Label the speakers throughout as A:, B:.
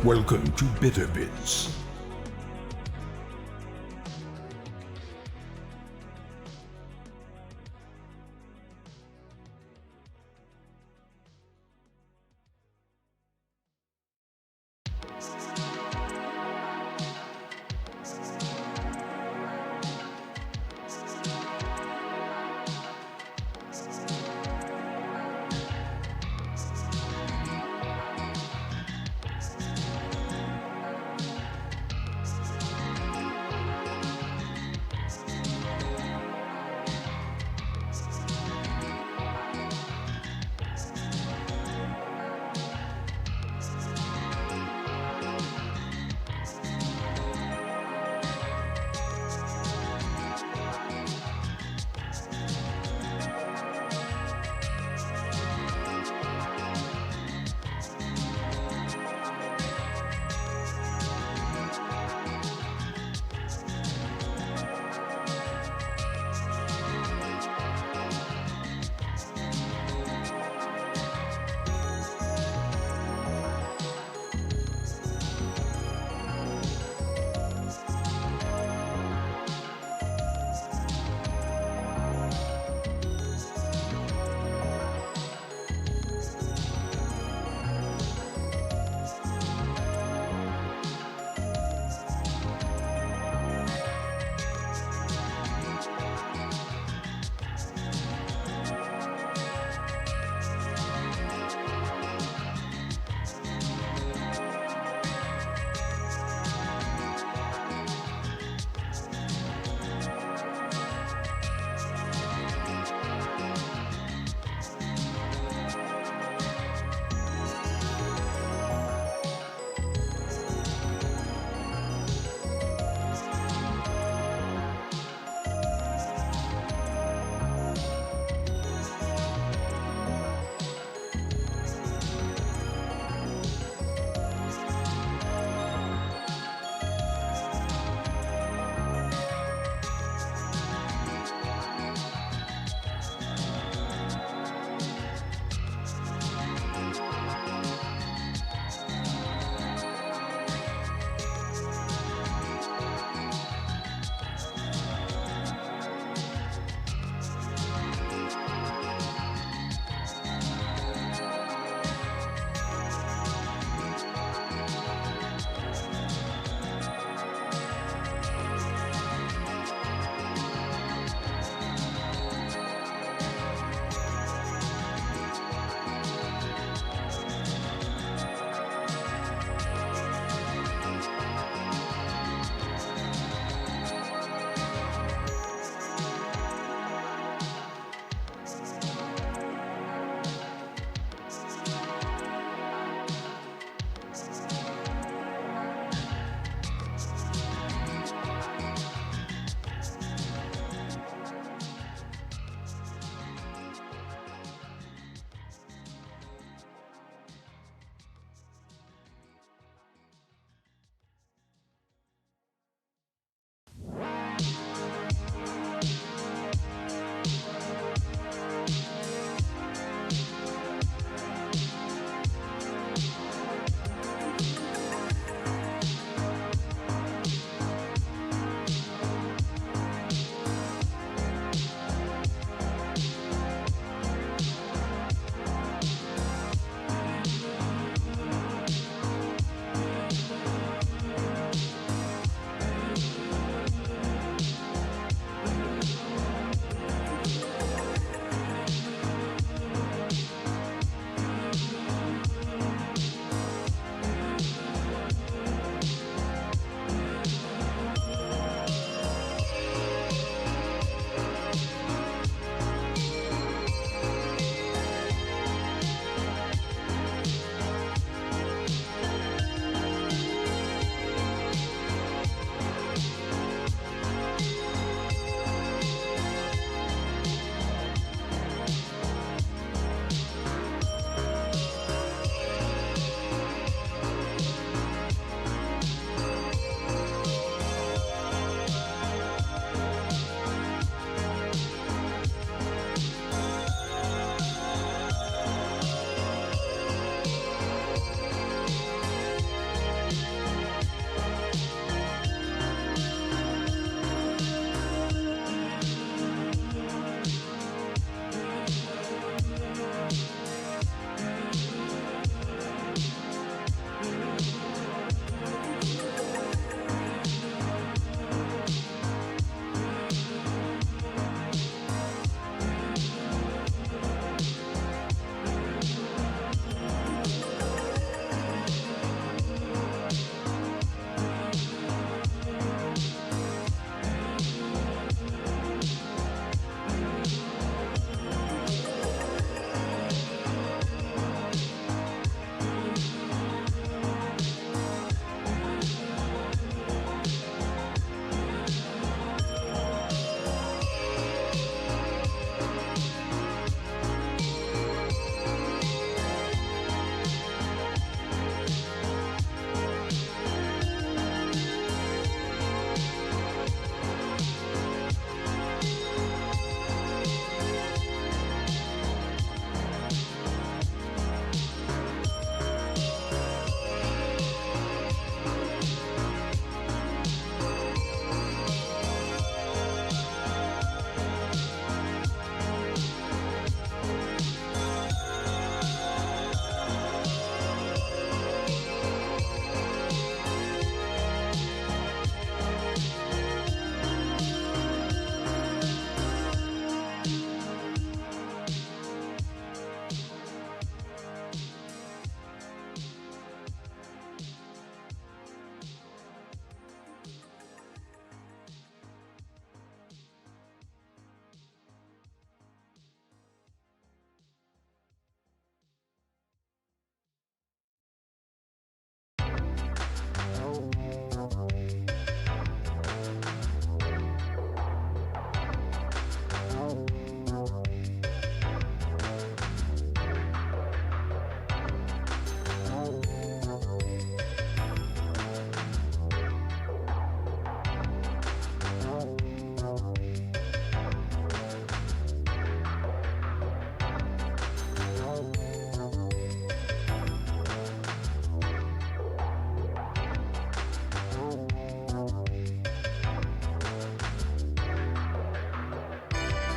A: Welcome to Bitter Bits.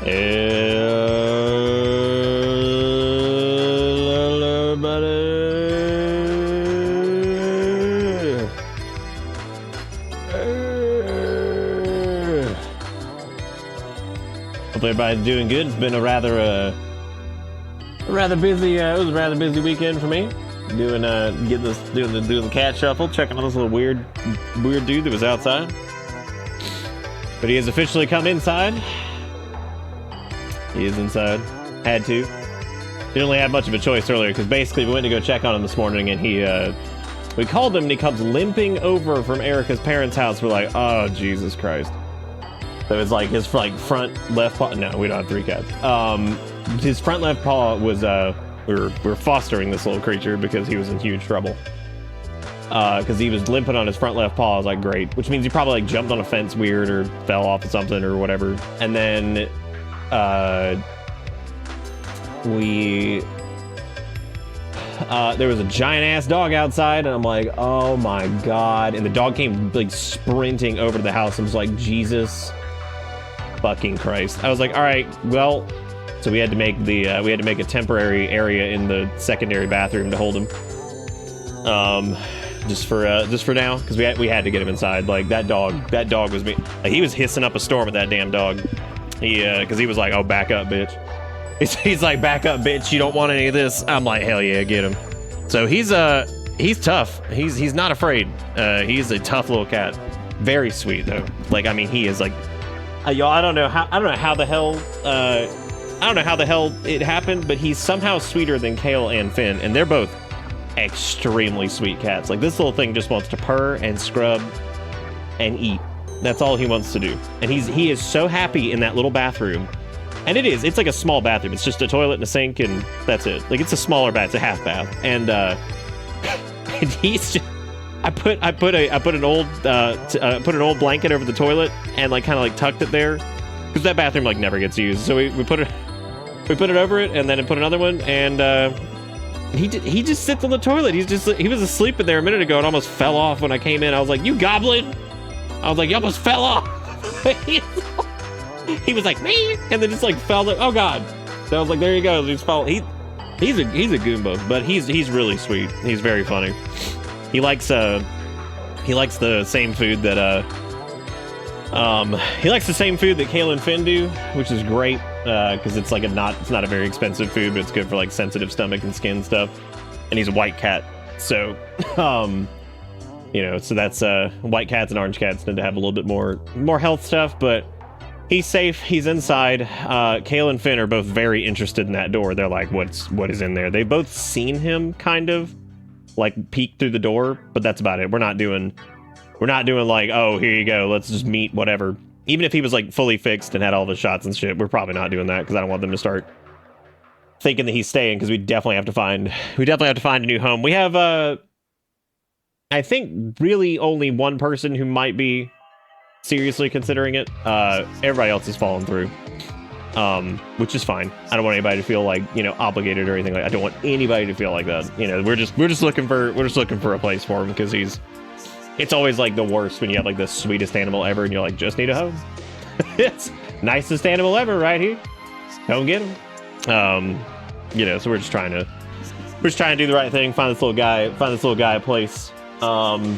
B: Hope everybody's doing good. It's been a rather busy. It was a rather busy weekend for me. Doing the cat shuffle, checking on this little weird dude that was outside. But he has officially come inside. He is inside. Had to. Didn't really have much of a choice earlier because basically we went to go check on him this morning and we called him and he comes limping over from Erica's parents' house. We're like, oh Jesus Christ. So it's like his front left paw. No, we don't have 3 cats. His front left paw was we're fostering this little creature because he was in huge trouble. Because he was limping on his front left paw. I was like, great. Which means he probably like jumped on a fence weird or fell off of something or whatever. And then there was a giant ass dog outside and I'm like, oh my God. And the dog came like sprinting over to the house and was like, Jesus fucking Christ. I was like, all right, well, so we had to make a temporary area in the secondary bathroom to hold him. Just for now, because we had to get him inside. Like that dog was me. Like, he was hissing up a storm at that damn dog. Because he was like, oh, back up, bitch. He's like, back up, bitch. You don't want any of this. I'm like, hell yeah, get him. So he's tough. He's not afraid. He's a tough little cat. Very sweet though. Like, I mean, he is like, y'all. I don't know how the hell it happened, but he's somehow sweeter than Kale and Finn, and they're both extremely sweet cats. Like, this little thing just wants to purr and scrub and eat. That's all he wants to do. And he is so happy in that little bathroom. And it's like a small bathroom. It's just a toilet and a sink and that's it. Like, it's a smaller bath. It's a half bath. And and he's just, I put an old blanket over the toilet and like kind of like tucked it there because that bathroom like never gets used. So we put it over it and then put another one and he just sits on the toilet. He was asleep in there a minute ago and almost fell off when I came in. I was like, you goblin! I was like, you almost fell off. He was like, me, and then just like fell. Oh God! So I was like, there you go. He's a Goomba, but he's really sweet. He's very funny. He likes the same food that Kale and Finn do, which is great because it's like it's not a very expensive food, but it's good for like sensitive stomach and skin stuff. And he's a white cat, so so that's white cats and orange cats tend to have a little bit more health stuff, but he's safe. He's inside. Kale and Finn are both very interested in that door. They're like, what is in there? They've both seen him kind of like peek through the door, but that's about it. We're not doing like, oh, here you go, let's just meet whatever. Even if he was like fully fixed and had all the shots and shit, we're probably not doing that because I don't want them to start thinking that he's staying, because we definitely have to find a new home. We have I think really only one person who might be seriously considering it. Everybody else has fallen through, which is fine. I don't want anybody to feel like, obligated or anything. Like, I don't want anybody to feel like that. We're just looking for a place for him, because it's always like the worst when you have like the sweetest animal ever and you're like, just need a home. It's nicest animal ever right here. Come get him. So we're just trying to do the right thing, find this little guy a place. So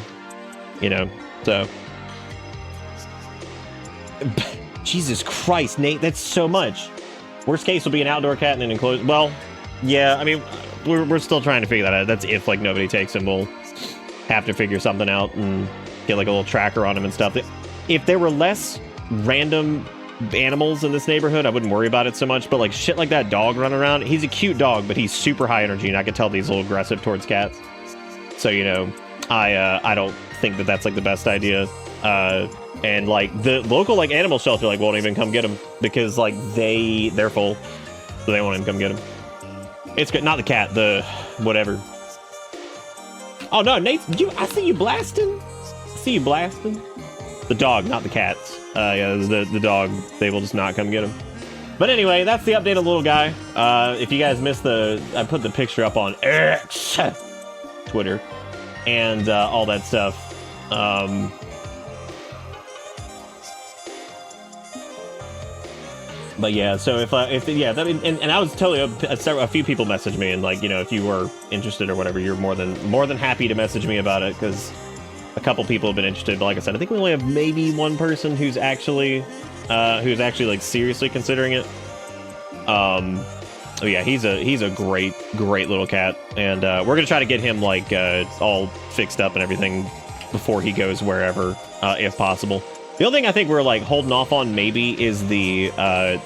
B: Jesus Christ, Nate, that's so much. Worst case will be an outdoor cat in an enclosed. Well, yeah, I mean, we're still trying to figure that out. That's if like nobody takes him. We'll have to figure something out and get like a little tracker on him and stuff. If there were less random animals in this neighborhood, I wouldn't worry about it so much. But like shit like that dog running around, he's a cute dog, but he's super high energy, and I could tell he's a little aggressive towards cats. So I don't think that that's like the best idea. And like the local like animal shelter like won't even come get him because like they're full, so they won't even come get him. It's good, not the cat, the whatever. Oh no, Nate, I see you blasting. The dog, not the cats. Yeah, the dog. They will just not come get him. But anyway, that's the update on the little guy. If you guys missed I put the picture up on X, Twitter, and all that stuff. But yeah, so if yeah, that, and I was telling you, a few people messaged me and like, you know, if you were interested or whatever, you're more than happy to message me about it, because a couple people have been interested. But like I said, I think we only have maybe one person who's actually like seriously considering it. Oh yeah, he's a great little cat, and we're gonna try to get him like all fixed up and everything before he goes wherever, if possible. The only thing I think we're like holding off on maybe is the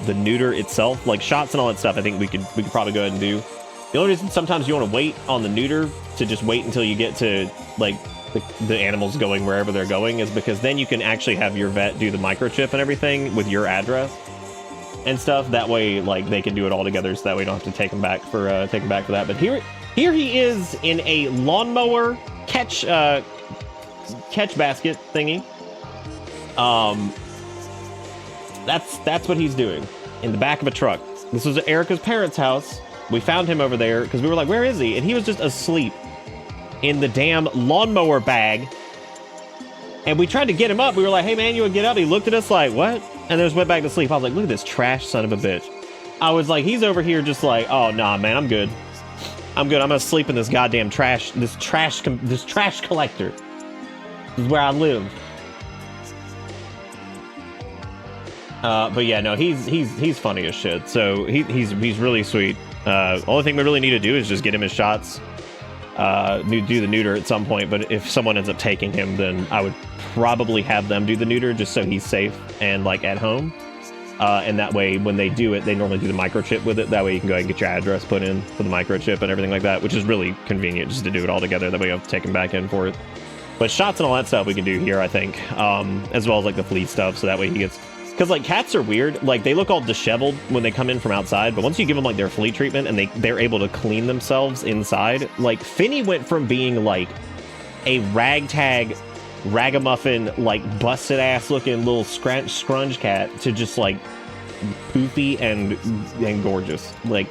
B: neuter itself, like shots and all that stuff. I think we could probably go ahead and do. The only reason sometimes you want to wait on the neuter to just wait until you get to like the animals going wherever they're going is because then you can actually have your vet do the microchip and everything with your address and stuff. That way, like they can do it all together, so that way you don't have to take him back for that. But here he is in a lawnmower catch basket thingy. That's what he's doing in the back of a truck. This was Erica's parents' house. We found him over there because we were like, where is he? And he was just asleep in the damn lawnmower bag. And we tried to get him up. We were like, hey man, you would get up. He looked at us like, what? And then just went back to sleep. I was like, look at this trash son of a bitch. I was like, he's over here just like, oh nah man, I'm good. I'm gonna sleep in this goddamn trash, this trash collector. This is where I live. But yeah, no, he's funny as shit. So he's really sweet. Only thing we really need to do is just get him his shots. Do the neuter at some point. But if someone ends up taking him, then I would probably have them do the neuter just so he's safe and like at home. And that way, when they do it, they normally do the microchip with it. That way, you can go ahead and get your address put in for the microchip and everything like that, which is really convenient just to do it all together. That way, you have to take him back in for it. But shots and all that stuff we can do here, I think, as well as like the flea stuff. So that way he gets. Because, like, cats are weird. Like, they look all disheveled when they come in from outside, but once you give them, like, their flea treatment and they're able to clean themselves inside, like, Finny went from being, like, a ragtag, ragamuffin, like, busted-ass-looking little scrunge cat to just, like, poofy and gorgeous. Like,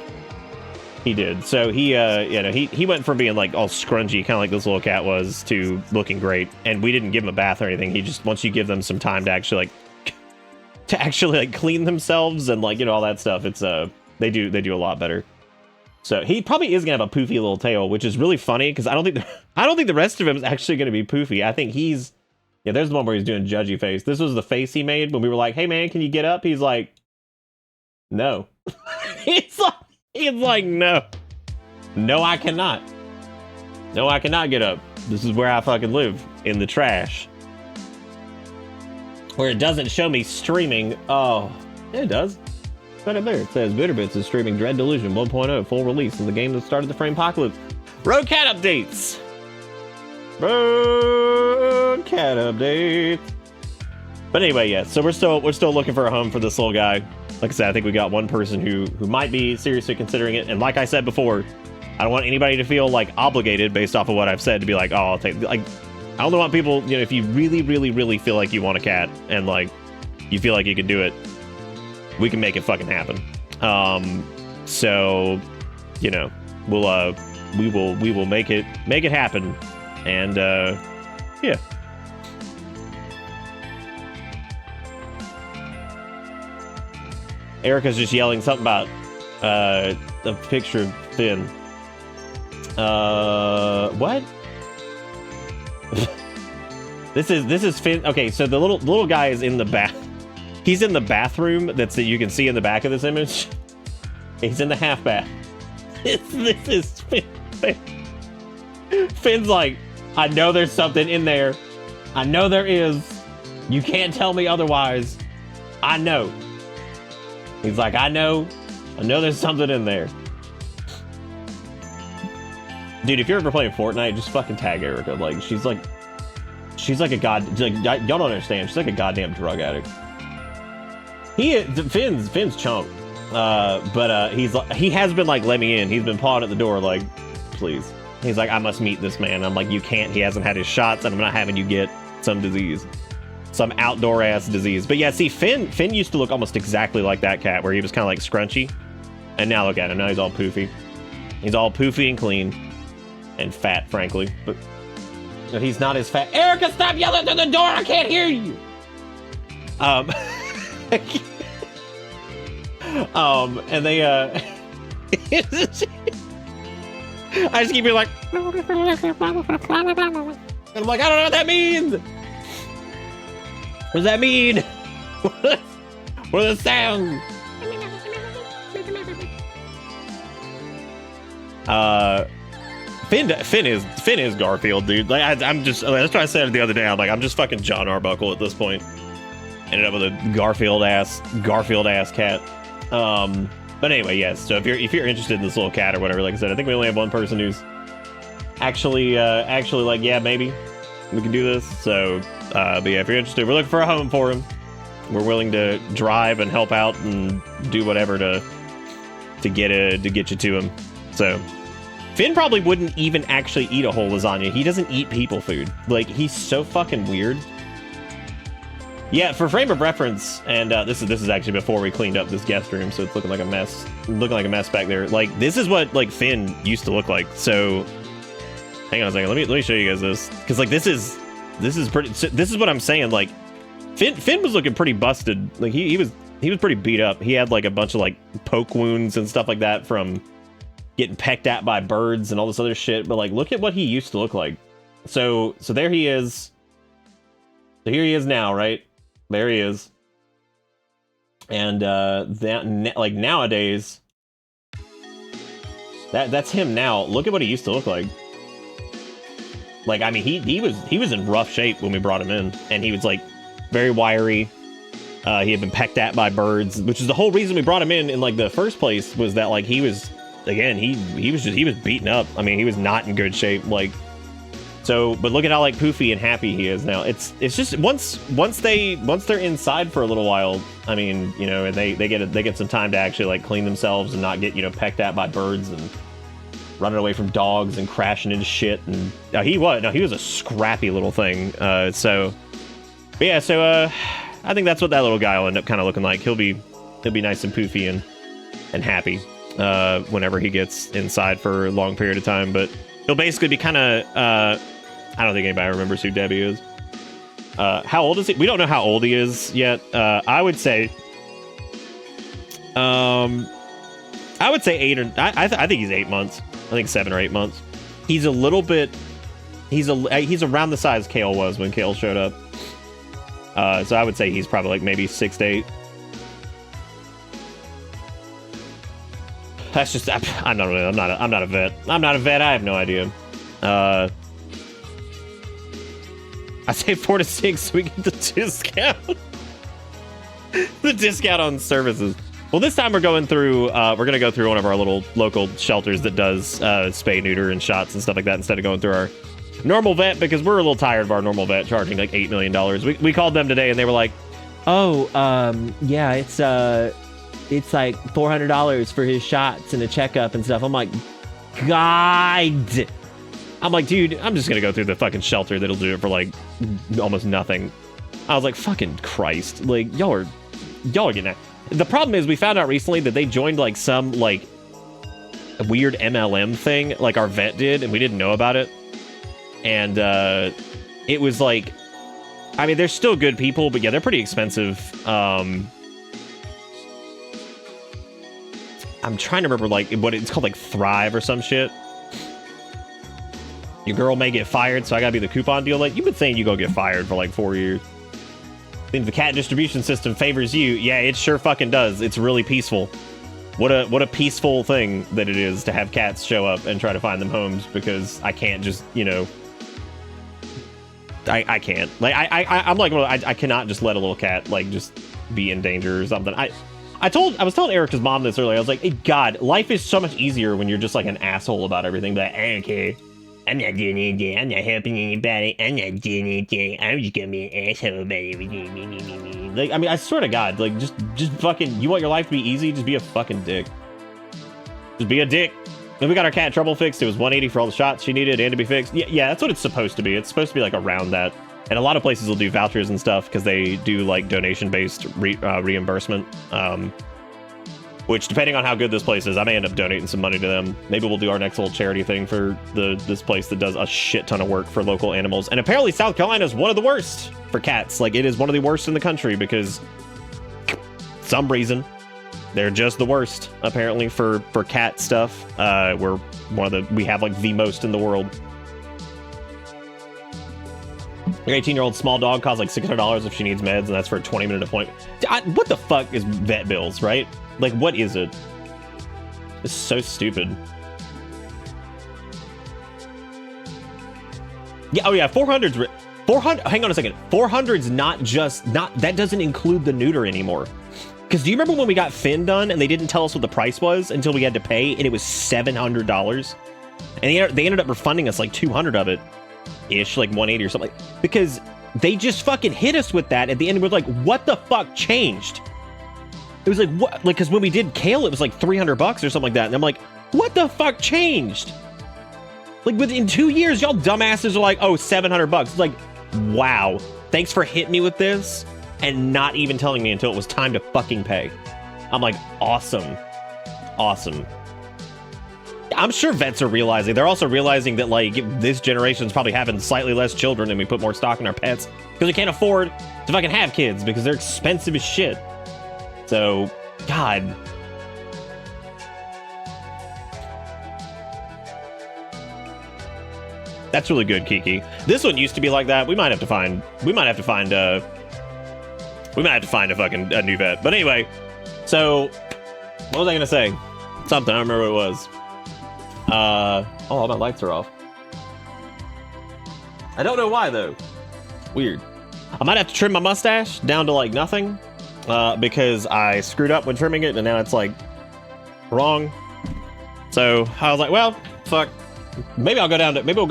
B: he did. So he, you know, he went from being, like, all scrungy, kind of like this little cat was, to looking great. And we didn't give him a bath or anything. He just, once you give them some time to actually, like, clean themselves and, like, you know, all that stuff, it's they do a lot better. So he probably is gonna have a poofy little tail, which is really funny because I don't think the rest of him is actually gonna be poofy. I think he's, yeah, there's the one where he's doing judgy face. This was the face he made when we were like, hey man, can you get up? He's like, no. he's like no I cannot get up. This is where I fucking live, in the trash. Where it doesn't show me streaming. Oh, yeah, it does. Right up there. It says VoDs is streaming Dread Delusion 1.0 full release in the game that started the frame apocalypse. Road cat updates. Road cat updates. But anyway, yeah. So we're still looking for a home for this little guy. Like I said, I think we got one person who might be seriously considering it. And like I said before, I don't want anybody to feel like obligated based off of what I've said to be like, oh, I'll take, like, I only want people, you know, if you really, really, really feel like you want a cat and like you feel like you can do it, we can make it fucking happen. So, you know, we will make it happen. And yeah. Erica's just yelling something about a picture of Finn. What? This is Finn. Okay, so the little guy is in the bath. He's in the bathroom that you can see in the back of this image. He's in the half bath. This is Finn. Finn's like, I know there's something in there. I know there is. You can't tell me otherwise. I know. He's like, I know there's something in there. Dude, if you're ever playing Fortnite, just fucking tag Erica. Like, she's like a god. Like, y'all don't understand. She's like a goddamn drug addict. Finn's chunk. But he has been like, let me in. He's been pawing at the door, like, please. He's like, I must meet this man. I'm like, you can't. He hasn't had his shots, and I'm not having you get some disease, some outdoor ass disease. But yeah, see, Finn used to look almost exactly like that cat, where he was kind of like scrunchy, and now look at him. Now he's all poofy. He's all poofy and clean. And fat, frankly, but he's not as fat. Erica, stop yelling through the door! I can't hear you. And they I just keep being like, and I'm like, I don't know what that means. What does that mean? What are the sounds? Finn is Garfield, dude. Like I'm just, that's what I said the other day. I'm like, I'm just fucking John Arbuckle at this point. Ended up with a Garfield ass cat. But anyway, yes. So if you're interested in this little cat or whatever, like I said, I think we only have one person who's actually like, yeah, maybe we can do this. So, but yeah, if you're interested, we're looking for a home for him. We're willing to drive and help out and do whatever to get you to him. So Finn probably wouldn't even actually eat a whole lasagna. He doesn't eat people food. Like, he's so fucking weird. Yeah, for frame of reference, and this is actually before we cleaned up this guest room, so it's looking like a mess. Looking like a mess back there. Like, this is what like Finn used to look like. So, hang on a second. Let me show you guys this, because like this is what I'm saying. Like, Finn was looking pretty busted. Like he was pretty beat up. He had like a bunch of like poke wounds and stuff like that from getting pecked at by birds and all this other shit. But like, look at what he used to look like. So there he is. So here he is now, right? There he is. And like nowadays, that's him now. Look at what he used to look like. Like, I mean, he was in rough shape when we brought him in, and he was like very wiry. He had been pecked at by birds, which is the whole reason we brought him in like the first place, was that like he was, again, he was beaten up. I mean, he was not in good shape. Like, so, but look at how like poofy and happy he is now. It's just once they're inside for a little while, I mean, you know, and they get some time to actually like clean themselves and not get, you know, pecked at by birds and running away from dogs and crashing into shit. And he was a scrappy little thing. So I think that's what that little guy will end up kind of looking like. He'll be nice and poofy and happy whenever he gets inside for a long period of time. But he'll basically be kind of I don't think anybody remembers who Debbie is. How old is he? We don't know how old he is yet. I would say 8 or I think he's 8 months. I think 7 or 8 months. He's a little bit. He's around the size Kale was when Kale showed up. So I would say he's probably like maybe 6 to 8. That's just, I don't know. I'm not a vet. I have no idea. I say 4 to 6 so we get the discount. The discount on services. Well, this time we're going to go through one of our little local shelters that does spay, neuter, and shots and stuff like that instead of going through our normal vet, because we're a little tired of our normal vet charging like $8 million. We called them today and they were like, oh, yeah, it's like $400 for his shots and a checkup and stuff. I'm like, God. I'm like, dude, I'm just gonna go through the fucking shelter that'll do it for like almost nothing. I was like, fucking Christ. Like, y'all are getting that. The problem is we found out recently that they joined like some like weird MLM thing, like our vet did, and we didn't know about it. And it was like, I mean, they're still good people, but yeah, they're pretty expensive. I'm trying to remember like what it's called, like Thrive or some shit. Your girl may get fired, so I gotta be the coupon deal. Like, you've been saying you go get fired for like 4 years. Means the cat distribution system favors you. Yeah, it sure fucking does. It's really peaceful. What a peaceful thing that it is to have cats show up and try to find them homes, because I can't just, you know, I can't. Like, I'm like, well, I cannot just let a little cat like just be in danger or something. I was telling Erica's mom this earlier. I was like, hey, God, life is so much easier when you're just like an asshole about everything. But okay, I'm not doing anything. I'm not helping anybody. I'm not doing anything. I'm just gonna be an asshole about everything. Like, I mean, I swear to God, like, just fucking, you want your life to be easy? Just be a fucking dick. Just be a dick. Then we got our cat trouble fixed. It was $180 for all the shots she needed and to be fixed. Yeah, that's what it's supposed to be. It's supposed to be like around that. And a lot of places will do vouchers and stuff because they do like donation-based reimbursement. Which, depending on how good this place is, I may end up donating some money to them. Maybe we'll do our next little charity thing for this place that does a shit ton of work for local animals. And apparently South Carolina is one of the worst for cats. Like, it is one of the worst in the country because some reason They're just the worst, apparently, for cat stuff. We're one of we have like the most in the world. Your 18-year-old small dog costs like $600 if she needs meds, and that's for a 20-minute appointment. What the fuck is vet bills, right? Like, what is it? It's so stupid. Yeah, oh yeah, 400's 400. Hang on a second. 400's not that doesn't include the neuter anymore. Because do you remember when we got Finn done and they didn't tell us what the price was until we had to pay, and it was $700? And they ended up refunding us like 200 of it ish, like 180 or something, because they just fucking hit us with that at the end. We're like, what the fuck changed? It was like, what? Like, because when we did Kale, it was like $300 or something like that. And I'm like, what the fuck changed? Like, within 2 years, y'all dumbasses are like, oh, $700. It's like, wow. Thanks for hitting me with this and not even telling me until it was time to fucking pay. I'm like, awesome. Awesome. I'm sure vets are realizing. They're also realizing that, like, this generation's probably having slightly less children and we put more stock in our pets because we can't afford to fucking have kids because they're expensive as shit. So, God. That's really good, Kiki. This one used to be like that. We might have to find a fucking new vet. But anyway, so what was I gonna say? Something, I don't remember what it was. Oh, all my lights are off. I don't know why though. Weird. I might have to trim my mustache down to like nothing, because I screwed up when trimming it and now it's like wrong. So I was like, well, fuck. Maybe we'll go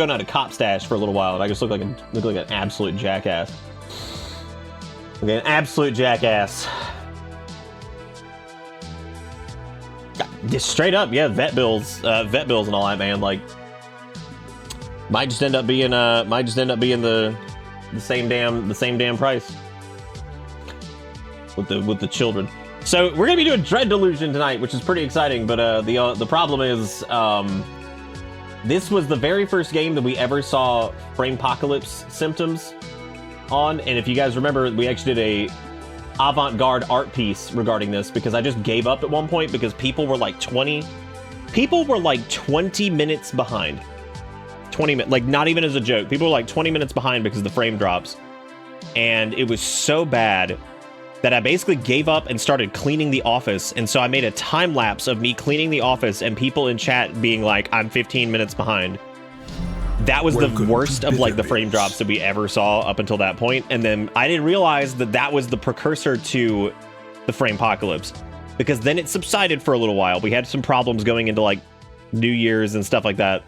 B: down to cop stash for a little while and I just look like an absolute jackass. Okay, an absolute jackass. Just straight up, yeah, vet bills and all that, man. Like, might just end up being the same damn price with the children. So we're gonna be doing Dread Delusion tonight, which is pretty exciting. But the problem is, this was the very first game that we ever saw Framepocalypse symptoms on, and if you guys remember, we actually did a avant-garde art piece regarding this because I just gave up at one point because people were like 20 minutes behind. 20 minutes, like, not even as a joke. People were like 20 minutes behind because the frame drops, and it was so bad that I basically gave up and started cleaning the office. And so I made a time lapse of me cleaning the office and people in chat being like, I'm 15 minutes behind. That was the worst of like the frame drops that we ever saw up until that point. And then I didn't realize that that was the precursor to the Framepocalypse, because then it subsided for a little while. We had some problems going into like New Year's and stuff like that.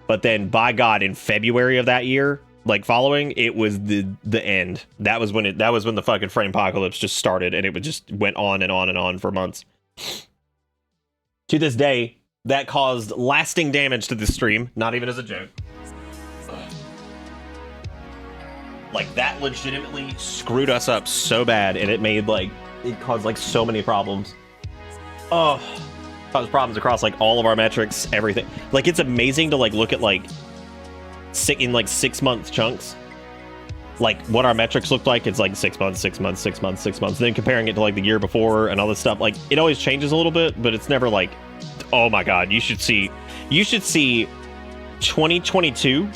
B: But then, by God, in February of that year, like following, it was the end. That was when the fucking Framepocalypse just started, and it just went on and on and on for months. To this day, that caused lasting damage to the stream, not even as a joke. Like, that legitimately screwed us up so bad, and it caused like so many problems. Oh, caused problems across like all of our metrics, everything. Like, it's amazing to like look at like in like 6 month chunks, like what our metrics looked like. It's like 6 months, 6 months, 6 months, 6 months. Then comparing it to like the year before and all this stuff, like it always changes a little bit, but it's never like, oh my God, you should see 2022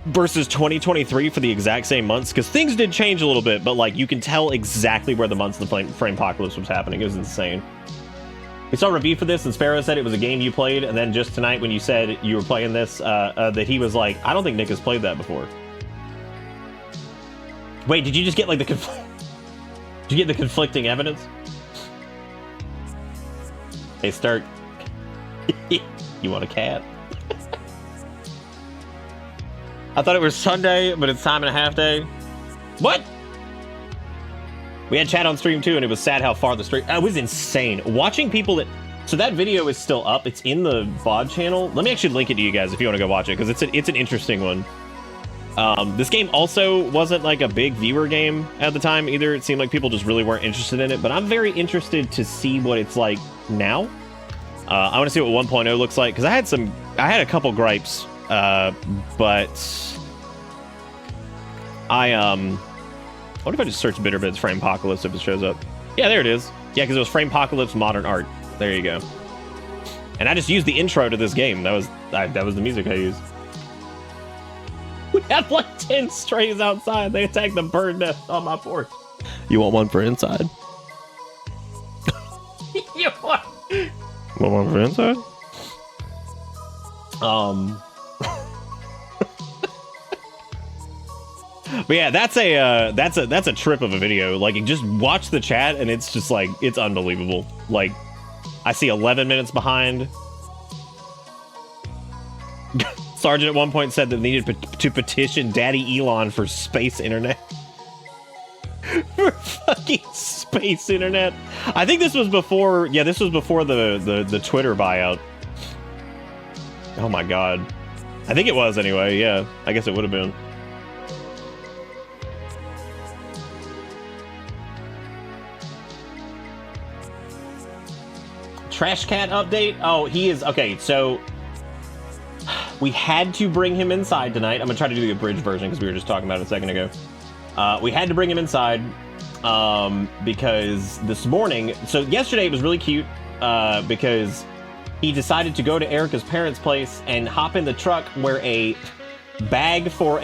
B: versus 2023 for the exact same months, because things did change a little bit, but like you can tell exactly where the months of the Framepocalypse was happening. It was insane. We saw a review for this, and Sparrow said it was a game you played, and then just tonight when you said you were playing this, that he was like, I don't think Nick has played that before. Wait, did you just get like did you get the conflicting evidence? They start... You want a cat? I thought it was Sunday, but it's time and a half day. What? We had chat on stream too, and it was sad how far the stream... It was insane. Watching people that... So that video is still up. It's in the VOD channel. Let me actually link it to you guys if you want to go watch it, because it's an interesting one. This game also wasn't like a big viewer game at the time either. It seemed like people just really weren't interested in it, but I'm very interested to see what it's like now. I want to see what 1.0 looks like, because I had a couple gripes, but what if I just search Bitterbird's Framepocalypse if it shows up? Yeah, there it is. Yeah, because it was Framepocalypse Modern Art. There you go. And I just used the intro to this game. That was the music I used. We have like 10 strays outside. They attacked the bird nest on my porch. You want one for inside? You want one for inside? But yeah, that's a trip of a video. Like, just watch the chat, and it's just like, it's unbelievable. Like, I see 11 minutes behind. Sergeant at one point said that they needed to petition Daddy Elon for space internet. For fucking space internet. I think this was before. Yeah, this was before the Twitter buyout. Oh my god. I think it was anyway. Yeah, I guess it would have been. Trash Cat update? Oh, he is... Okay, so... We had to bring him inside tonight. I'm gonna try to do the abridged version because we were just talking about it a second ago. We had to bring him inside because this morning... So yesterday it was really cute because he decided to go to Erica's parents' place and hop in the truck where a bag for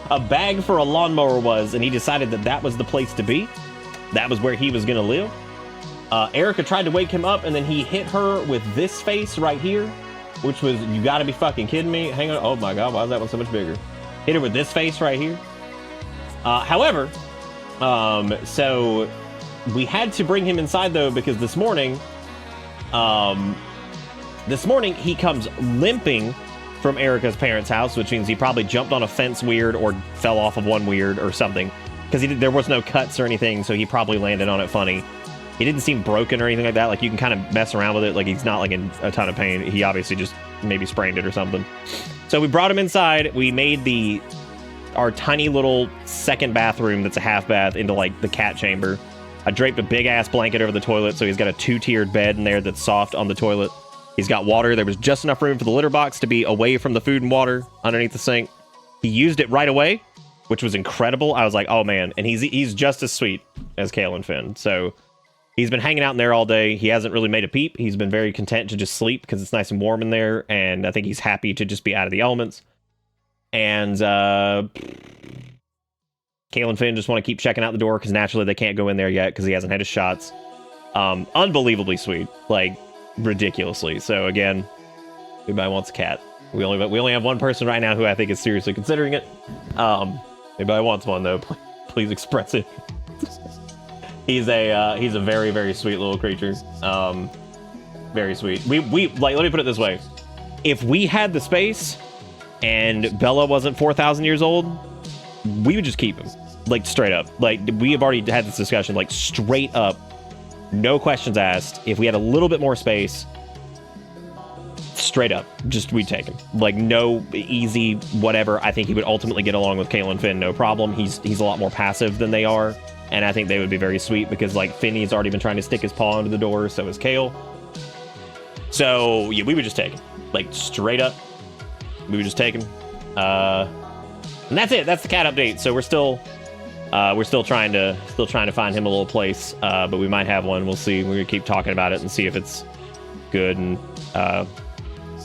B: a lawnmower was, and he decided that that was the place to be. That was where he was gonna live. Erica tried to wake him up, and then he hit her with this face right here, which was, you gotta be fucking kidding me. Hang on. Oh my god, why is that one so much bigger? Hit her with this face right here. However, so we had to bring him inside though, because this morning he comes limping from Erica's parents' house, which means he probably jumped on a fence weird or fell off of one weird or something, because there was no cuts or anything, so he probably landed on it funny. He didn't seem broken or anything like that. Like, you can kind of mess around with it. Like, he's not, like, in a ton of pain. He obviously just maybe sprained it or something. So we brought him inside. We made our tiny little second bathroom that's a half bath into, like, the cat chamber. I draped a big-ass blanket over the toilet, so he's got a 2-tiered bed in there that's soft on the toilet. He's got water. There was just enough room for the litter box to be away from the food and water underneath the sink. He used it right away, which was incredible. I was like, oh, man. And he's just as sweet as Kale and Finn. So... He's been hanging out in there all day. He hasn't really made a peep. He's been very content to just sleep because it's nice and warm in there, and I think he's happy to just be out of the elements. And Kale and Finn just want to keep checking out the door because naturally they can't go in there yet because he hasn't had his shots. Unbelievably sweet, like ridiculously. So again, everybody wants a cat. We only have one person right now who I think is seriously considering it. Anybody wants one though, please express it. He's a very, very sweet little creature. Very sweet. We like, let me put it this way. If we had the space and Bella wasn't 4,000 years old, we would just keep him. Like, straight up. Like, we have already had this discussion, like, straight up, no questions asked. If we had a little bit more space, straight up, just we'd take him. Like, no easy whatever. I think he would ultimately get along with Kale and Finn, no problem. He's a lot more passive than they are. And I think they would be very sweet because, like, Finney's already been trying to stick his paw into the door, so is Kale. So, yeah, we would just take him. Like, straight up, we would just take him. And that's it. That's the cat update. So we're still trying to find him a little place, but we might have one. We'll see. We're gonna keep talking about it and see if it's good. And I'm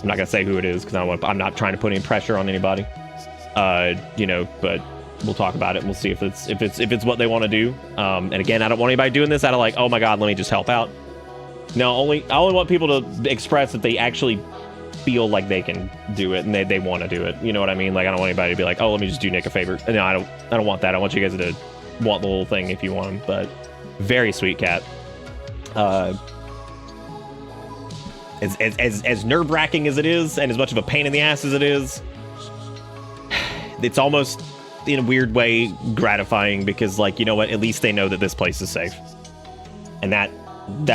B: not gonna say who it is because I'm not trying to put any pressure on anybody. But we'll talk about it and we'll see if it's what they want to do. And again, I don't want anybody doing this out of like, oh my god, let me just help out. No, I only want people to express that they actually feel like they can do it and they want to do it. You know what I mean? Like, I don't want anybody to be like, oh, let me just do Nick a favor. No, I don't want that. I want you guys to want the little thing if you want them. But very sweet cat. As nerve-wracking as it is, and as much of a pain in the ass as it is, it's almost in a weird way gratifying because, like, you know what, at least they know that this place is safe, and that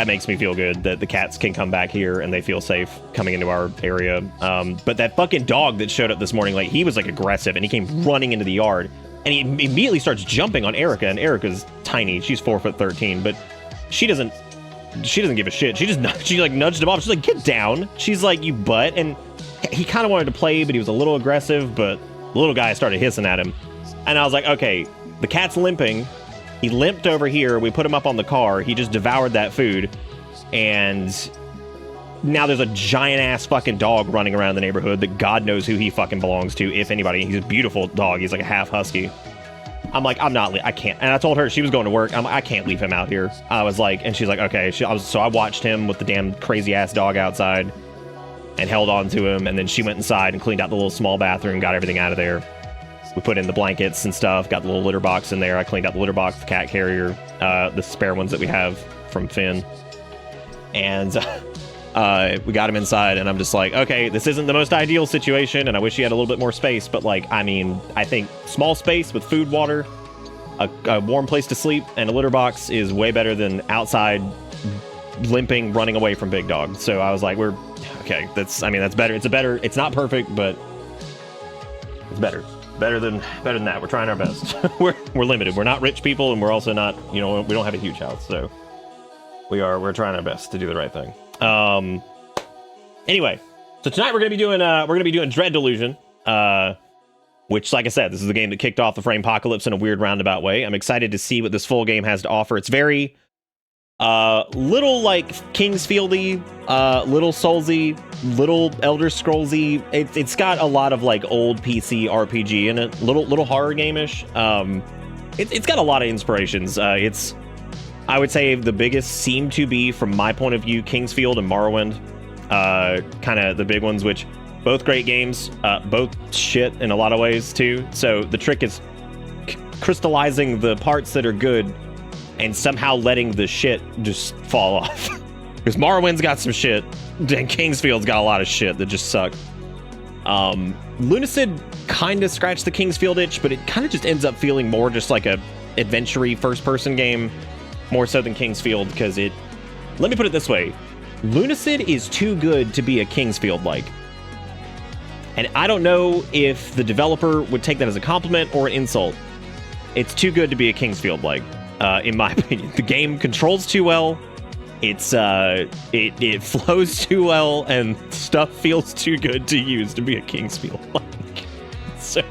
B: makes me feel good that the cats can come back here and they feel safe coming into our area. But that fucking dog that showed up this morning, like, he was like aggressive and he came running into the yard and he immediately starts jumping on Erica, and Erica's tiny, she's 4'13", but she doesn't give a shit. She like nudged him off. She's like, get down. She's like, you butt. And he kind of wanted to play, but he was a little aggressive, but the little guy started hissing at him. And I was like, okay, the cat's limping. He limped over here. We put him up on the car. He just devoured that food. And now there's a giant-ass fucking dog running around the neighborhood that God knows who he fucking belongs to, if anybody. He's a beautiful dog. He's like a half husky. I'm like, I can't. And I told her, she was going to work. I'm like, I can't leave him out here. I was like, and she's like, okay. So I watched him with the damn crazy-ass dog outside and held on to him. And then she went inside and cleaned out the little small bathroom, got everything out of there. We put in the blankets and stuff, got the little litter box in there. I cleaned out the litter box, the cat carrier, the spare ones that we have from Finn. And we got him inside, and I'm just like, okay, this isn't the most ideal situation, and I wish he had a little bit more space, but like, I mean, I think small space with food, water, a warm place to sleep, and a litter box is way better than outside limping, running away from big dog. So I was like, okay, that's better. It's not perfect, but it's better. Better than that. We're trying our best. we're limited. We're not rich people, and we're also not, we don't have a huge house, so we're trying our best to do the right thing. Anyway, so tonight we're gonna be doing Dread Delusion, which, like I said, this is the game that kicked off the Framepocalypse in a weird roundabout way. I'm excited to see what this full game has to offer. It's very little like Kingsfieldy, little Soulsy, little Elder Scrollsy. It's got a lot of like old PC RPG in it, little horror game-ish. It's got a lot of inspirations. I would say the biggest seem to be, from my point of view, Kingsfield and Morrowind, kind of the big ones, which both great games, both shit in a lot of ways too. So the trick is crystallizing the parts that are good and somehow letting the shit just fall off. Because Morrowind's got some shit, and Kingsfield's got a lot of shit that just suck. Lunacid kind of scratched the Kingsfield itch, but it kind of just ends up feeling more just like a adventure-y first-person game, more so than Kingsfield, because let me put it this way, Lunacid is too good to be a Kingsfield-like. And I don't know if the developer would take that as a compliment or an insult. It's too good to be a Kingsfield-like, in my opinion. The game controls too well, it flows too well, and stuff feels too good to use to be a Kingsfield-like. So,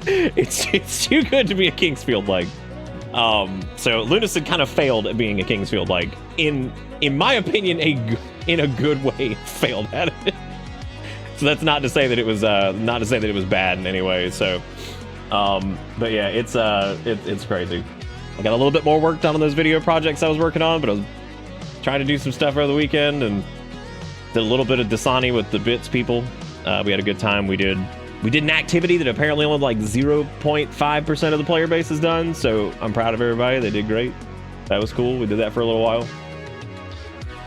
B: it's too good to be a Kingsfield-like. So Lunacid kind of failed at being a Kingsfield, like in my opinion, in a good way, failed at it. So that's not to say that it was bad in any way. So, but yeah, it's crazy. I got a little bit more work done on those video projects I was working on, but I was trying to do some stuff over the weekend and did a little bit of Dasani with the Bits people. We had a good time. We did an activity that apparently only like 0.5% of the player base has done, so I'm proud of everybody. They did great. That was cool. We did that for a little while.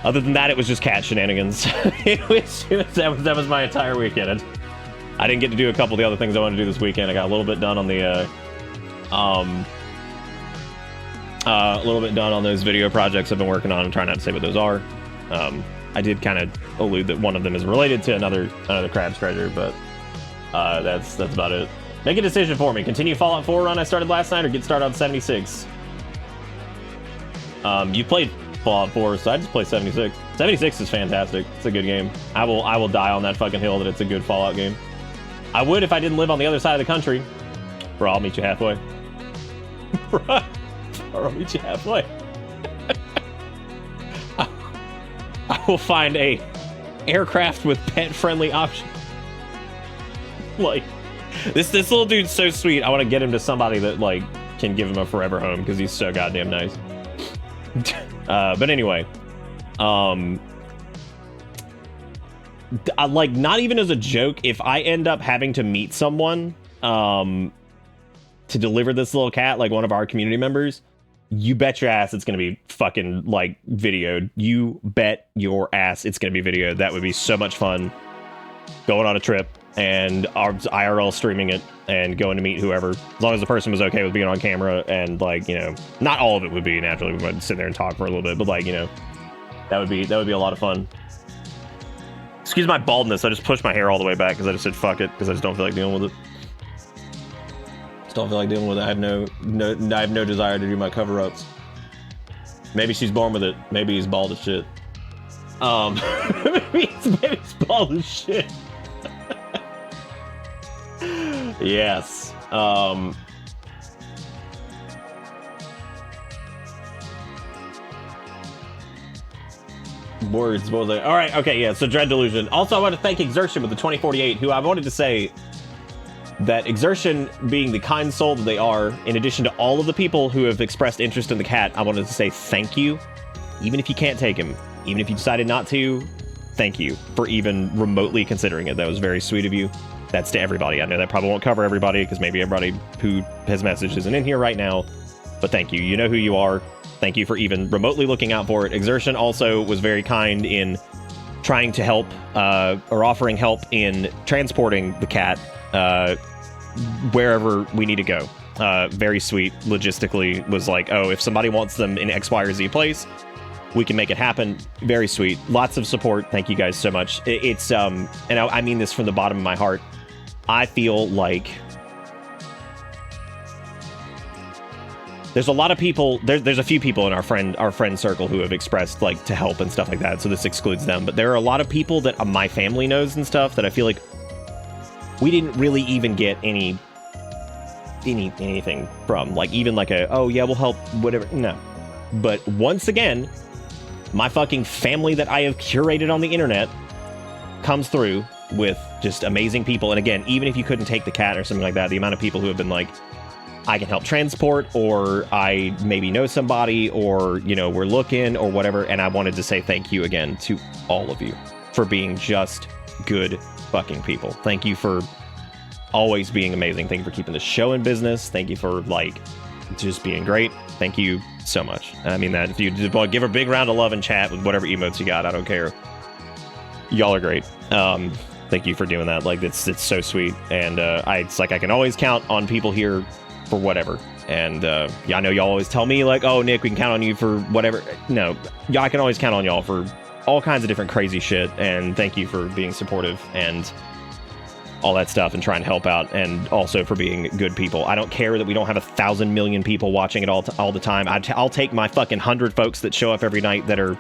B: Other than that, it was just cat shenanigans. That was my entire weekend. I didn't get to do a couple of the other things I wanted to do this weekend. I got a little bit done on those video projects I've been working on. I'm trying not to say what those are. I did kind of allude that one of them is related to another Crab's Treasure, but that's about it. Make a decision for me. Continue Fallout 4 run I started last night, or get started on 76? You played Fallout 4, so I just play 76. 76 is fantastic. It's a good game. I will die on that fucking hill that it's a good Fallout game. I would if I didn't live on the other side of the country. Bro, I'll meet you halfway. Bro, I'll meet you halfway. I will find a aircraft with pet-friendly options. Like, this little dude's so sweet. I want to get him to somebody that like can give him a forever home because he's so goddamn nice. But anyway, like, not even as a joke, if I end up having to meet someone to deliver this little cat, like one of our community members, you bet your ass it's gonna be fucking like videoed. You bet your ass it's gonna be videoed. That would be so much fun. Going on a trip and our IRL streaming it and going to meet whoever, as long as the person was okay with being on camera, and like, not all of it would be naturally, we might sit there and talk for a little bit, but like, that would be a lot of fun. Excuse my baldness, I just pushed my hair all the way back because I just said fuck it, because I just don't feel like dealing with it. I have no desire to do my cover-ups. Maybe she's born with it. Maybe he's bald as shit. Maybe he's bald as shit. Yes. Words, what was it? All right, okay, yeah, so Dread Delusion. Also, I want to thank Exertion with the 2048, who I wanted to say that Exertion, being the kind soul that they are, in addition to all of the people who have expressed interest in the cat, I wanted to say thank you. Even if you can't take him, even if you decided not to, thank you for even remotely considering it. That was very sweet of you. That's to everybody. I know that probably won't cover everybody, because maybe everybody who has messaged isn't in here right now, but thank you. You know who you are. Thank you for even remotely looking out for it. Exertion also was very kind in trying to help, or offering help in transporting the cat wherever we need to go. Very sweet. Logistically was like, oh, if somebody wants them in X, Y, or Z place, we can make it happen. Very sweet. Lots of support. Thank you guys so much. It's, and I mean this from the bottom of my heart. I feel like there's a lot of people, there's a few people in our friend circle who have expressed like to help and stuff like that, so this excludes them, but there are a lot of people that my family knows and stuff that I feel like we didn't really even get anything from, like even like a, oh yeah, we'll help, whatever. No. But once again, my fucking family that I have curated on the internet comes through with just amazing people. And again, even if you couldn't take the cat or something like that, the amount of people who have been like, I can help transport, or I maybe know somebody, or, you know, we're looking or whatever. And I wanted to say thank you again to all of you for being just good fucking people. Thank you for always being amazing. Thank you for keeping the show in business. Thank you for like just being great. Thank you so much. I mean that. If you just want to give a big round of love and chat with whatever emotes you got, I don't care. Y'all are great. Thank you for doing that. Like it's so sweet. And it's like I can always count on people here for whatever. And yeah, I know y'all always tell me like, oh Nick, we can count on you for whatever. No, yeah, I can always count on y'all for all kinds of different crazy shit. And thank you for being supportive and all that stuff and trying to help out, and also for being good people. I don't care that we don't have 1,000 million people watching it all the time. I'll take my fucking 100 folks that show up every night that are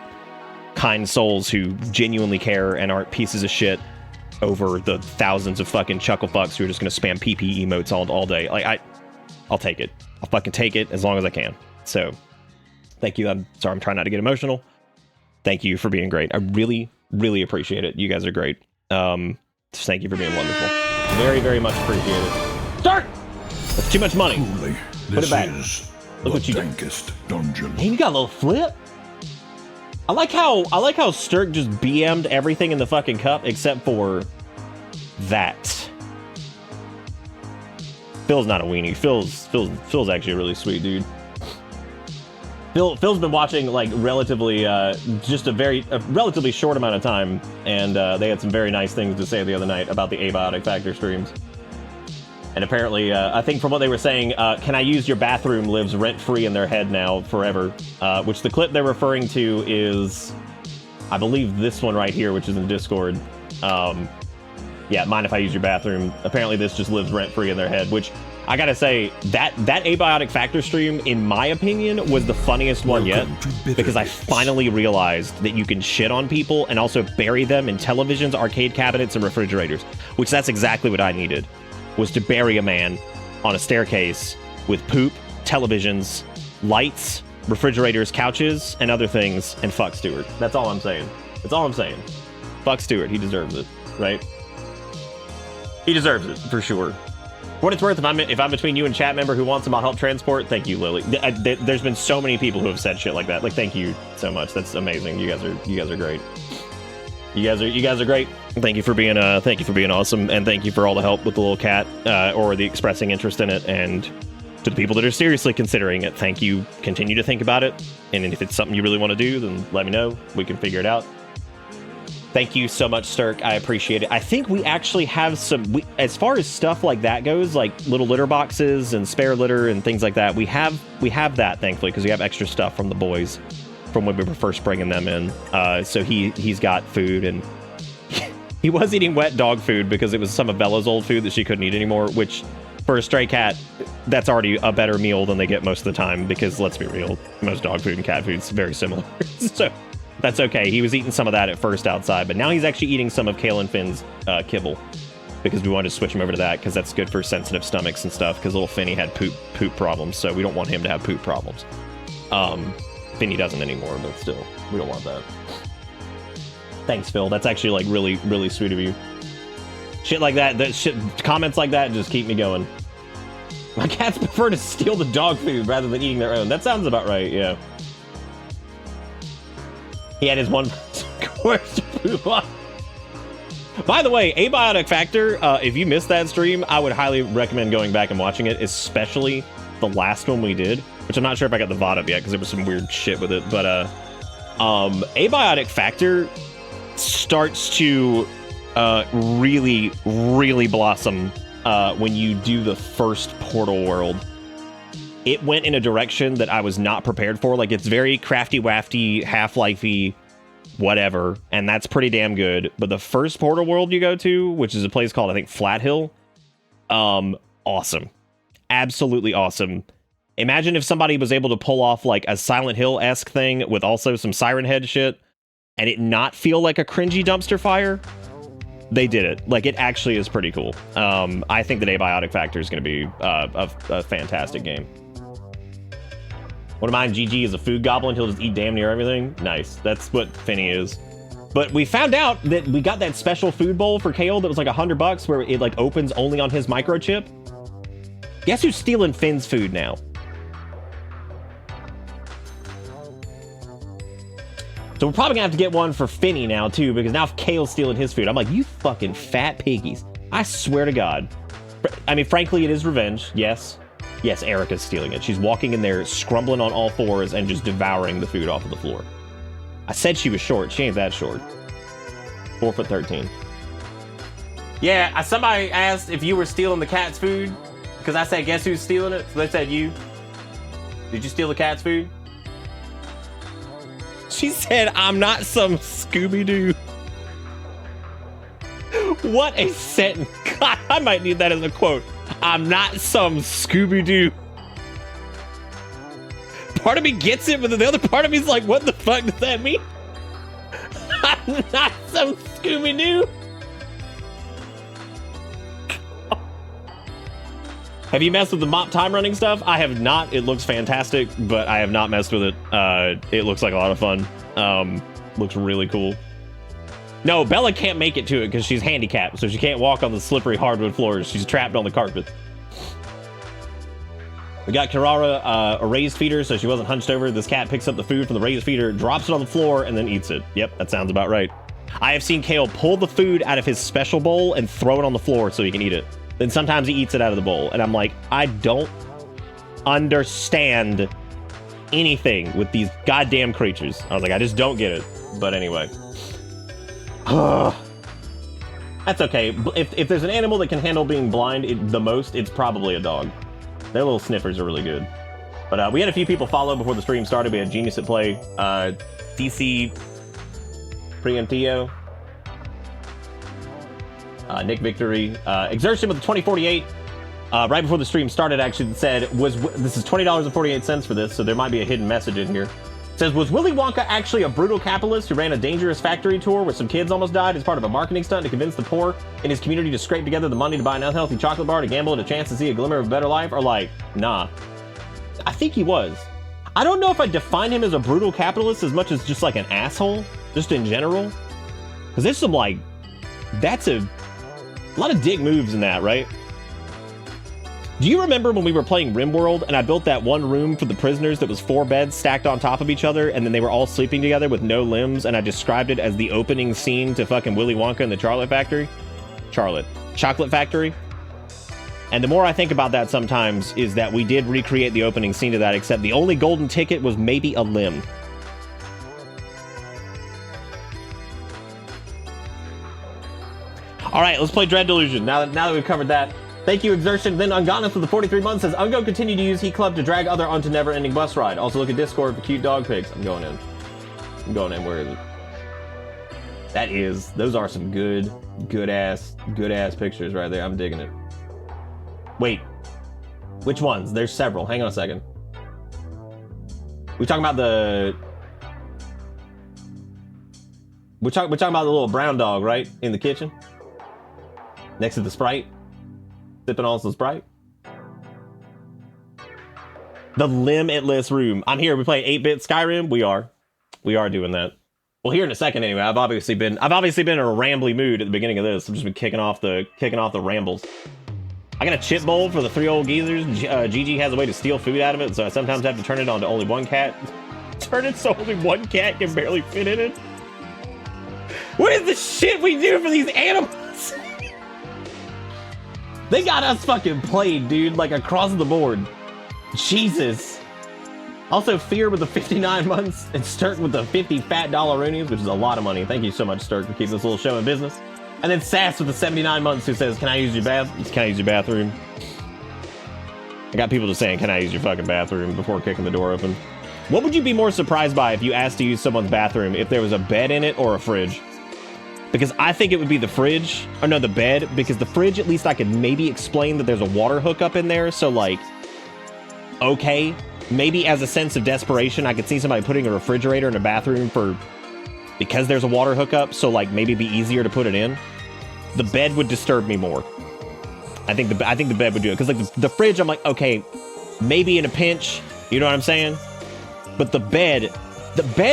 B: kind souls who genuinely care and aren't pieces of shit over the thousands of fucking chuckle fucks who are just gonna spam PP emotes all day. Like I'll take it. I'll fucking take it as long as I can. So thank you. I'm sorry, I'm trying not to get emotional. Thank you for being great. I really, really appreciate it. You guys are great. Just thank you for being wonderful. Very, very much appreciated. Start! That's too much money.
A: Truly,
B: put it back.
A: Look what you dankest dungeon.
B: Hey, you got a little flip. I like how Sturk just BM'd everything in the fucking cup except for that. Phil's not a weenie. Phil's actually a really sweet dude. Phil's been watching like relatively just a relatively short amount of time, and they had some very nice things to say the other night about the abiotic factor streams. And apparently, I think from what they were saying, "Can I use your bathroom?" lives rent-free in their head now forever. Which the clip they're referring to is, I believe, this one right here, which is in Discord. Yeah, mind if I use your bathroom? Apparently, this just lives rent-free in their head, which I gotta say, that abiotic factor stream, in my opinion, was the funniest one yet, because I finally realized that you can shit on people and also bury them in televisions, arcade cabinets, and refrigerators, which that's exactly what I needed, was to bury a man on a staircase with poop, televisions, lights, refrigerators, couches, and other things, and fuck Stewart. That's all I'm saying. That's all I'm saying. Fuck Stewart. He deserves it, right? He deserves it, for sure. For what it's worth, if I'm between you and chat member who wants him, I'll help transport. Thank you, Lily. There's been so many people who have said shit like that. Like, thank you so much. That's amazing. You guys are great. You guys are great. Thank you for being awesome, and thank you for all the help with the little cat, or the expressing interest in it, and to the people that are seriously considering it. Thank you. Continue to think about it, and if it's something you really want to do, then let me know. We can figure it out. Thank you so much, Sturk. I appreciate it. I think we actually have some, as far as stuff like that goes, like little litter boxes and spare litter and things like that, we have that, thankfully, because we have extra stuff from the boys from when we were first bringing them in. So he's got food, and he was eating wet dog food because it was some of Bella's old food that she couldn't eat anymore, which for a stray cat, that's already a better meal than they get most of the time, because let's be real, most dog food and cat food is very similar. So that's okay. He was eating some of that at first outside, but now he's actually eating some of Kale and Finn's kibble, because we wanted to switch him over to that, because that's good for sensitive stomachs and stuff, because little Finny had poop problems, so we don't want him to have poop problems. Finny doesn't anymore, but still, we don't want that. Thanks, Phil. That's actually like really, really sweet of you. Shit like that, comments like that just keep me going. My cats prefer to steal the dog food rather than eating their own. That sounds about right, yeah. He had his one course to poop on. By the way, Abiotic Factor, if you missed that stream, I would highly recommend going back and watching it, especially the last one we did, which I'm not sure if I got the VOD up yet because there was some weird shit with it, but Abiotic Factor starts to really, really blossom when you do the first Portal world. It went in a direction that I was not prepared for. Like, it's very crafty-wafty, Half-Life-y, whatever, and that's pretty damn good. But the first Portal world you go to, which is a place called, I think, Flat Hill, awesome. Absolutely awesome. Imagine if somebody was able to pull off, like, a Silent Hill-esque thing with also some Siren Head shit, and it not feel like a cringy dumpster fire. They did it. Like, it actually is pretty cool. I think that Abiotic Factor is going to be a fantastic game. One of mine, GG, is a food goblin. He'll just eat damn near everything. Nice. That's what Finny is. But we found out that we got that special food bowl for Kale that was like $100 where it like opens only on his microchip. Guess who's stealing Finn's food now? So we're probably gonna have to get one for Finny now too, because now if Kale's stealing his food, I'm like, you fucking fat piggies. I swear to God. I mean, frankly, it is revenge. Yes. Yes, Erica's stealing it. She's walking in there, scrumbling on all fours, and just devouring the food off of the floor. I said she was short. She ain't that short. 4'13". Yeah, somebody asked if you were stealing the cat's food, because I said, guess who's stealing it? So they said you. Did you steal the cat's food? She said, I'm not some Scooby-Doo. What a sentence. God, I might need that as a quote. I'm not some Scooby-Doo. Part of me gets it, but the other part of me is like, what the fuck does that mean? I'm not some Scooby-Doo. Have you messed with the mop time running stuff? I have not. It looks fantastic, but I have not messed with it. It looks like a lot of fun. Looks really cool. No, Bella can't make it to it because she's handicapped, so she can't walk on the slippery hardwood floors. She's trapped on the carpet. We got Kirara a raised feeder, so she wasn't hunched over. This cat picks up the food from the raised feeder, drops it on the floor, and then eats it. Yep, that sounds about right. I have seen Kale pull the food out of his special bowl and throw it on the floor so he can eat it. Then sometimes he eats it out of the bowl, and I'm like, I don't understand anything with these goddamn creatures. I was like, I just don't get it. But anyway. That's okay. If there's an animal that can handle being blind the most, it's probably a dog. Their little sniffers are really good. But we had a few people follow before the stream started. We had Genius at Play, DC Priantio, Nick Victory, Exertion with the 2048. Right before the stream started, actually said, this is $20.48 for this, so there might be a hidden message in here. It says, was Willy Wonka actually a brutal capitalist who ran a dangerous factory tour where some kids almost died as part of a marketing stunt to convince the poor in his community to scrape together the money to buy an unhealthy chocolate bar to gamble at a chance to see a glimmer of a better life? Or like, nah. I think he was. I don't know if I define him as a brutal capitalist as much as just like an asshole, just in general. Because there's some like, that's a lot of dick moves in that, right? Do you remember when we were playing RimWorld and I built that one room for the prisoners that was 4 beds stacked on top of each other and then they were all sleeping together with no limbs and I described it as the opening scene to fucking Willy Wonka and the Chocolate Factory? Chocolate Factory? And the more I think about that sometimes is that we did recreate the opening scene to that, except the only golden ticket was maybe a limb. All right, let's play Dread Delusion. Now that we've covered that. Thank you, Exertion. Then Ungonis with the 43 months says, Ungo continue to use Heat Club to drag other onto never-ending bus ride. Also look at Discord for cute dog pics. I'm going in. Where is it? Those are some good ass pictures right there. I'm digging it. Wait, which ones? There's several. Hang on a second. We're talking about the little brown dog, right? In the kitchen? Next to the Sprite? Sipping on some Sprite? The limitless room. I'm here. We play 8-bit Skyrim. We are doing that. Well, here in a second, anyway. I've obviously been in a rambly mood at the beginning of this. I've just been kicking off the rambles. I got a chip bowl for the 3 old geezers. Gigi has a way to steal food out of it, so I sometimes have to turn it on to only one cat. Turn it so only one cat can barely fit in it. What is the shit we do for these animals? They got us fucking played, dude, like across the board. Jesus. Also, Fear with the 59 months and Sturk with the 50 fat dollaroonies, which is a lot of money. Thank you so much, Sturk, for keeping this little show in business. And then Sass with the 79 months who says, can I use your bathroom? I got people just saying, can I use your fucking bathroom before kicking the door open. What would you be more surprised by if you asked to use someone's bathroom, if there was a bed in it or a fridge? Because I think it would be the fridge, or no, the bed, because the fridge, at least I could maybe explain that there's a water hookup in there, so like, okay. Maybe as a sense of desperation, I could see somebody putting a refrigerator in a bathroom because there's a water hookup, so like maybe it'd be easier to put it in. The bed would disturb me more. I think the bed would do it, because like the fridge, I'm like, okay, maybe in a pinch, you know what I'm saying? But the bed,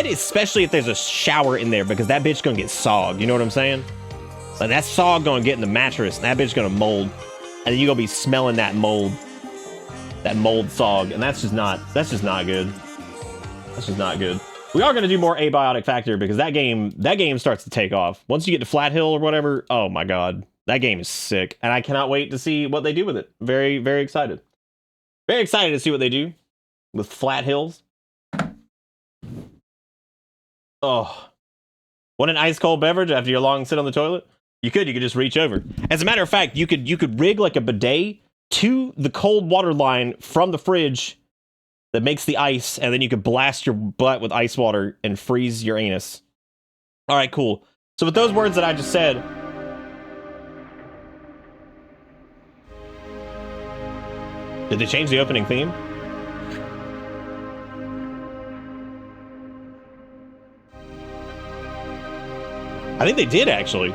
B: especially if there's a shower in there, because that bitch gonna get sogged, you know what I'm saying? Like that sog gonna get in the mattress, and that bitch gonna mold, and then you gonna be smelling that mold sog, and that's just not good. That's just not good. We are gonna do more Abiotic Factor, because that game starts to take off. Once you get to Flat Hill or whatever, oh my god. That game is sick, and I cannot wait to see what they do with it. Very, very excited. Very excited to see what they do with Flat Hills. Oh. Want an ice cold beverage after your long sit on the toilet? You could just reach over. As a matter of fact, you could rig like a bidet to the cold water line from the fridge that makes the ice, and then you could blast your butt with ice water and freeze your anus. All right, cool. So with those words that I just said, did they change the opening theme? I think they did, actually.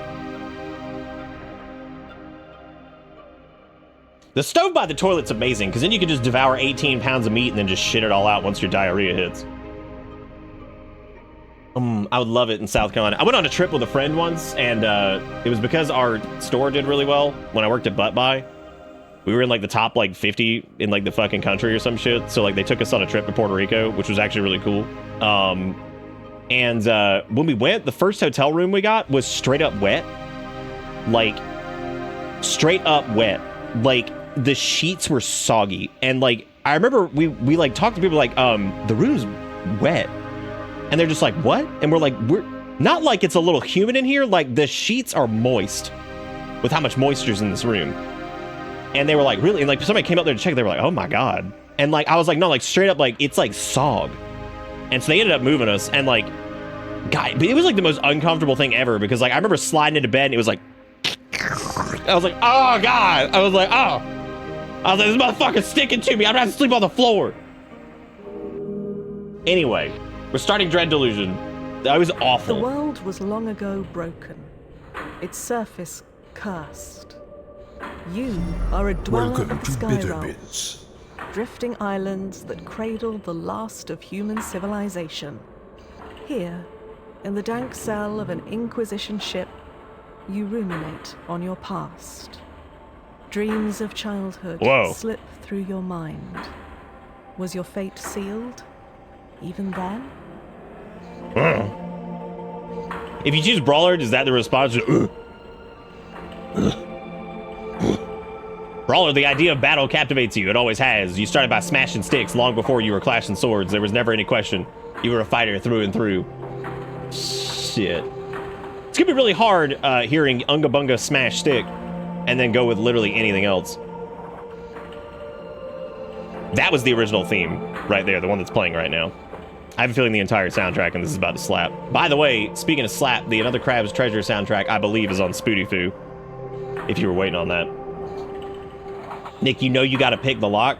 B: The stove by the toilet's amazing, because then you can just devour 18 pounds of meat and then just shit it all out once your diarrhea hits. I would love it in South Carolina. I went on a trip with a friend once, and it was because our store did really well when I worked at Butt Buy. We were in like the top like 50 in like the fucking country or some shit. So like they took us on a trip to Puerto Rico, which was actually really cool. And when we went, the first hotel room we got was straight up wet. Like straight up wet. Like the sheets were soggy. And like I remember we like talked to people like the room's wet. And they're just like, what? And we're like, we're not like it's a little humid in here, like the sheets are moist with how much moisture's in this room. And they were like, really? And like somebody came up there to check, they were like, oh my god. And like I was like, no, like straight up, like it's like sog. And so they ended up moving us, and like God, but it was like the most uncomfortable thing ever, because like I remember sliding into bed and it was like I was like, oh god. I was like, this motherfucker's sticking to me. I'm gonna have to sleep on the floor. Anyway, we're starting Dread Delusion. That was awful.
C: The world was long ago broken, its surface cursed. You are a dweller
A: Welcome
C: of the
A: to
C: sky
A: Bitter
C: realm,
A: Bits.
C: drifting islands that cradle the last of human civilization. Here, in the dank cell of an Inquisition ship, you ruminate on your past. Dreams of childhood slip through your mind. Was your fate sealed, even then?
B: If you choose Brawler, is that the response? Brawler, the idea of battle captivates you. It always has. You started by smashing sticks long before you were clashing swords. There was never any question. You were a fighter through and through. Shit. It's gonna be really hard hearing Unga Bunga smash stick and then go with literally anything else. That was the original theme right there, the one that's playing right now. I have a feeling the entire soundtrack and this is about to slap. By the way, speaking of slap, the Another Crab's Treasure soundtrack, I believe, is on Spooty Foo. If you were waiting on that. Nick, you know you gotta pick the lock.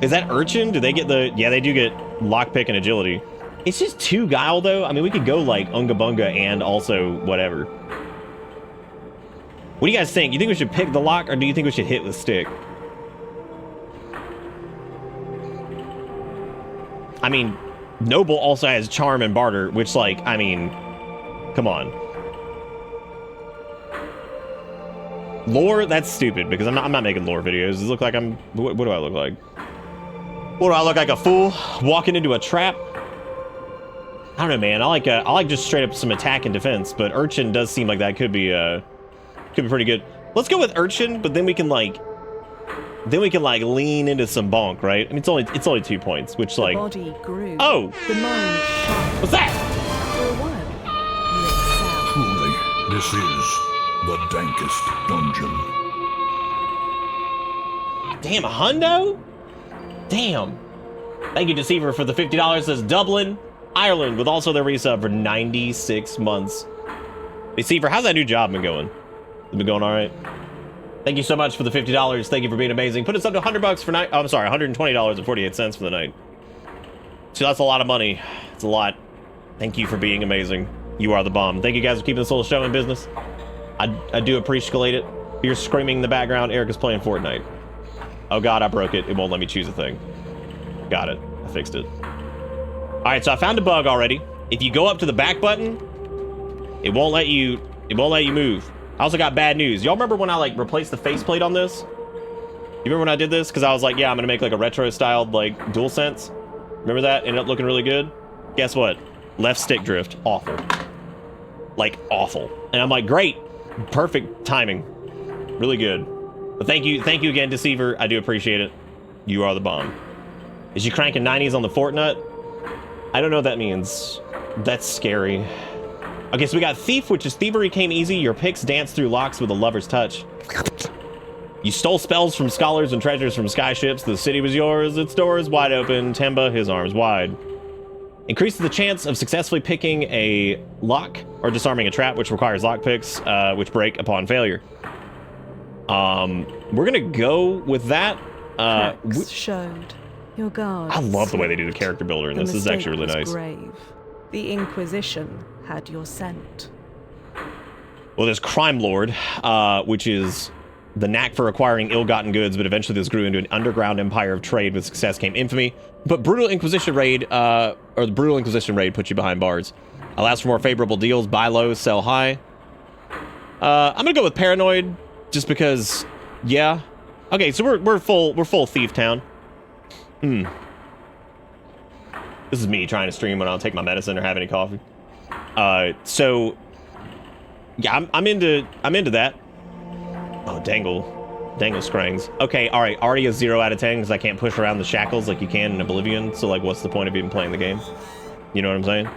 B: Is that Urchin? Do they get the... Yeah, they do get lockpick and agility. It's just too guile, though. I mean, we could go, like, Unga Bunga and also whatever. What do you guys think? You think we should pick the lock, or do you think we should hit with stick? I mean, Noble also has Charm and Barter, which, like, I mean, Come on. Lore? That's stupid because I'm not making lore videos. Does it look like I'm... What do I look like? What do I look like, a fool walking into a trap? I don't know, man. I like just straight up some attack and defense, but Urchin does seem like that could be pretty good. Let's go with Urchin, but then we can like lean into some bonk, right? I mean, it's only 2 points, which like...
C: The body grew.
B: Oh!
C: The mind shone.
B: What's that?
C: For a while, you excelled.
A: Truly, this is the dankest dungeon.
B: Damn, a hundo? Damn. Thank you, Deceiver, for the $50. Says Dublin, Ireland, with also their resub for 96 months. Deceiver, how's that new job been going? It's been going all right? Thank you so much for the $50. Thank you for being amazing. Put us up to $100 for night. Oh, I'm sorry, $120.48 for the night. So that's a lot of money. It's a lot. Thank you for being amazing. You are the bomb. Thank you guys for keeping this little show in business. I do appreciate it. You're screaming in the background. Erica's playing Fortnite. Oh God, I broke it. It won't let me choose a thing. Got it. I fixed it. All right, so I found a bug already. If you go up to the back button, it won't let you move. I also got bad news. Y'all remember when I like replaced the faceplate on this? You remember when I did this? Because I was like, yeah, I'm gonna make like a retro styled like DualSense. Remember that? Ended up looking really good. Guess what? Left stick drift. Awful. Like awful. And I'm like, great. Perfect timing. Really good. But thank you again, Deceiver. I do appreciate it. You are the bomb. Is you cranking 90s on the Fortnite? I don't know what that means. That's scary. Okay, so we got Thief, which is thievery came easy. Your picks dance through locks with a lover's touch. You stole spells from scholars and treasures from skyships. The city was yours. Its doors wide open. Temba, his arms wide. Increases the chance of successfully picking a lock or disarming a trap, which requires lock picks, which break upon failure. We're gonna go with that.
C: Showed your guard.
B: I love the way they do the character builder in this. This is actually really nice.
C: Grave. The Inquisition had your scent.
B: Well, there's Crime Lord, which is the knack for acquiring ill-gotten goods, but eventually this grew into an underground empire of trade. With success came infamy. But Brutal Inquisition Raid, or the Brutal Inquisition Raid puts you behind bars. Allows for more favorable deals, buy low, sell high. I'm gonna go with Paranoid, just because, yeah. Okay, so we're full Thief Town. This is me trying to stream when I don't take my medicine or have any coffee. So yeah, I'm into that. Oh, Dangle Scrangs. Okay, all right, already a 0 out of 10 because I can't push around the shackles like you can in Oblivion. So like, what's the point of even playing the game? You know what I'm saying?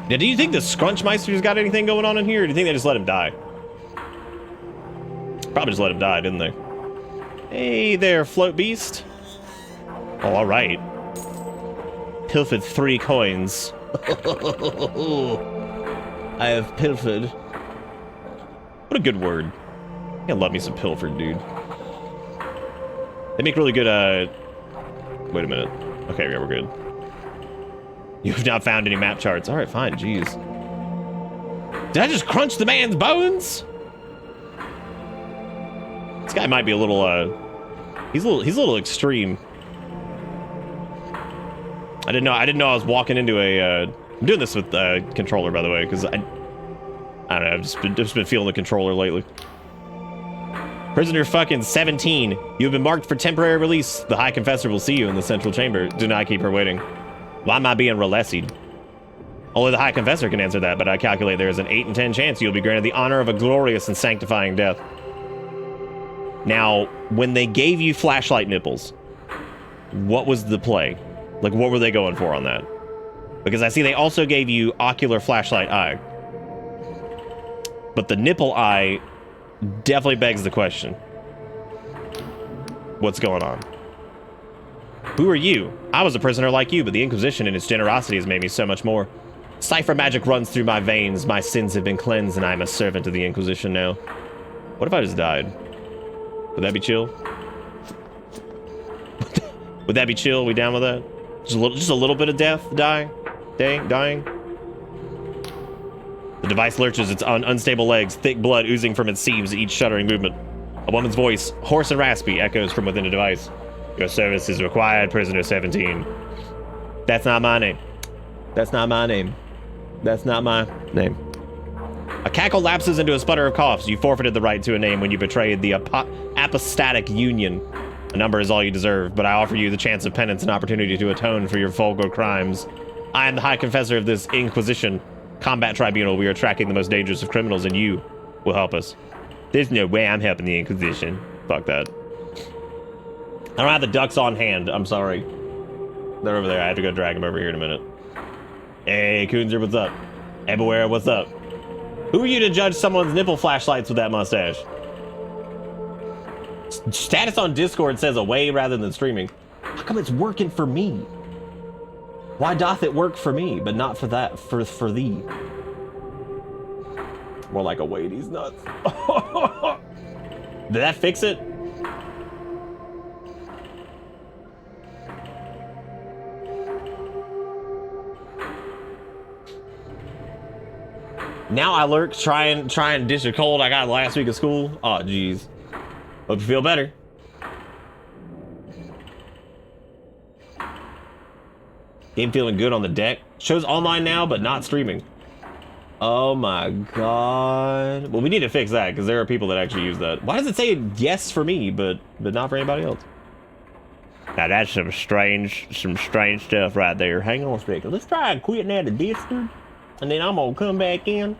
B: Now, do you think the Scrunchmeister's got anything going on in here, or do you think they just let him die? Probably just let him die, didn't they? Hey there, Float Beast. Oh, all right. Pilfered 3 coins. I have pilfered. What a good word. I love me some pilfered, dude. They make really good, wait a minute. Okay, yeah, we're good. You have not found any map charts. All right, fine, jeez. Did I just crunch the man's bones? This guy might be a little, he's a little extreme. I didn't know I was walking into a, I'm doing this with the controller, by the way, because I don't know, I've just been feeling the controller lately. Prisoner fucking 17. You have been marked for temporary release. The High Confessor will see you in the central chamber. Do not keep her waiting. Why am I being released? Only the High Confessor can answer that, but I calculate there is an 8 in 10 chance you'll be granted the honor of a glorious and sanctifying death. Now, when they gave you flashlight nipples, what was the play? Like, what were they going for on that? Because I see they also gave you ocular flashlight eye. But the nipple eye definitely begs the question. What's going on? Who are you? I was a prisoner like you, but the Inquisition and its generosity has made me so much more. Cipher magic runs through my veins. My sins have been cleansed, and I am a servant of the Inquisition now. What if I just died? Would that be chill? Would that be chill? We down with that? Just a little bit of death, dying. The device lurches, its unstable legs, thick blood oozing from its seams, each shuddering movement. A woman's voice, hoarse and raspy, echoes from within the device. Your service is required, prisoner 17. That's not my name. That's not my name. That's not my name. A cackle lapses into a sputter of coughs. You forfeited the right to a name when you betrayed the apostatic union. A number is all you deserve, but I offer you the chance of penance and opportunity to atone for your vulgar crimes. I am the High Confessor of this Inquisition Combat Tribunal. We are tracking the most dangerous of criminals, and you will help us. There's no way I'm helping the Inquisition. Fuck that. I don't have the ducks on hand. I'm sorry. They're over there. I have to go drag them over here in a minute. Hey, Coonzer, what's up? Everywhere, what's up? Who are you to judge someone's nipple flashlights with that mustache? Status on Discord says away rather than streaming. How come it's working for me? Why doth it work for me, but not for that, for thee? More like away these nuts. Did that fix it? Now I lurk, try and dish a cold I got last week of school. Oh, jeez. Hope you feel better. Game feeling good on the deck. Show's online now, but not streaming. Oh my god. Well, we need to fix that, because there are people that actually use that. Why does it say yes for me, but not for anybody else? Now that's some strange stuff right there. Hang on a second. Let's try and quit out of Discord. And then I'm gonna come back in,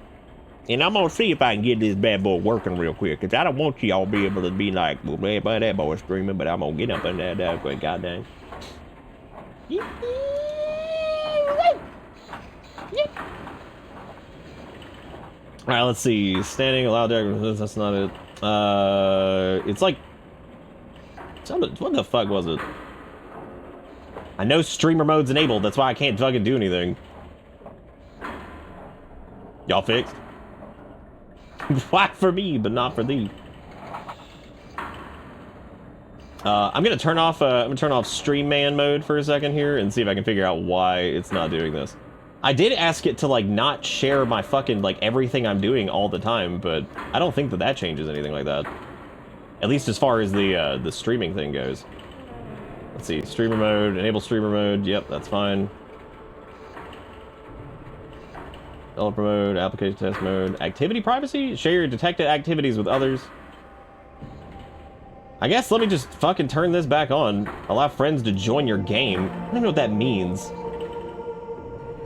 B: and I'm gonna see if I can get this bad boy working real quick. Cause I don't want y'all be able to be like, well, that boy streaming, but I'm gonna get up in that quick. Goddamn. All right, let's see. Standing allowed there. That's not it. It's like, what the fuck was it? I know streamer mode's enabled. That's why I can't fucking do anything. Y'all fixed? Why for me, but not for thee? I'm gonna turn off Stream Man mode for a second here and see if I can figure out why it's not doing this. I did ask it to like not share my fucking like everything I'm doing all the time, but I don't think that changes anything like that. At least as far as the streaming thing goes. Let's see, streamer mode, enable streamer mode. Yep, that's fine. Developer mode, application test mode, activity privacy? Share your detected activities with others. I guess let me just fucking turn this back on. Allow friends to join your game. I don't even know what that means.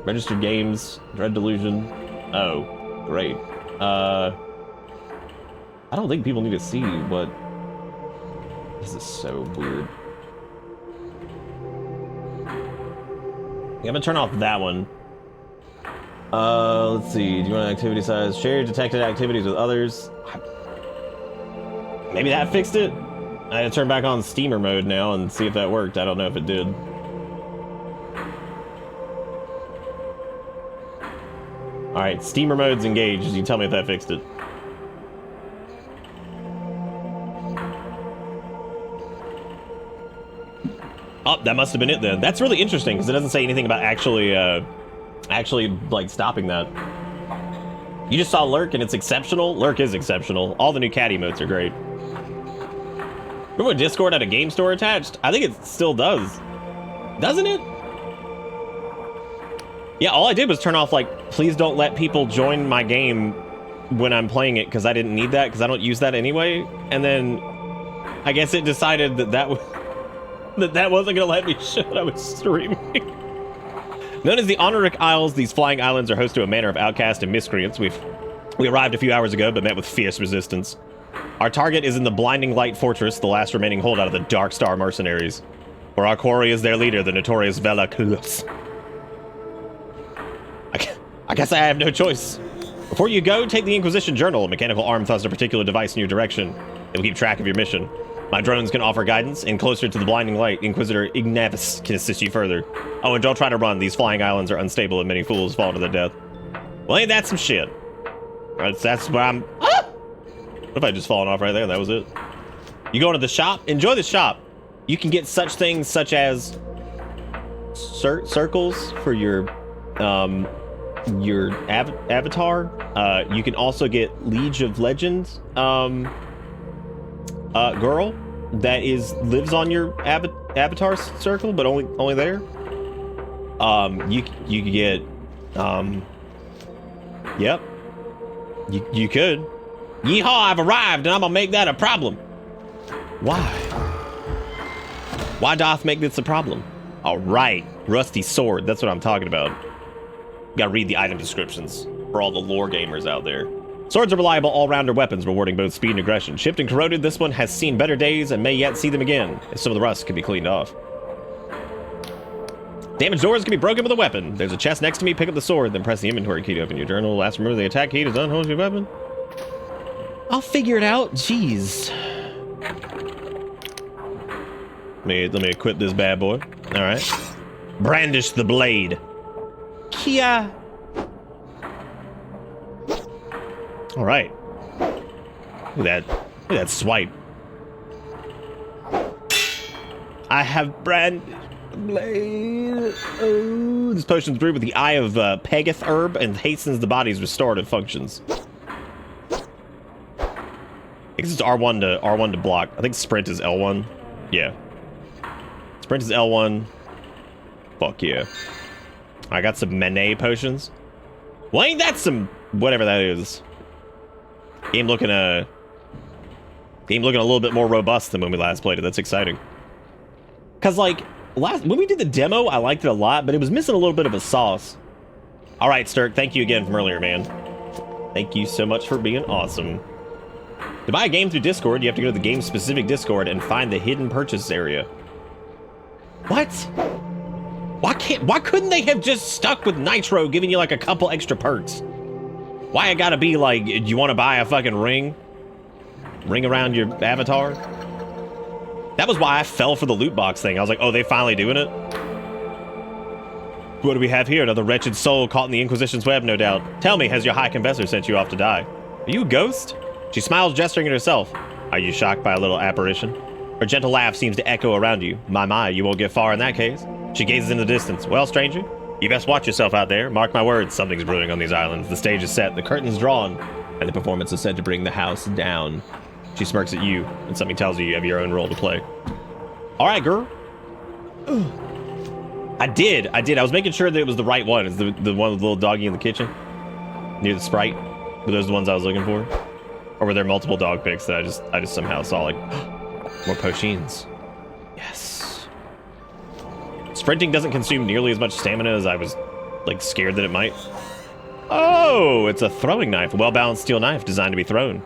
B: Registered games, Dread Delusion. Oh, great. I don't think people need to see what... This is so weird. I'm gonna turn off that one. Let's see. Do you want activity size? Share your detected activities with others. Maybe that fixed it? I had to turn back on steamer mode now and see if that worked. I don't know if it did. Alright, steamer mode's engaged. You tell me if that fixed it. Oh, that must have been it then. That's really interesting, because it doesn't say anything about actually like stopping that. You just saw Lurk and it's exceptional. Lurk is exceptional. All the new cat emotes are great. Remember when Discord had a game store attached? I think it still does. Doesn't it? Yeah, all I did was turn off like, please don't let people join my game when I'm playing it, because I didn't need that, because I don't use that anyway. And then I guess it decided that that wasn't gonna let me show that I was streaming. Known as the Honoric Isles, these flying islands are host to a manner of outcasts and miscreants. We arrived a few hours ago, but met with fierce resistance. Our target is in the Blinding Light Fortress, the last remaining holdout of the Dark Star mercenaries, where our quarry is their leader, the notorious Vela Kulus. I guess I have no choice. Before you go, take the Inquisition Journal. A mechanical arm thrusts a particular device in your direction. It will keep track of your mission. My drones can offer guidance, and closer to the Blinding Light, Inquisitor Ignavis can assist you further. Oh, and don't try to run. These flying islands are unstable and many fools fall to their death. Well, ain't that some shit? That's what I'm... Ah! What if I just fallen off right there and that was it? You go into the shop? Enjoy the shop. You can get such things such as circles for your avatar. You can also get Liege of Legends girl that lives on your avatar circle, but only there. You can get yep. You could. Yeehaw, I've arrived, and I'm gonna make that a problem. Why? Why doth make this a problem? All right, rusty sword. That's what I'm talking about. You gotta read the item descriptions for all the lore gamers out there. Swords are reliable all-rounder weapons, rewarding both speed and aggression. Chipped and corroded, this one has seen better days and may yet see them again, if some of the rust can be cleaned off. Damaged doors can be broken with a weapon. There's a chest next to me. Pick up the sword, then press the inventory key to open your journal. Last remember the attack key to unhold your weapon. I'll figure it out. Jeez. Let me equip this bad boy. All right. Brandish the blade. Kia. All right. Look at that swipe. I have brandished the blade. Oh, this potion's brewed with the eye of Pegath herb and hastens the body's restorative functions. I guess it's R1 to block. I think sprint is L1. Yeah. Sprint is L1. Fuck yeah. I got some Menet potions. Well, ain't that some whatever that is. Game looking a little bit more robust than when we last played it. That's exciting. Cause like when we did the demo, I liked it a lot, but it was missing a little bit of a sauce. All right, Sturk, thank you again from earlier, man. Thank you so much for being awesome. To buy a game through Discord, you have to go to the game-specific Discord and find the hidden purchase area. What? Why couldn't they have just stuck with Nitro, giving you like a couple extra perks? Why it gotta be like, do you want to buy a fucking ring? Ring around your avatar? That was why I fell for the loot box thing. I was like, oh, they finally doing it? What do we have here? Another wretched soul caught in the Inquisition's web, no doubt. Tell me, has your High Confessor sent you off to die? Are you a ghost? She smiles, gesturing at herself. Are you shocked by a little apparition? Her gentle laugh seems to echo around you. My, you won't get far in that case. She gazes into the distance. Well, stranger, you best watch yourself out there. Mark my words, something's brewing on these islands. The stage is set, the curtain's drawn, and the performance is said to bring the house down. She smirks at you, and something tells you have your own role to play. All right, girl. I did. I was making sure that it was the right one. It's the one with the little doggy in the kitchen near the Sprite. Were those the ones I was looking for? Or were there multiple dog pics that I just somehow saw like more potions? Yes. Sprinting doesn't consume nearly as much stamina as I was like scared that it might. Oh, it's a throwing knife, a well-balanced steel knife designed to be thrown.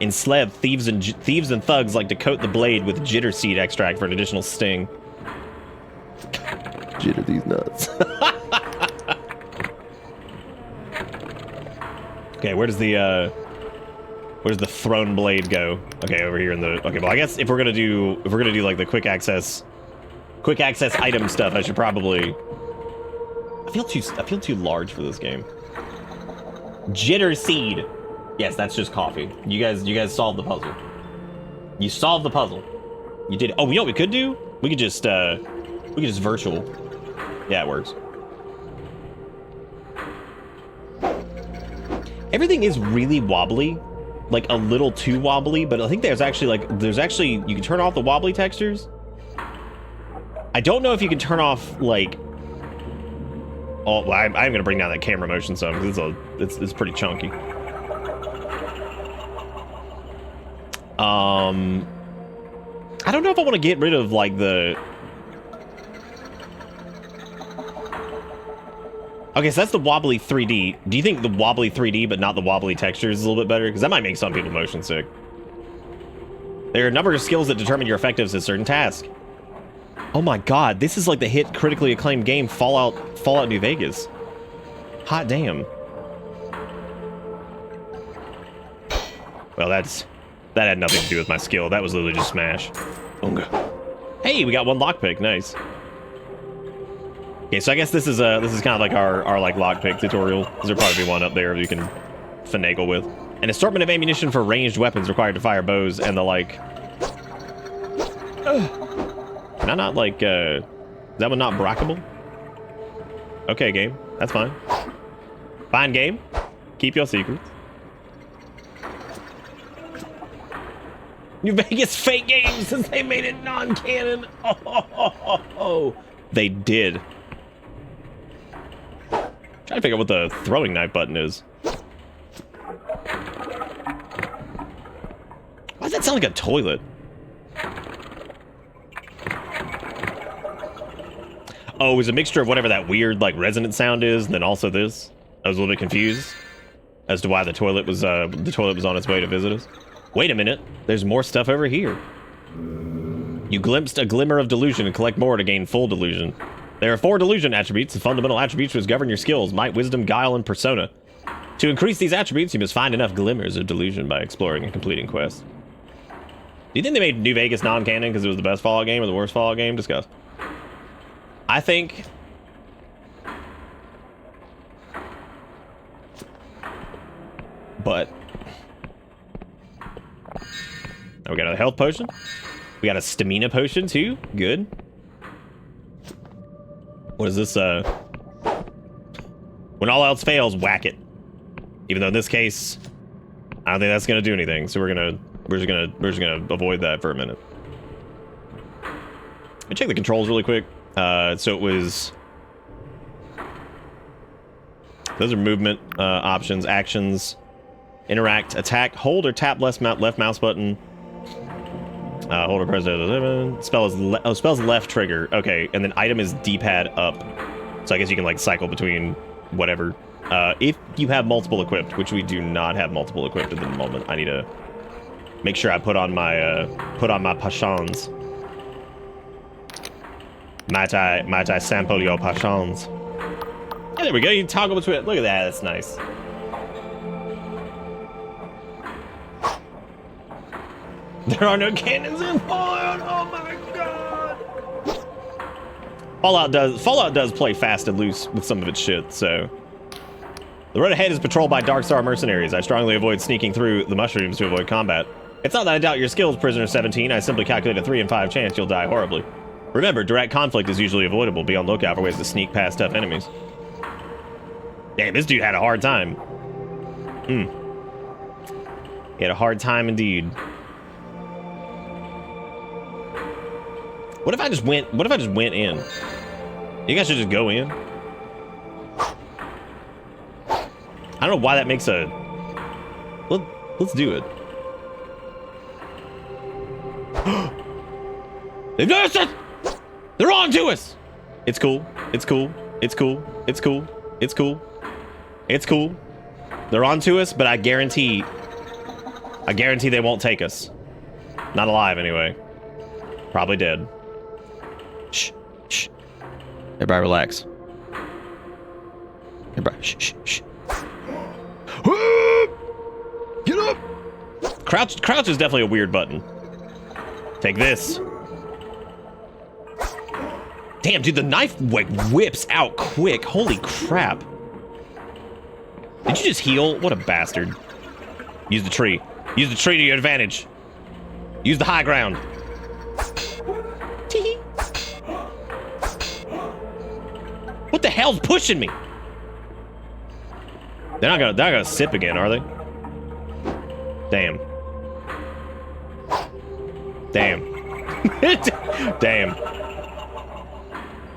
B: In Sleb, thieves and thugs like to coat the blade with jitter seed extract for an additional sting. Jitter these nuts. Okay, where does the thrown blade go? Okay, over here in the. Okay, well, I guess if we're gonna do like the quick access item stuff, I should probably. I feel too large for this game. Jitter seed. Yes, that's just coffee. You guys solved the puzzle. You solved the puzzle. You did. Oh, you know what we could do? We could just virtual. Yeah, it works. Everything is really wobbly, like a little too wobbly, but I think there's actually you can turn off the wobbly textures. I don't know if you can turn off like. Oh, well, I'm gonna bring down that camera motion some because it's pretty chunky. I don't know if I want to get rid of like the. Okay, so that's the wobbly 3D. Do you think the wobbly 3D but not the wobbly textures is a little bit better? Because that might make some people motion sick. There are a number of skills that determine your effectiveness at certain tasks. Oh my god, this is like the hit critically acclaimed game Fallout New Vegas. Hot damn. Well, that had nothing to do with my skill. That was literally just smash. Unga. Hey, we got one lockpick. Nice. Okay, so I guess this is kind of like our like lockpick tutorial. There'll probably be one up there you can finagle with. An assortment of ammunition for ranged weapons required to fire bows and the like. Can I not like is that one not brockable? Okay, game. That's fine. Fine, game. Keep your secrets. New Vegas fake games since they made it non-canon. Oh, they did. Trying to figure out what the throwing knife button is. that sound like a toilet? Oh, it was a mixture of whatever that weird, like, resonant sound is, and then also this. I was a little bit confused as to why the toilet was on its way to visit us. Wait a minute. There's more stuff over here. You glimpsed a glimmer of delusion and collect more to gain full delusion. There are 4 delusion attributes, the fundamental attributes which govern your skills, might, wisdom, guile, and persona. To increase these attributes, you must find enough glimmers of delusion by exploring and completing quests. Do you think they made New Vegas non-canon because it was the best Fallout game or the worst Fallout game? Discuss. I think... But... we got a health potion. We got a stamina potion too. Good. What is this? When all else fails, whack it. Even though in this case, I don't think that's gonna do anything. So we're just gonna avoid that for a minute. Let me check the controls really quick. So it was. Those are movement options, actions, interact, attack, hold or tap left mouse button. Hold or press spell's left trigger. Okay, and then item is D-pad up. So I guess you can like cycle between whatever. If you have multiple equipped, which we do not have multiple equipped at the moment, I need to make sure I put on my pashons. Might I sample your pashons? Yeah, there we go. You can toggle between it. Look at that. That's nice. There are no cannons in Fallout. Oh my god. Fallout does play fast and loose with some of its shit. So the road ahead is patrolled by Darkstar mercenaries. I strongly avoid sneaking through the mushrooms to avoid combat. It's not that I doubt your skills, Prisoner 17. I simply calculate a 3 in 5 chance you'll die horribly. Remember, direct conflict is usually avoidable. Be on the lookout for ways to sneak past tough enemies. Damn, this dude had a hard time. He had a hard time indeed. What if I just went in? You guys should just go in. I don't know why that makes a... Let's do it. They've noticed us! They're on to us! It's cool. It's cool. It's cool. It's cool. It's cool. It's cool. They're on to us, but I guarantee they won't take us. Not alive, anyway. Probably dead. Shh. Shh. Everybody relax. Everybody, shh, shh, shh. Get up! Crouch is definitely a weird button. Take this. Damn, dude, the knife like whips out quick. Holy crap. Did you just heal? What a bastard. Use the tree. Use the tree to your advantage. Use the high ground. Tee-hee. What the hell's pushing me? They're not gonna sip again, are they? Damn. Damn. Damn.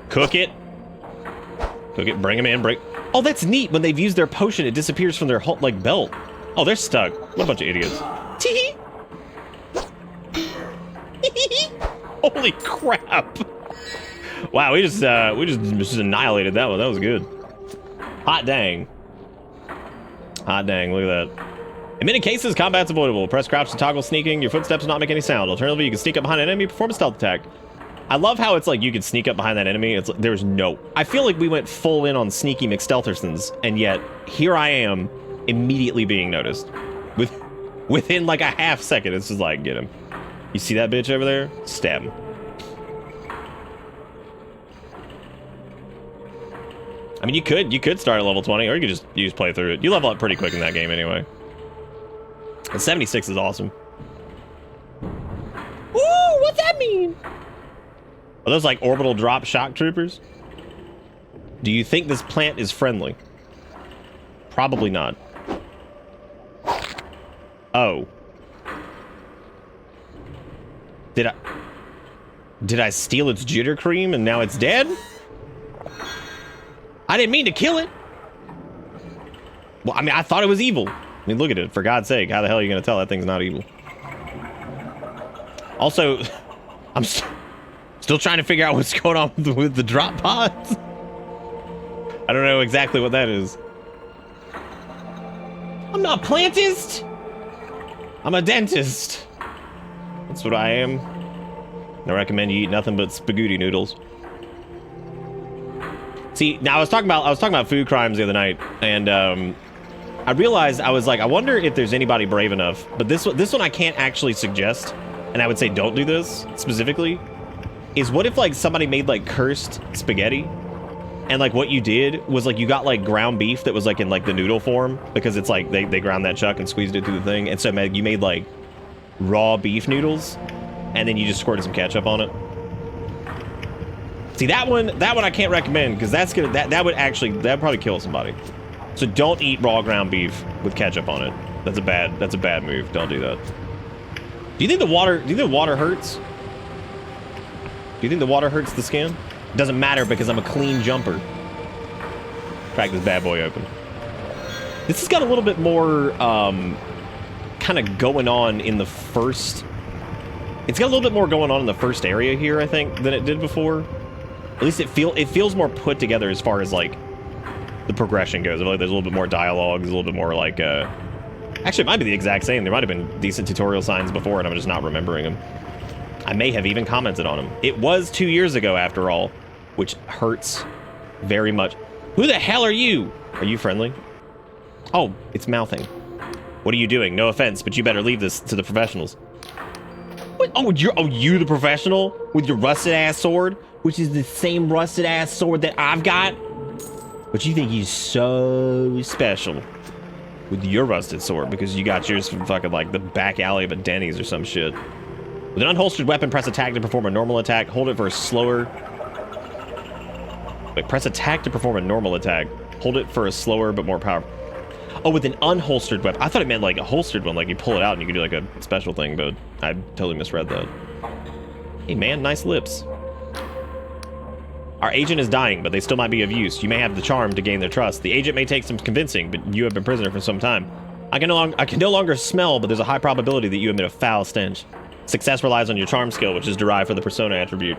B: Cook it. Cook it. Bring them in. Oh, that's neat. When they've used their potion, it disappears from their like belt. Oh, they're stuck. What a bunch of idiots. Tee. Holy crap. Wow, we just annihilated that one. That was good. Hot dang. Hot dang, look at that. In many cases, combat's avoidable. Press crouch to toggle sneaking. Your footsteps will not make any sound. Alternatively, you can sneak up behind an enemy, perform a stealth attack. I love how it's like you can sneak up behind that enemy. It's there's no... I feel like we went full in on sneaky McStealthersons, and yet here I am immediately being noticed. Within like a half second, it's just like, get him. You see that bitch over there? Stab him. I mean, you could start at level 20, or you just play through it. You level up pretty quick in that game anyway. And 76 is awesome. Ooh, what's that mean? Are those like orbital drop shock troopers? Do you think this plant is friendly? Probably not. Oh. Did I steal its jitter cream and now it's dead? I didn't mean to kill it. Well, I mean, I thought it was evil. I mean, look at it. For God's sake, how the hell are you going to tell that thing's not evil? Also, I'm still trying to figure out what's going on with the drop pods. I don't know exactly what that is. I'm not a plantist. I'm a dentist. That's what I am. I recommend you eat nothing but spaghetti noodles. See, now I was talking about food crimes the other night, and I realized I was like, I wonder if there's anybody brave enough. But this one I can't actually suggest, and I would say don't do this specifically. Is what if like somebody made like cursed spaghetti, and like what you did was like you got like ground beef that was like in like the noodle form, because it's like they ground that chuck and squeezed it through the thing, and so you made like raw beef noodles, and then you just squirted some ketchup on it. See, that one I can't recommend, because that would probably kill somebody. So don't eat raw ground beef with ketchup on it. That's a bad move. Don't do that. Do you think the water hurts? Do you think the water hurts the skin? It doesn't matter, because I'm a clean jumper. Crack this bad boy open. This has got a little bit more kind of going on in the first. It's got a little bit more going on in the first area here, I think, than it did before. At least it feels more put together as far as like the progression goes. I feel like there's a little bit more dialogue. There's a little bit more like actually, it might be the exact same. There might have been decent tutorial signs before, and I'm just not remembering them. I may have even commented on them. It was 2 years ago, after all, which hurts very much. Who the hell are you? Are you friendly? Oh, it's mouthing. What are you doing? No offense, but you better leave this to the professionals. What? Oh, you the professional with your rusted ass sword, which is the same rusted ass sword that I've got. But you think he's so special with your rusted sword because you got yours from fucking like the back alley of a Denny's or some shit. With an unholstered weapon, press attack to perform a normal attack. Hold it for a slower. Wait, press attack to perform a normal attack. Hold it for a slower but more powerful. Oh, with an unholstered weapon. I thought it meant like a holstered one, like you pull it out and you can do like a special thing, but I totally misread that. Hey man, nice lips. Our agent is dying, but they still might be of use. You may have the charm to gain their trust. The agent may take some convincing, but you have been prisoner for some time. I can no longer smell, but there's a high probability that you emit a foul stench. Success relies on your charm skill, which is derived from the persona attribute.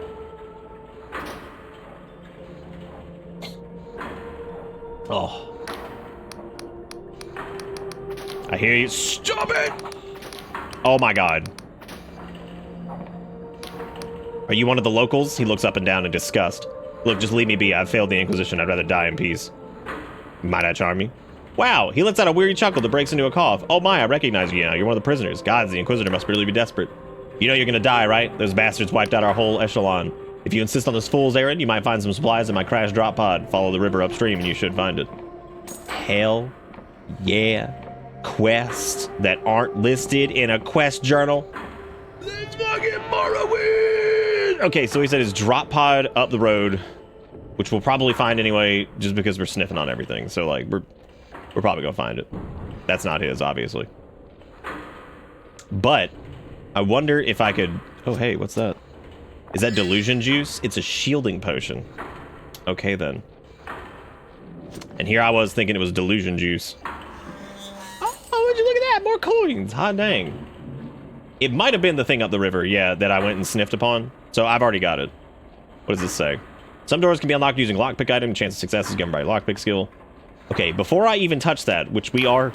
B: Oh. I hear you. Stop it! Oh my god. Are you one of the locals? He looks up and down in disgust. Look, just leave me be. I've failed the Inquisition. I'd rather die in peace. Might I charm you? Wow, he lets out a weary chuckle that breaks into a cough. Oh my, I recognize you now. You're one of the prisoners. Gods, the Inquisitor must really be desperate. You know you're gonna die, right? Those bastards wiped out our whole echelon. If you insist on this fool's errand, you might find some supplies in my crashed drop pod. Follow the river upstream and you should find it. Hell yeah. Quests that aren't listed in a quest journal. Let's fucking Morrowind! Okay, so he said his drop pod up the road, which we'll probably find anyway, just because we're sniffing on everything. So like we're probably gonna find it. That's not his, obviously. But I wonder if I could. Oh hey, what's that? Is that delusion juice? It's a shielding potion. Okay then. And here I was thinking it was delusion juice. Oh, would you look at that? More coins. Hot dang. It might have been the thing up the river, yeah, that I went and sniffed upon. So I've already got it. What does this say? Some doors can be unlocked using lockpick item. Chance of success is given by lockpick skill. Okay, before I even touch that, which we are...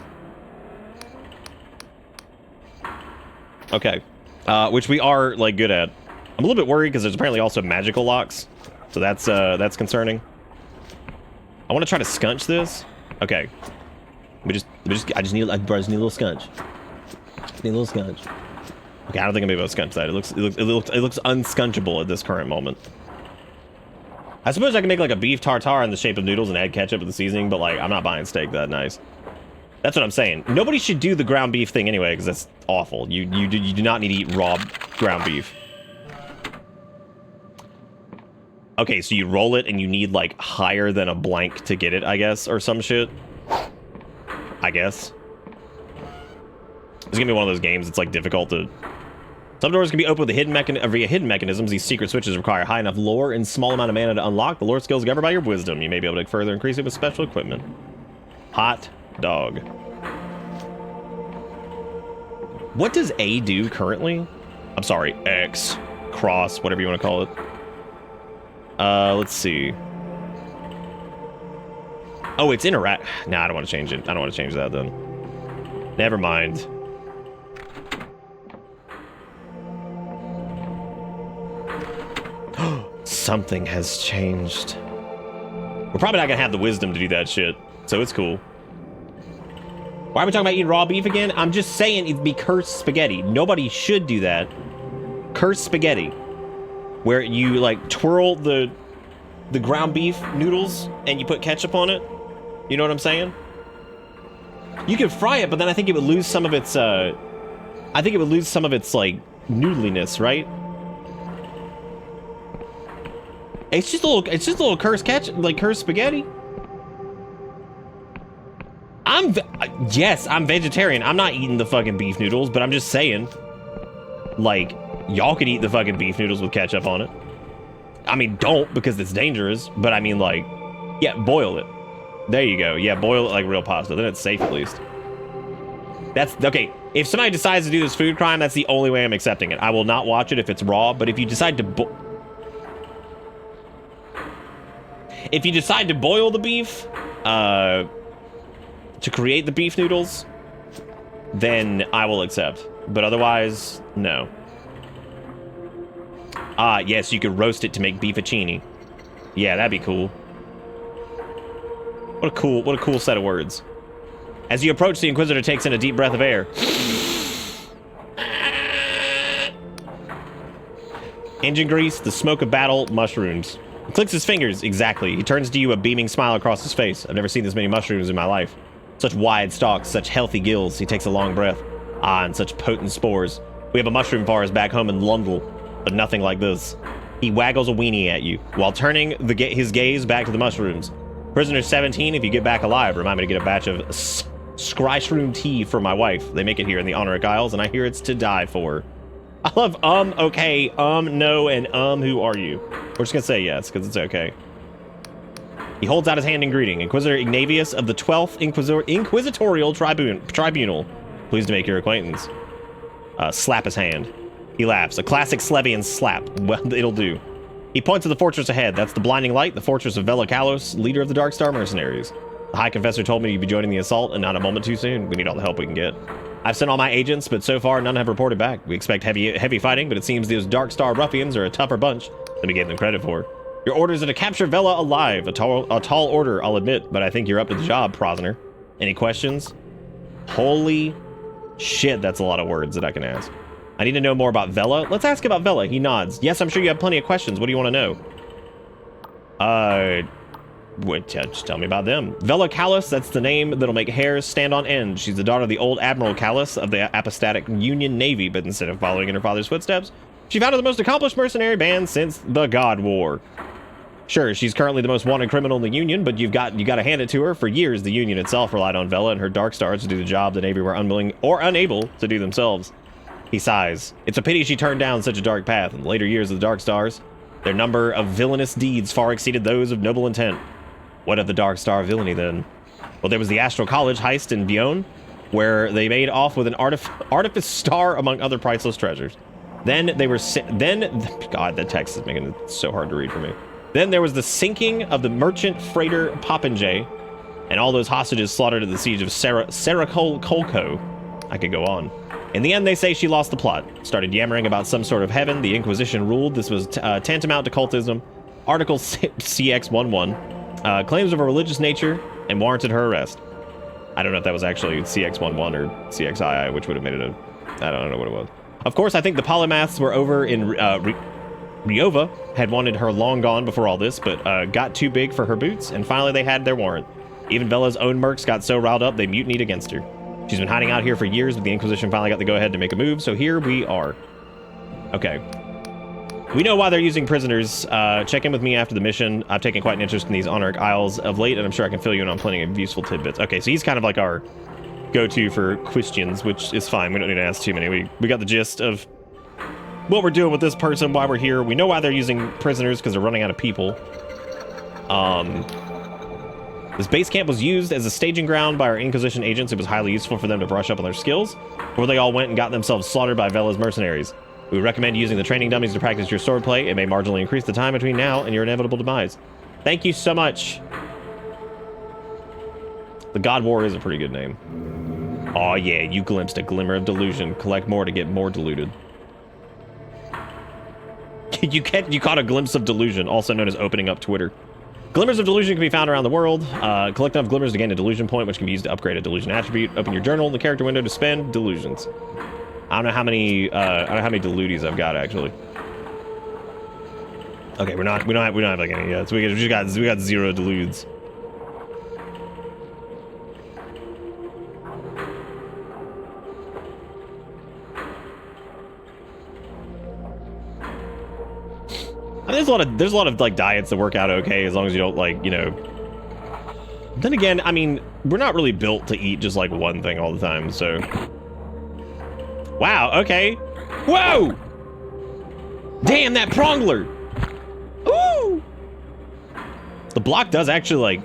B: Okay. Which we are, like, good at. I'm a little bit worried because there's apparently also magical locks. So that's concerning. I want to try to scunch this. Okay. I just need a little scunch. Need a little scunch. Okay, I don't think I'm able to scunch that. It looks unscunchable at this current moment. I suppose I can make like a beef tartare in the shape of noodles and add ketchup with the seasoning, but like I'm not buying steak that nice. That's what I'm saying. Nobody should do the ground beef thing anyway, because that's awful. You do not need to eat raw ground beef. Okay, so you roll it and you need like higher than a blank to get it, I guess, or some shit. I guess. It's gonna be one of those games that's like difficult to... Some doors can be opened with via hidden mechanisms. These secret switches require high enough lore and small amount of mana to unlock. The lore skills governed by your wisdom. You may be able to further increase it with special equipment. Hot dog. What does A do currently? I'm sorry, X, cross, whatever you want to call it. Let's see. Oh, it's interact. Nah, I don't want to change it. I don't want to change that then. Never mind. Something has changed. We're probably not gonna have the wisdom to do that shit, so it's cool. Why are we talking about eating raw beef again? I'm just saying it'd be cursed spaghetti. Nobody should do that. Cursed spaghetti, where you like twirl the ground beef noodles and you put ketchup on it. You know what I'm saying? You could fry it, but then I think it would lose some of its like noodliness, right? It's just a little cursed ketchup, like cursed spaghetti. Yes, I'm vegetarian. I'm not eating the fucking beef noodles, but I'm just saying, like, y'all could eat the fucking beef noodles with ketchup on it. I mean, don't, because it's dangerous, but I mean, like, yeah, boil it. There you go. Yeah, boil it like real pasta. Then it's safe, at least. That's, okay, if somebody decides to do this food crime, that's the only way I'm accepting it. I will not watch it if it's raw, but if you decide to boil the beef, to create the beef noodles, then I will accept. But otherwise, no. Ah, yes, you could roast it to make beefacini. Yeah, that'd be cool. What a cool set of words. As you approach, the Inquisitor takes in a deep breath of air. Engine grease, the smoke of battle, mushrooms. He clicks his fingers. Exactly. He turns to you, a beaming smile across his face. I've never seen this many mushrooms in my life. Such wide stalks, such healthy gills. He takes a long breath. Ah, and such potent spores. We have a mushroom forest back home in Lundell, but nothing like this. He waggles a weenie at you, while turning his gaze back to the mushrooms. Prisoner 17, if you get back alive, remind me to get a batch of Skryshroom tea for my wife. They make it here in the Honoric Isles, and I hear it's to die for. I love okay, no, and who are you? We're just gonna say yes, because it's okay. He holds out his hand in greeting. Inquisitor Ignavius of the 12th Inquisitorial Tribunal. Pleased to make your acquaintance. Slap his hand. He laughs. A classic Slevian slap. Well, it'll do. He points to the fortress ahead. That's the Blinding Light, the fortress of Vela Kalos, leader of the Dark Star Mercenaries. The High Confessor told me you'd be joining the assault, and not a moment too soon. We need all the help we can get. I've sent all my agents, but so far none have reported back. We expect heavy fighting, but it seems those Dark Star ruffians are a tougher bunch than we gave them credit for. Your orders are to capture Vela alive. A tall order, I'll admit, but I think you're up to the job, prisoner. Any questions? Holy shit, that's a lot of words that I can ask. I need to know more about Vela. Let's ask about Vela. He nods. Yes, I'm sure you have plenty of questions. What do you want to know? Just tell me about them. Vela Kalos, that's the name that'll make hairs stand on end. She's the daughter of the old Admiral Kalos of the Apostatic Union Navy, but instead of following in her father's footsteps, she founded the most accomplished mercenary band since the God War. Sure, she's currently the most wanted criminal in the Union, but you got to hand it to her. For years, the Union itself relied on Vela and her Dark Stars to do the job the Navy were unwilling or unable to do themselves. He sighs. It's a pity she turned down such a dark path. In the later years of the Dark Stars, their number of villainous deeds far exceeded those of noble intent. What of the Dark Star villainy, then? Well, there was the Astral College heist in Bion, where they made off with an artifice star among other priceless treasures. Then they were... God, that text is making it so hard to read for me. Then there was the sinking of the merchant freighter Popinjay, and all those hostages slaughtered at the siege of Sarakolko. I could go on. In the end, they say she lost the plot. Started yammering about some sort of heaven. The Inquisition ruled this was tantamount to cultism. Article CX11. Claims of a religious nature and warranted her arrest. I don't know if that was actually CX11 or CXII, which would have made it I don't know what it was. Of course, I think the polymaths were over in Riova, had wanted her long gone before all this, but got too big for her boots, and finally they had their warrant. Even Vela's own mercs got so riled up they mutinied against her. She's been hiding out here for years, but the Inquisition finally got the go-ahead to make a move, so here we are. Okay. We know why they're using prisoners. Check in with me after the mission. I've taken quite an interest in these Honoric Isles of late, and I'm sure I can fill you in on plenty of useful tidbits. Okay, so he's kind of like our go-to for questions, which is fine. We don't need to ask too many. We got the gist of what we're doing with this person, why we're here. We know why they're using prisoners, because they're running out of people. This base camp was used as a staging ground by our Inquisition agents. It was highly useful for them to brush up on their skills, before they all went and got themselves slaughtered by Vela's mercenaries. We recommend using the training dummies to practice your swordplay. It may marginally increase the time between now and your inevitable demise. Thank you so much. The God War is a pretty good name. Oh yeah, you glimpsed a glimmer of delusion. Collect more to get more deluded. You caught a glimpse of delusion, also known as opening up Twitter. Glimmers of delusion can be found around the world. Collect enough glimmers to gain a delusion point, which can be used to upgrade a delusion attribute. Open your journal in the character window to spend delusions. I don't know how many deludes I've got actually. Okay, we don't have like any yet. So we got 0 deludes. I mean, there's a lot of like diets that work out okay as long as you don't like, you know. Then again, I mean, we're not really built to eat just like one thing all the time, so. Wow, okay. Whoa! Damn, that prongler! Ooh! The block does actually like...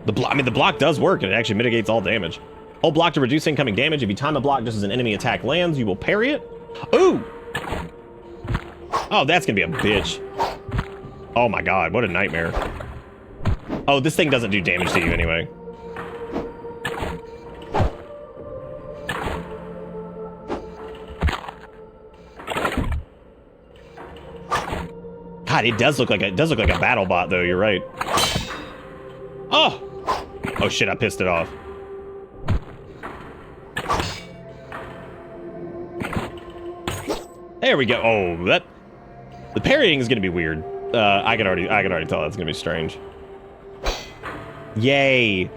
B: the block does work and it actually mitigates all damage. Hold block to reduce incoming damage. If you time a block just as an enemy attack lands, you will parry it. Ooh! Oh, that's gonna be a bitch. Oh my god, what a nightmare. Oh, this thing doesn't do damage to you anyway. God, it does look like a battle bot though, you're right. Oh! Oh shit, I pissed it off. There we go. Oh, the parrying is gonna be weird. I can already tell that's gonna be strange. Yay!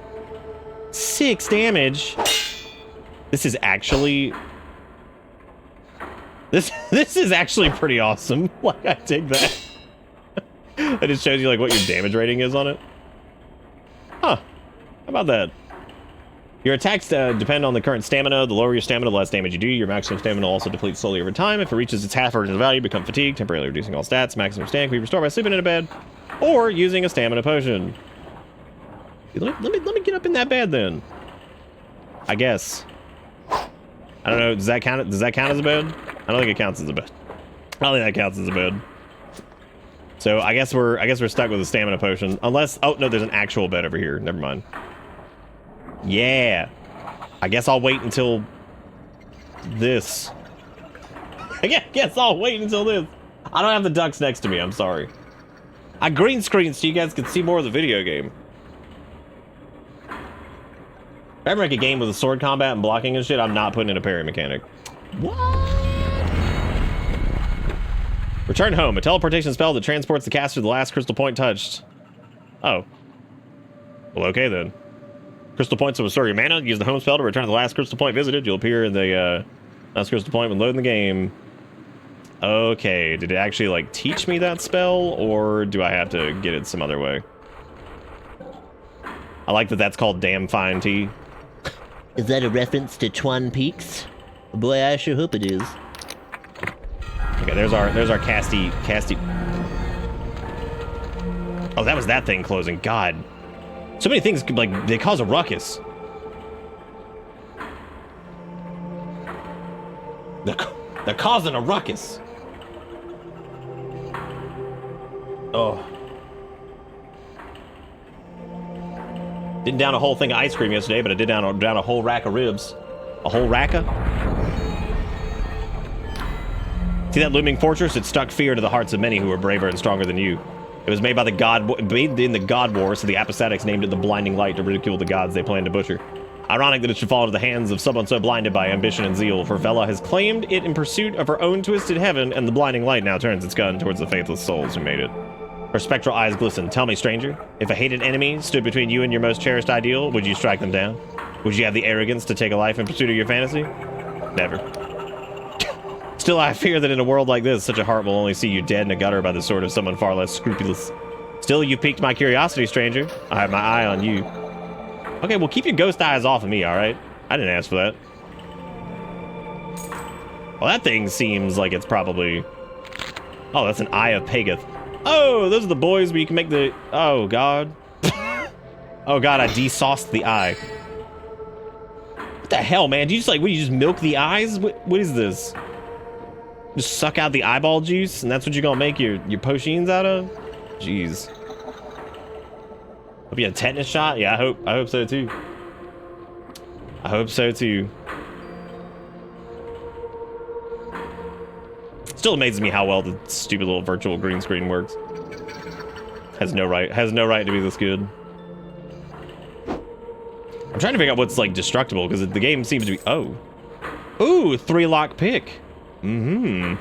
B: 6 damage. This is actually this is actually pretty awesome. Like, I dig that. It just shows you like what your damage rating is on it. Huh? How about that? Your attacks depend on the current stamina. The lower your stamina, the less damage you do. Your maximum stamina also depletes slowly over time. If it reaches its half original value, become fatigued, temporarily reducing all stats. Maximum stamina can be restored by sleeping in a bed or using a stamina potion. Let me get up in that bed then. I guess. I don't know. Does that count as a bed? I don't think it counts as a bed. I don't think that counts as a bed. So I guess we're stuck with a stamina potion. Unless, oh no, there's an actual bed over here. Never mind. Yeah. I guess I'll wait until this. I guess I'll wait until this. I don't have the ducks next to me. I'm sorry. I green screened so you guys could see more of the video game. If I ever make a game with a sword combat and blocking and shit, I'm not putting in a parry mechanic. What? Return home. A teleportation spell that transports the caster to the last crystal point touched. Oh. Well, okay then. Crystal points to restore your mana. Use the home spell to return to the last crystal point visited. You'll appear in the last crystal point when loading the game. Okay. Did it actually like teach me that spell, or do I have to get it some other way? I like that that's called Damn Fine Tea.
D: Is that a reference to Twin Peaks? Boy, I sure hope it is.
B: Okay, there's our casty. Oh, that was that thing closing. God. So many things, like, they cause a ruckus. They're causing a ruckus. Oh. Didn't down a whole thing of ice cream yesterday, but I did down a whole rack of ribs. A whole racka? See that looming fortress? It struck fear to the hearts of many who were braver and stronger than you. It was made in the God War, so the Apostatics named it the Blinding Light to ridicule the gods they planned to butcher. Ironic that it should fall into the hands of someone so blinded by ambition and zeal, for Vela has claimed it in pursuit of her own twisted heaven, and the Blinding Light now turns its gun towards the faithless souls who made it. Her spectral eyes glisten. Tell me, stranger, if a hated enemy stood between you and your most cherished ideal, would you strike them down? Would you have the arrogance to take a life in pursuit of your fantasy? Never. Still, I fear that in a world like this, such a heart will only see you dead in a gutter by the sword of someone far less scrupulous. Still, you piqued my curiosity, stranger. I have my eye on you. Okay, well, keep your ghost eyes off of me, alright? I didn't ask for that. Well, that thing seems like it's probably... Oh, that's an Eye of Pagath. Oh, those are the boys where you can make the... Oh, God. Oh, God, I de-sauced the eye. What the hell, man? Do you just like, what, you just milk the eyes? What is this? Just suck out the eyeball juice, and that's what you're gonna make your potions out of? Jeez. Hope you had a tetanus shot? Yeah, I hope so too. I hope so too. Still amazes me how well the stupid little virtual green screen works. Has no right to be this good. I'm trying to figure out what's like destructible because the game seems to be. Oh, ooh, 3-lock pick. I'm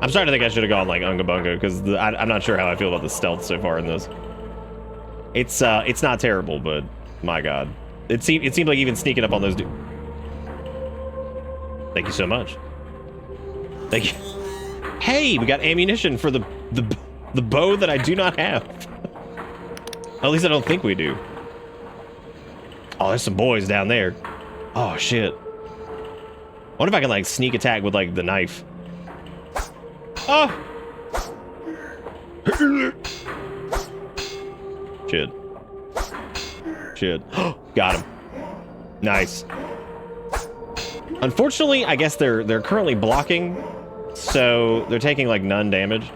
B: starting to think I should have gone like Unga Bunga because I'm not sure how I feel about the stealth so far in this. It's not terrible, but my god, it seemed like even sneaking up on those dudes. Thank you so much. Thank you. Hey, we got ammunition for the bow that I do not have. At least I don't think we do. Oh, there's some boys down there. Oh shit. I wonder if I can like sneak attack with like the knife. Oh! Shit. Shit. Got him. Nice. Unfortunately, I guess they're currently blocking, so they're taking like none damage.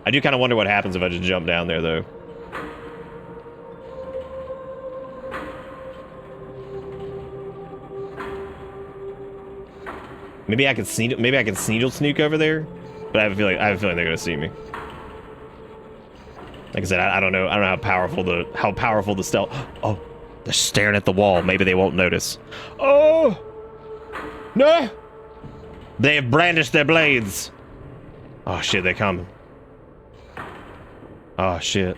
B: I do kind of wonder what happens if I just jump down there though. Maybe I can sneedle sneak over there, but I have a feeling they're gonna see me. Like I said, I don't know how powerful the stealth. Oh, they're staring at the wall. Maybe they won't notice. Oh no! They have brandished their blades. Oh shit, they're coming. Oh shit.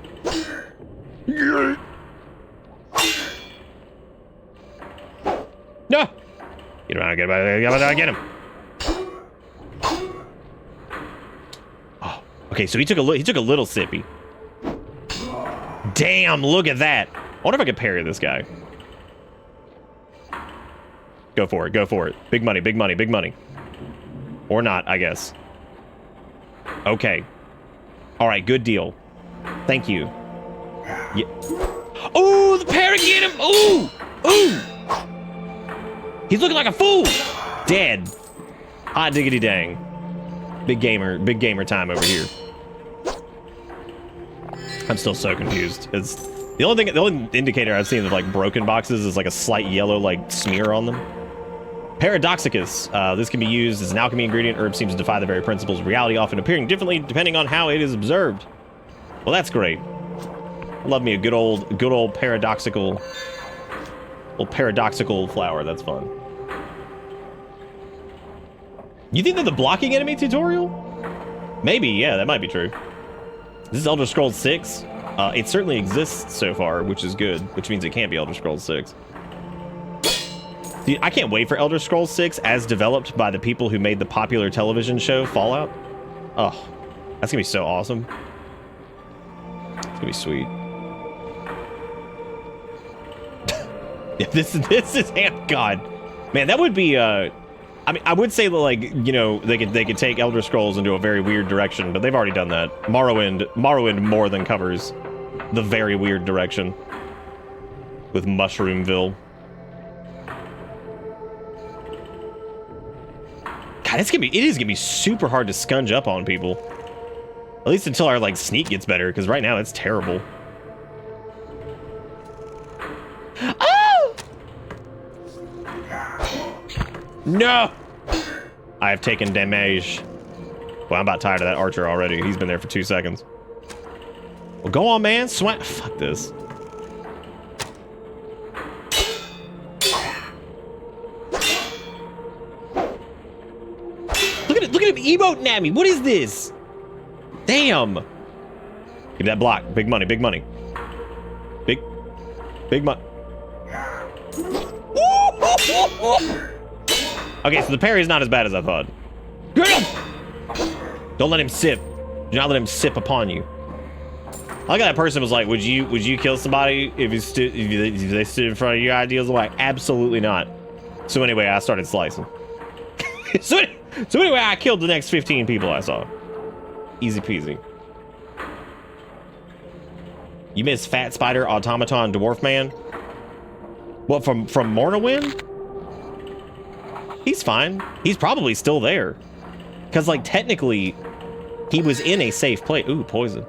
B: No! Get around, get him. Oh, okay, so he took a little sippy. Damn, look at that. I wonder if I could parry this guy. Go for it, go for it. Big money, big money, big money. Or not, I guess. Okay. All right, good deal. Thank you. Yeah. Oh, the parry, get him. Ooh, ooh. He's looking like a fool. Dead. Hot diggity dang. Big gamer time over here. I'm still so confused. It's the only indicator I've seen of like broken boxes is like a slight yellow like smear on them. Paradoxicus. This can be used as an alchemy ingredient. Herb seems to defy the very principles of reality, often appearing differently depending on how it is observed. Well, that's great. Love me a good old paradoxical flower. That's fun. You think they're the blocking enemy tutorial? Maybe, yeah, that might be true. This is Elder Scrolls 6. It certainly exists so far, which is good, which means it can't be Elder Scrolls 6. Dude, I can't wait for Elder Scrolls 6 as developed by the people who made the popular television show Fallout. Oh, that's gonna be so awesome. It's gonna be sweet. Yeah, this is God, man, that would be I mean, I would say that, like, you know, they could take Elder Scrolls into a very weird direction, but they've already done that. Morrowind more than covers the very weird direction with Mushroomville. God, it is gonna be super hard to scunge up on people. At least until our like sneak gets better, because right now it's terrible. Oh! No! I have taken damage. Well, I'm about tired of that archer already. He's been there for 2 seconds. Well, go on, man. Fuck this. Look at him emoting at me. What is this? Damn. Give me that block. Big money, big money. Big money. Okay, so the parry's not as bad as I thought. Get him! Don't let him sip. Do not let him sip upon you. I like how that person was like, would you kill somebody if they stood in front of your ideals? I'm like, absolutely not. So anyway, I started slicing. so anyway, I killed the next 15 people I saw. Easy peasy. You miss Fat Spider, Automaton, Dwarf Man? What, from Morrowind? He's fine. He's probably still there. Because, like, technically, he was in a safe place. Ooh, poison.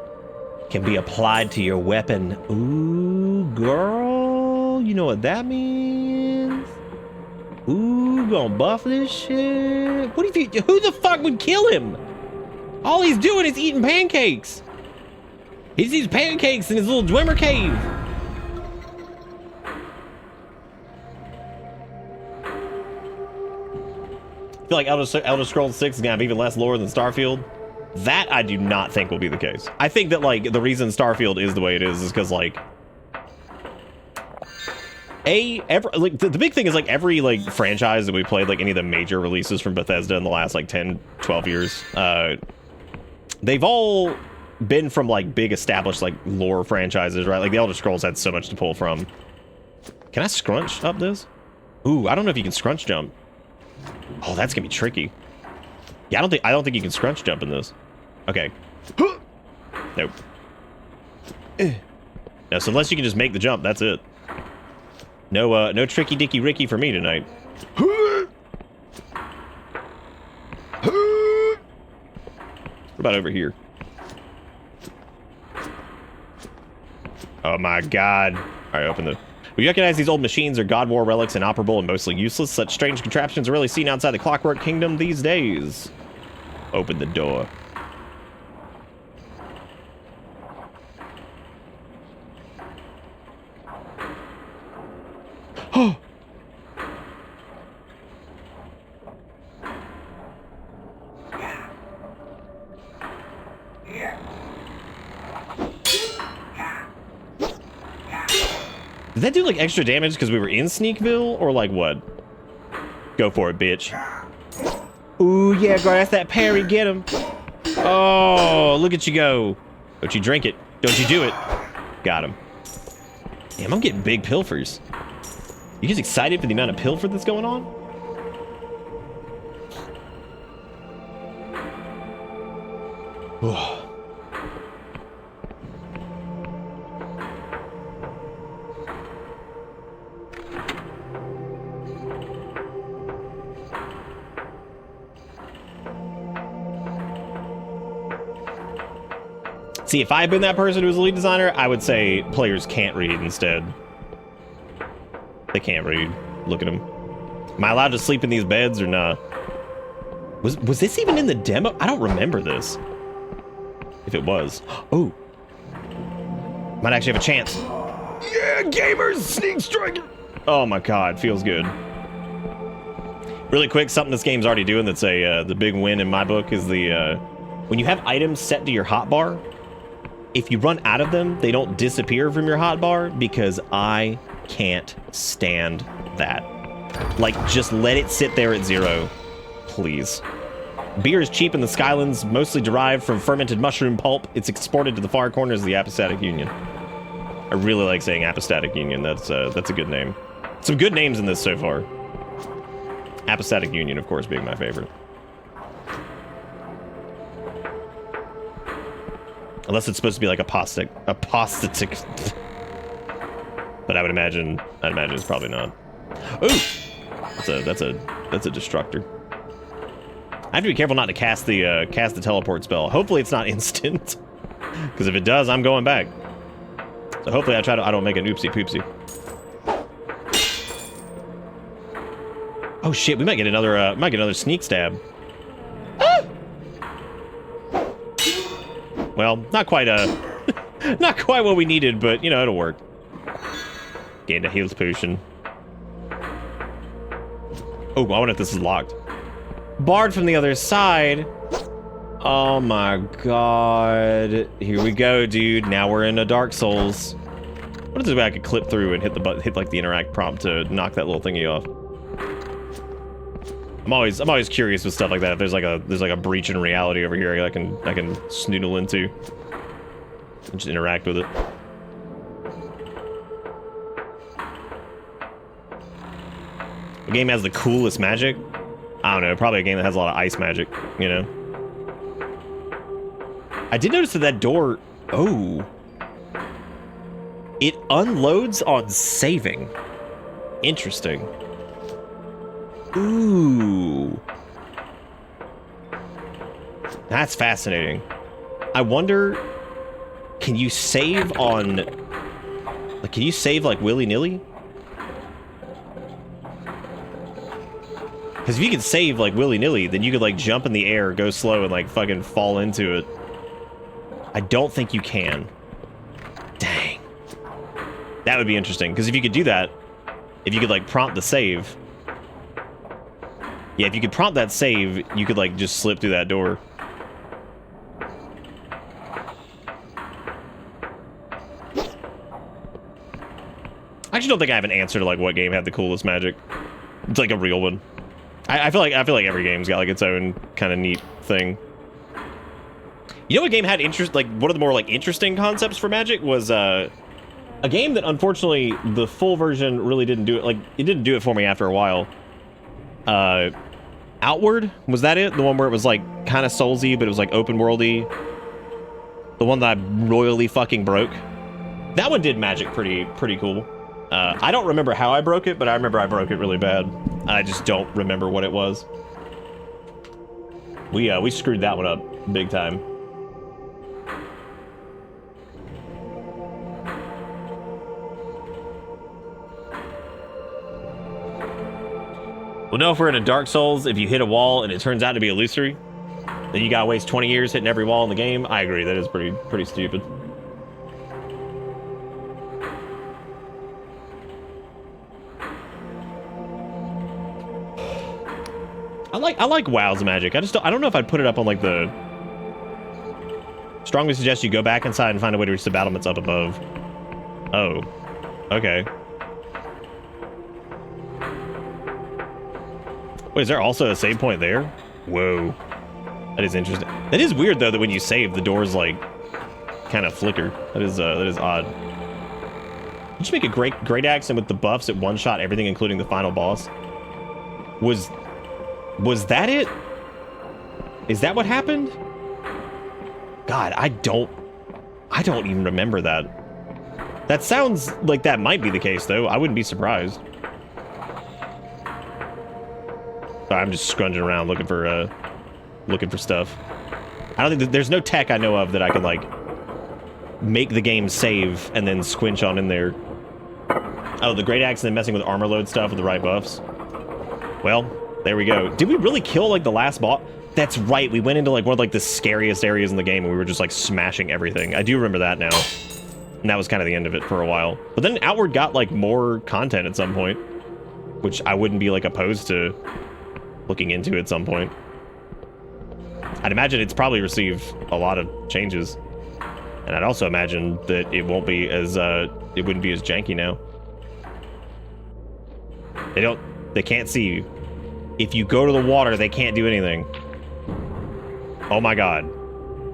B: Can be applied to your weapon. Ooh, girl. You know what that means? Ooh, gonna buff this shit. What do you think? Who the fuck would kill him? All he's doing is eating pancakes. He eats pancakes in his little Dwemer cave. I feel like Elder Scrolls 6 is gonna have even less lore than Starfield. That I do not think will be the case. I think that, like, the reason Starfield is the way it is because, like, the big thing is, like, every, like, franchise that we played, like, any of the major releases from Bethesda in the last, like, 10, 12 years, they've all been from, like, big established, like, lore franchises, right? Like, the Elder Scrolls had so much to pull from. Can I scrunch up this? Ooh, I don't know if you can scrunch jump. Oh, that's gonna be tricky. Yeah, I don't think you can scrunch jump in this. Okay. Nope. No, so unless you can just make the jump, that's it. No, no tricky dicky Ricky for me tonight. What about over here? Oh my god. Alright, open the... We recognize these old machines are God War relics, inoperable and mostly useless. Such strange contraptions are really seen outside the Clockwork Kingdom these days. Open the door. Oh! Did that do, like, extra damage because we were in Sneakville, or, like, what? Go for it, bitch. Ooh, yeah, girl, that's that parry. Get him. Oh, look at you go. Don't you drink it. Don't you do it. Got him. Damn, I'm getting big pilfers. You guys excited for the amount of pilfer that's going on? See, if I had been that person who was a lead designer, I would say players can't read instead. They can't read. Look at them. Am I allowed to sleep in these beds or not? Was this even in the demo? I don't remember this. If it was. Oh. Might actually have a chance. Yeah, gamers! Sneak striking! Oh my god, feels good. Really quick, something this game's already doing that's the big win in my book is the, when you have items set to your hotbar, if you run out of them, they don't disappear from your hotbar because I can't stand that. Like, just let it sit there at 0, please. Beer is cheap in the Skylands, mostly derived from fermented mushroom pulp. It's exported to the far corners of the Apostatic Union. I really like saying Apostatic Union. That's a good name. Some good names in this so far. Apostatic Union, of course, being my favorite. Unless it's supposed to be like apostatic. But I would imagine it's probably not. Ooh! That's a destructor. I have to be careful not to cast the teleport spell. Hopefully it's not instant. Because if it does, I'm going back. So hopefully I don't make an oopsie poopsie. Oh shit, we might get another sneak stab. Ah! Well, not quite not quite what we needed, but you know, it'll work. Gained a heals potion. Oh, I wonder if this is locked. Barred from the other side. Oh my god. Here we go, dude. Now we're in a Dark Souls. What is it if I could clip through and hit the button, hit like the interact prompt to knock that little thingy off? I'm always curious with stuff like that. If there's like a breach in reality over here I can snoodle into. And just interact with it. The game has the coolest magic. I don't know, probably a game that has a lot of ice magic, you know? I did notice that door... Oh. It unloads on saving. Interesting. Ooh. That's fascinating. I wonder, can you save on... Like, can you save, like, willy-nilly? Because if you could save, like, willy-nilly, then you could, like, jump in the air, go slow, and, like, fucking fall into it. I don't think you can. Dang. That would be interesting, because if you could do that, if you could, like, prompt the save... Yeah, if you could prompt that save, you could, like, just slip through that door. I actually don't think I have an answer to, like, what game had the coolest magic. It's, like, a real one. I feel like every game's got, like, its own kind of neat thing. You know what game had interest, like, one of the more, like, interesting concepts for magic was, a game that, unfortunately, the full version really didn't do it. Like, it didn't do it for me after a while. Outward? Was that it? The one where it was, like, kind of Soulsy, but it was, like, open-worldy? The one that I royally fucking broke? That one did magic pretty cool. I don't remember how I broke it, but I remember I broke it really bad. I just don't remember what it was. We screwed that one up big time. We'll know if we're in a Dark Souls if you hit a wall and it turns out to be illusory. Then you gotta waste 20 years hitting every wall in the game. I agree, that is pretty stupid. I like WoW's magic. I don't know if I'd put it up on like the... Strongly suggest you go back inside and find a way to reach the battlements up above. Oh. Okay. Wait, is there also a save point there? Whoa. That is interesting. That is weird though that when you save, the doors like kind of flicker. That is odd. Did you make a great axe and with the buffs it one-shot everything including the final boss? Was that it? Is that what happened? God, I don't even remember that. That sounds like that might be the case though. I wouldn't be surprised. I'm just scrunging around looking for stuff. I don't think there's no tech I know of that I can like make the game save and then squinch on in there. Oh, the great axe and then messing with armor load stuff with the right buffs. Well, there we go. Did we really kill like the last boss? That's right. We went into like one of like the scariest areas in the game and we were just like smashing everything. I do remember that now. And that was kind of the end of it for a while. But then Outward got like more content at some point, which I wouldn't be like opposed to looking into at some point. I'd imagine it's probably received a lot of changes. And I'd also imagine that it won't be as, it wouldn't be as janky now. They can't see you. If you go to the water, they can't do anything. Oh my god.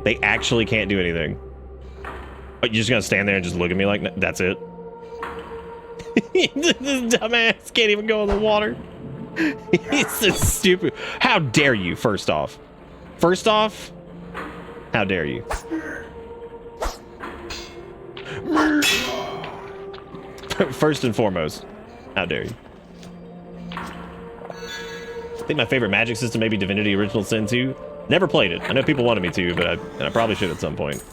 B: They actually can't do anything. But you're just gonna stand there and just look at me like, that's it? This dumbass can't even go in the water. He's so stupid. How dare you, first off? First off, how dare you? First and foremost, how dare you? I think my favorite magic system may be Divinity Original Sin 2. Never played it. I know people wanted me to, but I probably should at some point.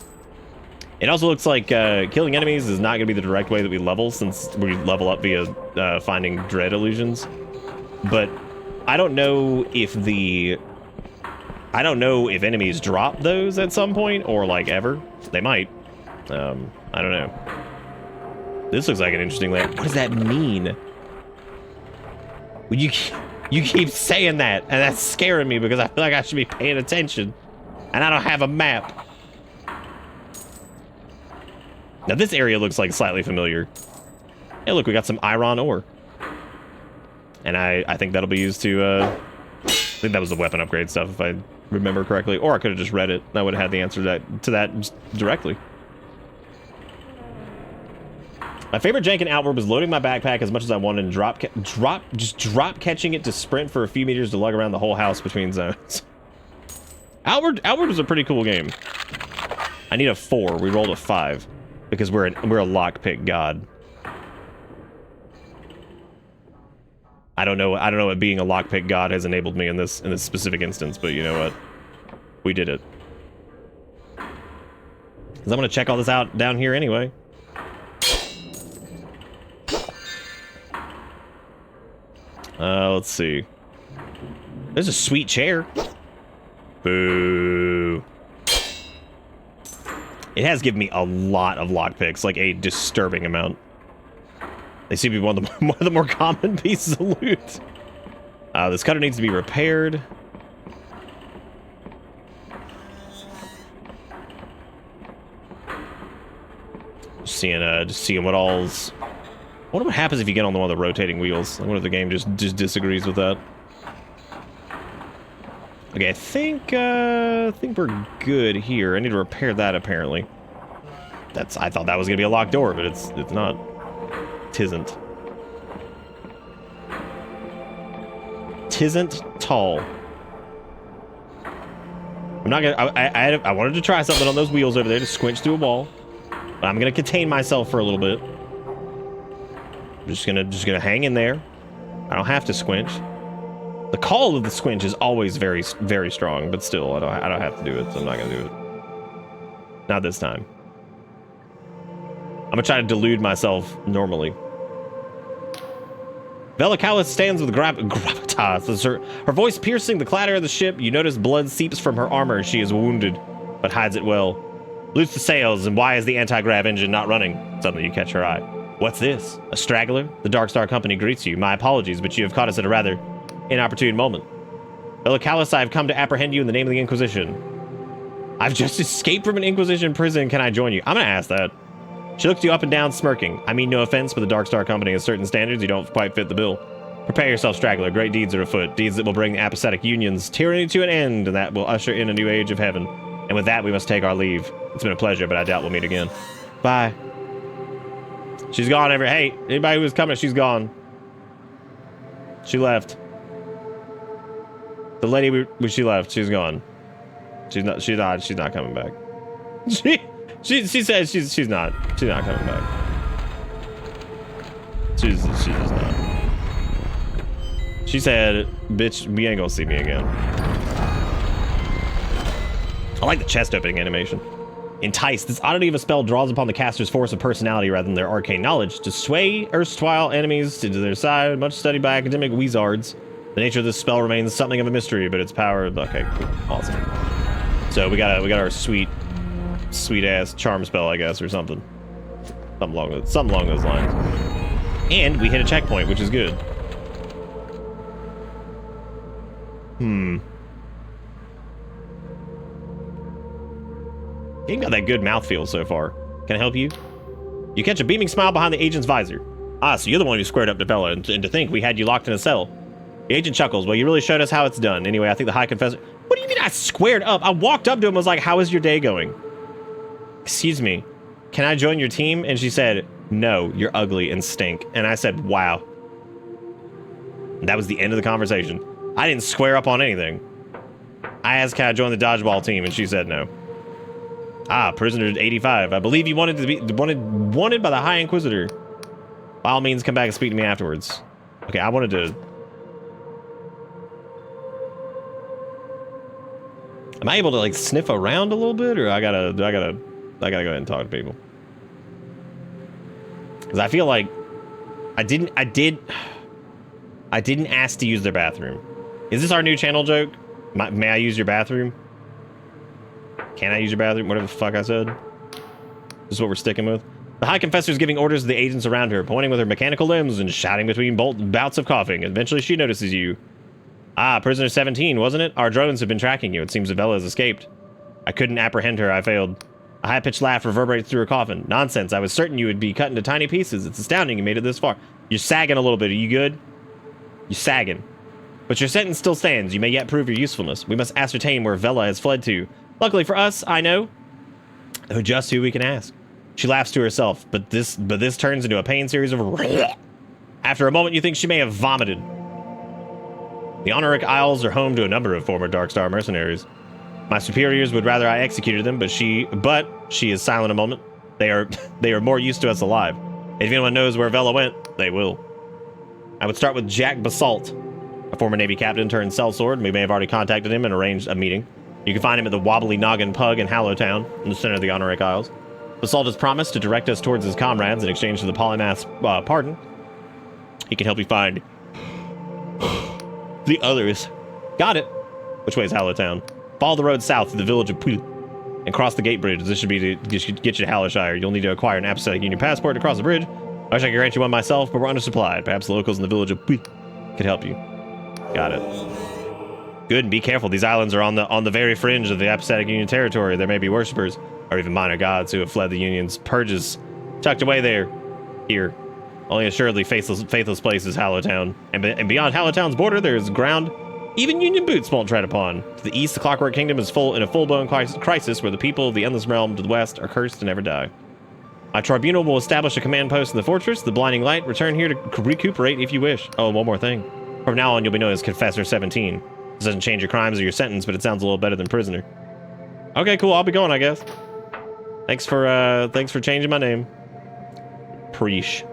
B: It also looks like killing enemies is not going to be the direct way that we level, since we level up via finding dread illusions. But I don't know if enemies drop those at some point or like ever. They might. I don't know. This looks like an interesting land. What does that mean? Well, you keep saying that, and that's scaring me because I feel like I should be paying attention, and I don't have a map. Now this area looks like slightly familiar. Hey, look, we got some iron ore. And I think that'll be used to, I think that was the weapon upgrade stuff, if I remember correctly. Or I could have just read it, and I would have had the answer to that just directly. My favorite jank in Outward was loading my backpack as much as I wanted and drop catching it to sprint for a few meters to lug around the whole house between zones. Outward was a pretty cool game. I need a 4. We rolled a 5 because we're a lockpick god. I don't know what being a lockpick god has enabled me in this specific instance, but you know what? We did it. 'Cause I'm gonna check all this out down here anyway. Let's see. There's a sweet chair. Boo. It has given me a lot of lockpicks, like a disturbing amount. They seem to be one of the more common pieces of loot. This cutter needs to be repaired. Just seeing what all's. I wonder what happens if you get on one of the rotating wheels. I wonder if the game just disagrees with that. Okay, I think we're good here. I need to repair that apparently. I thought that was gonna be a locked door, but it's not. Tisn't. Tisn't tall. I'm not gonna. I wanted to try something on those wheels over there to squinch through a wall, but I'm gonna contain myself for a little bit. I'm just gonna hang in there. I don't have to squinch. The call of the squinch is always very, very strong, but still, I don't have to do it, so I'm not gonna do it. Not this time. I'm gonna try to delude myself normally. Velikalis stands with gravitas. Her voice piercing the clatter of the ship. You notice blood seeps from her armor. She is wounded, but hides it well. Loose the sails, and why is the anti-grav engine not running? Suddenly you catch her eye. What's this? A straggler? The Dark Star Company greets you. My apologies, but you have caught us at a rather inopportune moment. Velikalis, I have come to apprehend you in the name of the Inquisition. I've just escaped from an Inquisition prison. Can I join you? I'm gonna ask that. She looks you up and down, smirking. I mean no offense, but the Dark Star Company has certain standards. You don't quite fit the bill. Prepare yourself, straggler. Great deeds are afoot. Deeds that will bring the apathetic Union's tyranny to an end, and that will usher in a new age of heaven. And with that, we must take our leave. It's been a pleasure, but I doubt we'll meet again. Bye. She's gone. Hey, anybody who was coming, she's gone. She left. The lady she left, she's gone. She's not coming back. She says she's not coming back. She's just not. She said, bitch, we ain't gonna see me again. I like the chest opening animation. Entice. This oddity of a spell draws upon the caster's force of personality rather than their arcane knowledge to sway erstwhile enemies to their side, much studied by academic wizards. The nature of this spell remains something of a mystery, but its power... Okay, cool. Awesome. So we got our sweet ass charm spell, I guess, or something. Something along those lines. And we hit a checkpoint, which is good. Game got that good mouthfeel so far. Can I help you? You catch a beaming smile behind the agent's visor. Ah, so you're the one who squared up to Bella, and to think we had you locked in a cell. The agent chuckles. Well, you really showed us how it's done. Anyway, I think the High Confessor... What do you mean I squared up? I walked up to him and was like, how is your day going? Excuse me, can I join your team? And she said, no, you're ugly and stink. And I said, wow. And that was the end of the conversation. I didn't square up on anything. I asked, can I join the dodgeball team? And she said no. Ah, prisoner 85. I believe you wanted to be wanted by the High Inquisitor. By all means, come back and speak to me afterwards. Okay, I wanted to... Am I able to like sniff around a little bit, or I gotta go ahead and talk to people? Because I feel like I didn't ask to use their bathroom. Is this our new channel joke? May I use your bathroom? Can I use your bathroom? Whatever the fuck I said. This is what we're sticking with. The High Confessor is giving orders to the agents around her, pointing with her mechanical limbs and shouting between bouts of coughing. Eventually, she notices you. Ah, prisoner 17, wasn't it? Our drones have been tracking you. It seems Bella has escaped. I couldn't apprehend her. I failed. A high-pitched laugh reverberates through her coffin. Nonsense. I was certain you would be cut into tiny pieces. It's astounding you made it this far. You're sagging a little bit. Are you good? You're sagging. But your sentence still stands. You may yet prove your usefulness. We must ascertain where Vela has fled to. Luckily for us, I know just who we can ask. She laughs to herself, but this turns into a pain series of... After a moment, you think she may have vomited. The Honoric Isles are home to a number of former Darkstar mercenaries. My superiors would rather I executed them, but she is silent a moment. They are more used to us alive. If anyone knows where Vela went, they will. I would start with Jack Basalt, a former Navy captain turned sellsword. We may have already contacted him and arranged a meeting. You can find him at the Wobbly Noggin Pug in Hallowtown, in the center of the Honoric Isles. Basalt has promised to direct us towards his comrades in exchange for the polymath's pardon. He can help you find the others. Got it. Which way is Hallowtown? Follow the road south to the village of Pul and cross the gate bridge. This should be to get you to Hallishire. You'll need to acquire an apathetic Union passport to cross the bridge. I wish I could grant you one myself, but we're undersupplied. Perhaps the locals in the village of Pul could help you. Got it. Good, and be careful. These islands are on the very fringe of the apathetic Union territory. There may be worshippers or even minor gods who have fled the Union's purges. Tucked away there. Here. Only assuredly faithless place is Hallowtown. And beyond Hallowtown's border, there is ground even Union boots won't tread upon. To the east, the Clockwork Kingdom is in a full-blown crisis where the people of the Endless Realm to the west are cursed to never die. My tribunal will establish a command post in the fortress, the Blinding Light. Return here to recuperate if you wish. Oh, one more thing. From now on, you'll be known as Confessor 17. This doesn't change your crimes or your sentence, but it sounds a little better than prisoner. Okay, cool. I'll be going, I guess. Thanks for changing my name. Preesh.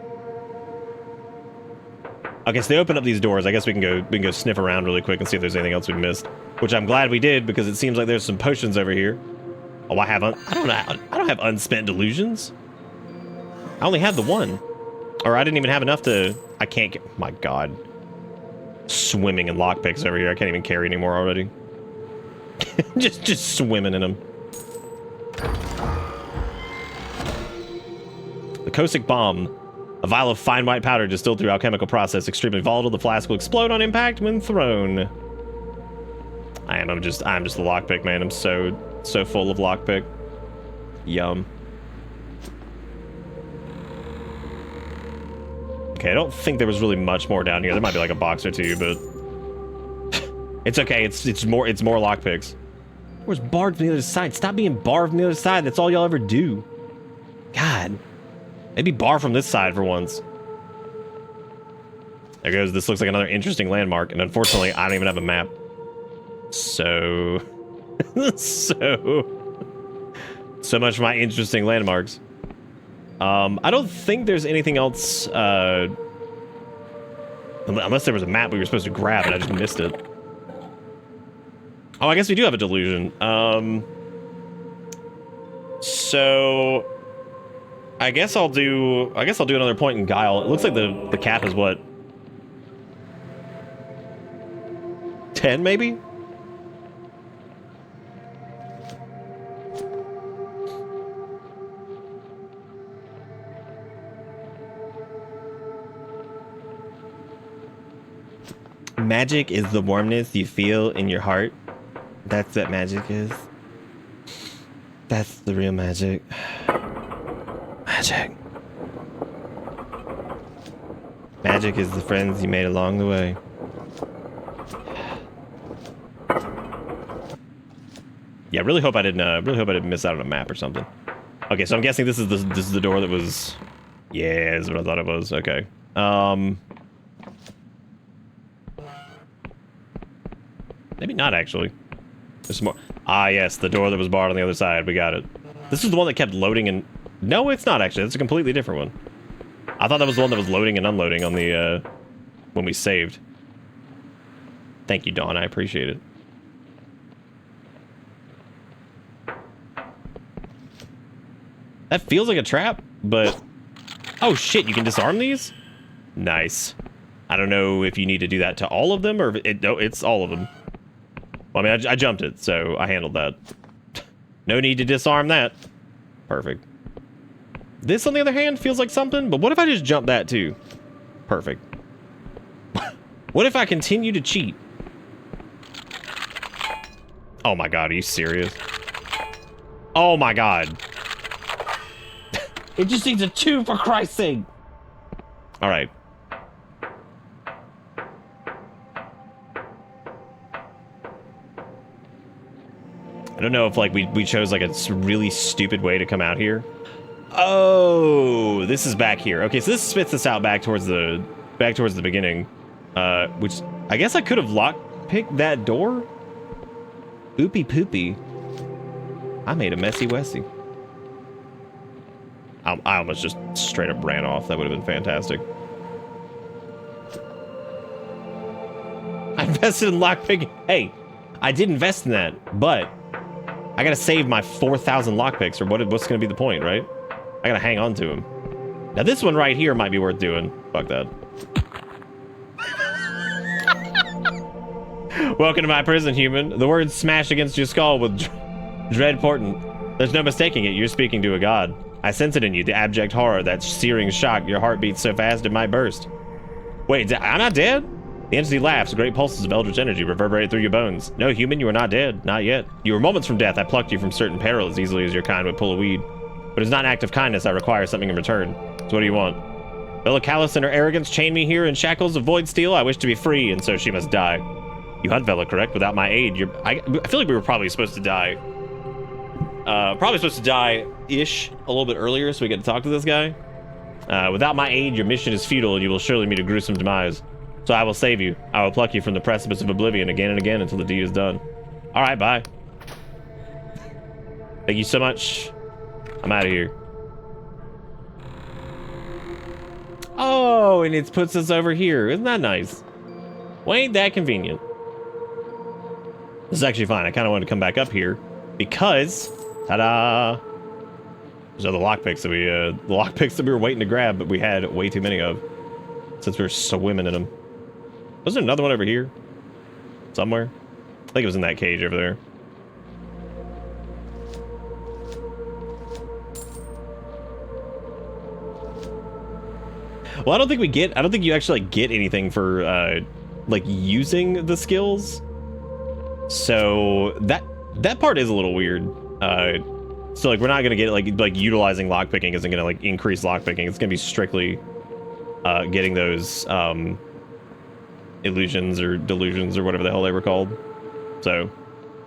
B: Okay, so they open up these doors. I guess we can go sniff around really quick and see if there's anything else we missed. Which I'm glad we did, because it seems like there's some potions over here. Oh, I don't have unspent delusions. I only had the one. Or I didn't even have enough to... I can't get... My god. Swimming in lockpicks over here. I can't even carry anymore already. just swimming in them. The Kosic Bomb. A vial of fine white powder distilled through alchemical process. Extremely volatile. The flask will explode on impact when thrown. I'm just a lockpick, man. I'm so full of lockpick. Yum. Okay, I don't think there was really much more down here. There might be like a box or two, but it's okay. It's more lockpicks. Where's Bard from the other side? Stop being Bard from the other side. That's all y'all ever do. God. Maybe bar from this side for once. There goes. This looks like another interesting landmark, and unfortunately, I don't even have a map. So much for my interesting landmarks. I don't think there's anything else, unless there was a map we were supposed to grab and I just missed it. Oh, I guess we do have a delusion. So I guess I'll do another point in Guile. It looks like the cap is what? 10 maybe? Magic is the warmness you feel in your heart. That's what magic is. That's the real magic. Magic. Magic is the friends you made along the way. Yeah, really hope I didn't miss out on a map or something. Okay, so I'm guessing this is the door that was. Yeah, this is what I thought it was. Okay. Maybe not actually. There's some more. Ah, yes, the door that was barred on the other side. We got it. This is the one that kept loading and. No, it's not actually. It's a completely different one. I thought that was the one that was loading and unloading on the when we saved. Thank you, Dawn. I appreciate it. That feels like a trap, but... Oh, shit, you can disarm these? Nice. I don't know if you need to do that to all of them, or... No, it's all of them. Well, I mean, I jumped it, so I handled that. No need to disarm that. Perfect. This, on the other hand, feels like something, but what if I just jump that, too? Perfect. What if I continue to cheat? Oh my god, are you serious? Oh my god. It just needs a 2 for Christ's sake. Alright. I don't know if like we chose like a really stupid way to come out here. Oh, this is back here. Okay, so this spits us out back towards the beginning. Which I guess I could have lockpicked that door. Oopie poopy. I made a messy Wessie. I almost just straight up ran off. That would have been fantastic. invested in lockpicking. Hey, I did invest in that, but I gotta save my 4,000 lockpicks, or what's gonna be the point, right? I gotta hang on to them. Now this one right here might be worth doing. Fuck that. Welcome to my prison, human. The words smash against your skull with dread portent. There's no mistaking it. You're speaking to a god. I sense it in you, the abject horror, that searing shock. Your heart beats so fast it might burst. Wait, I'm not dead? The entity laughs. Great pulses of eldritch energy reverberate through your bones. No, human, you are not dead. Not yet. You were moments from death. I plucked you from certain peril as easily as your kind would pull a weed. But it's not an act of kindness. I require something in return. So what do you want? Bella Callus and her arrogance chain me here in shackles of void steel. I wish to be free, and so she must die. You hunt Vela, correct? Without my aid, I feel like we were probably supposed to die. Probably supposed to die-ish a little bit earlier so we get to talk to this guy. Without my aid, your mission is futile and you will surely meet a gruesome demise. So I will save you. I will pluck you from the precipice of oblivion again and again until the deed is done. Alright, bye. Thank you so much. I'm out of here. Oh, and it puts us over here. Isn't that nice? Well, ain't that convenient? This is actually fine. I kind of wanted to come back up here because, ta-da! There's other lockpicks that we were waiting to grab, but we had way too many of since we were swimming in them. Was there another one over here? Somewhere? I think it was in that cage over there. Well, I don't think you actually like, get anything for like using the skills. So that part is a little weird. So like we're not gonna get like utilizing lockpicking isn't gonna like increase lockpicking. It's gonna be strictly getting those illusions or delusions or whatever the hell they were called. So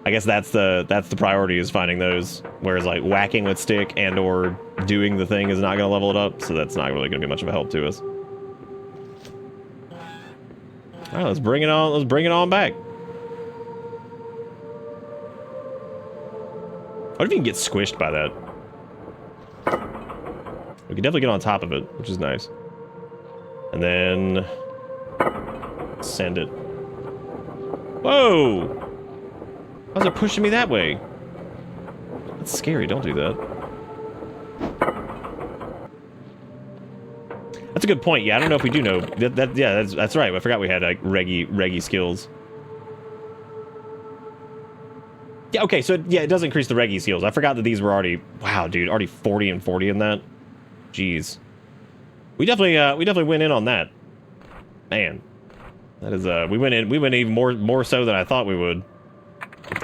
B: I guess that's the priority, is finding those. Whereas like whacking with stick and or doing the thing is not gonna level it up, so that's not really gonna be much of a help to us. All right, let's bring it on. Let's bring it on back. What if you can get squished by that? We can definitely get on top of it, which is nice. And then send it. Whoa! Why is it pushing me that way? That's scary. Don't do that. That's a good point. Yeah, I don't know if we do know. Yeah, that's right. I forgot we had like reggy skills. Yeah, okay, so yeah, it does increase the reggy skills. I forgot that these were already, wow, dude, already 40 and 40 in that. Jeez. We definitely went in on that. Man. That is we went even more so than I thought we would.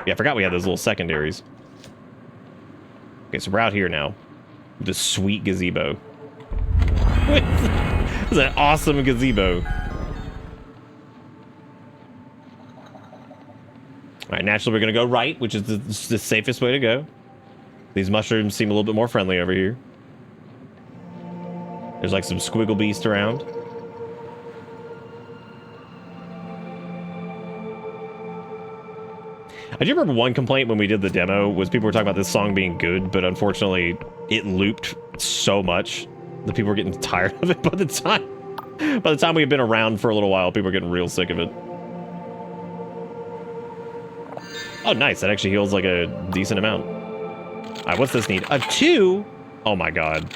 B: Yeah, I forgot we had those little secondaries. Okay, so we're out here now. The sweet gazebo. This is an awesome gazebo. Alright, naturally we're gonna go right, which is the safest way to go. These mushrooms seem a little bit more friendly over here. There's like some squiggle beast around. I do remember one complaint when we did the demo was people were talking about this song being good, but unfortunately it looped so much that people were getting tired of it by the time we had been around for a little while. People were getting real sick of it. Oh, nice. That actually heals like a decent amount. All right, what's this need? A 2? Oh my god.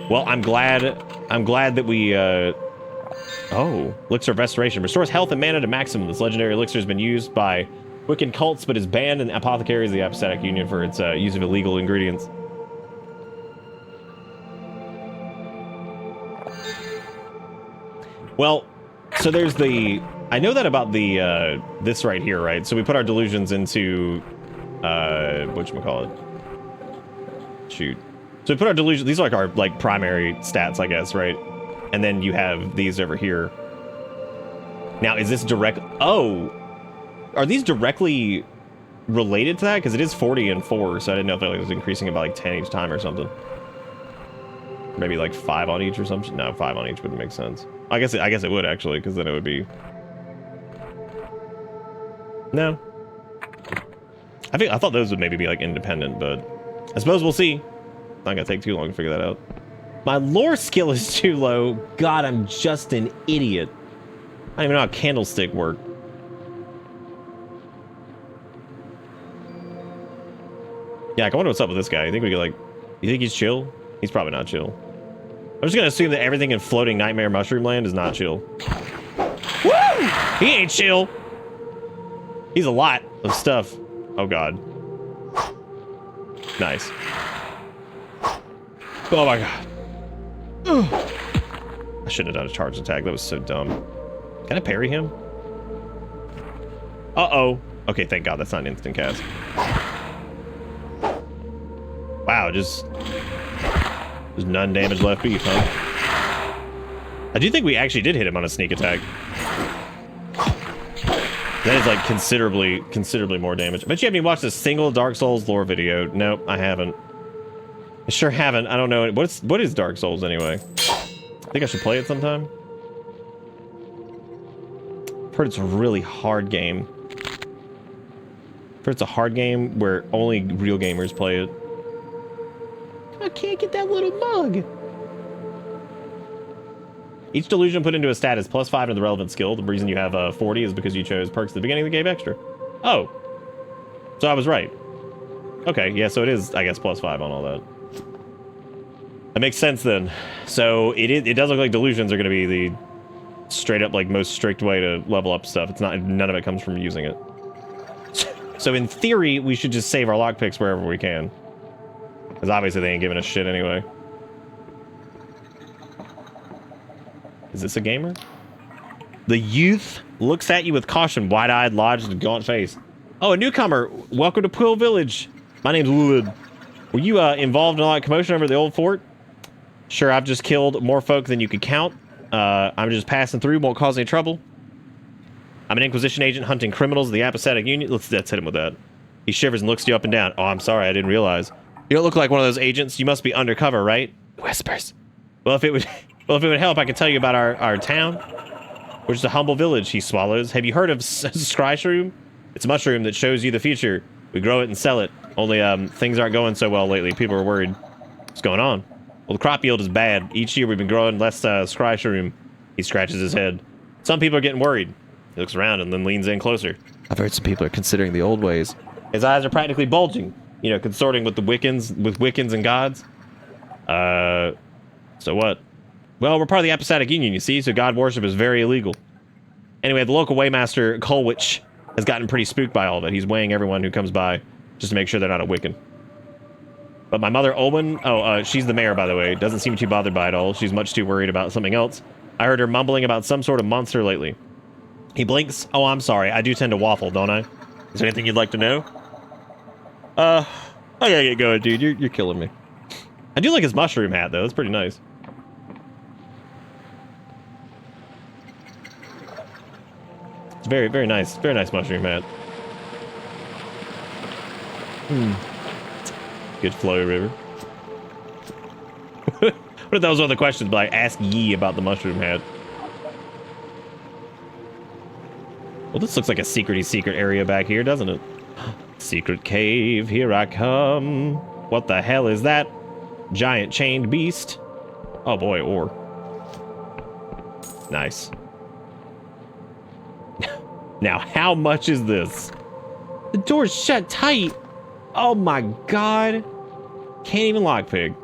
B: Well, I'm glad that we oh, elixir of restoration restores health and mana to maximum. This legendary elixir has been used by Wiccan cults, but is banned in apothecaries of the Apostatic Union for its use of illegal ingredients. Well, so there's the... I know that about the, this right here, right? So we put our delusions into, whatchamacallit? Shoot. So we put our delusions... These are like our, like, primary stats, I guess, right? And then you have these over here. Now, is this direct... Oh! Are these directly related to that? Because it is 40 and 4, so I didn't know if it was increasing it by, like, 10 each time or something. Maybe, like, 5 on each or something? No, 5 on each wouldn't make sense. I guess it would, actually, because then it would be... No. I thought those would maybe be, like, independent, but... I suppose we'll see. Not gonna take too long to figure that out. My lore skill is too low. God, I'm just an idiot. I don't even know how candlestick work. Yeah, I wonder what's up with this guy. You think we could like... You think he's chill? He's probably not chill. I'm just gonna assume that everything in floating Nightmare Mushroom Land is not chill. Woo! He ain't chill. He's a lot of stuff. Oh god. Nice. Oh my god. Ugh. I shouldn't have done a charge attack. That was so dumb. Can I parry him? Uh-oh. Okay, thank god that's not an instant cast. Wow, just... There's none damage left beef, huh? I do think we actually did hit him on a sneak attack. That is like considerably more damage. I bet you haven't even watched a single Dark Souls lore video. Nope, I haven't. I sure haven't. I don't know. What is Dark Souls anyway? I think I should play it sometime. I've heard it's a really hard game. I've heard it's a hard game where only real gamers play it. I can't get that little mug. Each delusion put into a stat is +5 to the relevant skill. The reason you have 40 is because you chose perks at the beginning that gave extra. Oh. So I was right. Okay, yeah, so it is, I guess, +5 on all that. That makes sense then. So it does look like delusions are going to be the straight up, like, most strict way to level up stuff. It's not, none of it comes from using it. So in theory, we should just save our lockpicks wherever we can. Because obviously they ain't giving us shit anyway. Is this a gamer? The youth looks at you with caution, wide-eyed, lodged, and gaunt face. Oh, a newcomer. Welcome to Quill Village. My name's Lulid. Were you involved in a lot of commotion over the old fort? Sure, I've just killed more folk than you could count. I'm just passing through, won't cause any trouble. I'm an Inquisition agent hunting criminals of the Apathetic Union. Let's hit him with that. He shivers and looks you up and down. Oh, I'm sorry, I didn't realize. You don't look like one of those agents. You must be undercover, right? Whispers. Well, if it would help, I could tell you about our town. We're just a humble village, he swallows. Have you heard of Scry Shroom? It's a mushroom that shows you the future. We grow it and sell it. Only, things aren't going so well lately. People are worried. What's going on? Well, the crop yield is bad. Each year we've been growing less, Scry Shroom. He scratches his head. Some people are getting worried. He looks around and then leans in closer. I've heard some people are considering the old ways. His eyes are practically bulging. You know, consorting with the Wiccans and gods. So what? Well, we're part of the Apostolic Union, you see, so god worship is very illegal. Anyway, the local waymaster, Colwich, has gotten pretty spooked by all of it. He's weighing everyone who comes by just to make sure they're not a Wiccan. But my mother, Olwen, she's the mayor, by the way, doesn't seem too bothered by it all. She's much too worried about something else. I heard her mumbling about some sort of monster lately. He blinks. Oh, I'm sorry. I do tend to waffle, don't I? Is there anything you'd like to know? I gotta get going, dude. You're killing me. I do like his mushroom hat, though. It's pretty nice. It's very, very nice. Very nice mushroom hat. Good flow, river. What if that was one of the questions, but like, ask ye about the mushroom hat? Well, this looks like a secret area back here, doesn't it? Secret cave, here I come. What the hell is that? Giant chained beast. Oh boy, ore. Nice. Now, how much is this? The door's shut tight. Oh my god. Can't even lockpick.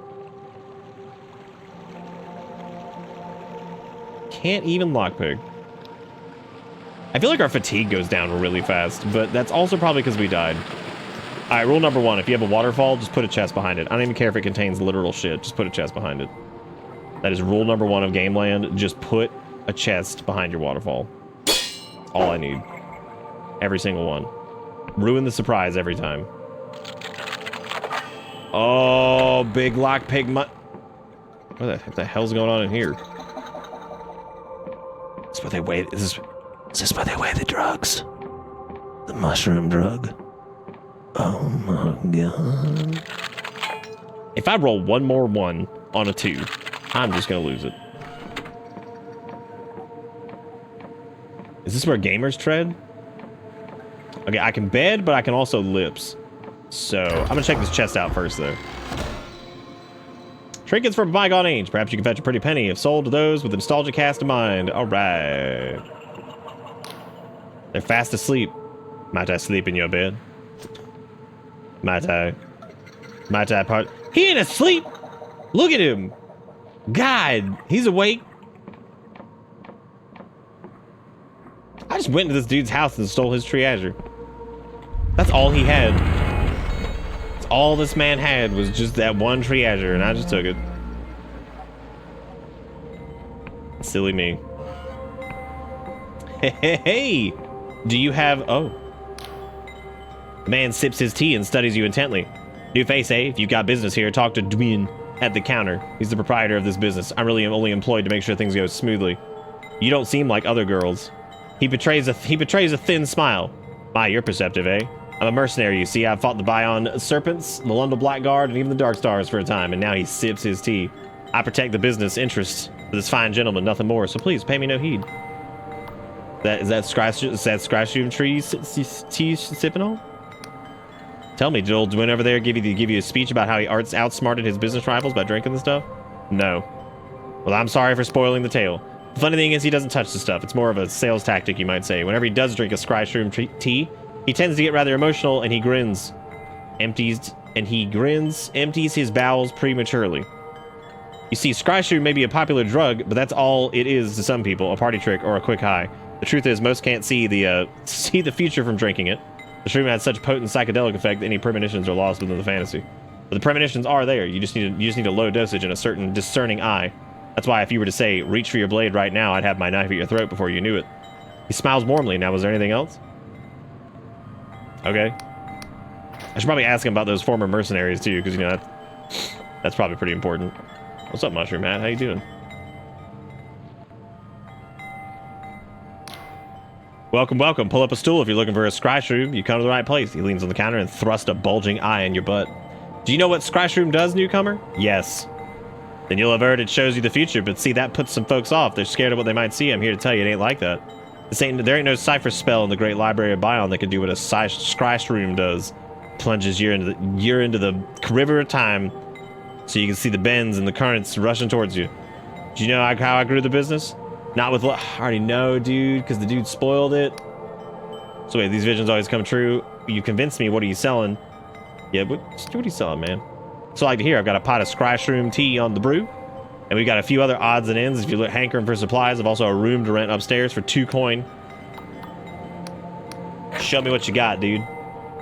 B: Can't even lockpick. I feel like our fatigue goes down really fast, but that's also probably because we died. All right, rule number 1, if you have a waterfall, just put a chest behind it. I don't even care if it contains literal shit. Just put a chest behind it. That is rule number 1 of Gameland. Just put a chest behind your waterfall. That's all I need. Every single one. Ruin the surprise every time. Oh, big lockpick what the hell's going on in here? This is where they weigh... Is this where they weigh the drugs? The mushroom drug? Oh my god. If I roll one more 1 on a 2, I'm just gonna lose it. Is this where gamers tread? Okay, I can bed, but I can also lips. So, I'm gonna check this chest out first, though. Trinkets from a bygone age. Perhaps you can fetch a pretty penny if sold to those with a nostalgic cast in mind. Alright. They're fast asleep. Might I sleep in your bed? Might I? My type part. He ain't asleep. Look at him. God, he's awake. I just went into this dude's house and stole his treasure. That's all he had. That's all this man had was just that one treasure, and I just took it. Silly me. Hey, do you have... Oh. The man sips his tea and studies you intently. New face, eh? If you've got business here, talk to Dwayne at the counter. He's the proprietor of this business. I'm really only employed to make sure things go smoothly. You don't seem like other girls. He betrays a thin smile. My, you're perceptive, eh? I'm a mercenary, you see. I've fought the Bion Serpents, the London Blackguard, and even the Dark Stars for a time, and now he sips his tea. I protect the business interests of this fine gentleman, nothing more, so please pay me no heed. Is that Scratchroom tree tea sipping on? Tell me, did old Dwayne over there give you a speech about how he outsmarted his business rivals by drinking the stuff? No. Well, I'm sorry for spoiling the tale. The funny thing is he doesn't touch the stuff. It's more of a sales tactic, you might say. Whenever he does drink a Scryshroom tea, he tends to get rather emotional and he grins. Empties his bowels prematurely. You see, Scryshroom may be a popular drug, but that's all it is to some people, a party trick or a quick high. The truth is, most can't see the future from drinking it. The shroom has such potent psychedelic effect that any premonitions are lost within the fantasy. But the premonitions are there. You just need a low dosage and a certain discerning eye. That's why if you were to say, reach for your blade right now, I'd have my knife at your throat before you knew it. He smiles warmly. Now, was there anything else? Okay. I should probably ask him about those former mercenaries, too, because, you know, that's probably pretty important. What's up, Mushroom Hat? How you doing? Welcome, welcome. Pull up a stool if you're looking for a Scryshroom. You come to the right place. He leans on the counter and thrusts a bulging eye in your butt. Do you know what Scryshroom does, newcomer? Yes. Then you'll have heard it shows you the future, but see, that puts some folks off. They're scared of what they might see. I'm here to tell you it ain't like that. There ain't no cipher spell in the great library of Bion that can do what a Scryshroom does. Plunges you into the river of time so you can see the bends and the currents rushing towards you. Do you know how I grew the business? Not with... I already know, dude, because the dude spoiled it. So wait, these visions always come true. You convinced me. What are you selling? Yeah, what are you selling, man? So like to hear, I've got a pot of Scryshroom tea on the brew. And we've got a few other odds and ends if you're hankering for supplies. I've also a room to rent upstairs for 2 coin. Show me what you got, dude.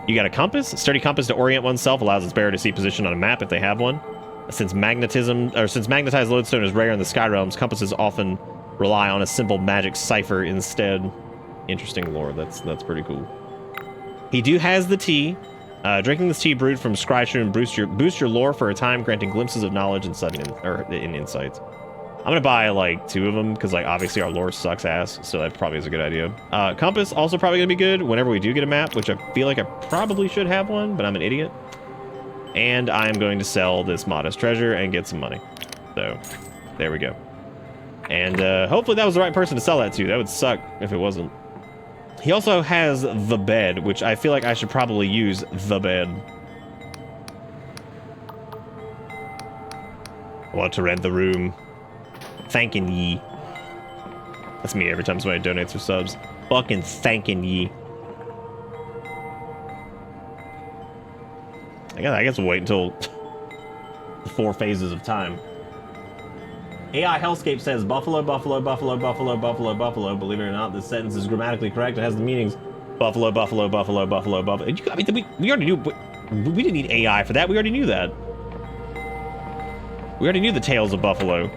B: You got a compass? A sturdy compass to orient oneself allows its bearer to see position on a map if they have one. Since magnetized lodestone is rare in the Sky Realms, compasses often rely on a simple magic cipher instead. Interesting lore. That's pretty cool. He has the tea. Drinking this tea brewed from Scryshroom boost your lore for a time, granting glimpses of knowledge and sudden insights. I'm gonna buy like 2 of them because like obviously our lore sucks ass, so that probably is a good idea. Compass also probably gonna be good whenever we do get a map, which I feel like I probably should have one, but I'm an idiot. And I'm going to sell this modest treasure and get some money. So there we go. And hopefully that was the right person to sell that to. That would suck if it wasn't. He also has the bed, which I feel like I should probably use the bed. I want to rent the room. Thanking ye. That's me every time somebody donates or subs. Fucking thanking ye. I guess we'll wait until the 4 phases of time. AI Hellscape says buffalo, buffalo, buffalo, buffalo, buffalo, buffalo. Believe it or not, this sentence is grammatically correct. It has the meanings buffalo, buffalo, buffalo, buffalo, buffalo. I mean, we already knew. We didn't need AI for that. We already knew that. We already knew the tales of buffalo.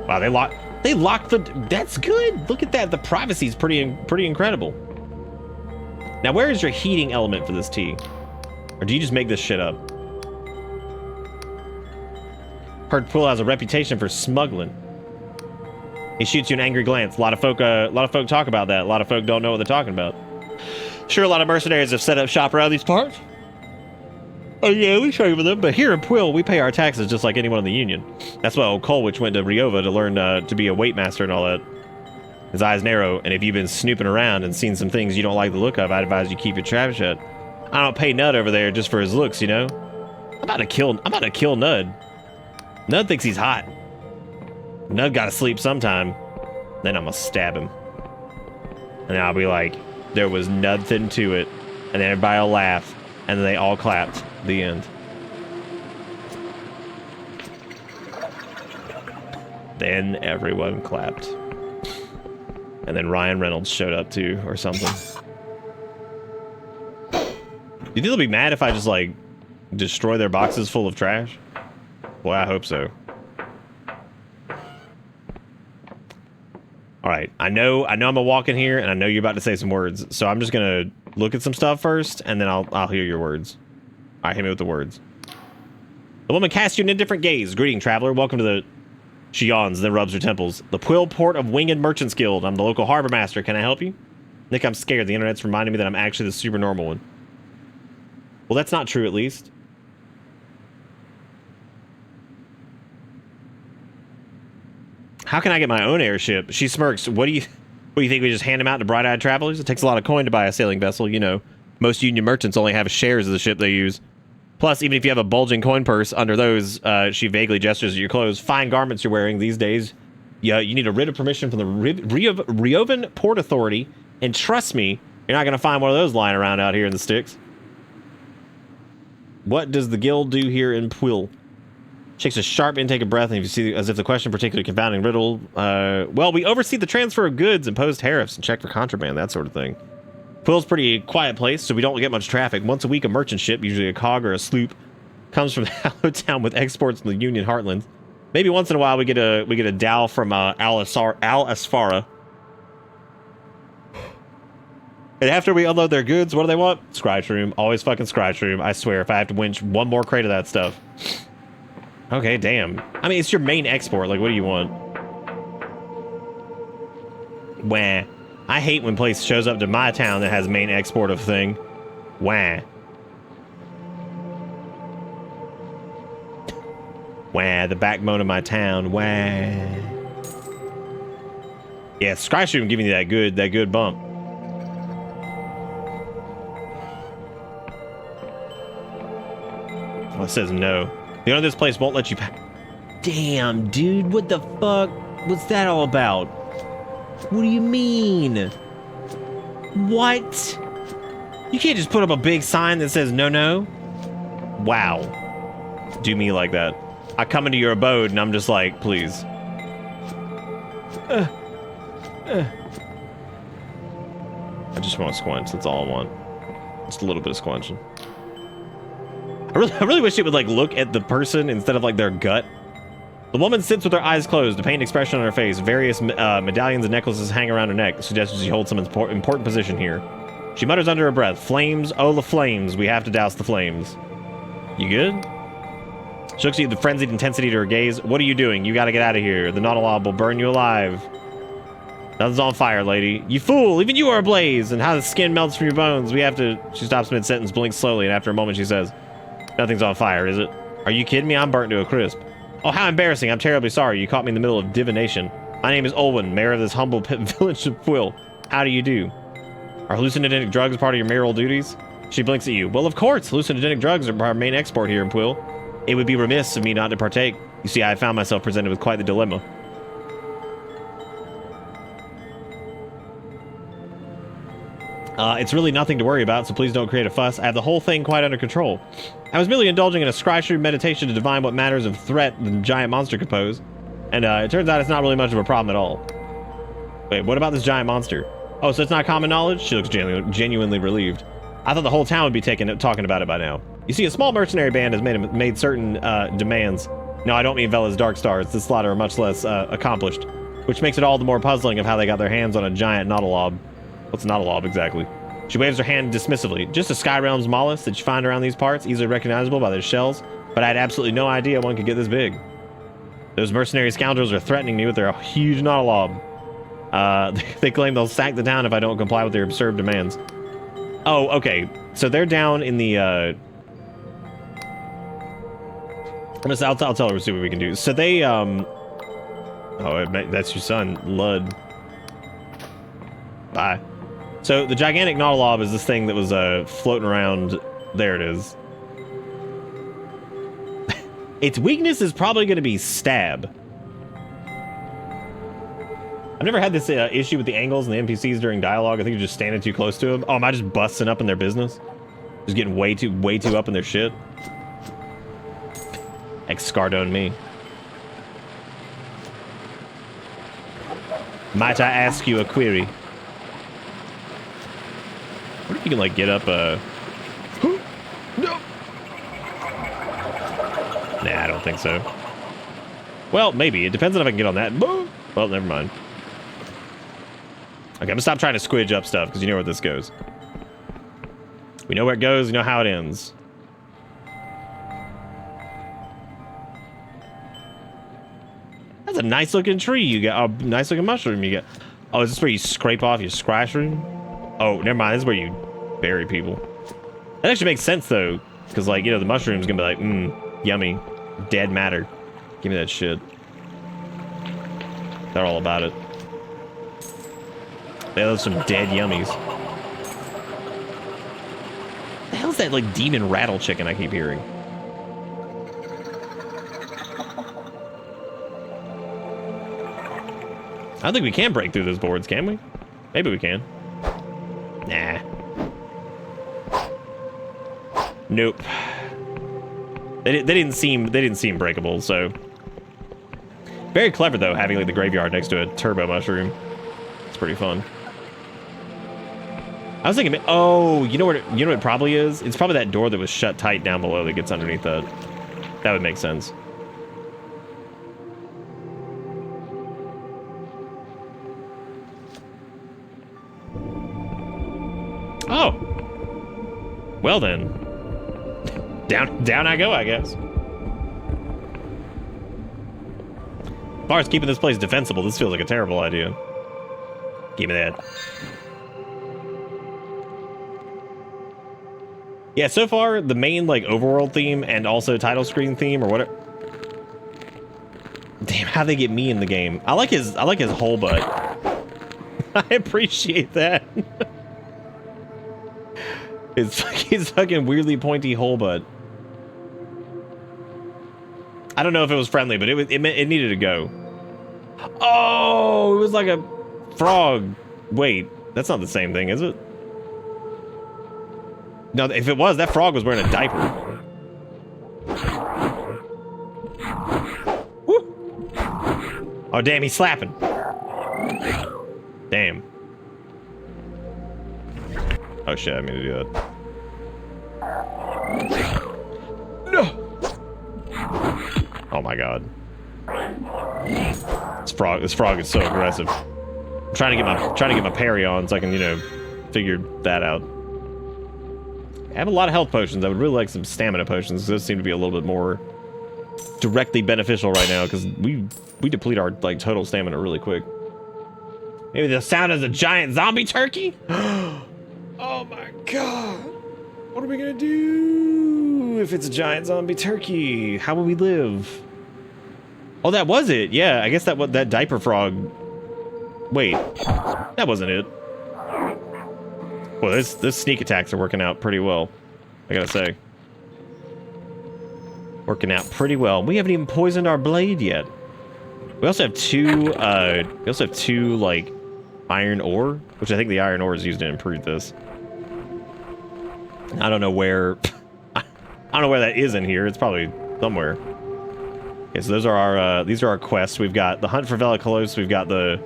B: Wow, they locked the. That's good. Look at that. The privacy is pretty incredible. Now, where is your heating element for this tea? Or do you just make this shit up? Heard Quill has a reputation for smuggling. He shoots you an angry glance. A lot of folk talk about that. A lot of folk don't know what they're talking about. Sure, a lot of mercenaries have set up shop around these parts. Oh yeah, we trade with them. But here in Quill, we pay our taxes just like anyone in the Union. That's why old Colwich went to Riova to learn to be a weight master and all that. His eyes narrow, and if you've been snooping around and seen some things you don't like the look of, I'd advise you keep your trap shut. I don't pay Nud over there just for his looks, you know? I'm about to kill Nud. Nud thinks he's hot. Nud gotta sleep sometime. Then I'm gonna stab him. And I'll be like, there was nothing to it. And then everybody will laugh. And then they all clapped. The end. Then everyone clapped. And then Ryan Reynolds showed up too, or something. You think they'll be mad if I just, like, destroy their boxes full of trash? Boy, I hope so. Alright, I know I'm gonna walk in here, and I know you're about to say some words, so I'm just gonna look at some stuff first, and then I'll hear your words. Alright, hit me with the words. The woman casts you an indifferent gaze. Greeting, traveler. Welcome to the... She yawns, then rubs her temples. The Quill Port of Winged Merchants Guild. I'm the local harbor master. Can I help you? Nick, I'm scared. The internet's reminding me that I'm actually the super normal one. Well, that's not true, at least. How can I get my own airship? She smirks. What do you think we just hand them out to bright-eyed travelers? It takes a lot of coin to buy a sailing vessel, you know. Most Union merchants only have shares of the ship they use. Plus, even if you have a bulging coin purse under those, she vaguely gestures at your clothes, fine garments you're wearing these days, yeah, you need a writ of permission from the Riovan Port Authority, and trust me, you're not going to find one of those lying around out here in the sticks. What does the guild do here in Pwyll? Takes a sharp intake of breath, and if you see, as if the question particularly confounding riddle, well, we oversee the transfer of goods, impose tariffs, and check for contraband, that sort of thing. Pwyll's a pretty quiet place, so we don't get much traffic. Once a week, a merchant ship, usually a cog or a sloop, comes from the hallowed town with exports in the Union Heartlands. Maybe once in a while we get a dhow from Al Asfara. And after we unload their goods, what do they want? Scryshroom. Always fucking Scryshroom. I swear, if I have to winch one more crate of that stuff. Okay, damn. I mean, it's your main export. Like, what do you want? Wah. I hate when place shows up to my town that has main export of thing. Wah. Wah, the backbone of my town. Wah. Yeah, Scryshroom giving you that good bump. Oh, it says no. The owner of this place won't let you pack. Damn, dude, what the fuck? What's that all about? What do you mean? What? You can't just put up a big sign that says no. Wow. Do me like that. I come into your abode and I'm just like, please. I just want to squinch. That's all I want. Just a little bit of squinching. I really wish it would, like, look at the person instead of, like, their gut. The woman sits with her eyes closed, a pained expression on her face. Various medallions and necklaces hang around her neck, suggesting she holds some important position here. She mutters under her breath, "Flames, oh the flames, we have to douse the flames." You good? She looks at you with the frenzied intensity to her gaze. What are you doing? You gotta get out of here. The Nautilab will burn you alive. Nothing's on fire, lady. You fool! Even you are ablaze! And how the skin melts from your bones. We have to... She stops mid-sentence, blinks slowly, and after a moment she says, "Nothing's on fire, is it? Are you kidding me? I'm burnt to a crisp." Oh, how embarrassing. I'm terribly sorry. You caught me in the middle of divination. My name is Olwen, mayor of this humble village of Pwyll. How do you do? Are hallucinogenic drugs part of your mayoral duties? She blinks at you. Well, of course. Hallucinogenic drugs are our main export here in Pwyll. It would be remiss of me not to partake. You see, I found myself presented with quite the dilemma. It's really nothing to worry about, so please don't create a fuss. I have the whole thing quite under control. I was merely indulging in a scryshroom meditation to divine what matters of threat the giant monster could pose. And it turns out it's not really much of a problem at all. Wait, what about this giant monster? Oh, so it's not common knowledge? She looks genuinely relieved. I thought the whole town would be talking about it by now. You see, a small mercenary band has made certain demands. No, I don't mean Vela's Dark Stars. This slaughter are much less accomplished, which makes it all the more puzzling of how they got their hands on a giant Nautilab. What's a Nautilab exactly? She waves her hand dismissively. Just a Skyrealm's mollusk that you find around these parts, easily recognizable by their shells, but I had absolutely no idea one could get this big. Those mercenary scoundrels are threatening me with their huge Nautilab. They claim they'll sack the town if I don't comply with their absurd demands. Oh, okay. So they're down in the, I'll tell her, see what we can do. So they, oh, that's your son, Lud. Bye. So the gigantic Nautilab is this thing that was floating around. There it is. Its weakness is probably going to be stab. I've never had this issue with the angles and the NPCs during dialogue. I think you're just standing too close to them. Oh, am I just busting up in their business? Just getting way too up in their shit. Excardone me. Might I ask you a query? What if you can, like, get up, No! Nah, I don't think so. Well, maybe. It depends on if I can get on that. Well, never mind. Okay, I'm gonna stop trying to squidge up stuff, because you know where this goes. We know where it goes, we know how it ends. That's a nice looking tree you got. A nice looking mushroom you got. Oh, is this where you scrape off your scratch room? Oh, never mind. This is where you bury people. That actually makes sense though. Because, like, you know, the mushroom's gonna be like, yummy. Dead matter. Give me that shit. They're all about it. They love some dead yummies. The hell's that, like, demon rattle chicken I keep hearing? I don't think we can break through those boards, can we? Maybe we can. Nah. Nope. They didn't seem breakable, so. Very clever though, having like the graveyard next to a turbo mushroom. It's pretty fun. I was thinking, oh, you know what it probably is? It's probably that door that was shut tight down below that gets underneath that. That would make sense. Oh. Well then. Down I go, I guess. As far as keeping this place defensible, this feels like a terrible idea. Give me that. Yeah, so far, the main, like, overworld theme and also title screen theme or whatever. Damn, how they get me in the game. I like his whole butt. I appreciate that. His fucking weirdly pointy whole butt. I don't know if it was friendly, but it needed to go. Oh, it was like a frog. Wait, that's not the same thing, is it? No, if it was, that frog was wearing a diaper. Woo. Oh, damn, he's slapping. Damn. Oh shit, I mean to do that. No. Oh my god. This frog is so aggressive. I'm trying to get my parry on so I can, you know, figure that out. I have a lot of health potions. I would really like some stamina potions. Those seem to be a little bit more directly beneficial right now because we deplete our like total stamina really quick. Maybe the sound is a giant zombie turkey? Oh my god. What are we gonna do if it's a giant zombie turkey? How will we live? Oh, that was it. Yeah, I guess that diaper frog. Wait, that wasn't it. Well, this sneak attacks are working out pretty well, I gotta say. Working out pretty well. We haven't even poisoned our blade yet. We also have two like iron ore, which I think the iron ore is used to improve this. I don't know where I don't know where that is in here. It's probably somewhere. Okay, so these are our quests. We've got the hunt for Velikolos, we've got the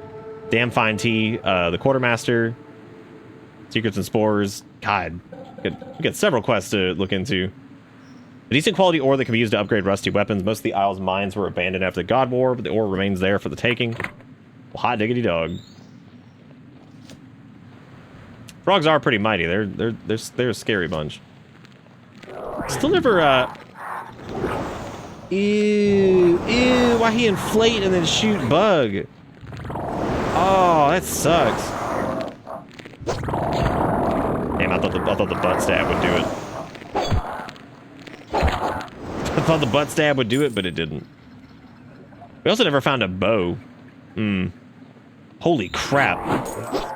B: damn fine tea, the quartermaster, secrets and spores. God, we got several quests to look into. A decent quality ore that can be used to upgrade rusty weapons. Most of the Isle's mines were abandoned after the God War, but the ore remains there for the taking. Well, hot diggity dog. Frogs are pretty mighty. They're a scary bunch. Still never Ew, why he inflate and then shoot bug? Oh, that sucks. Damn, I thought the butt stab would do it. I thought the butt stab would do it, but it didn't. We also never found a bow. Holy crap.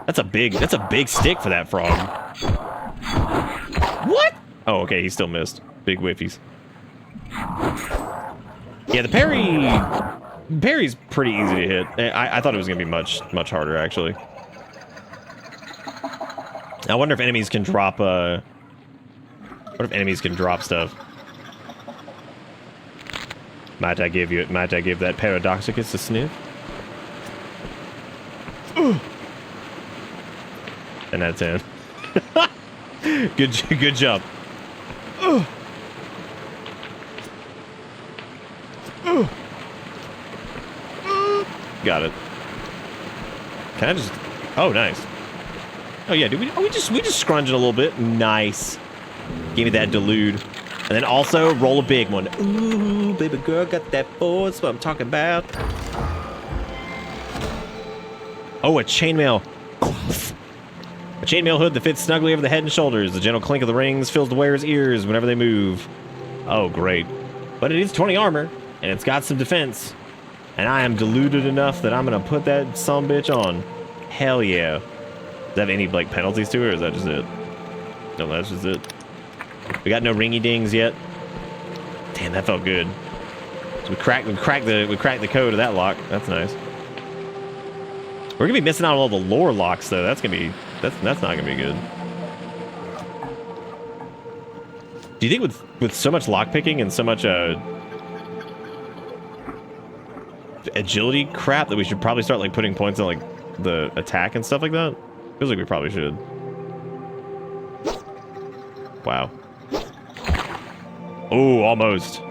B: That's a big stick for that frog. What? Oh, okay, he still missed. Big whiffies. Yeah, the parry's pretty easy to hit. I thought it was gonna be much harder, actually. I wonder if enemies can drop stuff. Might I give that Paradoxicus a sniff? 10 out of 10. Good jump. Got it. Can I just... Oh, nice. Oh, yeah, dude. We just scrunge it a little bit. Nice. Give me that delude. And then also roll a big one. Ooh, baby girl, got that force. That's what I'm talking about. Oh, a chainmail. A chainmail hood that fits snugly over the head and shoulders. The gentle clink of the rings fills the wearer's ears whenever they move. Oh, great. But it is 20 armor, and it's got some defense. And I am deluded enough that I'm going to put that sumbitch on. Hell yeah. Does that have any, like, penalties to it, or is that just it? No, that's just it. We got no ringy dings yet. Damn, that felt good. So we cracked the code of that lock. That's nice. We're gonna be missing out on all the lore locks though. That's not gonna be good. Do you think with so much lockpicking and so much agility crap that we should probably start like putting points on like the attack and stuff like that? Feels like we probably should. Wow. Oh, almost.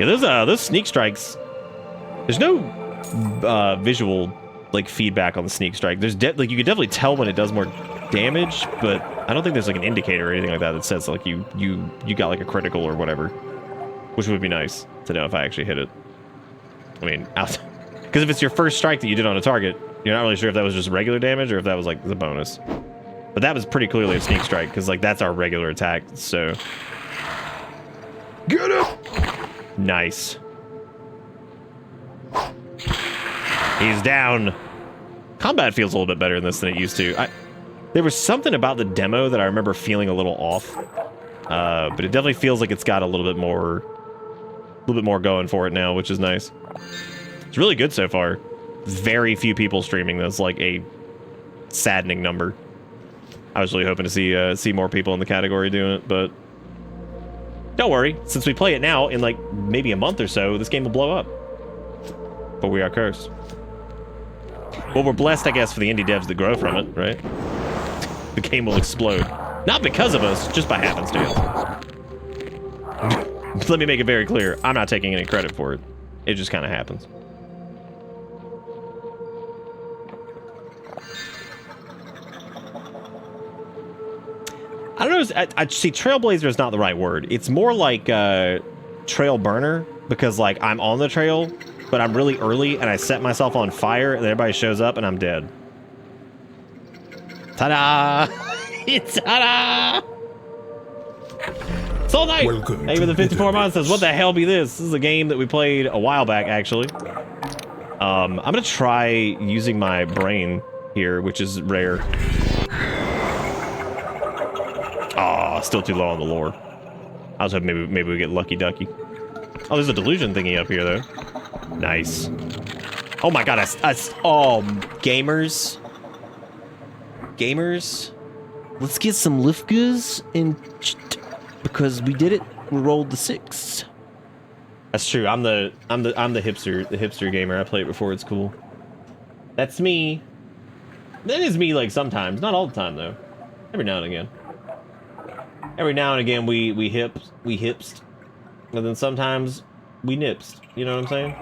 B: Yeah, those sneak strikes. There's no visual like feedback on the sneak strike. There's like you can definitely tell when it does more damage, but I don't think there's like an indicator or anything like that that says like you got like a critical or whatever, which would be nice to know if I actually hit it. I mean, because if it's your first strike that you did on a target, you're not really sure if that was just regular damage or if that was like the bonus. But that was pretty clearly a sneak strike because like that's our regular attack. So get it. Nice. He's down. Combat feels a little bit better in this than it used to. There was something about the demo that I remember feeling a little off, but it definitely feels like it's got a little bit more going for it now, which is nice. It's really good so far. Very few people streaming this, like a saddening number. I was really hoping to see more people in the category doing it, but don't worry. Since we play it now, in like maybe a month or so, this game will blow up. But we are cursed. Well, we're blessed, I guess, for the indie devs that grow from it, right? The game will explode. Not because of us, just by happenstance. Let me make it very clear. I'm not taking any credit for it. It just kind of happens. I don't know. I see Trailblazer is not the right word. It's more like Trail Burner, because like I'm on the trail, but I'm really early and I set myself on fire and everybody shows up and I'm dead. Ta-da! Ta-da! Soul Knight!
A: Welcome
B: Hey, with the
A: to
B: 54
A: Italy.
B: months says, what the hell be this? This is a game that we played a while back, actually. I'm gonna try using my brain here, which is rare. Aw, still too low on the lore. I was hoping maybe we get Lucky Ducky. Oh, there's a Delusion thingy up here, though. Nice. Oh my god, oh, gamers. Gamers. Let's get some Lufgas and because we did it, we rolled the 6. That's true. I'm the hipster gamer. I play it before it's cool. That's me. That is me like sometimes, not all the time though. Every now and again. Every now and again we hipst. And then sometimes we nipsed. You know what I'm saying?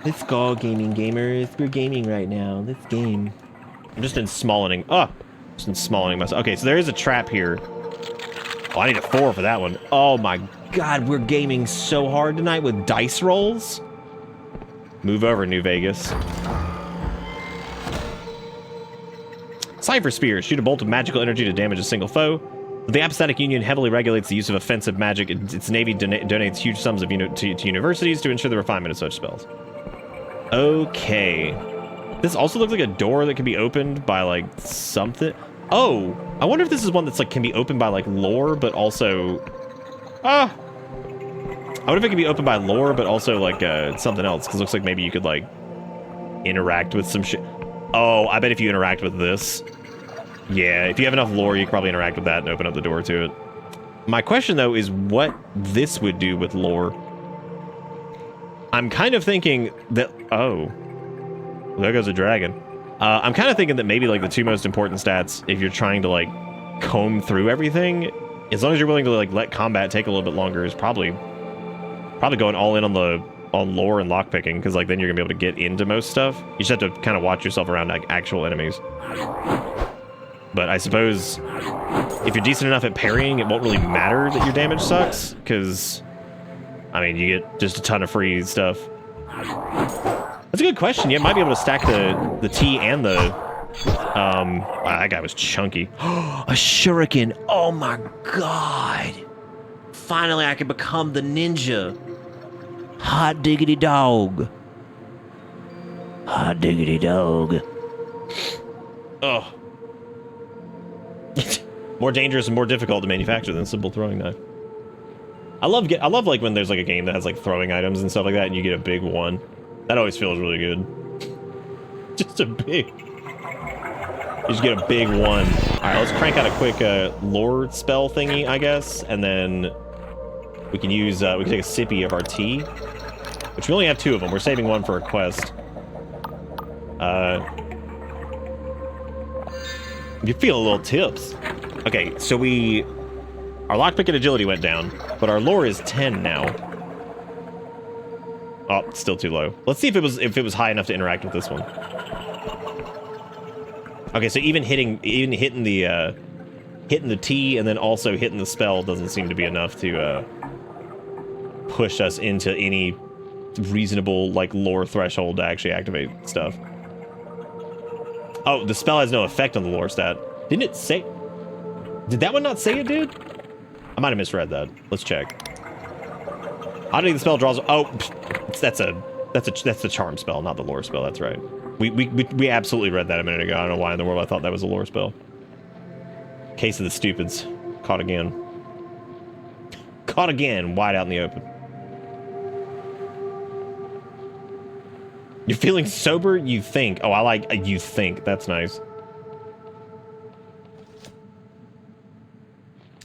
B: Let's go, gaming gamers. We're gaming right now. Let's game. I'm just insmalling. Oh! Just insmalling myself. Okay, so there is a trap here. Oh, I need a 4 for that one. Oh my god, we're gaming so hard tonight with dice rolls. Move over, New Vegas. Cypher Spear. Shoot a bolt of magical energy to damage a single foe. The Apostatic Union heavily regulates the use of offensive magic. Its navy donates huge sums of to universities to ensure the refinement of such spells. Okay. This also looks like a door that can be opened by, like, something. Oh! I wonder if this is one that's, like, can be opened by, like, lore, but also... Ah! I wonder if it can be opened by lore, but also, like, something else, because it looks like maybe you could, like, interact with some shit. Oh, I bet if you interact with this... Yeah, if you have enough lore, you can probably interact with that and open up the door to it. My question, though, is what this would do with lore. I'm kind of thinking that... Oh. Well, there goes a dragon. I'm kind of thinking that maybe, like, the two most important stats, if you're trying to, like, comb through everything, as long as you're willing to, like, let combat take a little bit longer, is probably going all in on lore and lockpicking, because, like, then you're going to be able to get into most stuff. You just have to kind of watch yourself around, like, actual enemies. But I suppose if you're decent enough at parrying, it won't really matter that your damage sucks, because, I mean, you get just a ton of free stuff. That's a good question. You might be able to stack the T and the... wow, that guy was chunky.
D: A shuriken. Oh my god. Finally, I can become the ninja. Hot diggity dog. Hot diggity dog.
B: Oh. More dangerous and more difficult to manufacture than a simple throwing knife. I love like when there's like a game that has like throwing items and stuff like that, and you get a big one. That always feels really good. Just a big. You just get a big one. All right, let's crank out a quick lore spell thingy, I guess, and then we can use we can take a sippy of our tea, which we only have 2 of them. We're saving one for a quest. You feel a little tips. Okay, so our lockpick and agility went down, but our lore is 10 now. Oh, still too low. Let's see if it was high enough to interact with this one. Okay, so even hitting the T and then also hitting the spell doesn't seem to be enough to push us into any reasonable like lore threshold to actually activate stuff. Oh, the spell has no effect on the lore stat. Didn't it say? Did that one not say it did? I might have misread that. Let's check. Oddity, the spell draws. Oh, that's the charm spell, not the lore spell. That's right. We absolutely read that a minute ago. I don't know why in the world I thought that was a lore spell. Case of the stupids. Caught again. Caught again, wide out in the open. You're feeling sober? You think. Oh, I like you think. That's nice.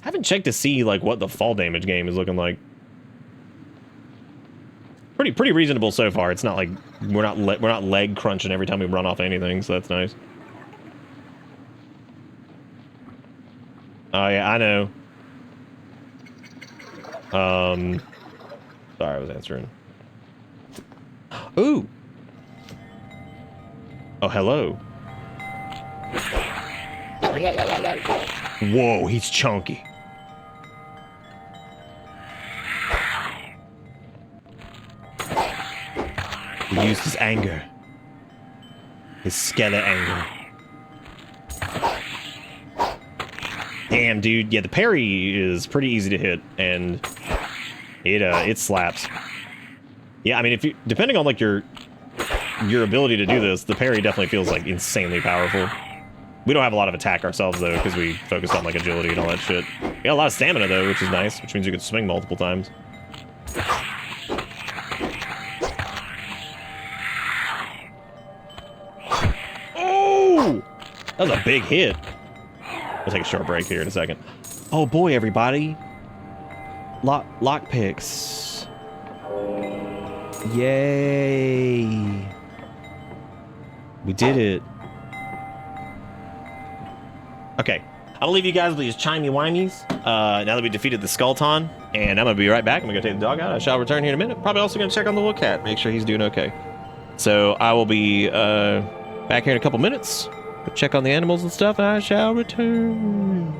B: I haven't checked to see like what the fall damage game is looking like. Pretty reasonable so far. It's not like we're not leg crunching every time we run off anything, so that's nice. Oh yeah, I know. Sorry, I was answering. Ooh. Oh, hello. Whoa, he's chunky. He used his anger. His skeleton anger. Damn, dude. Yeah, the parry is pretty easy to hit, and it slaps. Yeah, I mean, depending on like your ability to do this, the parry definitely feels like insanely powerful. We don't have a lot of attack ourselves though, because we focus on like agility and all that shit. We got a lot of stamina though, which is nice, which means you can swing multiple times. Oh! That was a big hit. We'll take a short break here in a second. Oh boy, everybody. Lock picks. Yay. We did it. Okay. I'll leave you guys with these chimey-wimeys, now that we defeated the Skullton, and I'm gonna be right back. I'm gonna go take the dog out. I shall return here in a minute. Probably also gonna check on the little cat, make sure he's doing okay. So I will be back here in a couple minutes. Check on the animals and stuff, and I shall return.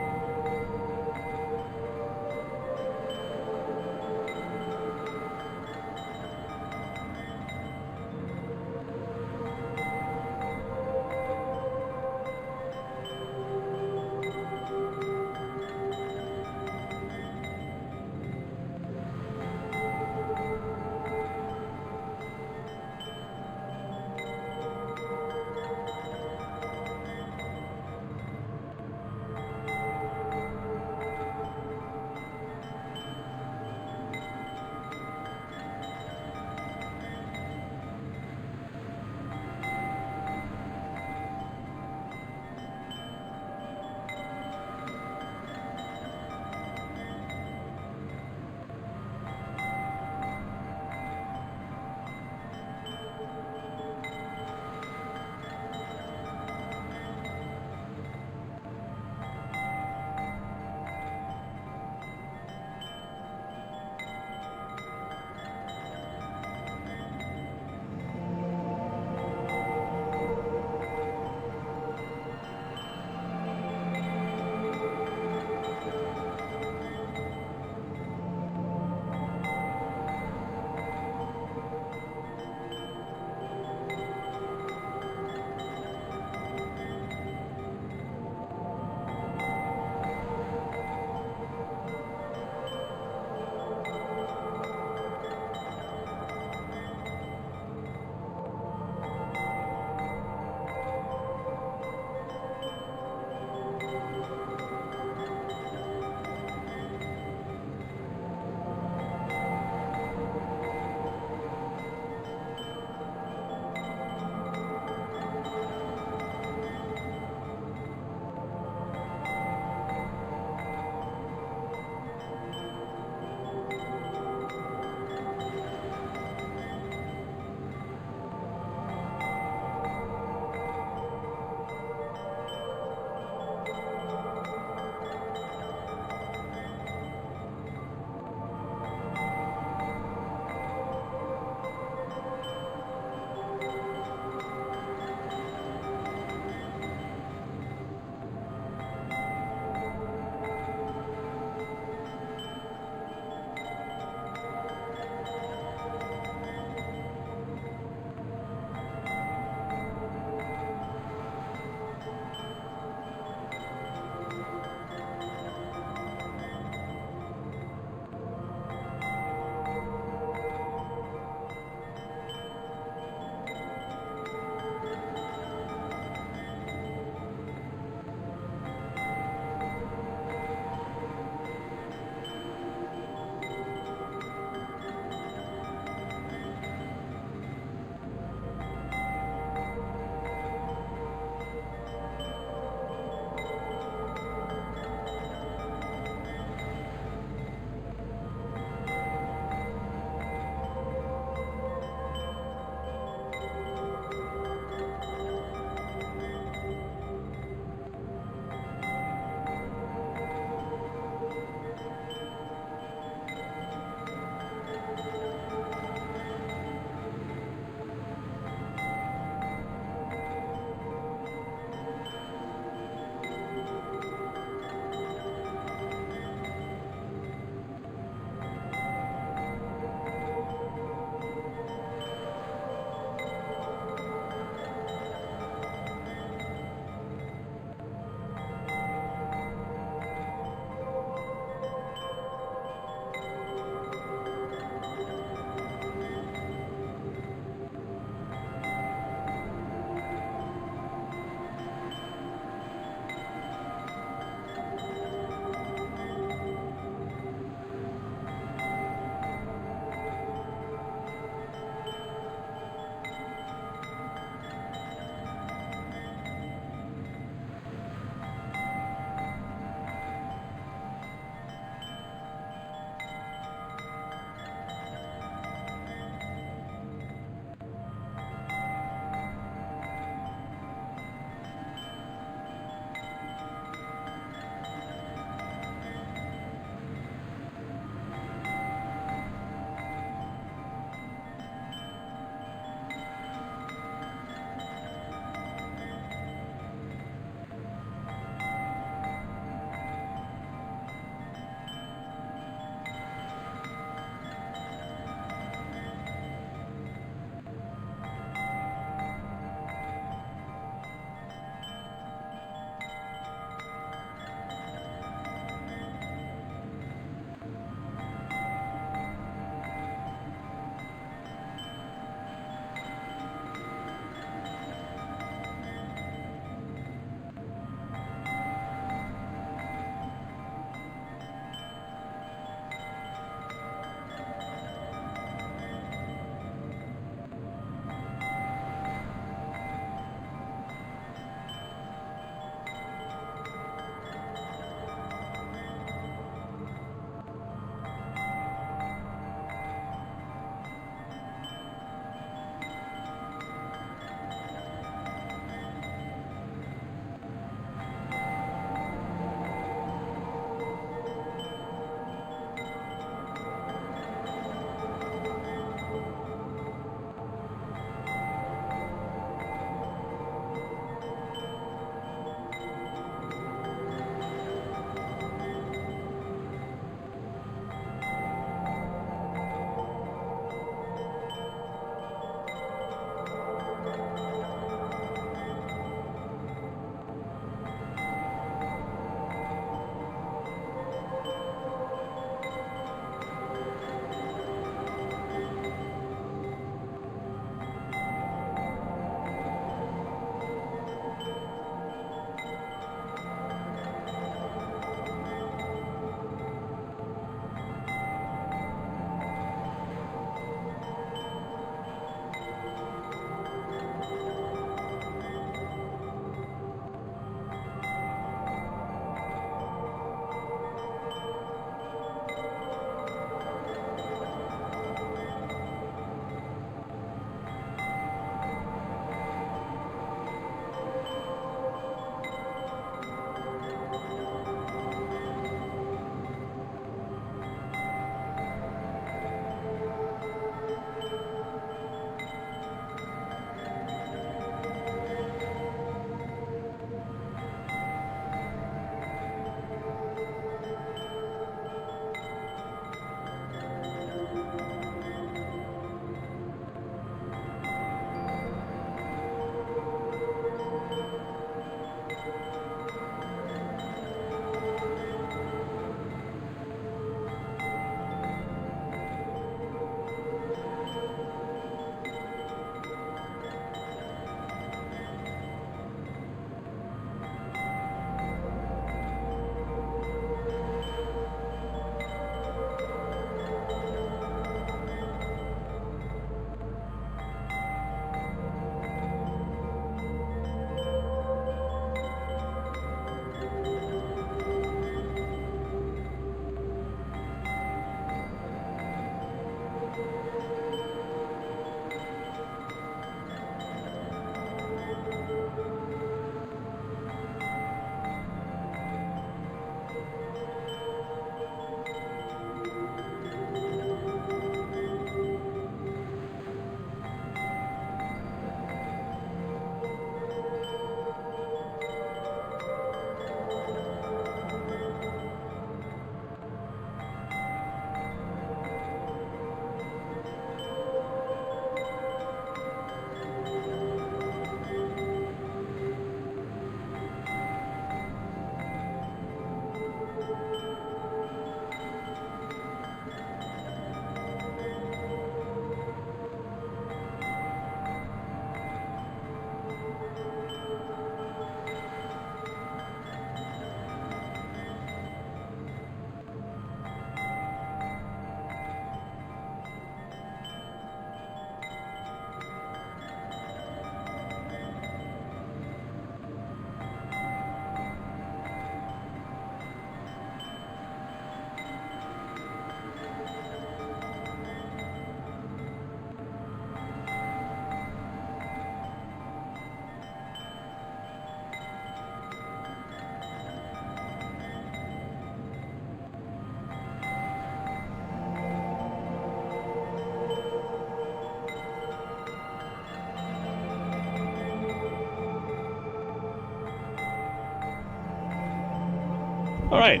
B: All right.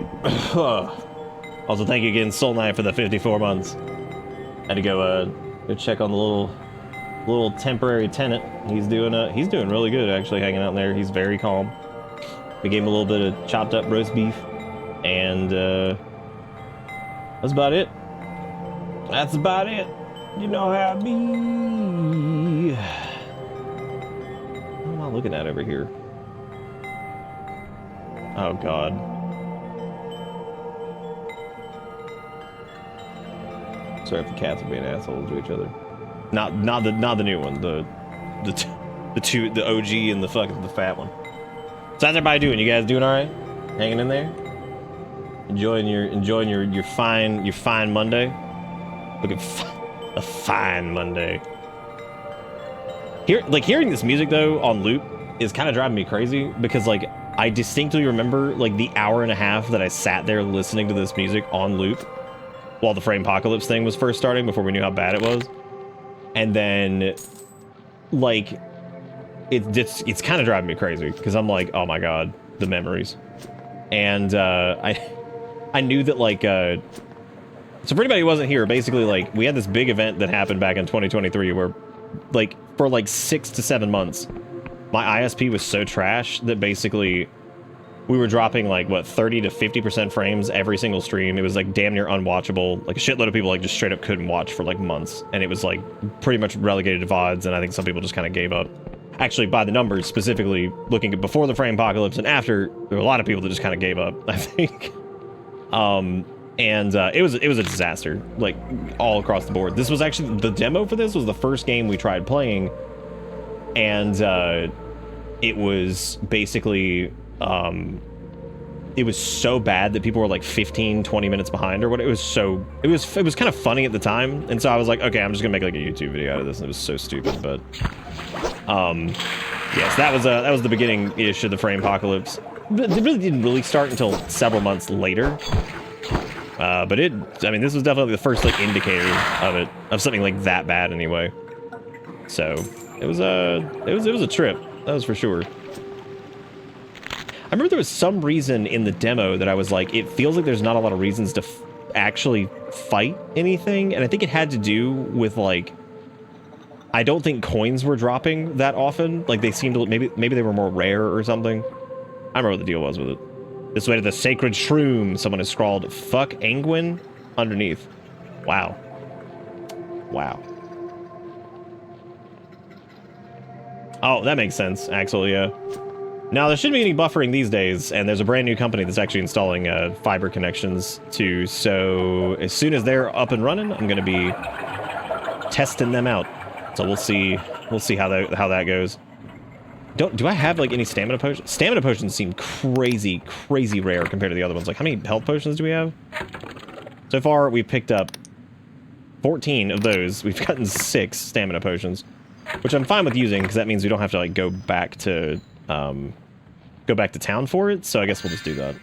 B: Also, thank you again, Soul Knight, for the 54 months. Had to go check on the little temporary tenant. He's doing really good, actually, hanging out in there. He's very calm. We gave him a little bit of chopped up roast beef, and that's about it. That's about it. You know how it be. What am I looking at over here? Oh God. Sorry if the cats are being assholes to each other. Not the new one. The OG and the fat one. So how's everybody doing? You guys doing all right? Hanging in there? Enjoying your fine Monday? Look at a fine Monday. Hearing this music though on loop is kind of driving me crazy because like I distinctly remember like the hour and a half that I sat there listening to this music on loop while the Frame Apocalypse thing was first starting before we knew how bad it was. And then like it's kind of driving me crazy because I'm like, oh my God, the memories. And I knew that like so for anybody who wasn't here, basically like we had this big event that happened back in 2023 where like for like 6 to 7 months my ISP was so trash that basically we were dropping like what 30 to 50% frames every single stream. It was like damn near unwatchable. Like a shitload of people like just straight up couldn't watch for like months, and it was like pretty much relegated to VoDs, and I think some people just kind of gave up. Actually, by the numbers, specifically looking at before the Frame Apocalypse and after, there were a lot of people that just kind of gave up, I think. It was a disaster, like all across the board. This was actually the demo for this was the first game we tried playing, and it was basically it was so bad that people were like 15-20 minutes behind or what. It was kind of funny at the time, and so I was like, okay, I'm just gonna make like a YouTube video out of this, and it was so stupid. But yes, that was the beginning ish of the Frame Apocalypse. It really didn't really start until several months later, but I mean this was definitely the first like indicator of something like that bad anyway. So it was a trip, that was for sure. I remember there was some reason in the demo that I was like, it feels like there's not a lot of reasons to actually fight anything, and I think it had to do with like, I don't think coins were dropping that often. Like they seemed to, maybe they were more rare or something. I remember what the deal was with it. This way to the sacred shroom. Someone has scrawled "fuck Angwin" underneath. Wow. Wow. Oh, that makes sense, actually, yeah. Now, there shouldn't be any buffering these days, and there's a brand new company that's actually installing fiber connections too, so as soon as they're up and running, I'm going to be testing them out. So we'll see how that goes. Do I have like any stamina potions? Stamina potions seem crazy rare compared to the other ones. Like, how many health potions do we have? So far, we've picked up 14 of those. We've gotten 6 stamina potions, which I'm fine with using because that means we don't have to like go back to town for it, so I guess we'll just do that.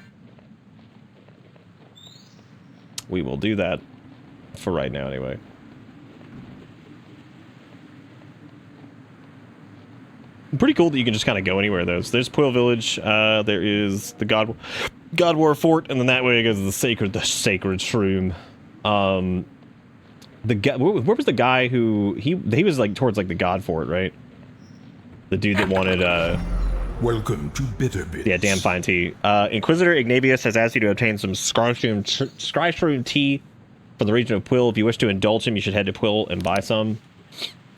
B: We will do that for right now, anyway. Pretty cool that you can just kind of go anywhere, though. So there's Quill Village, there is the God War Fort, and then that way it goes to the sacred shroom. Where was the guy who... He was, like, towards, like, the God Fort, right? The dude that wanted,
A: Welcome to Bitterbits.
B: Yeah, damn fine tea. Inquisitor Ignavius has asked you to obtain some Scryshroom tea from the region of Quill. If you wish to indulge him, you should head to Quill and buy some.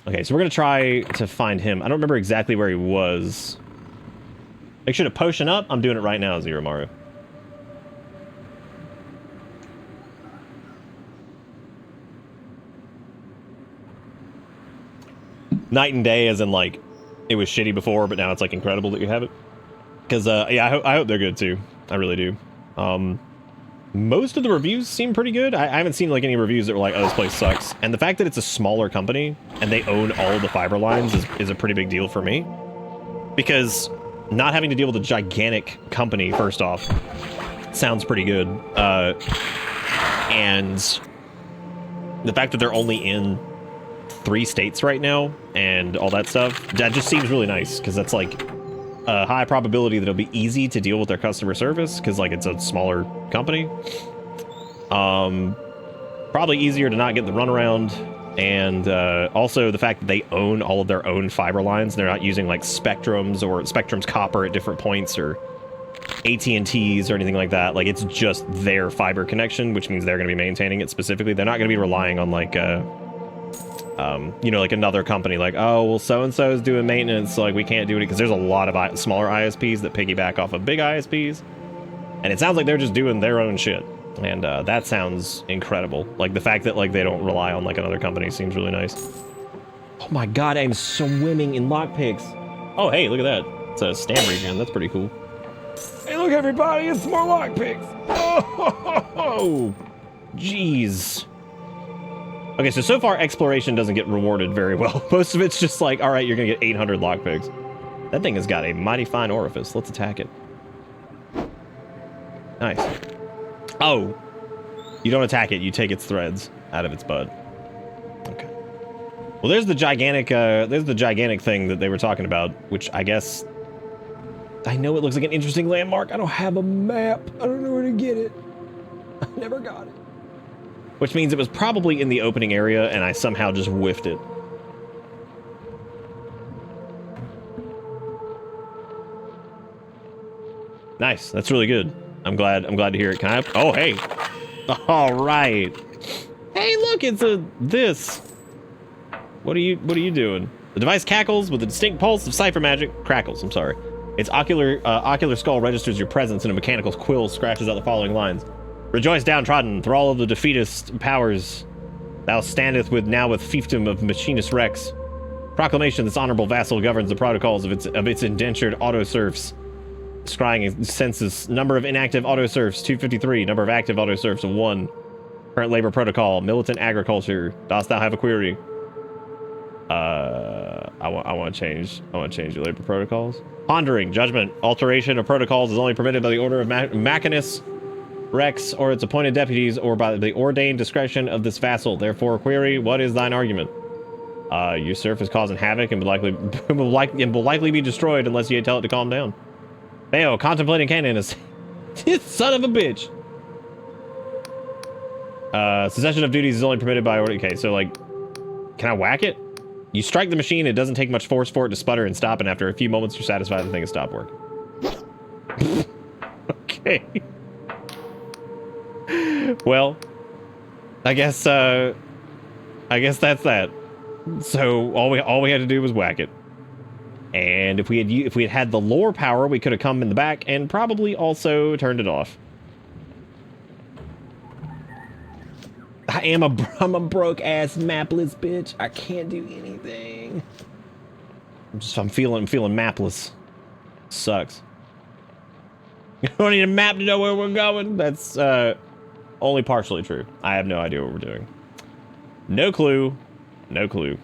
B: Okay, so we're going to try to find him. I don't remember exactly where he was. Make sure to potion up. I'm doing it right now, Zero Mario. Night and day, as in, like, it was shitty before, but now it's, like, incredible that you have it. Because, yeah, I hope they're good, too. I really do. Most of the reviews seem pretty good. I haven't seen, like, any reviews that were like, oh, this place sucks. And the fact that it's a smaller company, and they own all of the fiber lines is a pretty big deal for me. Because not having to deal with a gigantic company, first off, sounds pretty good. And the fact that they're only in 3 states right now, and all that stuff, that just seems really nice, because that's, like, a high probability that it'll be easy to deal with their customer service because like it's a smaller company. Probably easier to not get the runaround, and also the fact that they own all of their own fiber lines. They're not using like Spectrum's or Spectrum's copper at different points or AT&T's or anything like that. Like it's just their fiber connection, which means they're going to be maintaining it specifically. They're not going to be relying on like you know, like another company like, oh, well, so-and-so is doing maintenance, so like we can't do it, because there's a lot of smaller ISPs that piggyback off of big ISPs, and it sounds like they're just doing their own shit, and that sounds incredible. Like the fact that like they don't rely on like another company seems really nice. Oh my god, I'm swimming in lockpicks. Oh hey, look at that. It's a stand regen. That's pretty cool. Hey look everybody, it's more lockpicks. Oh, jeez. Okay, so far exploration doesn't get rewarded very well. Most of it's just like, all right, you're gonna get 800 lockpicks. That thing has got a mighty fine orifice. Let's attack it. Nice. Oh, you don't attack it. You take its threads out of its bud. Okay. Well, there's the gigantic thing that they were talking about, which I guess I know it looks like an interesting landmark. I don't have a map. I don't know where to get it. I never got it. Which means it was probably in the opening area, and I somehow just whiffed it. Nice. That's really good. I'm glad to hear it. Can I? Oh, hey. All right. Hey, look, it's this. What are you doing? The device cackles with a distinct pulse of cipher magic. Crackles. I'm sorry. Its ocular skull registers your presence, and a mechanical quill scratches out the following lines. Rejoice, downtrodden, thrall of the defeatist powers. Thou standeth with fiefdom of machinist Rex. Proclamation: this honorable vassal governs the protocols of its indentured auto-serfs. Scrying census: number of inactive auto-serfs 253, number of active auto-serfs 1. Current labor protocol: militant agriculture. Dost thou have a query? I want to change your labor protocols. Pondering: judgment: alteration of protocols is only permitted by the order of Machinus Rex or its appointed deputies, or by the ordained discretion of this vassal. Therefore, query: what is thine argument? Your serf is causing havoc and will likely be destroyed unless you tell it to calm down. Theo, contemplating canon is this son of a bitch. Succession of duties is only permitted by order. Okay, so like, can I whack it? You strike the machine, it doesn't take much force for it to sputter and stop, and after a few moments you're satisfied the thing has stopped working. Okay. Well, I guess that's that. So all we had to do was whack it. And if we had had the lore power, we could have come in the back and probably also turned it off. I'm a broke ass mapless bitch. I can't do anything. I'm feeling mapless. Sucks. You don't need a map to know where we're going. That's only partially true. I have no idea what we're doing. No clue. No clue.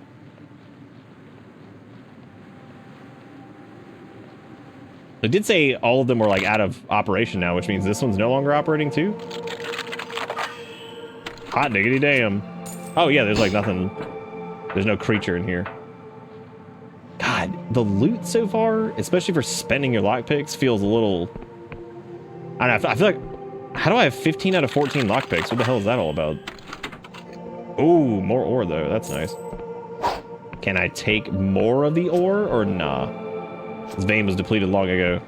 B: They did say all of them were like out of operation now, which means this one's no longer operating too. Hot diggity damn. Oh yeah, there's like nothing. There's no creature in here. God, the loot so far, especially for spending your lockpicks, feels a little... I don't know, I feel like... How do I have 15 out of 14 lockpicks? What the hell is that all about? Ooh, more ore though. That's nice. Can I take more of the ore or nah? This vein was depleted long ago.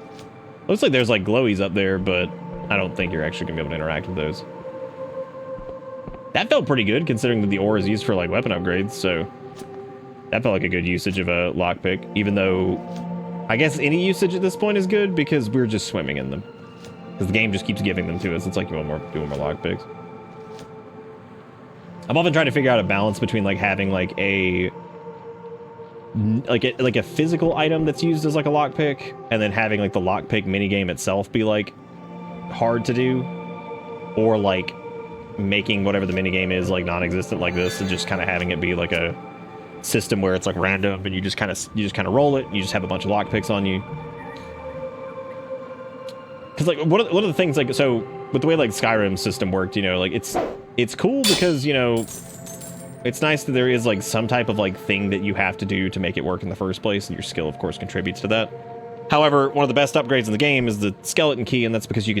B: Looks like there's like glowies up there, but I don't think you're actually gonna be able to interact with those. That felt pretty good considering that the ore is used for like weapon upgrades, so that felt like a good usage of a lockpick, even though I guess any usage at this point is good because we're just swimming in them. Because the game just keeps giving them to us. It's like you want more lockpicks. I've often tried to figure out a balance between like having like a physical item that's used as like a lockpick, and then having like the lockpick minigame itself be like hard to do, or like making whatever the minigame is like non-existent like this, and just kind of having it be like a system where it's like random and you just kind of roll it and you just have a bunch of lockpicks on you. Because like one of the things, like, so with the way like Skyrim's system worked, you know, like it's cool because, you know, it's nice that there is like some type of like thing that you have to do to make it work in the first place, and your skill of course contributes to that. However, one of the best upgrades in the game is the skeleton key, and that's because you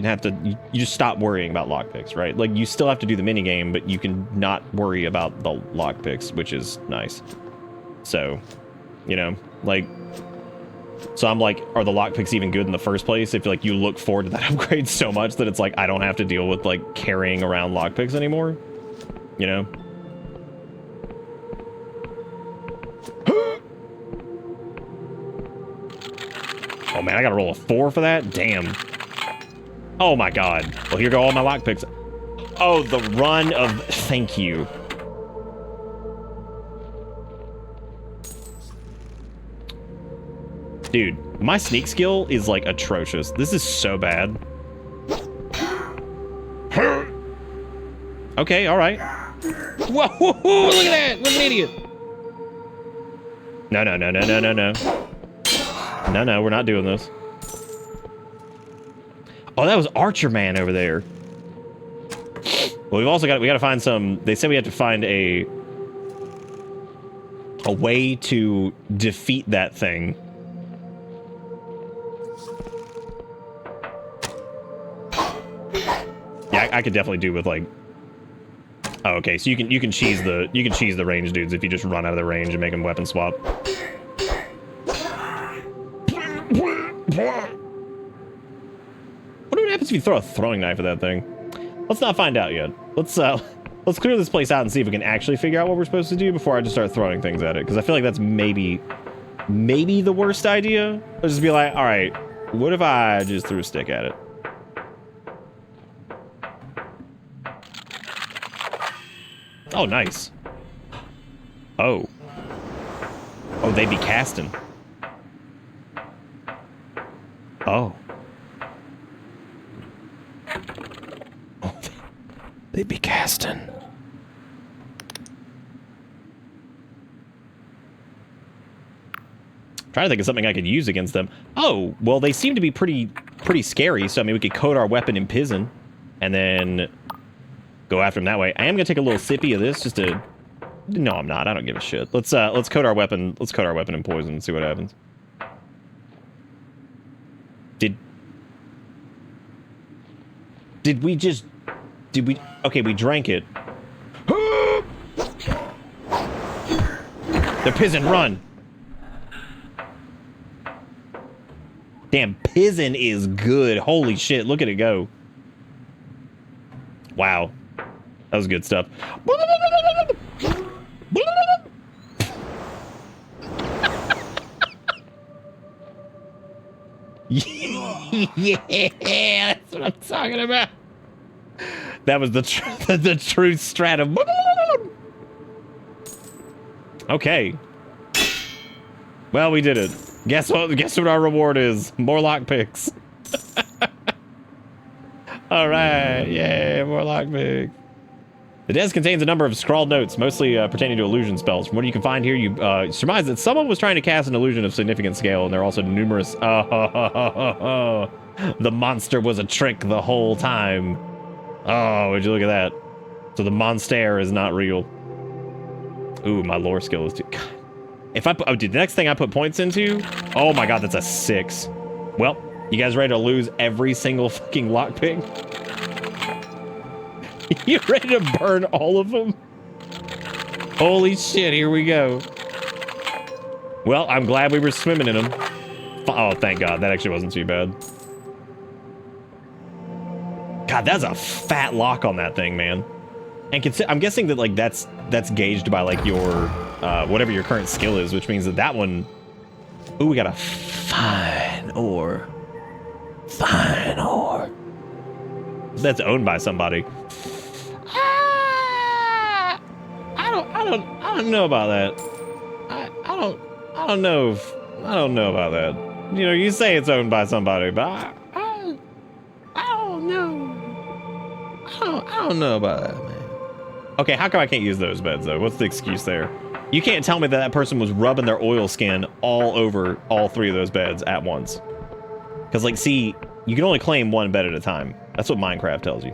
B: just stop worrying about lockpicks, right? Like, you still have to do the minigame, but you can not worry about the lockpicks, which is nice. So, you know, like, so I'm like, are the lockpicks even good in the first place? If, like, you look forward to that upgrade so much that it's like, I don't have to deal with, like, carrying around lockpicks anymore, you know? Oh man, I gotta roll a 4 for that? Damn. Oh my god. Well, here go all my lockpicks. Oh, the run of... Thank you. Dude, my sneak skill is, like, atrocious. This is so bad. Okay, alright. Whoa, whoa, whoa, look at that! What an idiot! No, no, no, no, no, no, no. No, no, we're not doing this. Oh, that was Archer Man over there. Well, we gotta find some... They said we have to find a way to defeat that thing. Yeah, I could definitely do with, like... Oh, okay, so you can cheese the range dudes if you just run out of the range and make them weapon swap. What happens if you throw a throwing knife at that thing? Let's not find out yet. Let's clear this place out and see if we can actually figure out what we're supposed to do before I just start throwing things at it. Because I feel like that's maybe the worst idea. Let's just be like, all right, what if I just threw a stick at it? Oh, nice. Oh. Oh, they'd be casting. Oh. Oh, they'd be casting. Trying to think of something I could use against them. Oh, well, they seem to be pretty scary, so I mean, we could coat our weapon in pizen and then go after them that way. I am gonna take a little sippy of this just to... No, I'm not. I don't give a shit. Let's coat our weapon. Let's coat our weapon in poison and see what happens. Did we just... Did we... Okay, we drank it. They're pizen, run! Damn, pizen is good. Holy shit, look at it go. Wow. That was good stuff. Yeah, that's what I'm talking about. That was the true stratum. Okay. Well, we did it. Guess what? Guess what our reward is? More lockpicks. All right. Yeah, more lockpicks. The desk contains a number of scrawled notes, mostly pertaining to illusion spells. From what you can find here, you surmise that someone was trying to cast an illusion of significant scale, and there are also numerous... The monster was a trick the whole time. Oh, would you look at that? So the monster is not real. Ooh, my lore skill is too... God. If I put... Oh, dude, the next thing I put points into... Oh my god, that's a 6. Well, you guys ready to lose every single fucking lockpick? You ready to burn all of them? Holy shit, here we go. Well, I'm glad we were swimming in them. Oh, thank God. That actually wasn't too bad. God, that's a fat lock on that thing, man. And I'm guessing that, like, that's gauged by, like, your, whatever your current skill is, which means that one... Ooh, we got a fine ore. Fine ore. That's owned by somebody. I don't know about that. I don't know about that. You know, you say it's owned by somebody, but I don't know. I don't know about that, man. Okay, how come I can't use those beds though? What's the excuse there? You can't tell me that person was rubbing their oil skin all over all 3 of those beds at once. Because, like, see, you can only claim 1 bed at a time. That's what Minecraft tells you.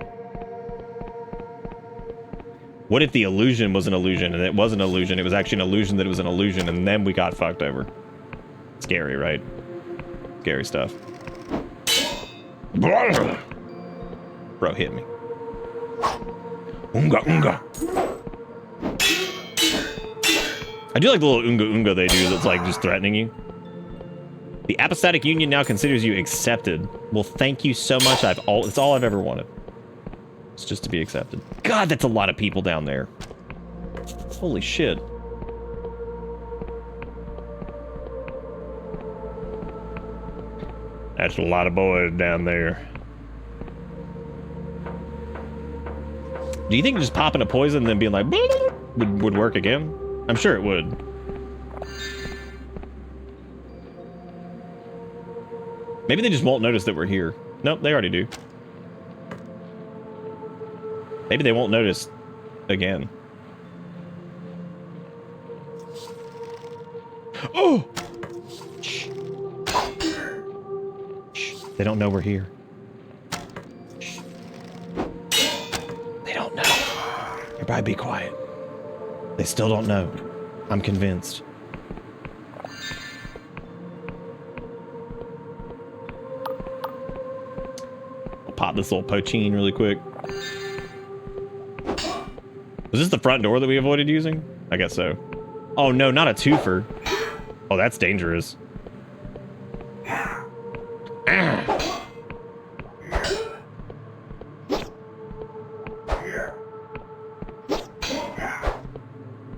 B: What if the illusion was an illusion and it wasn't an illusion? It was actually an illusion that it was an illusion, and then we got fucked over. Scary, right? scary stuff. Bro, hit me.
A: Unga unga.
B: I do like the little unga unga they do that's like just threatening you. The Apostatic Union now considers you accepted. Well, thank you so much. It's all I've ever wanted. It's just to be accepted. God, that's a lot of people down there. Holy shit. That's a lot of boys down there. Do you think just popping a poison and then being like would work again? I'm sure it would. Maybe they just won't notice that we're here. Nope, they already do. Maybe they won't notice again. Oh! Shh. Shh. They don't know we're here. Shh. They don't know. Everybody be quiet. They still don't know. I'm convinced. I'll pop this little poachine really quick. Was this the front door that we avoided using? I guess so. Oh no, not a twofer. Oh, that's dangerous.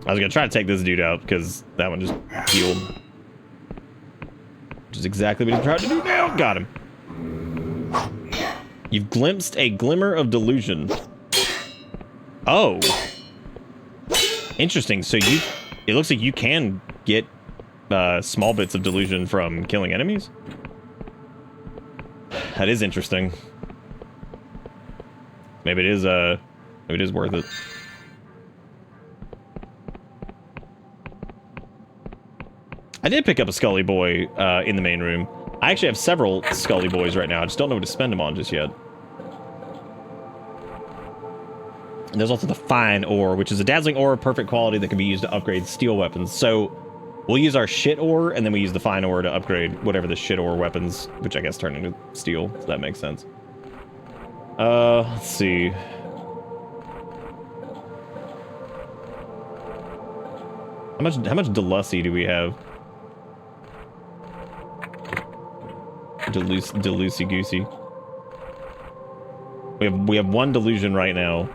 B: I was gonna try to take this dude out because that one just healed. Which is exactly what he tried to do now. Got him. You've glimpsed a glimmer of delusion. Oh. Interesting. So it looks like you can get small bits of delusion from killing enemies. That is interesting. Maybe it is worth it. I did pick up a Scully Boy in the main room. I actually have several Scully Boys right now. I just don't know what to spend them on just yet. And there's also the Fine Ore, which is a dazzling ore of perfect quality that can be used to upgrade steel weapons. So we'll use our shit ore, and then we use the Fine Ore to upgrade whatever the shit ore weapons, which I guess turn into steel, so that makes sense. Let's see. How much Delucy do we have? Delucy Goosey. We have one delusion right now.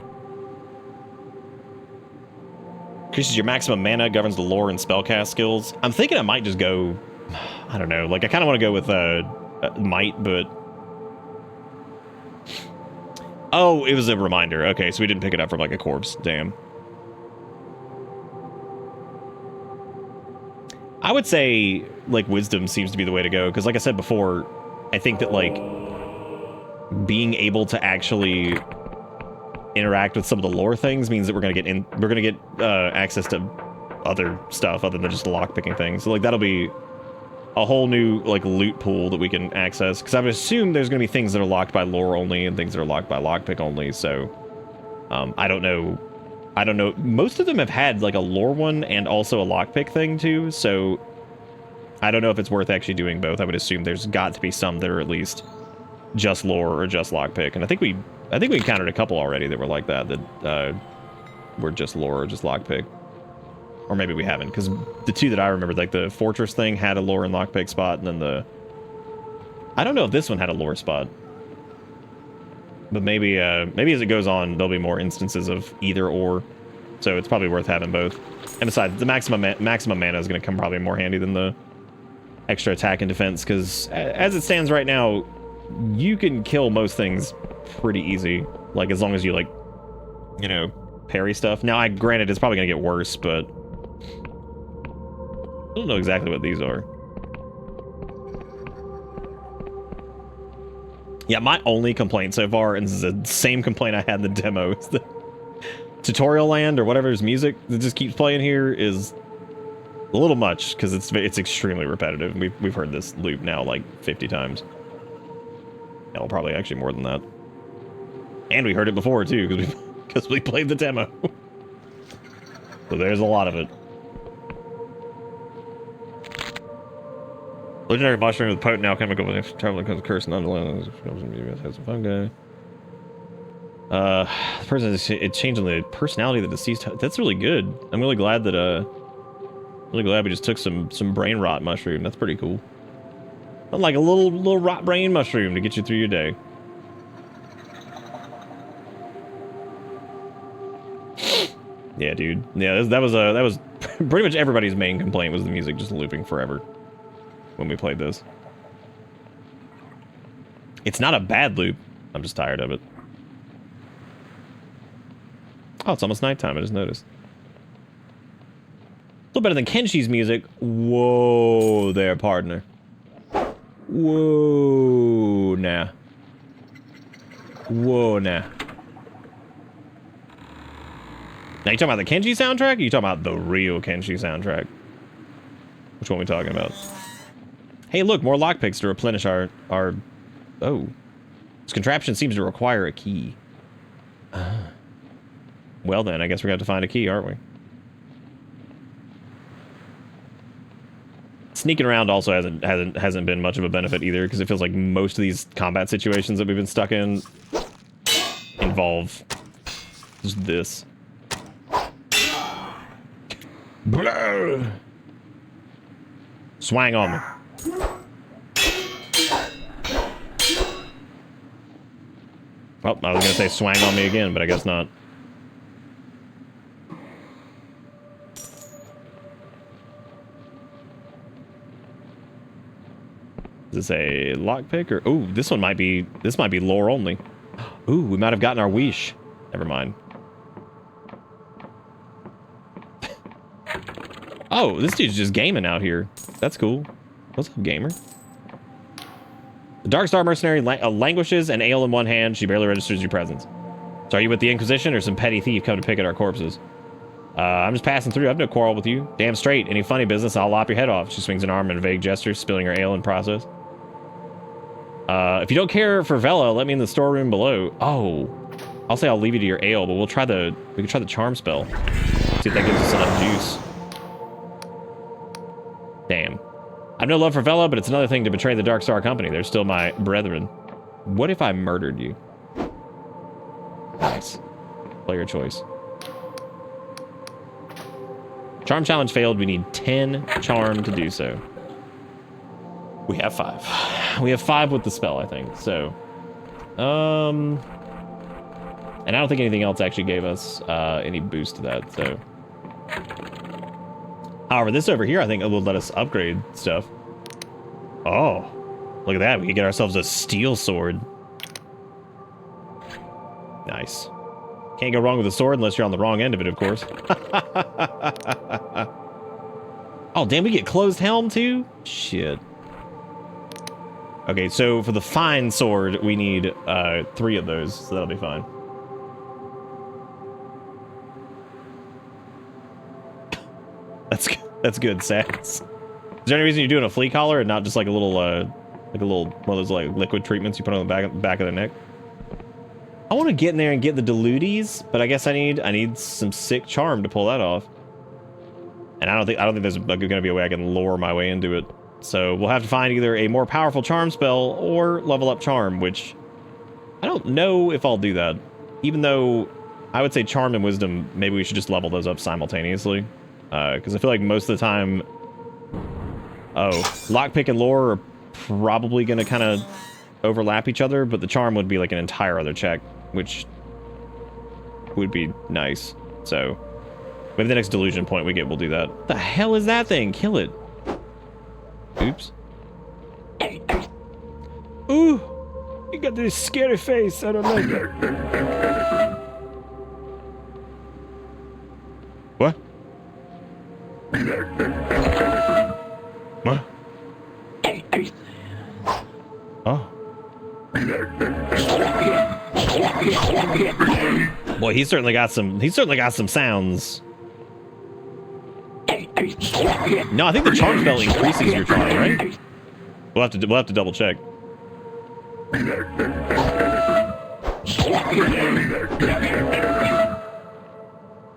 B: Increases your maximum mana, governs the lore and spellcast skills. I'm thinking I might just go, I don't know, like I kind of want to go with might, but oh, it was a reminder. Okay, so we didn't pick it up from like a corpse. Damn. I would say like wisdom seems to be the way to go because, like I said before, I think that like being able to actually interact with some of the lore things means that we're gonna get access to other stuff other than just lockpicking things. So like that'll be a whole new like loot pool that we can access. Because I would assume there's gonna be things that are locked by lore only and things that are locked by lockpick only. So I don't know. Most of them have had like a lore one and also a lockpick thing too. So I don't know if it's worth actually doing both. I would assume there's got to be some that are at least just lore or just lockpick. And I think we encountered a couple already that were like that were just lore or just lockpick. Or maybe we haven't, because the two that I remember, like the fortress thing had a lore and lockpick spot, and then I don't know if this one had a lore spot. But maybe as it goes on, there'll be more instances of either or. So it's probably worth having both. And besides, the maximum mana is going to come probably more handy than the extra attack and defense, because as it stands right now, you can kill most things pretty easy. Like, as long as you, like, you know, parry stuff. Now, granted, it's probably going to get worse, but I don't know exactly what these are. Yeah, my only complaint so far, and this is the same complaint I had in the demo, is the tutorial land or whatever's music that just keeps playing here is a little much, because it's extremely repetitive. We've heard this loop now like 50 times. Hell, probably actually more than that. And we heard it before too, because we played the demo. So there's a lot of it. Legendary mushroom with potent alchemical traveling because of curse and underlying has some fungi. The person it changed on the personality of the deceased. That's really good. I'm really glad that really glad we just took some brain rot mushroom. That's pretty cool. Like a little rot brain mushroom to get you through your day. Yeah, dude. Yeah, that was pretty much everybody's main complaint was the music just looping forever when we played this. It's not a bad loop. I'm just tired of it. Oh, it's almost nighttime. I just noticed. A little better than Kenshi's music. Whoa there, partner. Whoa, nah. Whoa, nah. Now, you talking about the Kenshi soundtrack, or you talking about the real Kenshi soundtrack? Which one are we talking about? Hey, look, more lockpicks to replenish our... Oh. This contraption seems to require a key. Well then, I guess we're going to have to find a key, aren't we? Sneaking around also hasn't been much of a benefit either, because it feels like most of these combat situations that we've been stuck in involve just this. Blah. Swang on me. Oh, I was gonna say swang on me again, but I guess not. Is this a lockpick or... Ooh, this might be lore only. Ooh, we might have gotten our wish. Never mind. Oh, this dude's just gaming out here. That's cool. What's up, gamer? The Dark Star mercenary languishes, and ale in one hand. She barely registers your presence. So are you with the Inquisition or some petty thief come to pick at our corpses? I'm just passing through. I have no quarrel with you. Damn straight. Any funny business, I'll lop your head off. She swings an arm in a vague gesture, spilling her ale in process. If you don't care for Vela, let me in the storeroom below. Oh. I'll say I'll leave you to your ale, but we can try the charm spell. See if that gives us enough juice. Damn. I have no love for Vela, but it's another thing to betray the Dark Star Company. They're still my brethren. What if I murdered you? Nice. Player choice. Charm challenge failed. We need 10 charm to do so. We have 5. We have 5 with the spell, I think. So, and I don't think anything else actually gave us any boost to that. So, however, this over here, I think it will let us upgrade stuff. Oh, look at that. We can get ourselves a steel sword. Nice. Can't go wrong with a sword unless you're on the wrong end of it, of course. Oh, damn, we get closed helm too? Shit. Okay, so for the fine sword, we need 3 of those, so that'll be fine. That's good, Sass. Is there any reason you're doing a flea collar and not just like a little one of those like liquid treatments you put on the back of the neck? I want to get in there and get the Deludes, but I guess I need some sick charm to pull that off. And I don't think there's going to be a way I can lure my way into it. So we'll have to find either a more powerful charm spell or level up charm, which I don't know if I'll do that. Even though I would say charm and wisdom, maybe we should just level those up simultaneously. Because I feel like most of the time... Oh, lockpick and lore are probably going to kind of overlap each other, but the charm would be like an entire other check, which would be nice. So maybe the next delusion point we get, we'll do that. What the hell is that thing? Kill it. Oops. Ooh, you got this scary face. I don't like it. What? What? Oh. Boy, he's certainly got some sounds. No, I think the charm spell increases your charm, right? We'll have to double check.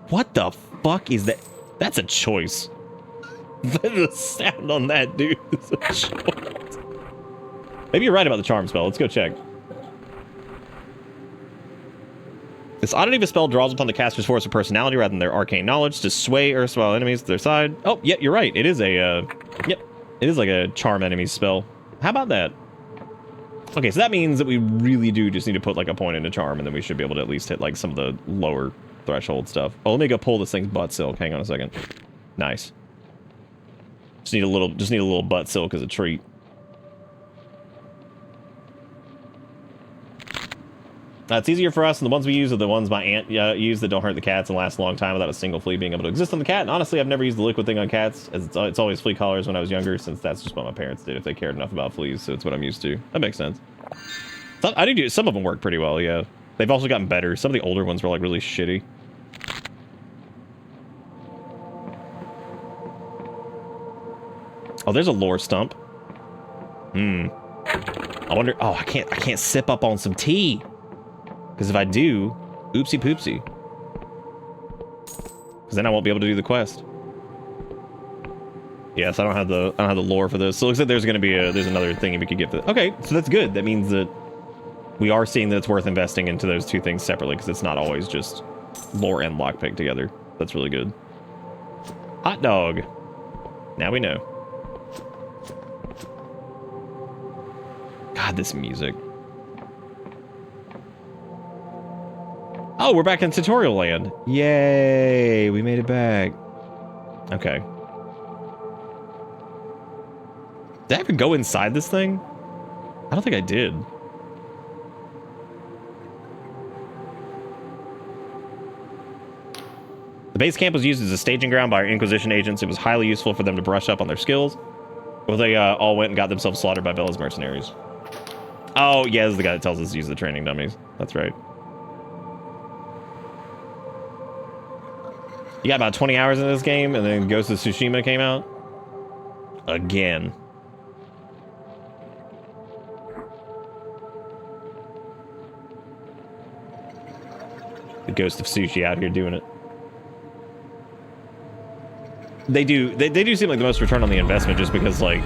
B: What the fuck is that? That's a choice. The sound on that dude is a jolt. Maybe you're right about the charm spell. Let's go check. This oddity of a spell draws upon the caster's force of personality rather than their arcane knowledge to sway erstwhile enemies to their side. Oh, yeah, you're right. It is a, yep. It is like a charm enemy spell. How about that? Okay, so that means that we really do just need to put like a point into charm, and then we should be able to at least hit like some of the lower threshold stuff. Oh, let me go pull this thing's butt silk. Hang on a second. Nice. Just need a little butt silk as a treat. It's easier for us, and the ones we use are the ones my aunt used that don't hurt the cats and last a long time without a single flea being able to exist on the cat. And honestly, I've never used the liquid thing on cats, as it's always flea collars when I was younger, since that's just what my parents did if they cared enough about fleas, so it's what I'm used to. That makes sense. Some of them work pretty well, yeah. They've also gotten better. Some of the older ones were like really shitty. Oh, there's a lore stump. I wonder. Oh, I can't sip up on some tea. Because if I do, oopsie poopsie. Because then I won't be able to do the quest. Yes, I don't have the lore for this. So it looks like there's another thing we could get. Okay, so that's good. That means that we are seeing that it's worth investing into those two things separately, because it's not always just lore and lockpick together. That's really good. Hot dog. Now we know. God, this music. Oh, we're back in tutorial land. Yay, we made it back. Okay. Did I ever go inside this thing? I don't think I did. The base camp was used as a staging ground by our Inquisition agents. It was highly useful for them to brush up on their skills. Well, they all went and got themselves slaughtered by Bella's mercenaries. Oh, yeah, this is the guy that tells us to use the training dummies. That's right. You got about 20 hours in this game, and then Ghost of Tsushima came out. Again. The Ghost of Sushi out here doing it. They do seem like the most return on the investment, just because, like,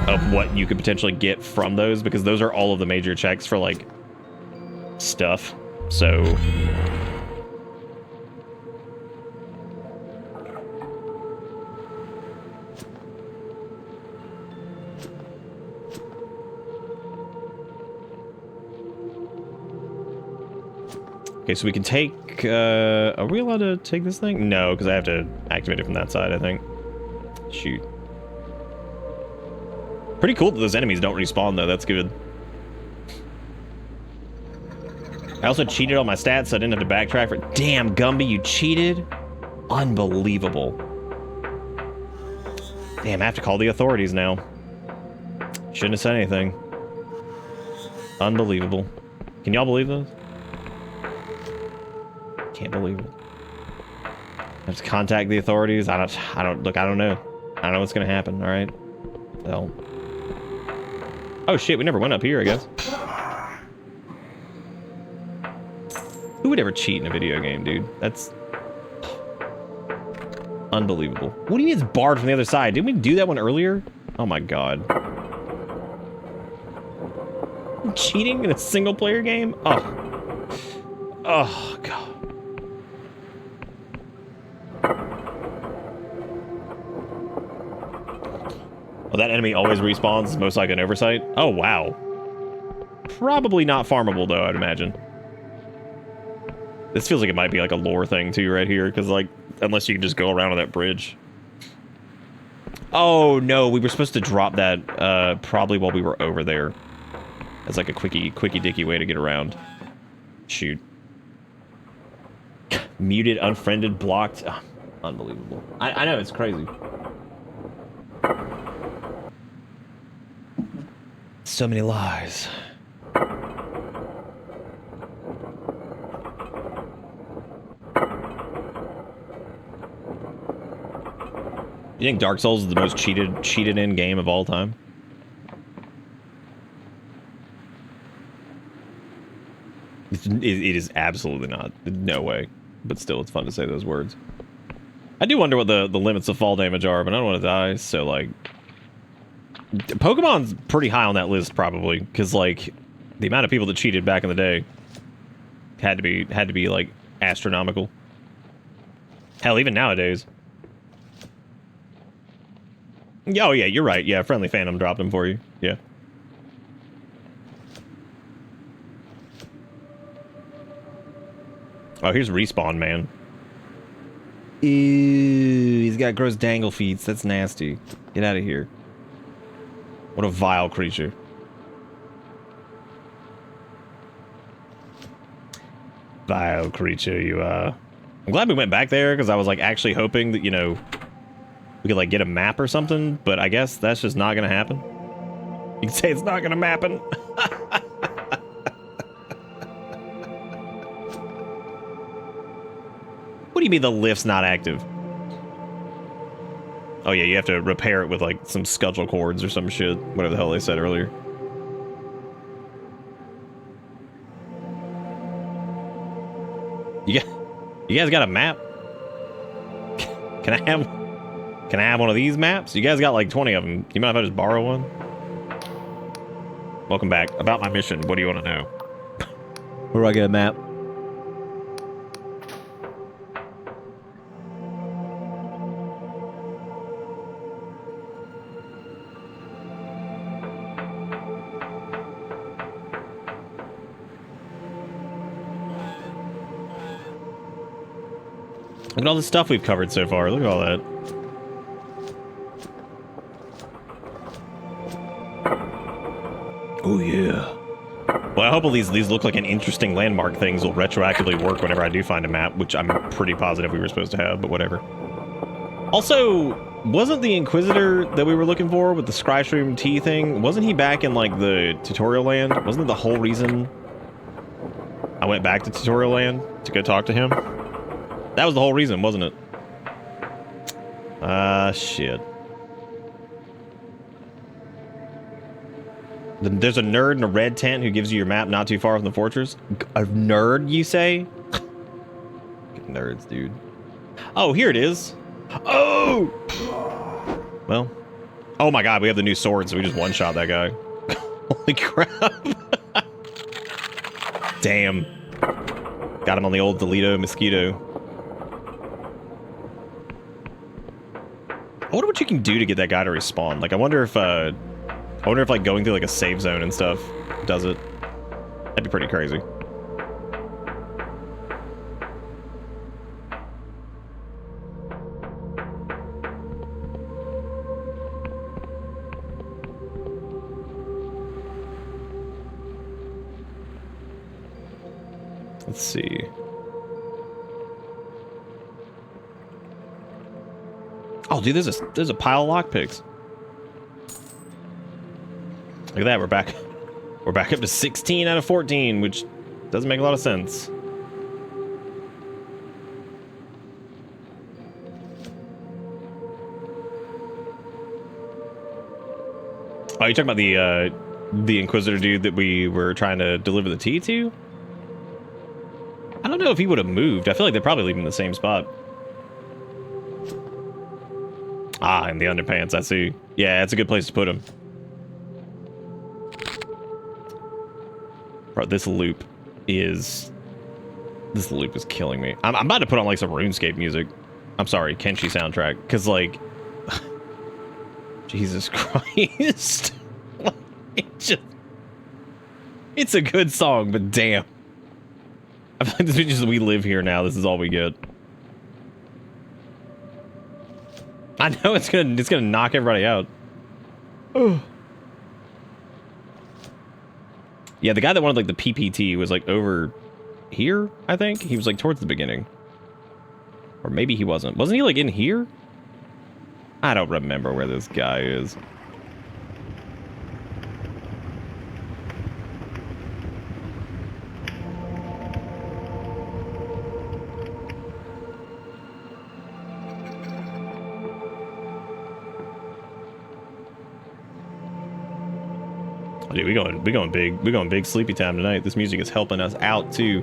B: of what you could potentially get from those, because those are all of the major checks for, like, stuff. So okay, so we can take, are we allowed to take this thing? No, because I have to activate it from that side, I think. Shoot. Pretty cool that those enemies don't respawn, though. That's good. I also cheated on my stats, so I didn't have to backtrack for... Damn, Gumby, you cheated? Unbelievable. Damn, I have to call the authorities now. Shouldn't have said anything. Unbelievable. Can y'all believe this? Can't believe it. I have to contact the authorities. I don't know. I don't know what's gonna happen, alright? Well. Oh shit, we never went up here, I guess. Who would ever cheat in a video game, dude? That's unbelievable. What do you mean it's barred from the other side? Didn't we do that one earlier? Oh my god. Cheating in a single player game? Oh. Oh god. Oh, that enemy always respawns, most like an oversight. Oh, wow. Probably not farmable, though, I'd imagine. This feels like it might be like a lore thing, too, right here, because, like, unless you can just go around on that bridge. Oh, no, we were supposed to drop that, probably while we were over there. As, like, a quickie-dicky way to get around. Shoot. Muted, unfriended, blocked. Oh, unbelievable. I know, it's crazy. So many lies. You think Dark Souls is the most cheated in game of all time? It is absolutely not. No way. But still, it's fun to say those words. I do wonder what the limits of fall damage are, but I don't want to die, so, like... Pokemon's pretty high on that list, probably, because, like, the amount of people that cheated back in the day had to be, like, astronomical. Hell, even nowadays. Oh, yeah, you're right. Yeah, Friendly Phantom dropped him for you. Yeah. Oh, here's Respawn, man. Ew, he's got gross dangle feet. That's nasty. Get out of here. What a vile creature. Vile creature, you are. I'm glad we went back there, because I was, like, actually hoping that, you know, we could, like, get a map or something, but I guess that's just not gonna happen. You can say it's not gonna happen. What do you mean the lift's not active? Oh yeah, you have to repair it with, like, some scuttle cords or some shit. Whatever the hell they said earlier. You guys got a map? Can I have one of these maps? You guys got like 20 of them. You mind if I just borrow one? Welcome back. About my mission, what do you want to know? Where do I get a map? Look at all the stuff we've covered so far. Look at all that. Oh, yeah. Well, I hope all these look like an interesting landmark things will retroactively work whenever I do find a map, which I'm pretty positive we were supposed to have, but whatever. Also, wasn't the Inquisitor that we were looking for with the Scryshroom T thing, wasn't he back in, like, the tutorial land? Wasn't it the whole reason I went back to tutorial land to go talk to him? That was the whole reason, wasn't it? Shit. There's a nerd in a red tent who gives you your map not too far from the fortress. A nerd, you say? Nerds, dude. Oh, here it is. Oh! Well. Oh my god, we have the new sword, so we just one-shot that guy. Holy crap. Damn. Got him on the old Delito Mosquito. I wonder what you can do to get that guy to respawn. Like, I wonder if like going through like a save zone and stuff does it. That'd be pretty crazy. Let's see. Oh, dude, there's a pile of lockpicks. Look at that, we're back up to 16 out of 14, which doesn't make a lot of sense. Oh, you talking about the Inquisitor dude that we were trying to deliver the tea to? I don't know if he would have moved. I feel like they'd probably leave him in the same spot. Ah, in the underpants, I see. Yeah, that's a good place to put him. Bro, this loop is killing me. I'm about to put on like some RuneScape music. I'm sorry, Kenshi soundtrack, because like, Jesus Christ, it's a good song, but damn, I feel like this is just we live here now. This is all we get. I know it's gonna knock everybody out. Oh. Yeah, the guy that wanted like the PPT was like over here, I think. He was like towards the beginning. Or maybe he wasn't. Wasn't he like in here? I don't remember where this guy is. Dude, we going big sleepy time tonight. This music is helping us out too.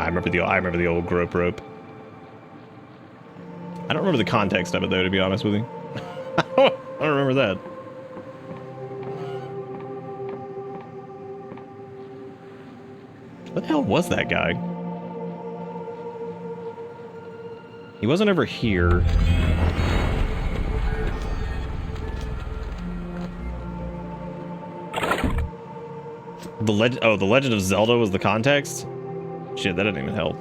B: I remember the old grope rope. I don't remember the context of it though, to be honest with you. I don't remember that. What the hell was that guy? He wasn't over here. The Legend of Zelda was the context? Shit, that didn't even help.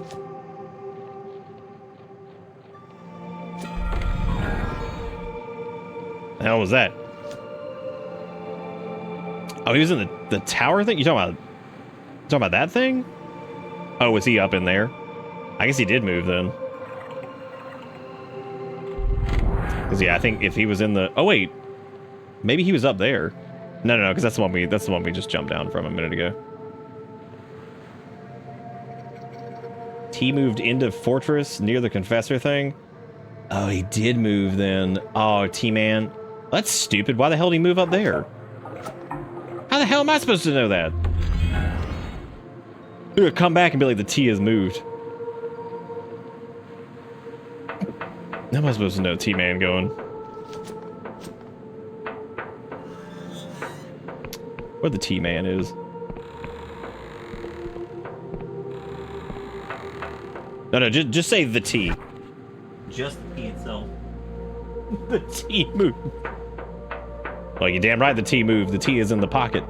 B: The hell was that? Oh, he was in the tower thing? You talking about that thing? Oh, was he up in there? I guess he did move then. Cause yeah, I think if he was in the oh wait. Maybe he was up there. No, because that's the one we just jumped down from a minute ago. T moved into Fortress near the Confessor thing. Oh, he did move then. Oh, T-Man. That's stupid. Why the hell did he move up there? How the hell am I supposed to know that? We're gonna come back and be like, the T has moved. How am I supposed to know T-Man going? Where the T-Man is. No, just say the T. Just the T itself. The T moved. Well, you're damn right the T moved. The T is in the pocket.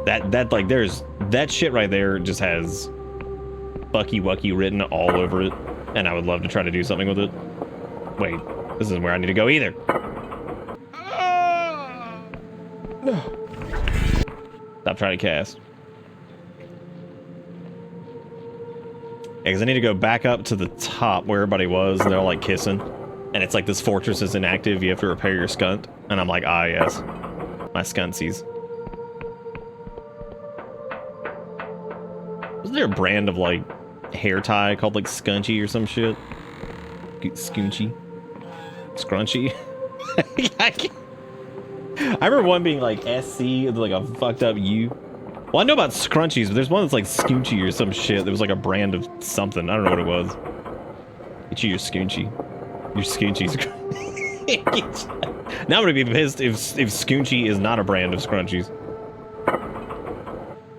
B: That like there's that shit right there just has Bucky Wucky written all over it, and I would love to try to do something with it. Wait, this isn't where I need to go either. Stop trying to cast. Yeah, because I need to go back up to the top where everybody was, and they're all like kissing. And it's like this fortress is inactive, you have to repair your skunt. And I'm like, ah yes, my skuntsies. Wasn't there a brand of like hair tie called like Scunchy or some shit? Scoonchy? Scrunchy? I remember one being like SC, like a fucked up U. Well, I know about scrunchies, but there's one that's like Scoonchy or some shit. That was like a brand of something. I don't know what it was. Get you your Scoonchy. Your Scoonchy's. Now I'm gonna be pissed if Scoonchy is not a brand of scrunchies.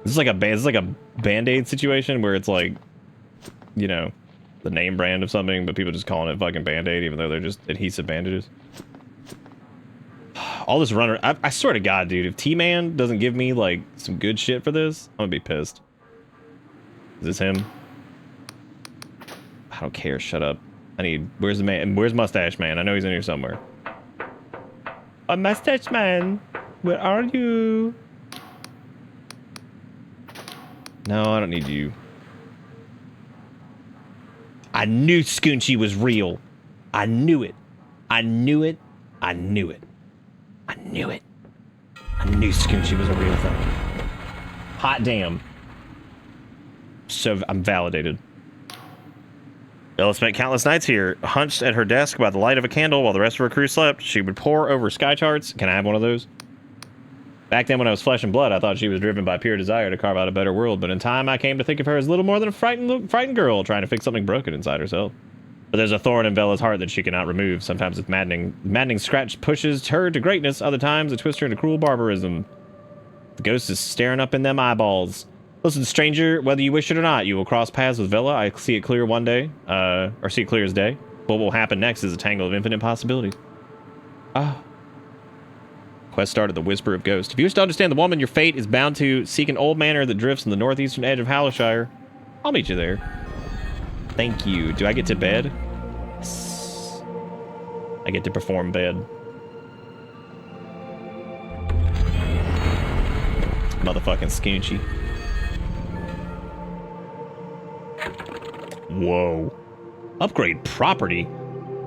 B: This is like a Band-Aid situation where it's like, you know, the name brand of something, but people just calling it fucking Band-Aid, even though they're just adhesive bandages. All this runner, I swear to God, dude, if T-Man doesn't give me like some good shit for this, I'm gonna be pissed. Is this him? I don't care. Shut up. Where's the man? Where's Mustache Man? I know he's in here somewhere. A Mustache Man, where are you? No, I don't need you. I knew Scoonchy was real. I knew it. I knew it. I knew it. I knew it. I knew Scoonchy was a real thing. Hot damn. So I'm validated. Ella spent countless nights here, hunched at her desk by the light of a candle while the rest of her crew slept. She would pore over sky charts. Can I have one of those? Back then when I was flesh and blood, I thought she was driven by pure desire to carve out a better world, but in time I came to think of her as little more than a frightened girl trying to fix something broken inside herself. But there's a thorn in Bella's heart that she cannot remove. Sometimes it's maddening scratch pushes her to greatness, other times it twists her into cruel barbarism. The ghost is staring up in them eyeballs. Listen, stranger, whether you wish it or not, you will cross paths with Vela. I see it clear one day, or see it clear as day. What will happen next is a tangle of infinite possibilities. Quest started the Whisper of Ghost. If you wish to understand the woman, your fate is bound to seek an old manor that drifts on the northeastern edge of Hallowshire. I'll meet you there. Thank you. Do I get to bed? Yes. I get to perform bed. Motherfucking Scoonchy. Whoa. Upgrade property?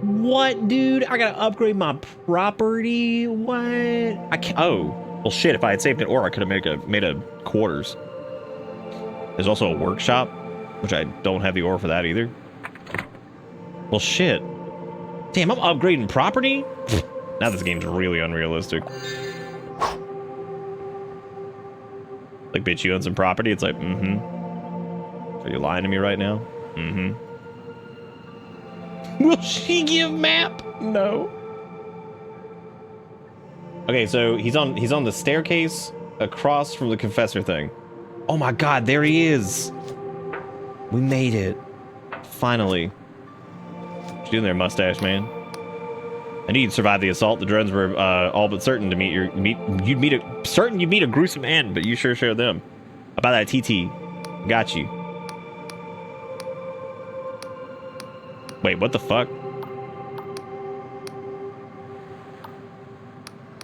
B: What, dude? I gotta upgrade my property? What? I can't. Oh. Well, shit. If I had saved an ore, I could have made a quarters. There's also a workshop, which I don't have the ore for that either. Well, shit. Damn, I'm upgrading property? Now this game's really unrealistic. Like, bitch, you own some property? It's like, mm-hmm. Are you lying to me right now? Mm-hmm. Will she give map? No. Okay, so he's on the staircase across from the confessor thing. Oh my god, there he is. We made it. Finally. What you doing there, mustache man? I knew you'd survive the assault. The drones were all but certain to you'd meet a gruesome end, but you sure showed them. About that TT. Got you. Wait, what the fuck?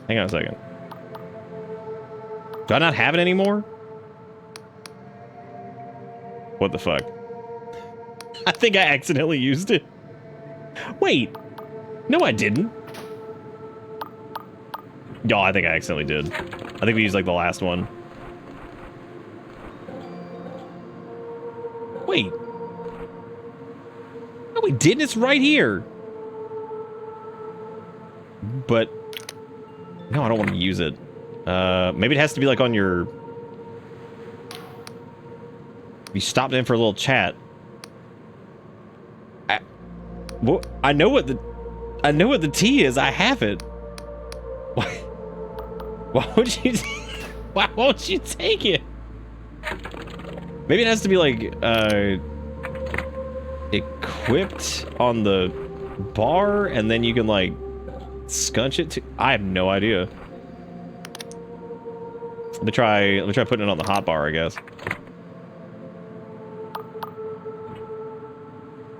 B: Hang on a second. Do I not have it anymore? What the fuck? I think I accidentally used it. Wait. No, I didn't. Yo, I think I accidentally did. I think we used like the last one. Wait. No, we didn't. It's right here. But no, I don't want to use it. Maybe it has to be like on your... You stopped in for a little chat. I know what the T is. I have it. Why won't you take it? Maybe it has to be like equipped on the bar, and then you can like scunch it to... I have no idea. Let me try putting it on the hot bar, I guess.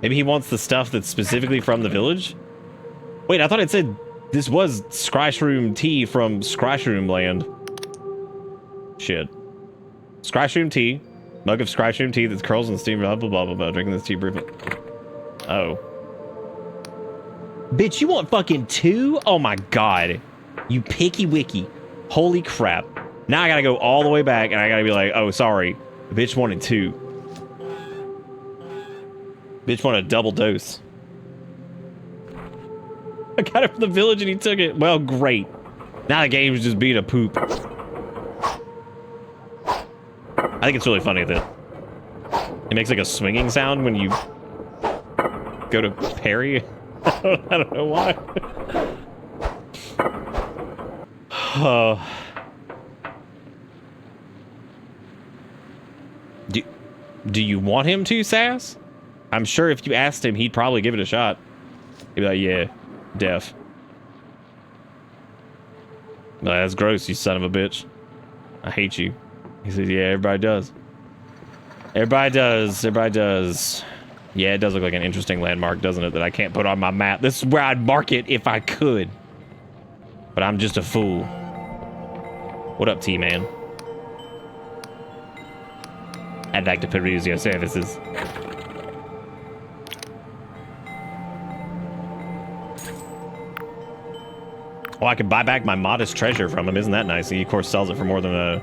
B: Maybe he wants the stuff that's specifically from the village? Wait, I thought it said this was Scryshroom tea from Scryshroom land. Shit. Scryshroom tea. Mug of Scryshroom tea that's curls and steam, blah, blah, blah, blah, blah. Drinking this tea briefly. Oh. Bitch, you want fucking 2? Oh my god. You picky wicky. Holy crap. Now I gotta go all the way back and I gotta be like, oh, sorry. The bitch wanted 2. Bitch wanted a double dose. I got it from the village and he took it. Well, great. Now the game's just being a poop. I think it's really funny that it makes like a swinging sound when you go to parry. I don't know why. Do you want him to, Sass? I'm sure if you asked him, he'd probably give it a shot. He'd be like, yeah, def. No, that's gross, you son of a bitch. I hate you. He says, yeah, everybody does. Everybody does. Everybody does. Yeah, it does look like an interesting landmark, doesn't it, that I can't put on my map. This is where I'd mark it if I could. But I'm just a fool. What up, T-Man? I'd like to peruse your services. Well, I could buy back my modest treasure from him. Isn't that nice? He, of course, sells it for more than a...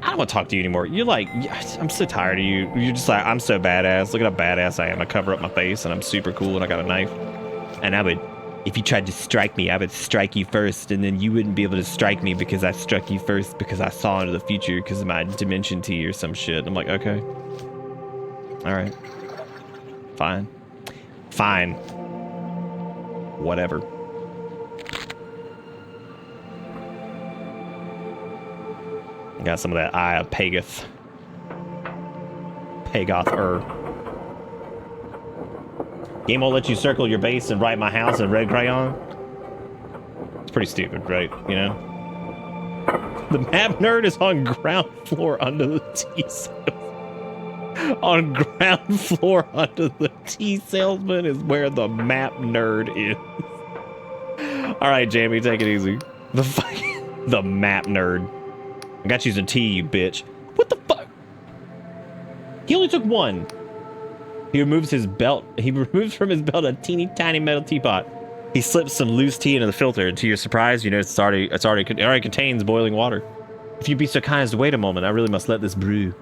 B: I don't want to talk to you anymore. You're like... I'm so tired of you. You're just like, I'm so badass. Look at how badass I am. I cover up my face, and I'm super cool, and I got a knife. And I would... If you tried to strike me, I would strike you first, and then you wouldn't be able to strike me because I struck you first because I saw into the future because of my dimension T or some shit. I'm like, okay. Alright. Fine. Fine. Whatever. Got some of that Eye of Pagoth. Game won't let you circle your base and write my house in red crayon. It's pretty stupid, right? You know? The map nerd is on ground floor under the tea salesman. On ground floor under the tea salesman is where the map nerd is. Alright, Jamie, take it easy. The map nerd. I got you some tea, you bitch. What the fuck? He only took one. He removes his belt. He removes from his belt a teeny tiny metal teapot. He slips some loose tea into the filter, and to your surprise, you know it already contains boiling water. If you'd be so kind as to wait a moment, I really must let this brew.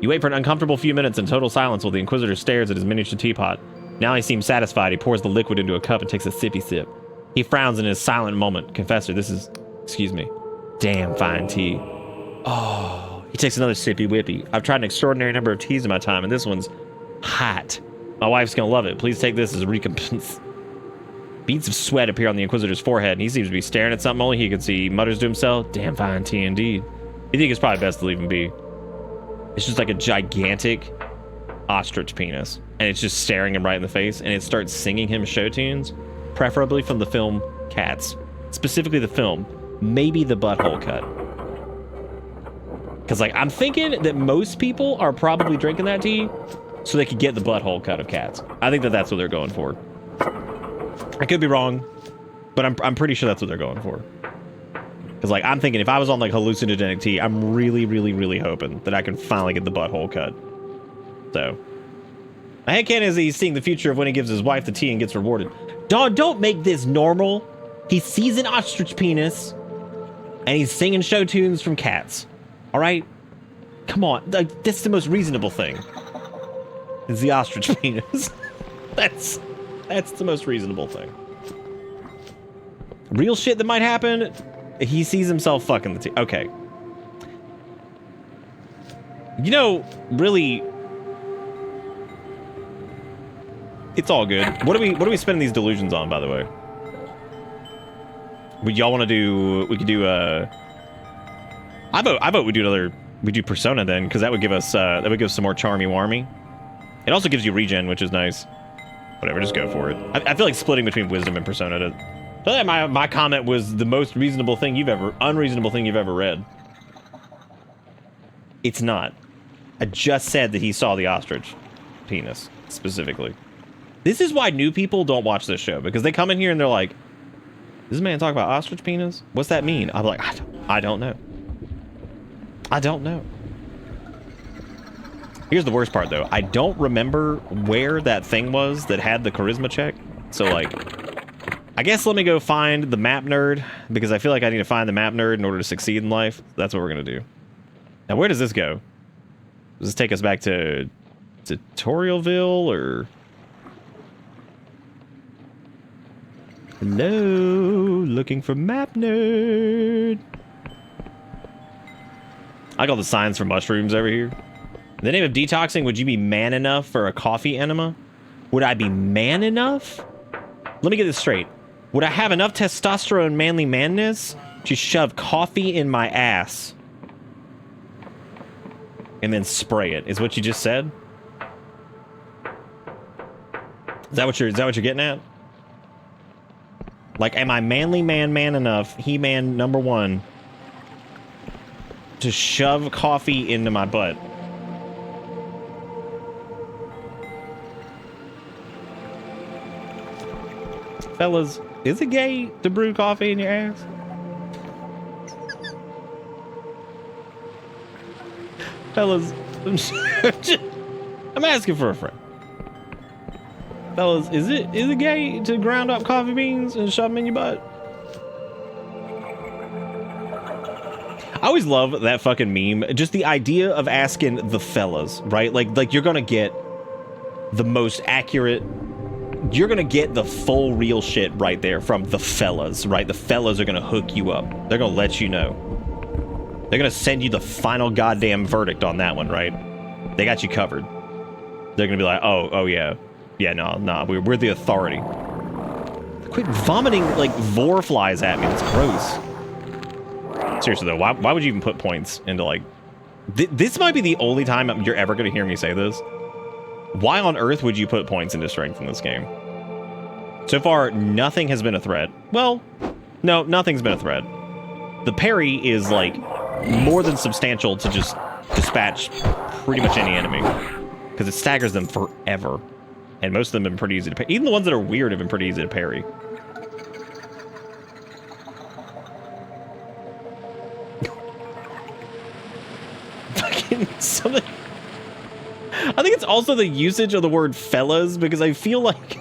B: You wait for an uncomfortable few minutes in total silence while the Inquisitor stares at his miniature teapot. Now he seems satisfied. He pours the liquid into a cup and takes a sippy sip. He frowns in his silent moment. Confessor, this is, excuse me, damn fine tea. Oh, he takes another sippy whippy. I've tried an extraordinary number of teas in my time, and this one's hot. My wife's gonna love it. Please take this as a recompense. Beads of sweat appear on the Inquisitor's forehead, and he seems to be staring at something only he can see. He mutters to himself, damn fine tea indeed. You think it's probably best to leave him be. It's just like a gigantic ostrich penis, and it's just staring him right in the face, and it starts singing him show tunes, preferably from the film Cats. Specifically the film, maybe the butthole cut. Because, like, I'm thinking that most people are probably drinking that tea so they could get the butthole cut of Cats. I think that that's what they're going for. I could be wrong, but I'm pretty sure that's what they're going for. Because, like, I'm thinking if I was on, like, hallucinogenic tea, I'm really, really, really hoping that I can finally get the butthole cut. So, my headcanon is that he's seeing the future of when he gives his wife the tea and gets rewarded. Dog, don't make this normal. He sees an ostrich penis, and he's singing show tunes from Cats. All right? Come on. Like, that's the most reasonable thing. Is the ostrich penis. That's the most reasonable thing. Real shit that might happen, he sees himself fucking the tea. Okay. You know, really, it's all good. What are we spending these delusions on, by the way? Would y'all want to do? We could do. I vote we do another. We do Persona then, because that would give us some more charmy warmy. It also gives you regen, which is nice. Whatever, just go for it. I feel like splitting between Wisdom and Persona. My comment was the most unreasonable thing you've ever read. It's not. I just said that he saw the ostrich penis specifically. This is why new people don't watch this show, because they come in here and they're like, "This man talk about ostrich penis? What's that mean?" I'm like, I don't know. I don't know. Here's the worst part, though. I don't remember where that thing was that had the charisma check. So, like, I guess let me go find the map nerd, because I feel like I need to find the map nerd in order to succeed in life. That's what we're going to do. Now, where does this go? Does this take us back to Tutorialville, or... Hello? Looking for map nerd. I got the signs for mushrooms over here. In the name of detoxing, would you be man enough for a coffee enema? Would I be man enough? Let me get this straight. Would I have enough testosterone manly manness to shove coffee in my ass and then spray it? Is what you just said? Is that what you're getting at? Like, am I manly man enough, He-Man #1, to shove coffee into my butt? Fellas, is it gay to brew coffee in your ass? Fellas, I'm asking for a friend. Fellas, is it gay to ground up coffee beans and shove them in your butt? I always love that fucking meme. Just the idea of asking the fellas, right? Like you're gonna get the most accurate. You're gonna get the full real shit right there from the fellas, right? The fellas are gonna hook you up. They're gonna let you know. They're gonna send you the final goddamn verdict on that one, right? They got you covered. They're gonna be like, oh yeah. Yeah, no, we're the authority. Quit vomiting, like, vor flies at me. That's gross. Seriously, though, why would you even put points into, like... This might be the only time you're ever going to hear me say this. Why on earth would you put points into strength in this game? So far, nothing has been a threat. Well, no, nothing's been a threat. The parry is, like, more than substantial to just dispatch pretty much any enemy. Because it staggers them forever. And most of them have been pretty easy to parry. Even the ones that are weird have been pretty easy to parry. Fucking something. I think it's also the usage of the word fellas, because I feel like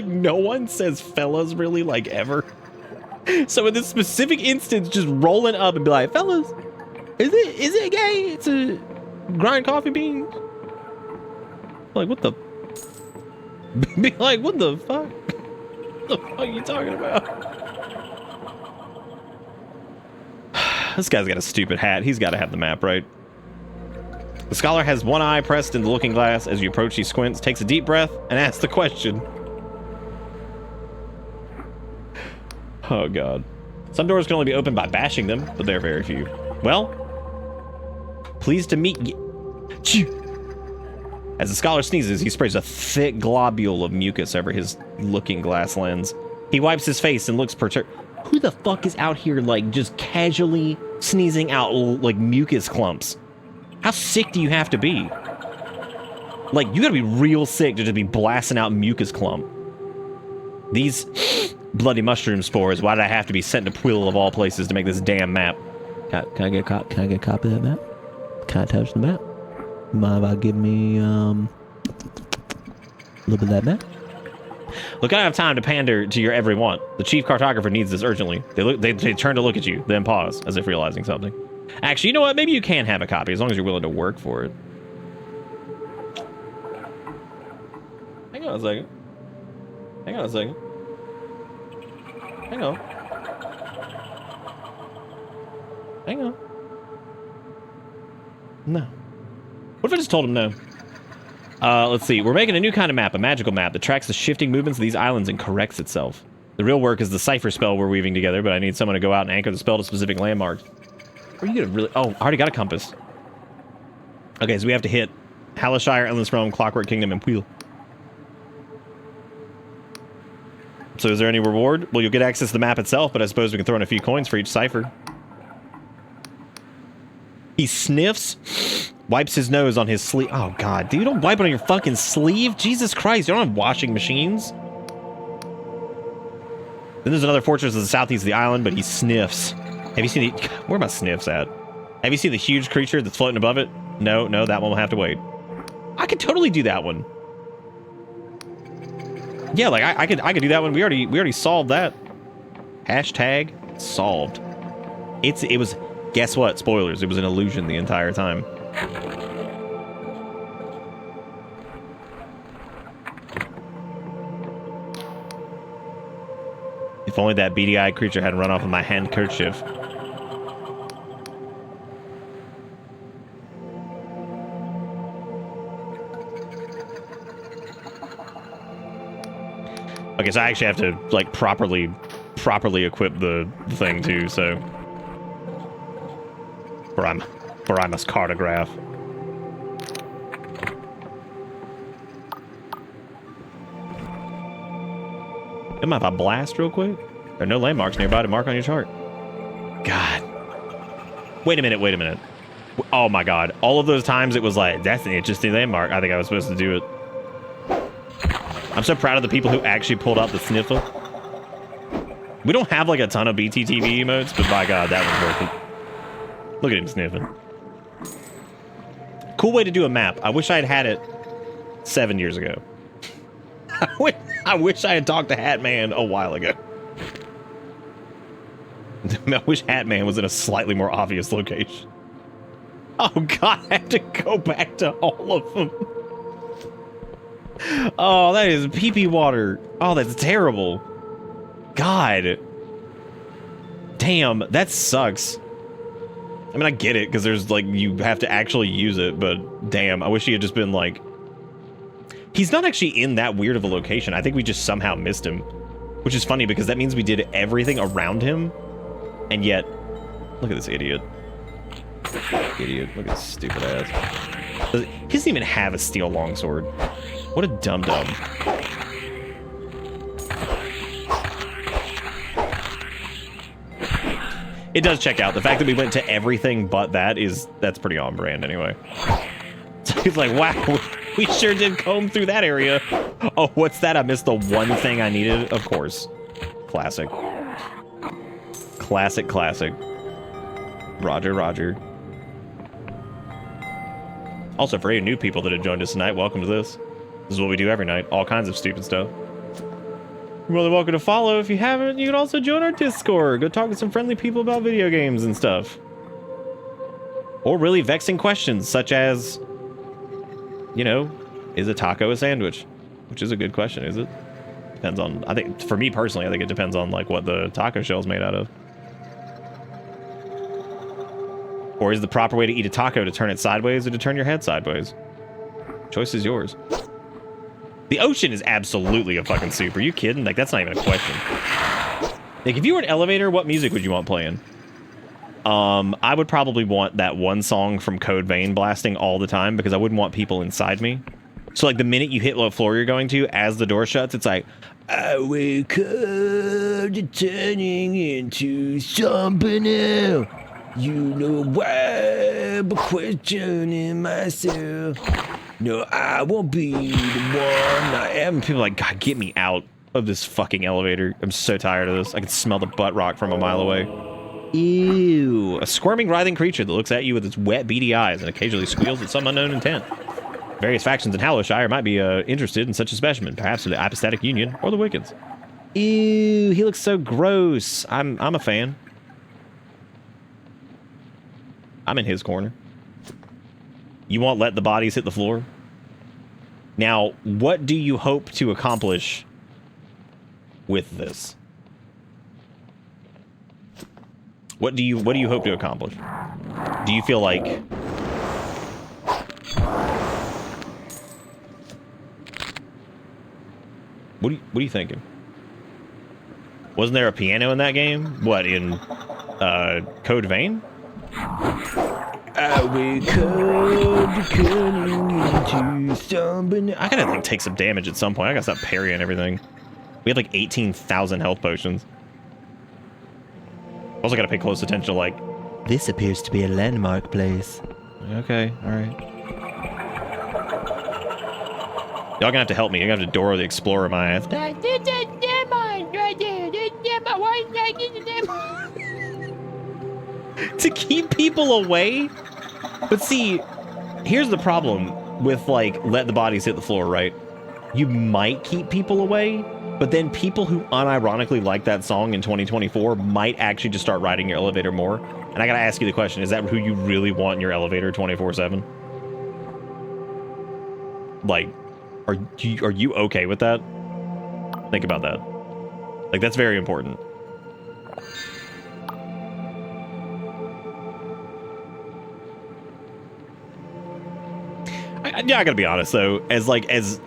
B: no one says fellas really, like, ever. So in this specific instance, just rolling up and be like, fellas, is it gay to grind coffee beans? Like, what the? Be like, what the fuck? What the fuck are you talking about? This guy's got a stupid hat. He's got to have the map, right? The scholar has one eye pressed into the looking glass. As you approach, he squints, takes a deep breath, and asks the question. Oh, God. Some doors can only be opened by bashing them, but there are very few. Well, pleased to meet you. As the scholar sneezes, he sprays a thick globule of mucus over his looking glass lens. He wipes his face and looks perturbed. Who the fuck is out here, like, just casually sneezing out, like, mucus clumps? How sick do you have to be? Like, you gotta be real sick to just be blasting out mucus clump. These bloody mushroom spores, why did I have to be sent to Quill of all places to make this damn map?
D: Can I get a copy of that map? Can I touch the map? Mind if I give me a little bit of that map?
B: Look, I don't have time to pander to your every want. The chief cartographer needs this urgently. They turn to look at you, then pause, as if realizing something. Actually, you know what? Maybe you can have a copy, as long as you're willing to work for it. Hang on a second. Hang on a second. Hang on. Hang on. No. What if I just told him no? Let's see. We're making a new kind of map, a magical map that tracks the shifting movements of these islands and corrects itself. The real work is the cipher spell we're weaving together, but I need someone to go out and anchor the spell to specific landmarks. Are you gonna really... Oh, I already got a compass. Okay, so we have to hit Halishire, Endless Realm, Clockwork Kingdom, and Wheel. So is there any reward? Well, you'll get access to the map itself, but I suppose we can throw in a few coins for each cipher. He sniffs, wipes his nose on his sleeve. Oh, God. Dude, you don't wipe it on your fucking sleeve? Jesus Christ, you don't have washing machines? Then there's another fortress to the southeast of the island, but he sniffs. Have you seen the... Where are my sniffs at? Have you seen the huge creature that's floating above it? No, that one will have to wait. I could totally do that one. Yeah, like, I could do that one. We already solved that. Hashtag solved. It was... Guess what? Spoilers. It was an illusion the entire time. If only that beady-eyed creature hadn't run off with my handkerchief. Okay, so I actually have to, like, properly equip the thing, too, so... For I must cartograph. Am I if I blast real quick? There are no landmarks nearby to mark on your chart. God. Wait a minute. Oh my God. All of those times it was like, that's an interesting landmark. I think I was supposed to do it. I'm so proud of the people who actually pulled out the sniffer. We don't have like a ton of BTTV emotes, but by God, that was worth it. Look at him sniffing. Cool way to do a map. I wish I had it 7 years ago. I wish I had talked to Hat Man a while ago. I wish Hat Man was in a slightly more obvious location. Oh God, I have to go back to all of them. Oh, that is pee-pee water. Oh, that's terrible. God. Damn, that sucks. I mean, I get it, because there's, like, you have to actually use it, but damn, I wish he had just been, like... He's not actually in that weird of a location. I think we just somehow missed him. Which is funny, because that means we did everything around him, and yet... Look at this idiot. Idiot. Look at this stupid ass. He doesn't even have a steel longsword. What a dum-dum. It does check out. The fact that we went to everything but that's pretty on brand anyway. So he's like, wow, we sure did comb through that area. Oh, what's that? I missed the one thing I needed? Of course. Classic. Classic. Roger. Also, for any new people that have joined us tonight, welcome to this. This is what we do every night. All kinds of stupid stuff. You're more than welcome to follow. If you haven't, you can also join our Discord. Go talk to some friendly people about video games and stuff. Or really vexing questions, such as, you know, is a taco a sandwich? Which is a good question, is it? Depends on, I think, for me personally, I think it depends on, like, what the taco shell's made out of. Or is the proper way to eat a taco to turn it sideways or to turn your head sideways? Choice is yours. The ocean is absolutely a fucking soup. Are you kidding? Like, that's not even a question. Like, if you were an elevator, what music would you want playing? I would probably want that one song from Code Vein blasting all the time because I wouldn't want people inside me. So, like, the minute you hit what floor you're going to, as the door shuts, it's like, I wake up to turning into something else. You know why I'm questioning myself. No, I won't be the one I am. People are like, God, get me out of this fucking elevator. I'm so tired of this. I can smell the butt rock from a mile away. Ew. A squirming, writhing creature that looks at you with its wet, beady eyes and occasionally squeals at some unknown intent. Various factions in Hallowshire might be interested in such a specimen, perhaps the Apostatic Union or the Wiccans. Ew, he looks so gross. I'm a fan. I'm in his corner. You won't let the bodies hit the floor? Now, what do you hope to accomplish with this? What do you hope to accomplish? Do you feel like What are you thinking? Wasn't there a piano in that game? What, in Code Vein? I wake up turning into something. I gotta like take some damage at some point. I gotta stop parrying everything. We have like 18,000 health potions. Also gotta pay close attention to like, this appears to be a landmark place. Okay, alright. Y'all gonna have to help me. You're gonna have to Dora the Explorer my ass. To keep people away? But see, here's the problem with, like, let the bodies hit the floor, right? You might keep people away, but then people who unironically like that song in 2024 might actually just start riding your elevator more. And I gotta ask you the question, is that who you really want in your elevator 24/7? Like, are you okay with that? Think about that. Like, that's very important. Yeah, I gotta be honest though. As much as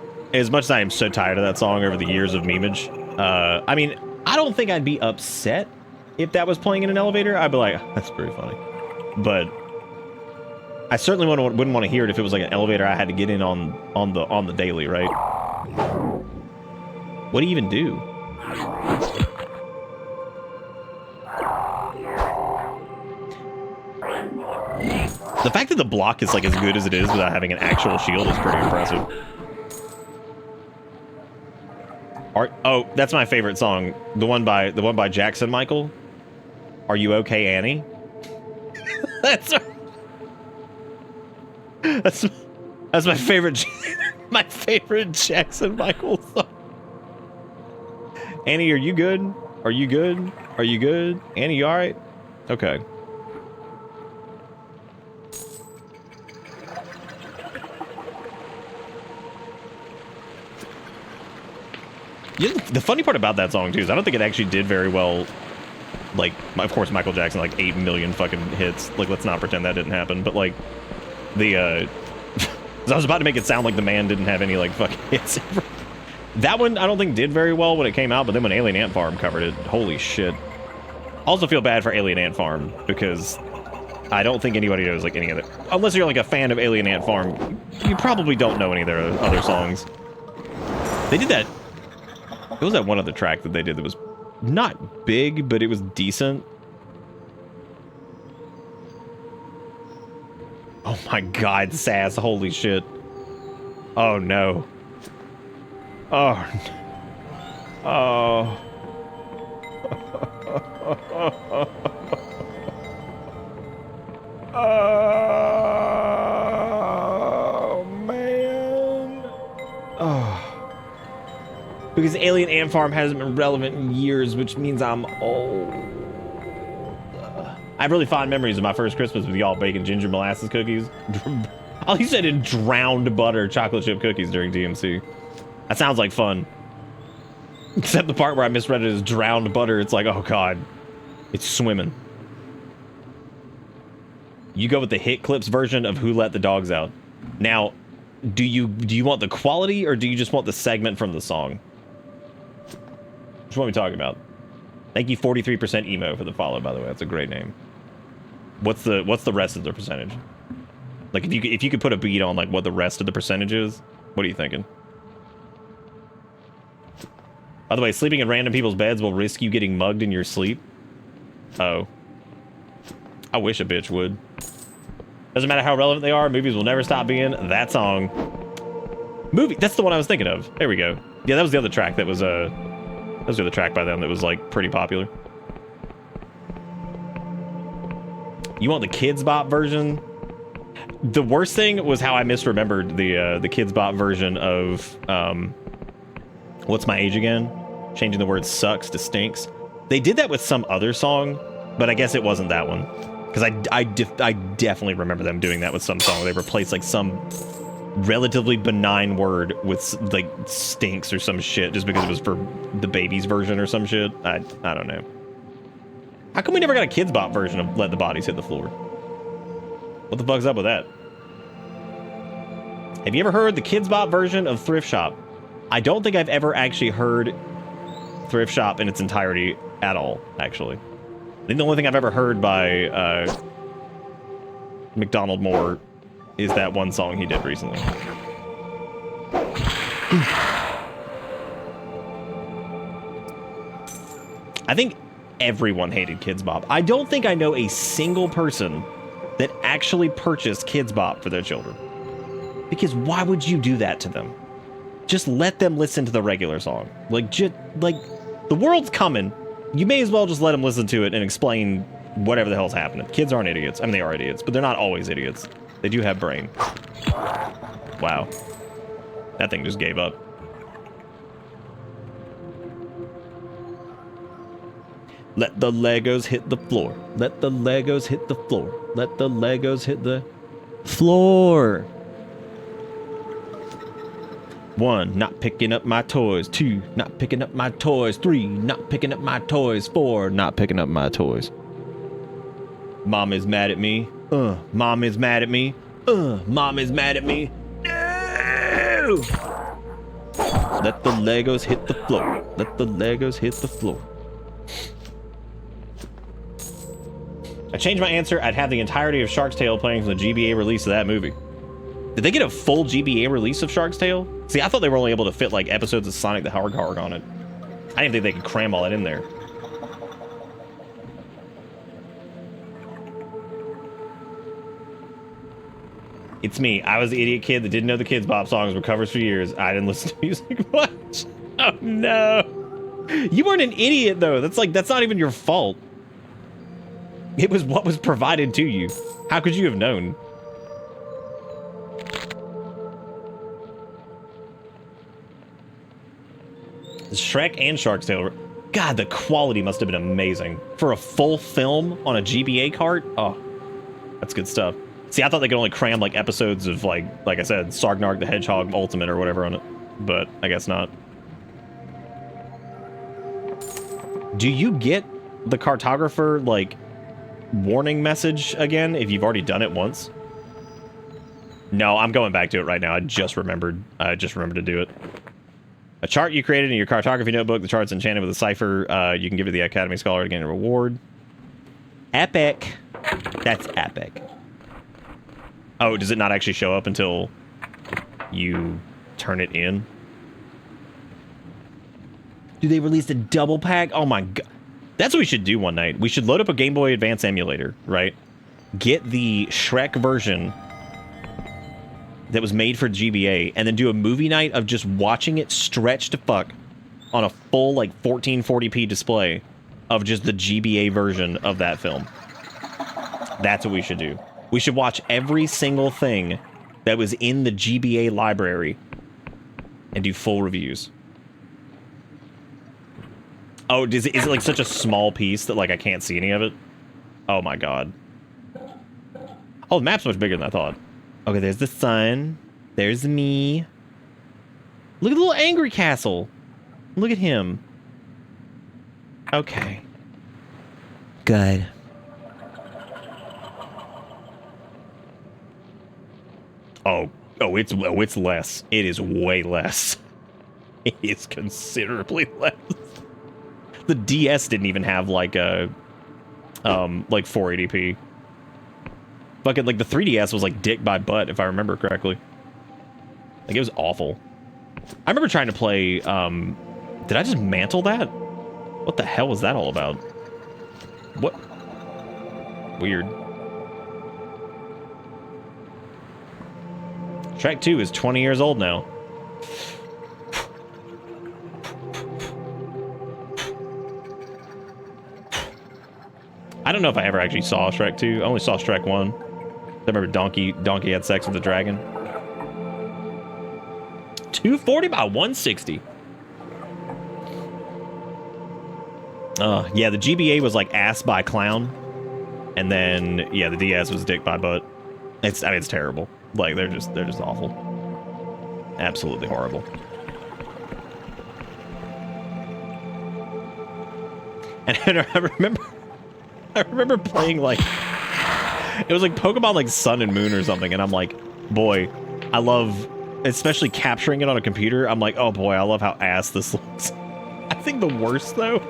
B: I am so tired of that song over the years of memeage, I mean, I don't think I'd be upset if that was playing in an elevator. I'd be like, that's pretty funny. But I certainly wouldn't want to hear it if it was like an elevator I had to get in on the daily, right? What do you even do? The fact that the block is like as good as it is without having an actual shield is pretty impressive. Oh, that's my favorite song. The one by Jackson Michael. Are You Okay, Annie? That's my favorite my favorite Jackson Michael song. Annie, are you good? Are you good? Are you good? Annie, you alright? Okay. Yeah, the funny part about that song too is I don't think it actually did very well. Like, of course, Michael Jackson, like 8 million fucking hits. Like, let's not pretend that didn't happen. But like, I was about to make it sound like the man didn't have any like fucking hits. That one I don't think did very well when it came out, but then when Alien Ant Farm covered it, holy shit. Also feel bad for Alien Ant Farm because I don't think anybody knows like any of it. Unless you're like a fan of Alien Ant Farm, you probably don't know any of their other songs. They did that. It was that one other track that they did that was not big, but it was decent. Oh my god, Sass, holy shit. Oh no. Oh. Oh. Oh, man. Oh. Because Alien Ant Farm hasn't been relevant in years, which means I'm old. I have really fond memories of my first Christmas with y'all baking ginger molasses cookies. Oh, he said in drowned butter chocolate chip cookies during DMC. That sounds like fun. Except the part where I misread it as drowned butter, it's like, oh god, it's swimming. You go with the Hit Clips version of Who Let the Dogs Out. Now, do you want the quality or do you just want the segment from the song? Which one are we talking about? Thank you 43% emo for the follow, by the way. That's a great name. What's the rest of the percentage? Like if you could put a beat on like what the rest of the percentage is, what are you thinking? By the way, sleeping in random people's beds will risk you getting mugged in your sleep. Oh. I wish a bitch would. Doesn't matter how relevant they are, movies will never stop being that song. Movie, that's the one I was thinking of. There we go. Yeah, that was the other track that was the other track by them that was like pretty popular. You want the Kids Bop version? The worst thing was how I misremembered the Kids Bop version of What's My Age Again? Changing the word sucks to stinks. They did that with some other song, but I guess it wasn't that one. Because I definitely remember them doing that with some song. They replaced like some relatively benign word with like stinks or some shit just because it was for the baby's version or some shit. I don't know. How come we never got a Kids Bop version of Let the Bodies Hit the Floor? What the fuck's up with that? Have you ever heard the Kids Bop version of Thrift Shop? I don't think I've ever actually heard Thrift Shop in its entirety at all, actually. I think the only thing I've ever heard by McDonald Moore is that one song he did recently. I think everyone hated Kids Bop. I don't think I know a single person that actually purchased Kids Bop for their children. Because why would you do that to them? Just let them listen to the regular song. Like, the world's coming. You may as well just let them listen to it and explain whatever the hell's happening. Kids aren't idiots. I mean, they are idiots, but they're not always idiots. They do have brain. Wow. That thing just gave up. Let the Legos hit the floor. Let the Legos hit the floor. Let the Legos hit the floor. 1, not picking up my toys. 2, not picking up my toys. 3, not picking up my toys. 4, not picking up my toys. Mom is mad at me. Mom is mad at me. Mom is mad at me. No! Let the Legos hit the floor. Let the Legos hit the floor. I changed my answer. I'd have the entirety of Shark's Tale playing from the GBA release of that movie. Did they get a full GBA release of Shark's Tale? See, I thought they were only able to fit like episodes of Sonic the Hedgehog on it. I didn't think they could cram all that in there. It's me. I was the idiot kid that didn't know the Kids Bop songs were covers for years. I didn't listen to music much. Oh no. You weren't an idiot though. That's not even your fault. It was what was provided to you. How could you have known? Shrek and Shark's Tale. God, the quality must have been amazing. For a full film on a GBA cart? Oh, that's good stuff. See, I thought they could only cram like episodes of like I said, Sargnarg the Hedgehog Ultimate or whatever on it. But I guess not. Do you get the cartographer like warning message again if you've already done it once? No, I'm going back to it right now. I just remembered to do it. A chart you created in your cartography notebook. The chart's enchanted with a cipher. You can give it to the Academy Scholar to gain a reward. Epic. That's epic. Oh, does it not actually show up until you turn it in? Do they release a double pack? Oh my god. That's what we should do one night. We should load up a Game Boy Advance emulator, right? Get the Shrek version that was made for GBA, and then do a movie night of just watching it stretch to fuck on a full, like, 1440p display of just the GBA version of that film. That's what we should do. We should watch every single thing that was in the GBA library and do full reviews. Oh, is it like such a small piece that like I can't see any of it? Oh my god. Oh, the map's much bigger than I thought. Okay, there's the sun. There's me. Look at the little angry castle. Look at him. Okay. Good. It's less. It is way less. It is considerably less. The DS didn't even have like a like 480p. Fucking like the 3DS was like dick by butt if I remember correctly. Like it was awful. I remember trying to play did I just mantle that? What the hell was that all about? What? Weird. Track 2 is 20 years old now. I don't know if I ever actually saw Shrek 2. I only saw Shrek 1. I remember Donkey had sex with the dragon. 240 by 160. Yeah, the GBA was like ass by clown. And then yeah, the DS was dick by butt. I mean it's terrible. Like they're just awful. Absolutely horrible. And I remember playing like it was like Pokemon like Sun and Moon or something, and I'm like, boy, I love especially capturing it on a computer. I'm like, oh boy, I love how ass this looks. I think the worst though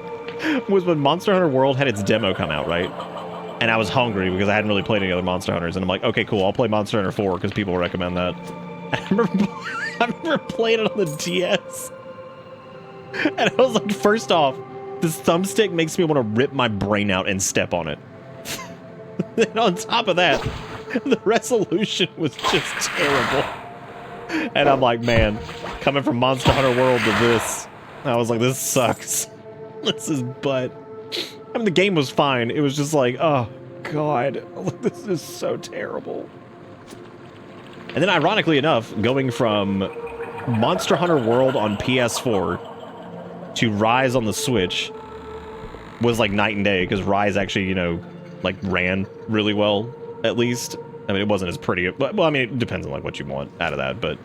B: was when Monster Hunter World had its demo come out, right? And I was hungry because I hadn't really played any other Monster Hunters, and I'm like, okay, cool, I'll play Monster Hunter 4 because people recommend that. I remember playing it on the DS, and I was like, first off, this thumbstick makes me want to rip my brain out and step on it. Then on top of that, the resolution was just terrible. And I'm like, man, coming from Monster Hunter World to this, I was like, this sucks. This is butt. I mean, the game was fine. It was just like, oh, God, this is so terrible. And then, ironically enough, going from Monster Hunter World on PS4 to Rise on the Switch was like night and day, because Rise actually, you know, like ran really well, at least. I mean, it wasn't as pretty, but, well, I mean, it depends on like what you want out of that, but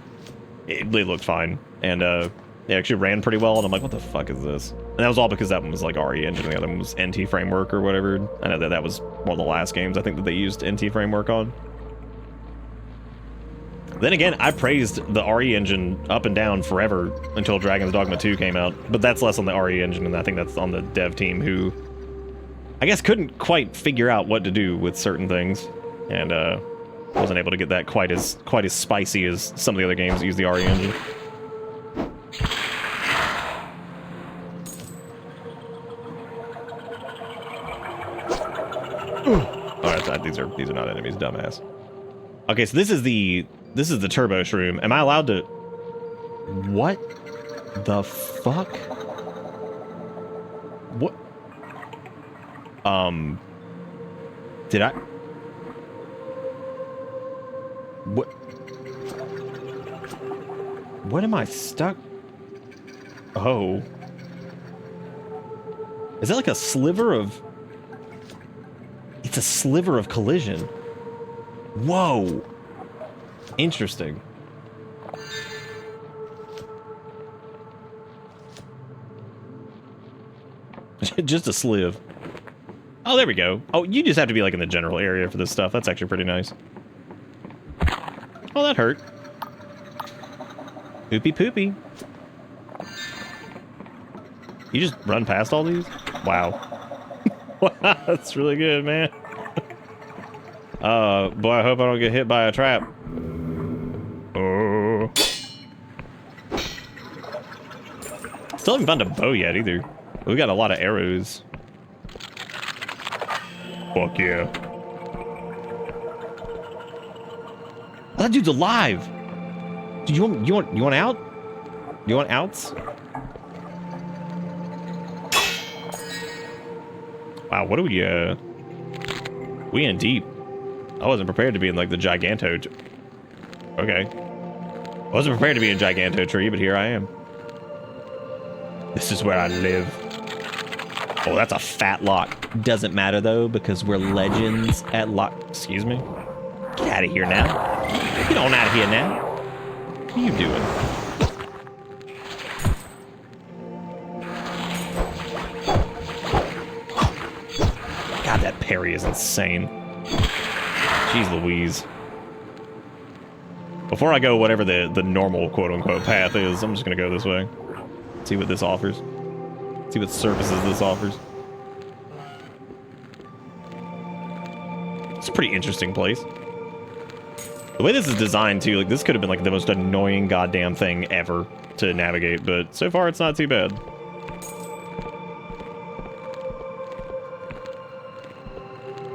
B: it looked fine. And it actually ran pretty well, and I'm like, what the fuck is this? And that was all because that one was like RE Engine, and the other one was NT Framework or whatever. I know that was one of the last games I think that they used NT Framework on. Then again, I praised the RE Engine up and down forever until Dragon's Dogma 2 came out, but that's less on the RE Engine, and I think that's on the dev team who, I guess, couldn't quite figure out what to do with certain things, and wasn't able to get that quite as spicy as some of the other games that use the RE Engine. Oh, these are not enemies, dumbass. Okay, so this is the turbo shroom. Am I allowed to? What the fuck? What? Did I? What? What am I stuck? Oh. Is that like a sliver of... It's a sliver of collision. Whoa. Interesting. Just a sliv. Oh, there we go. Oh, you just have to be like in the general area for this stuff. That's actually pretty nice. Oh, that hurt. Poopy poopy. You just run past all these? Wow. Wow, that's really good, man. Boy, I hope I don't get hit by a trap. Oh. Still haven't found a bow yet, either. We got a lot of arrows. Fuck yeah. Oh, that dude's alive. Dude, you want out? You want outs? Wow, what are we in deep. I wasn't prepared to be in like the Giganto. Okay. I wasn't prepared to be in Giganto tree, but here I am. This is where I live. Oh, that's a fat lock. Doesn't matter though, because we're legends at lock. Excuse me. Get out of here now. Get on out of here now. What are you doing? God, that parry is insane. Jeez Louise. Before I go whatever the normal quote-unquote path is, I'm just gonna go this way. See what this offers. See what services this offers. It's a pretty interesting place. The way this is designed, too, like, this could have been, like, the most annoying goddamn thing ever to navigate, but so far it's not too bad.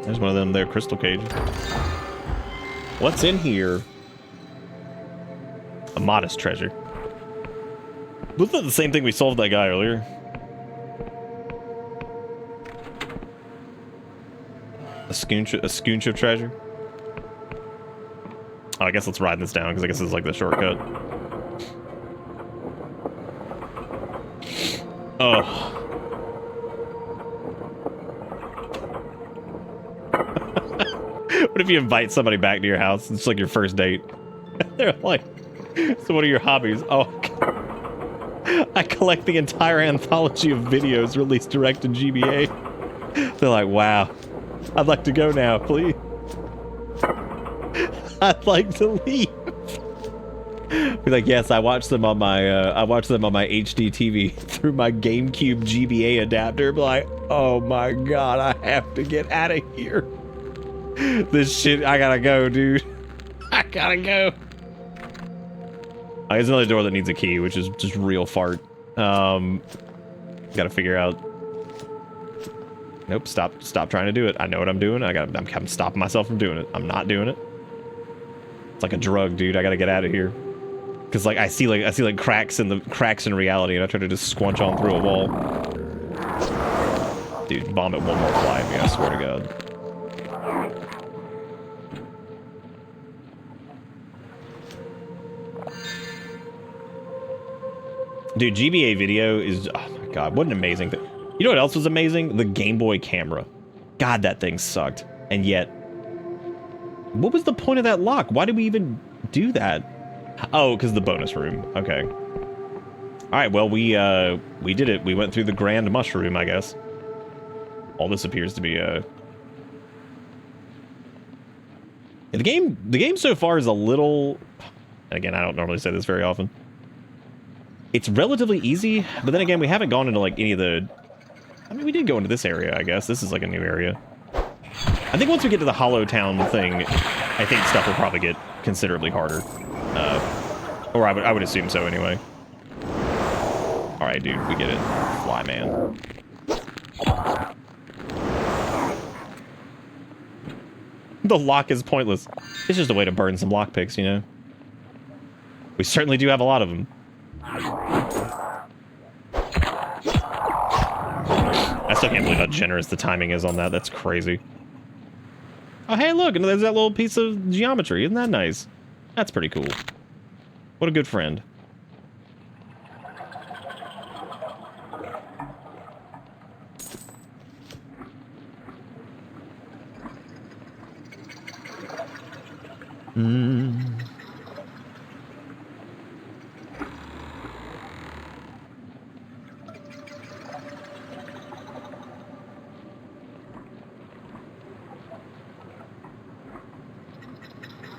B: There's one of them there crystal cages. What's in here? A modest treasure. Wasn't that the same thing we solved that guy earlier? A scoonch of treasure? Oh, I guess let's ride this down, because I guess it's like the shortcut. Oh. What if you invite somebody back to your house? It's like your first date. They're like, so what are your hobbies? Oh, I collect the entire anthology of videos released direct to GBA. They're like, wow. I'd like to go now, please. I'd like to leave. Be like, yes, I watched them on my HD TV through my GameCube GBA adapter. Be like, oh my god, I have to get out of here. This shit, I gotta go, dude. I gotta go. There's another door that needs a key, which is just real fart. Gotta figure out. Nope, stop trying to do it. I know what I'm doing. I'm stopping myself from doing it. I'm not doing it. It's like a drug, dude. I gotta get out of here. Cause like I see cracks in reality, and I try to just squunch on through a wall. Dude, vomit one more fly at me, I swear to God. Dude, GBA video is, oh my god, what an amazing thing. You know what else was amazing? The Game Boy camera. God, that thing sucked. And yet, what was the point of that lock? Why did we even do that? Oh, because the bonus room. Okay. All right, well, we did it. We went through the Grand Mushroom, I guess. All this appears to be, The game so far is a little... And again, I don't normally say this very often. It's relatively easy, but then again, we haven't gone into, like, any of the... I mean, we did go into this area, I guess. This is, like, a new area. I think once we get to the Hollow Town thing, I think stuff will probably get considerably harder. Or I would assume so, anyway. Alright, dude, we get it. Fly, man. The lock is pointless. It's just a way to burn some lockpicks, you know? We certainly do have a lot of them. I still can't believe how generous the timing is on that. That's crazy. Oh, hey, look, and there's that little piece of geometry. Isn't that nice? That's pretty cool. What a good friend.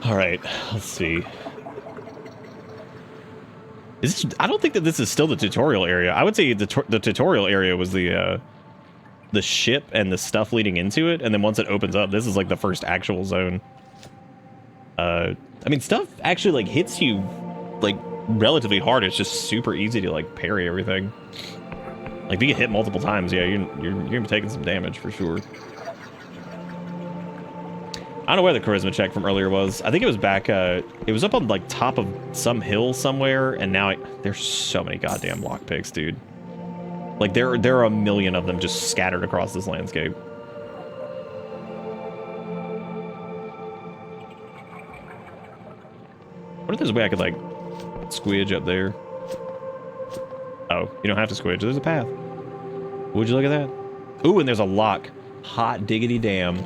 B: All right, let's see. I don't think that this is still the tutorial area. I would say the tutorial area was the ship and the stuff leading into it, and then once it opens up, this is like the first actual zone. I mean, stuff actually like hits you like relatively hard. It's just super easy to like parry everything. Like if you get hit multiple times, yeah, you're gonna be taking some damage for sure. I don't know where the charisma check from earlier was. I think it was back, it was up on, like, top of some hill somewhere, and now there's so many goddamn lockpicks, dude. Like, there are a million of them just scattered across this landscape. What if there's a way I could, like, squidge up there? Oh, you don't have to squidge. There's a path. Would you look at that? Ooh, and there's a lock. Hot diggity damn.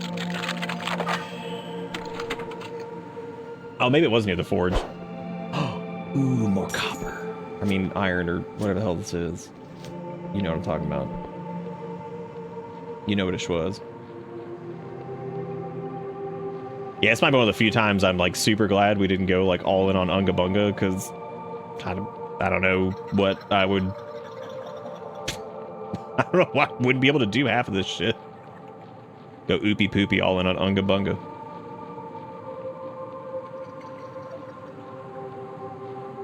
B: Oh, maybe it was near the forge. Ooh, more copper. I mean, iron or whatever the hell this is. You know what I'm talking about. You know what it was. Yeah, this might be one of the few times I'm like super glad we didn't go like all in on Unga Bunga, because I don't know what I would. I don't know why I wouldn't be able to do half of this shit. Go oopy poopy all in on Unga Bunga.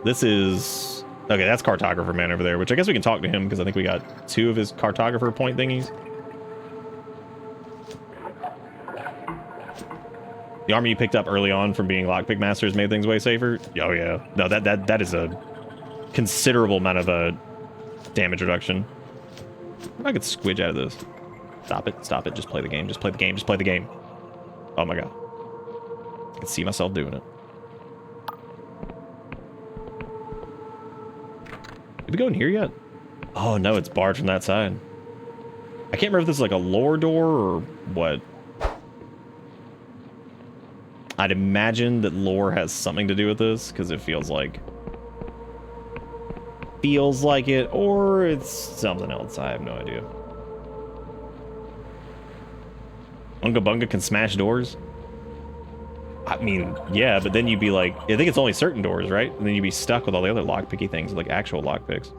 B: This is okay. That's Cartographer Man over there, which I guess we can talk to him because I think we got 2 of his Cartographer point thingies. The armor you picked up early on from being lockpick masters made things way safer. Oh yeah, no, that is a considerable amount of damage reduction. If I could squidge out of this. Stop it, just play the game, just play the game, just play the game. Oh my god. I can see myself doing it. Did we go in here yet? Oh no, it's barred from that side. I can't remember if this is like a lore door or what. I'd imagine that lore has something to do with this, because it feels like it, or it's something else. I have no idea. Unga Bunga can smash doors? I mean, yeah, but then you'd be like, I think it's only certain doors, right? And then you'd be stuck with all the other lockpicky things, like actual lockpicks.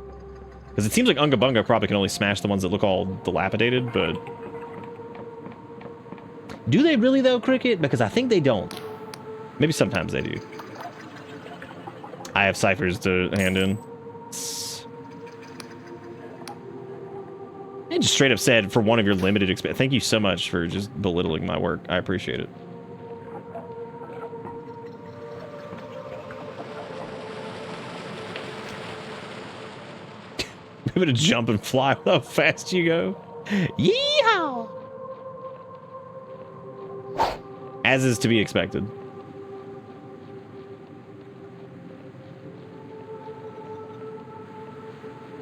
B: Because it seems like Unga Bunga probably can only smash the ones that look all dilapidated, but... Do they really, though, Cricket? Because I think they don't. Maybe sometimes they do. I have ciphers to hand in. And just straight up said, for one of your limited experience, thank you so much for just belittling my work. I appreciate it. Maybe to jump and fly with how fast you go. Yeehaw! As is to be expected.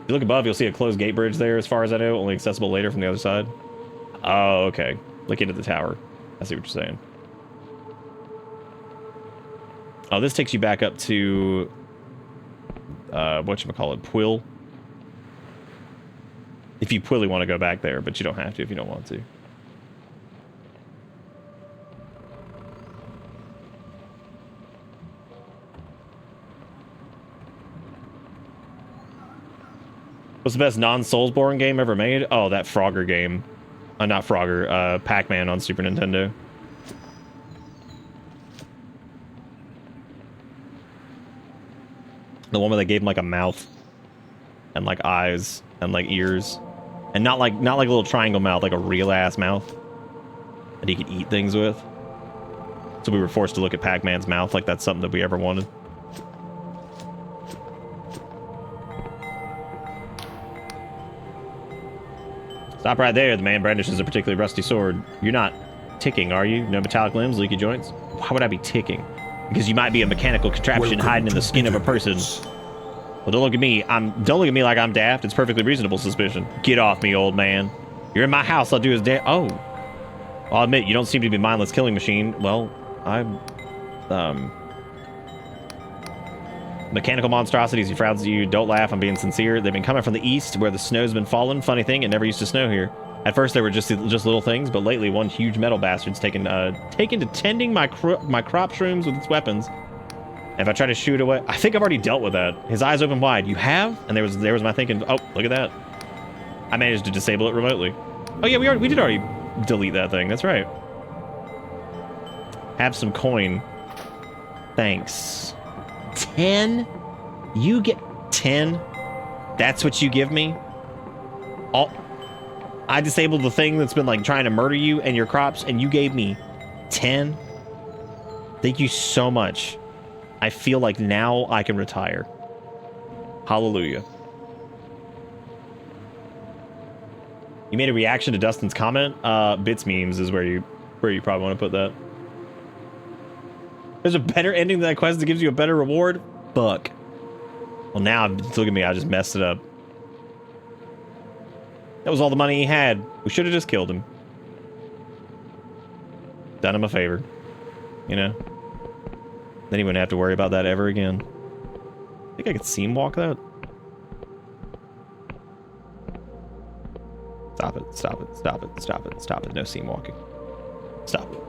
B: If you look above, you'll see a closed gate bridge there, as far as I know, only accessible later from the other side. Oh, okay. Look into the tower. I see what you're saying. Oh, this takes you back up to... whatchamacallit, Pwill. If you Pwilly want to go back there, but you don't have to if you don't want to. What's the best non-Soulsborne game ever made? Oh, that Frogger game. Not Frogger, Pac-Man on Super Nintendo. The one where they gave him like a mouth and like eyes and like ears, and not like a little triangle mouth, like a real ass mouth that he could eat things with. So we were forced to look at Pac-Man's mouth like that's something that we ever wanted. Stop right there. The man brandishes a particularly rusty sword. You're not ticking, are you? No metallic limbs, leaky joints? Why would I be ticking? Because you might be a mechanical contraption hiding in the skin of a person. Well, don't look at me. Don't look at me like I'm daft. It's perfectly reasonable suspicion. Get off me, old man. You're in my house. I'll do as Oh. I'll admit, you don't seem to be a mindless killing machine. Well, I'm... Mechanical monstrosities, he frowns at you. Don't laugh, I'm being sincere. They've been coming from the east, where the snow's been falling. Funny thing, it never used to snow here. At first, they were just little things, but lately, one huge metal bastard's taken to tending my crop shrooms with its weapons. And if I try to shoot away, I think I've already dealt with that. His eyes open wide. You have? And there was my thinking. Oh, look at that. I managed to disable it remotely. Oh yeah, we did already delete that thing. That's right. Have some coin. Thanks. 10? You get 10? That's what you give me? I disabled the thing that's been like trying to murder you and your crops, and you gave me 10? Thank you so much. I feel like now I can retire. Hallelujah. You made a reaction to Dustin's comment? Bits memes is where you probably want to put that. There's a better ending to that quest that gives you a better reward? Fuck. Well, now, look at me. I just messed it up. That was all the money he had. We should have just killed him. Done him a favor. You know? Then he wouldn't have to worry about that ever again. I think I could seam walk that. Stop it. Stop it. Stop it. Stop it. Stop it. No seam walking. Stop it.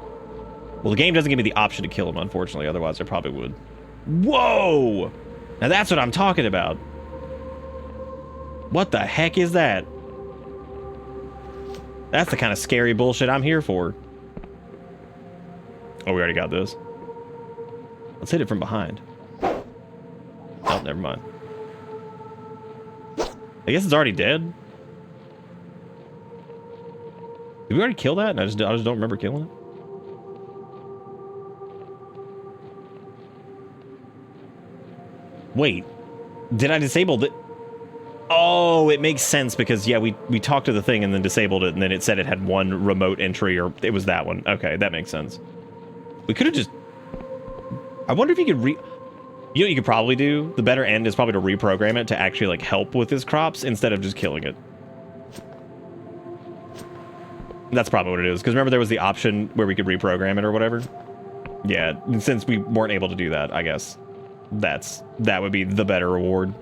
B: Well, the game doesn't give me the option to kill him, unfortunately. Otherwise, I probably would. Whoa! Now that's what I'm talking about. What the heck is that? That's the kind of scary bullshit I'm here for. Oh, we already got this. Let's hit it from behind. Oh, never mind. I guess it's already dead. Did we already kill that? And I just don't remember killing it. Wait, did I disable the... Oh, it makes sense because, yeah, we talked to the thing and then disabled it, and then it said it had one remote entry, or it was that one. Okay, that makes sense. We could have just... I wonder if you could You know what you could probably do? The better end is probably to reprogram it to actually, like, help with his crops instead of just killing it. That's probably what it is, because remember there was the option where we could reprogram it or whatever? Yeah, and since we weren't able to do that, I guess that would be the better reward.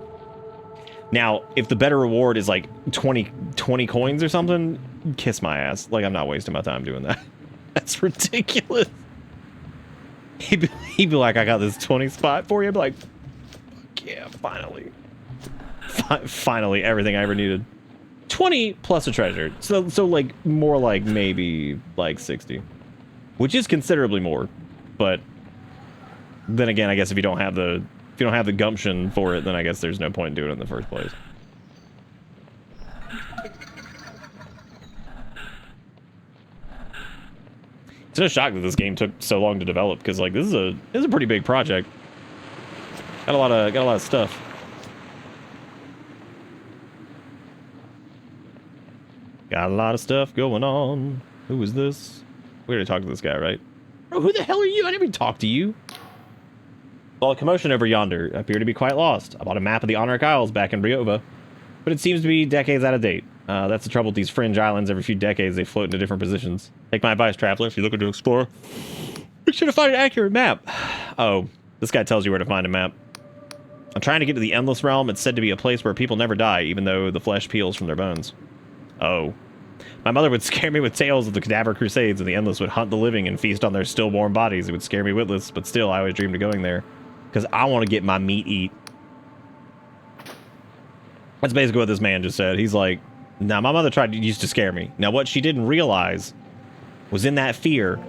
B: Now, if the better reward is like 20 coins or something, kiss my ass. Like, I'm not wasting my time doing that. That's ridiculous. He'd be like, I got this 20 spot for you. I'd be like, fuck yeah, finally. Finally, everything I ever needed. 20 plus a treasure. So like, more like maybe like 60. Which is considerably more. But then again, I guess if you don't have the gumption for it, then I guess there's no point in doing it in the first place. It's no shock that this game took so long to develop, because like this is a pretty big project. Got a lot of stuff. Got a lot of stuff going on. Who is this? We already talked to this guy, right? Bro, who the hell are you? I didn't even talk to you. Well, a commotion over yonder appeared to be quite lost. I bought a map of the Honoric Isles back in Briova, but it seems to be decades out of date. That's the trouble with these fringe islands. Every few decades, they float into different positions. Take my advice, traveler, if you're looking to explore. Make sure to find an accurate map. Oh, this guy tells you where to find a map. I'm trying to get to the Endless Realm. It's said to be a place where people never die, even though the flesh peels from their bones. Oh. My mother would scare me with tales of the Cadaver Crusades, and the Endless would hunt the living and feast on their stillborn bodies. It would scare me witless, but still, I always dreamed of going there. Because I want to get my meat eat. That's basically what this man just said. He's like, now my mother used to scare me. Now what she didn't realize was in that fear,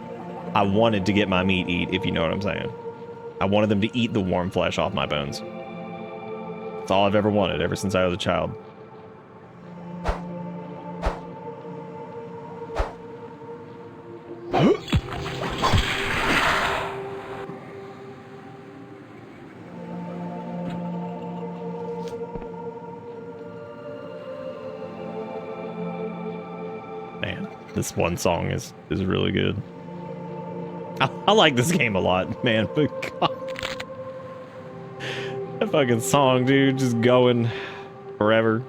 B: I wanted to get my meat eat, if you know what I'm saying. I wanted them to eat the warm flesh off my bones. That's all I've ever wanted, ever since I was a child. This one song is really good. I like this game a lot, man, but God. That fucking song, dude, just going forever.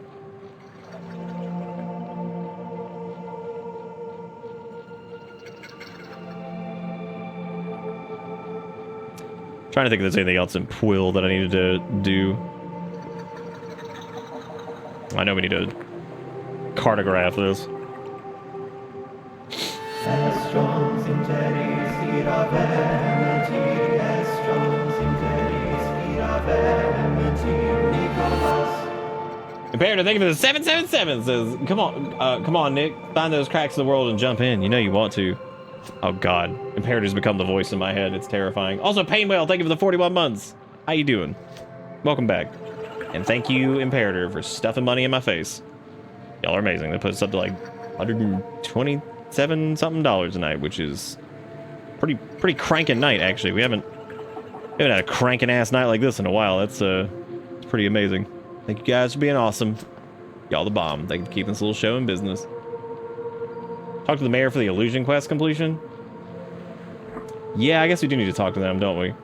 B: Trying to think if there's anything else in Quill that I needed to do. I know we need to cartograph this. Imperator, thank you for the 777. Says, come on, Nick. Find those cracks in the world and jump in. You know you want to. Oh God, Imperator's become the voice in my head. It's terrifying. Also, Painwhale, thank you for the 41 months. How you doing? Welcome back. And thank you, Imperator, for stuffing money in my face. Y'all are amazing. They put us up to like 127 something dollars a night, which is pretty cranking night actually. We haven't had a cranking ass night like this in a while. That's it's pretty amazing. Thank you guys for being awesome. Y'all the bomb. Thank you for keeping this little show in business. Talk to the mayor for the illusion quest completion. Yeah, I guess we do need to talk to them, don't we?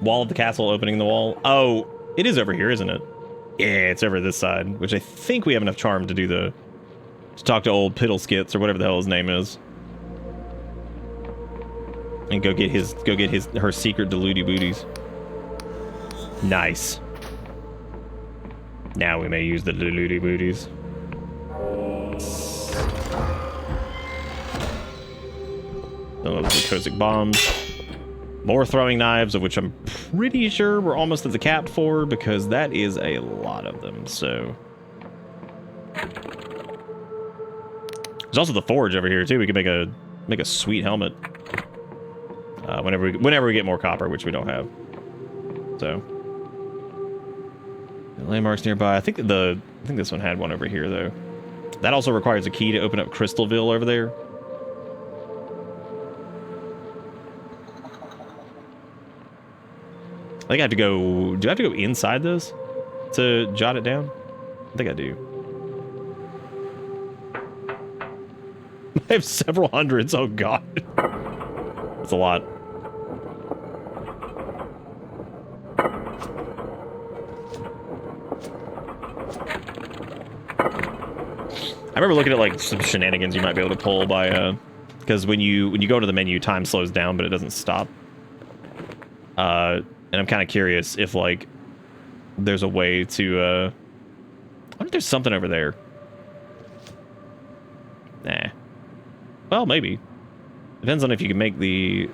B: Wall of the castle, opening the wall. Oh, it is over here, isn't it? Yeah, it's over this side, which I think we have enough charm to do to talk to old Piddleskits or whatever the hell his name is. And go get her secret Deludy booties. Nice. Now we may use the Deludy booties. Those are Kosic bombs. More throwing knives, of which I'm pretty sure we're almost at the cap for, because that is a lot of them, so... There's also the forge over here, too. We can make a sweet helmet. Whenever we get more copper, which we don't have. So... Landmarks nearby. I think this one had one over here, though. That also requires a key to open up Crystalville over there. I think I have to go... Do I have to go inside this to jot it down? I think I do. I have several hundreds. Oh, God. That's a lot. I remember looking at like some shenanigans you might be able to pull by because when you go to the menu, time slows down, but it doesn't stop. And I'm kind of curious if like there's a way to I wonder if there's something over there. Nah. Well, maybe. Depends on if you can make the...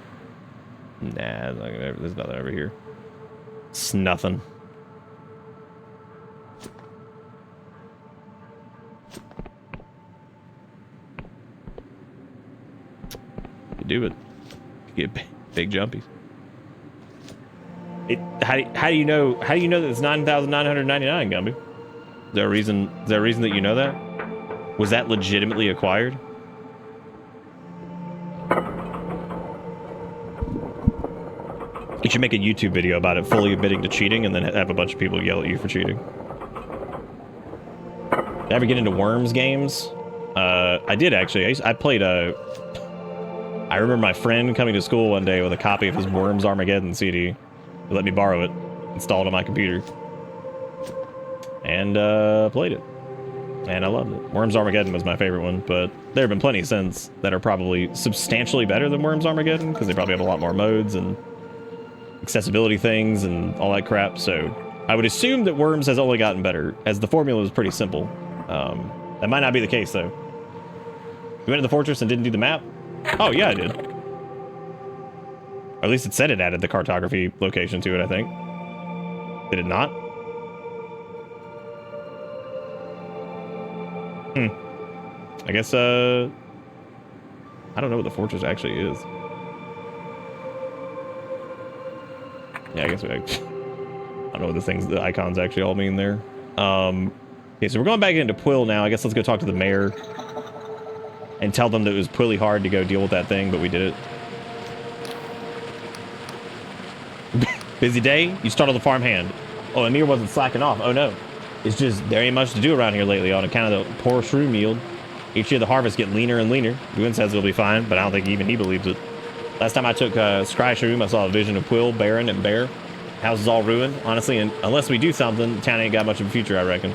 B: Nah, there's nothing over here. It's nothing. You do it. You get big jumpies. How do you know that it's 9,999, Gumby? Is there a reason that you know that? Was that legitimately acquired? You should make a YouTube video about it, fully admitting to cheating, and then have a bunch of people yell at you for cheating. Did I ever get into Worms games? I did, actually. I played a... I remember my friend coming to school one day with a copy of his Worms Armageddon CD. He let me borrow it, installed on my computer, and played it. And I loved it. Worms Armageddon was my favorite one, but there have been plenty since that are probably substantially better than Worms Armageddon, because they probably have a lot more modes and accessibility things and all that crap. So I would assume that Worms has only gotten better, as the formula was pretty simple. That might not be the case, though. You went to the fortress and didn't do the map? Oh, yeah, I did. Or at least it said it added the cartography location to it, I think. Did it not? I guess, I don't know what the fortress actually is. Yeah, I guess I don't know what the icons actually all mean there. Okay, so we're going back into Quill now. I guess let's go talk to the mayor and tell them that it was really hard to go deal with that thing, but we did it. Busy day? You startled the farmhand. Oh, Amir wasn't slacking off. Oh, no. It's just there ain't much to do around here lately on account of the poor shroom yield. Each year the harvests get leaner and leaner. Gwyn says it'll be fine, but I don't think even he believes it. Last time I took Scry Shroom, I saw a vision of Quill, Baron, and Bear. House is all ruined. Honestly, and unless we do something, the town ain't got much of a future, I reckon.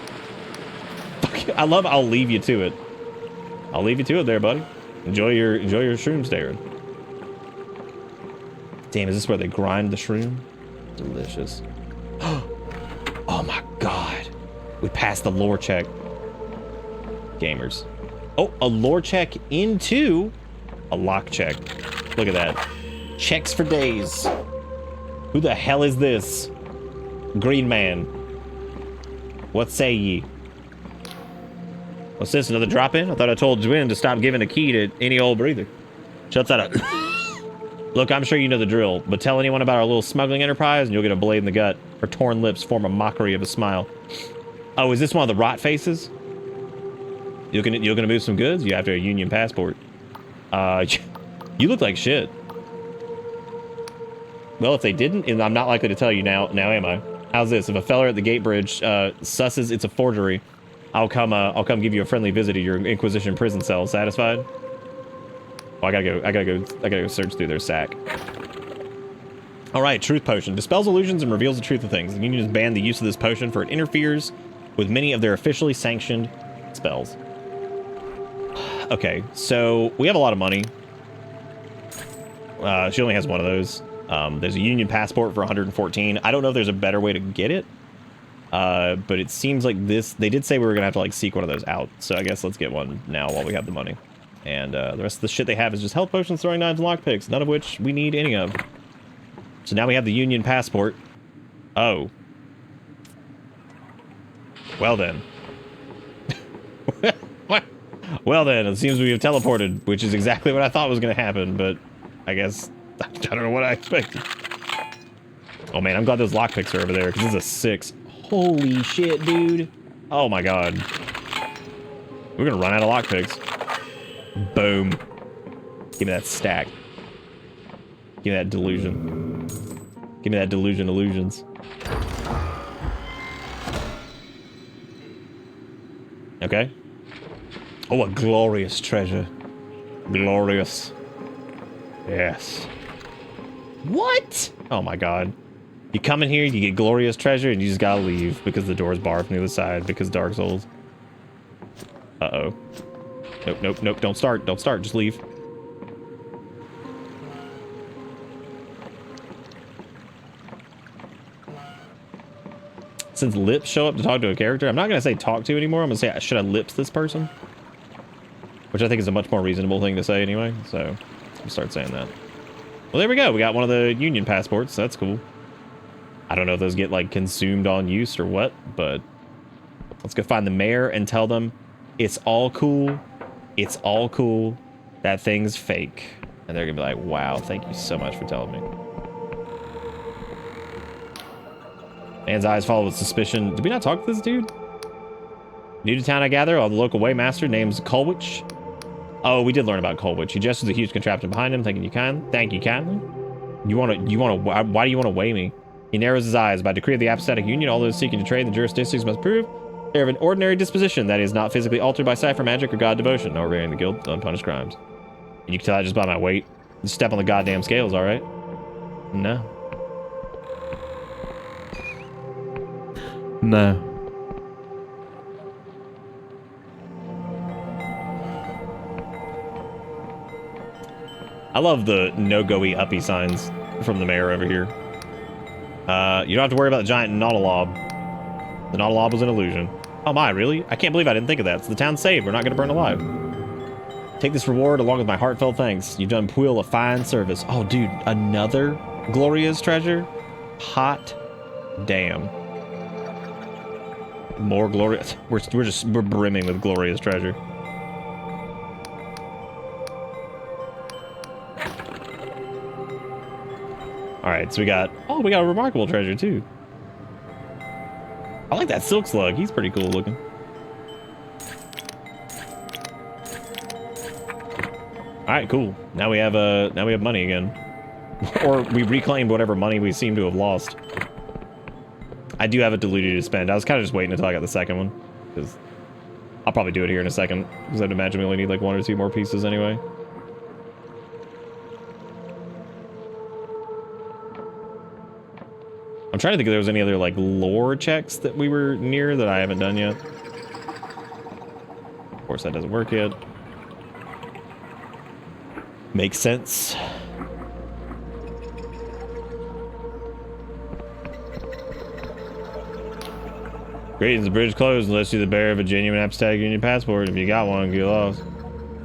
B: I'll leave you to it. I'll leave you to it there, buddy. Enjoy your shroom staring. Damn, is this where they grind the shroom? Delicious. Oh my god. We passed the lore check. Gamers. Oh, a lore check into a lock check. Look at that. Checks for days. Who the hell is this? Green man. What say ye? What's this, another drop-in? I thought I told Gwyn to stop giving a key to any old breather. Shuts that up. Look, I'm sure you know the drill, but tell anyone about our little smuggling enterprise and you'll get a blade in the gut. Her torn lips form a mockery of a smile. Oh, is this one of the rot faces? You're gonna move some goods? You have to have a Union passport. You look like shit. Well, if they didn't, and I'm not likely to tell you now am I? How's this? If a feller at the gate bridge susses it's a forgery, I'll come give you a friendly visit to your Inquisition prison cell. Satisfied? Oh, I gotta go search through their sack. All right, truth potion dispels illusions and reveals the truth of things. The Union has banned the use of this potion for it interferes with many of their officially sanctioned spells. Okay, so we have a lot of money. She only has one of those. There's a Union passport for 114. I don't know if there's a better way to get it. But it seems like this... They did say we were going to have to, like, seek one of those out. So I guess let's get one now while we have the money. And the rest of the shit they have is just health potions, throwing knives, and lockpicks, none of which we need any of. So now we have the Union passport. Oh. Well then. Well then, it seems we have teleported, which is exactly what I thought was going to happen, but I guess I don't know what I expected. Oh man, I'm glad those lockpicks are over there, because this is a 6. Holy shit, dude. Oh my god. We're going to run out of lockpicks. Boom. Give me that stack. Give me that delusion. Give me that delusion illusions. Okay. Oh, a glorious treasure. Glorious. Yes. What? Oh my god. You come in here, you get glorious treasure, and you just gotta leave because the door's barred from the other side because Dark Souls. Uh-oh. Nope, nope, nope. Don't start. Don't start. Just leave. Since lips show up to talk to a character, I'm not going to say talk to anymore. I'm going to say, should I lips this person? Which I think is a much more reasonable thing to say anyway. So, I'll start saying that. Well, there we go. We got one of the Union passports. That's cool. I don't know if those get, like, consumed on use or what, but let's go find the mayor and tell them it's all cool. It's all cool. That thing's fake. And they're going to be like, wow, thank you so much for telling me. Man's eyes follow with suspicion. Did we not talk to this dude? New to town, I gather. The local waymaster name's Colwich. Oh, we did learn about Colwich. He gestures a huge contraption behind him, thank you kindly. Why do you want to weigh me? He narrows his eyes. By decree of the apostatic union, all those seeking to trade in the jurisdictions must prove they're of an ordinary disposition that is not physically altered by cipher magic or god devotion, nor varying the guild unpunished crimes. And you can tell that just by my weight. Just step on the goddamn scales, all right? No. No. I love the no-go-y uppy signs from the mayor over here. You don't have to worry about the giant Nautilob. The Nautilob was an illusion. Oh my, really? I can't believe I didn't think of that. It's the town's saved. We're not going to burn alive. Take this reward along with my heartfelt thanks. You've done Puil a fine service. Oh, dude, another glorious treasure? Hot damn. More glorious. We're brimming with glorious treasure. All right, so we got a remarkable treasure too. I like that silk slug. He's pretty cool looking. All right, cool. Now we have money again, or we reclaimed whatever money we seem to have lost. I do have a diluted to spend. I was kind of just waiting until I got the second one, because I'll probably do it here in a second, because I'd imagine we only need like 1 or 2 more pieces anyway. I'm trying to think if there was any other like lore checks that we were near that I haven't done yet. Of course, that doesn't work yet. Makes sense. Greetings, the bridge closed unless you're the bearer of a genuine apostatic union passport. If you got one, get lost.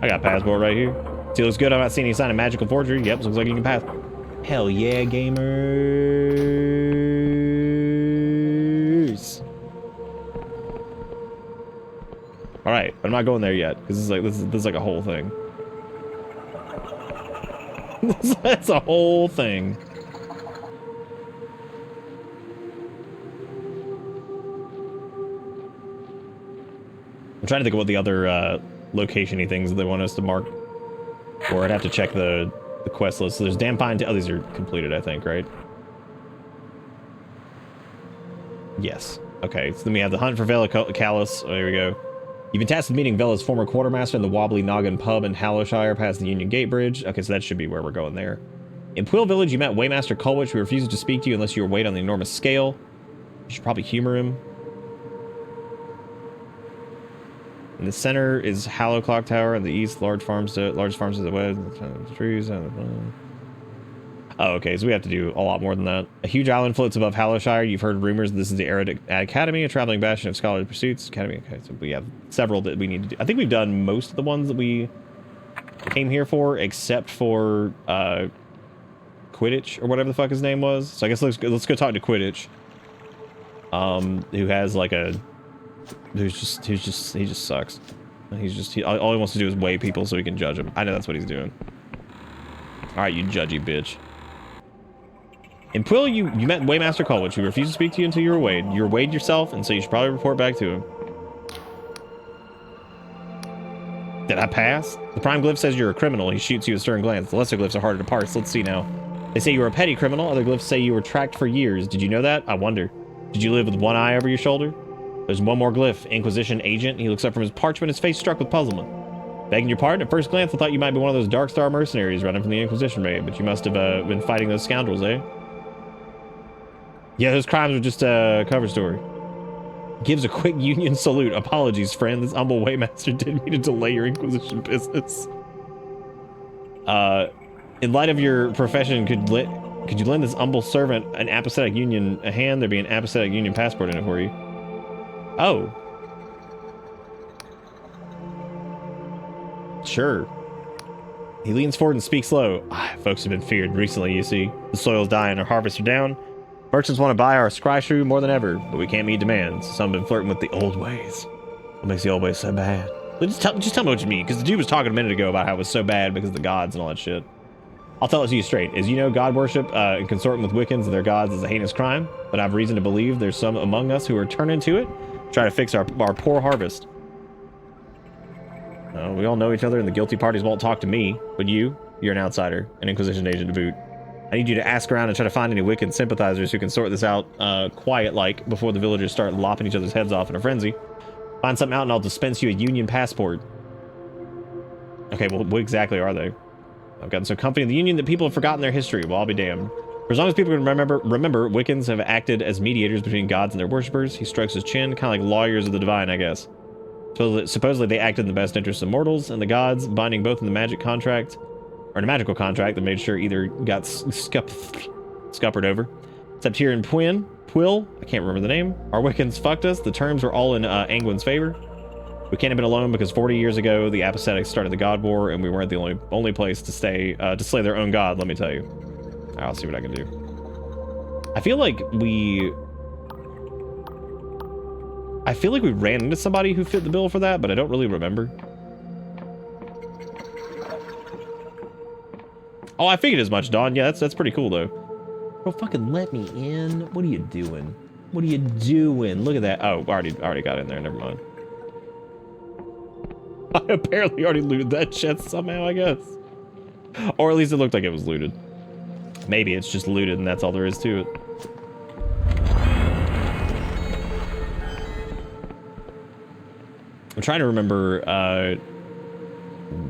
B: I got a passport right here. See, looks good. I'm not seeing any sign of magical forgery. Yep, looks like you can pass. Hell yeah, gamers. All right, I'm not going there yet because this is like a whole thing. That's a whole thing. I'm trying to think of what the other location-y things they want us to mark. Or I'd have to check the quest list. So there's Damn Pine. Oh, these are completed, I think, right? Yes. Okay, so then we have the hunt for Vela Callus. Oh, here we go. You've been tasked with meeting Vela's former quartermaster in the Wobbly Noggin pub in Hallowshire past the Union Gate Bridge. Okay, so that should be where we're going there. In Puil Village, you met Waymaster Colwich, who refuses to speak to you unless you are weighed on the enormous scale. You should probably humor him. In the center is Hallow Clock Tower. In the east, large farms to the west. Trees. Oh, okay, so we have to do a lot more than that. A huge island floats above Hallowshire. You've heard rumors this is the Arid Academy, a traveling bastion of scholarly pursuits. Academy, okay, so we have several that we need to do. I think we've done most of the ones that we came here for, except for Quidditch or whatever the fuck his name was. So I guess let's go talk to Quidditch. Who has like a he just sucks. All he wants to do is weigh people so he can judge them. I know that's what he's doing. All right, you judgy bitch. In Quill, you met Waymaster Colwich, who refused to speak to you until you were weighed. You were weighed yourself, and so you should probably report back to him. Did I pass? The prime glyph says you're a criminal. He shoots you a stern glance. The lesser glyphs are harder to parse. Let's see now. They say you were a petty criminal. Other glyphs say you were tracked for years. Did you know that? I wonder. Did you live with one eye over your shoulder? There's one more glyph. Inquisition agent. He looks up from his parchment, his face struck with puzzlement. Begging your pardon, at first glance I thought you might be one of those Dark Star mercenaries running from the Inquisition raid, but you must have been fighting those scoundrels, eh? Yeah, those crimes were just a cover story. Gives a quick Union salute. Apologies, friend. This humble Waymaster didn't mean to delay your Inquisition business. In light of your profession, could you lend this humble servant an apathetic Union a hand? There'd be an apathetic Union passport in it for you. Oh. Sure. He leans forward and speaks low. Folks have been feared recently, you see. The soil's dying, our harvests are down. Merchants want to buy our scry shrew more than ever, but we can't meet demands. Some have been flirting with the old ways. What makes the old ways so bad? Just tell me what you mean, because the dude was talking a minute ago about how it was so bad because of the gods and all that shit. I'll tell it to you straight. As you know, god worship and consorting with Wiccans and their gods is a heinous crime, but I have reason to believe there's some among us who are turning to it, try to fix our poor harvest. We all know each other, and the guilty parties won't talk to me, but you're an outsider, an Inquisition agent to boot. I need you to ask around and try to find any Wiccan sympathizers who can sort this out quiet-like before the villagers start lopping each other's heads off in a frenzy. Find something out and I'll dispense you a Union passport. Okay, well, what exactly are they? I've gotten so comfy in the Union that people have forgotten their history. Well, I'll be damned. For as long as people can remember, Wiccans have acted as mediators between gods and their worshippers. He strokes his chin, kind of like lawyers of the divine, I guess. So supposedly they acted in the best interest of mortals and the gods, binding both in the magical contract that made sure either got scuppered over. Except here in Quill, I can't remember the name. Our Wiccans fucked us. The terms were all in Angwin's favor. We can't have been alone because 40 years ago the Apathetics started the God War, and we weren't the only place to slay their own god. Let me tell you. All right, I'll see what I can do. I feel like we ran into somebody who fit the bill for that, but I don't really remember. Oh, I figured as much, Dawn. Yeah, that's pretty cool, though. Bro, fucking let me in. What are you doing? What are you doing? Look at that. Oh, already got in there. Never mind. I apparently already looted that chest somehow, I guess. Or at least it looked like it was looted. Maybe it's just looted and that's all there is to it. I'm trying to remember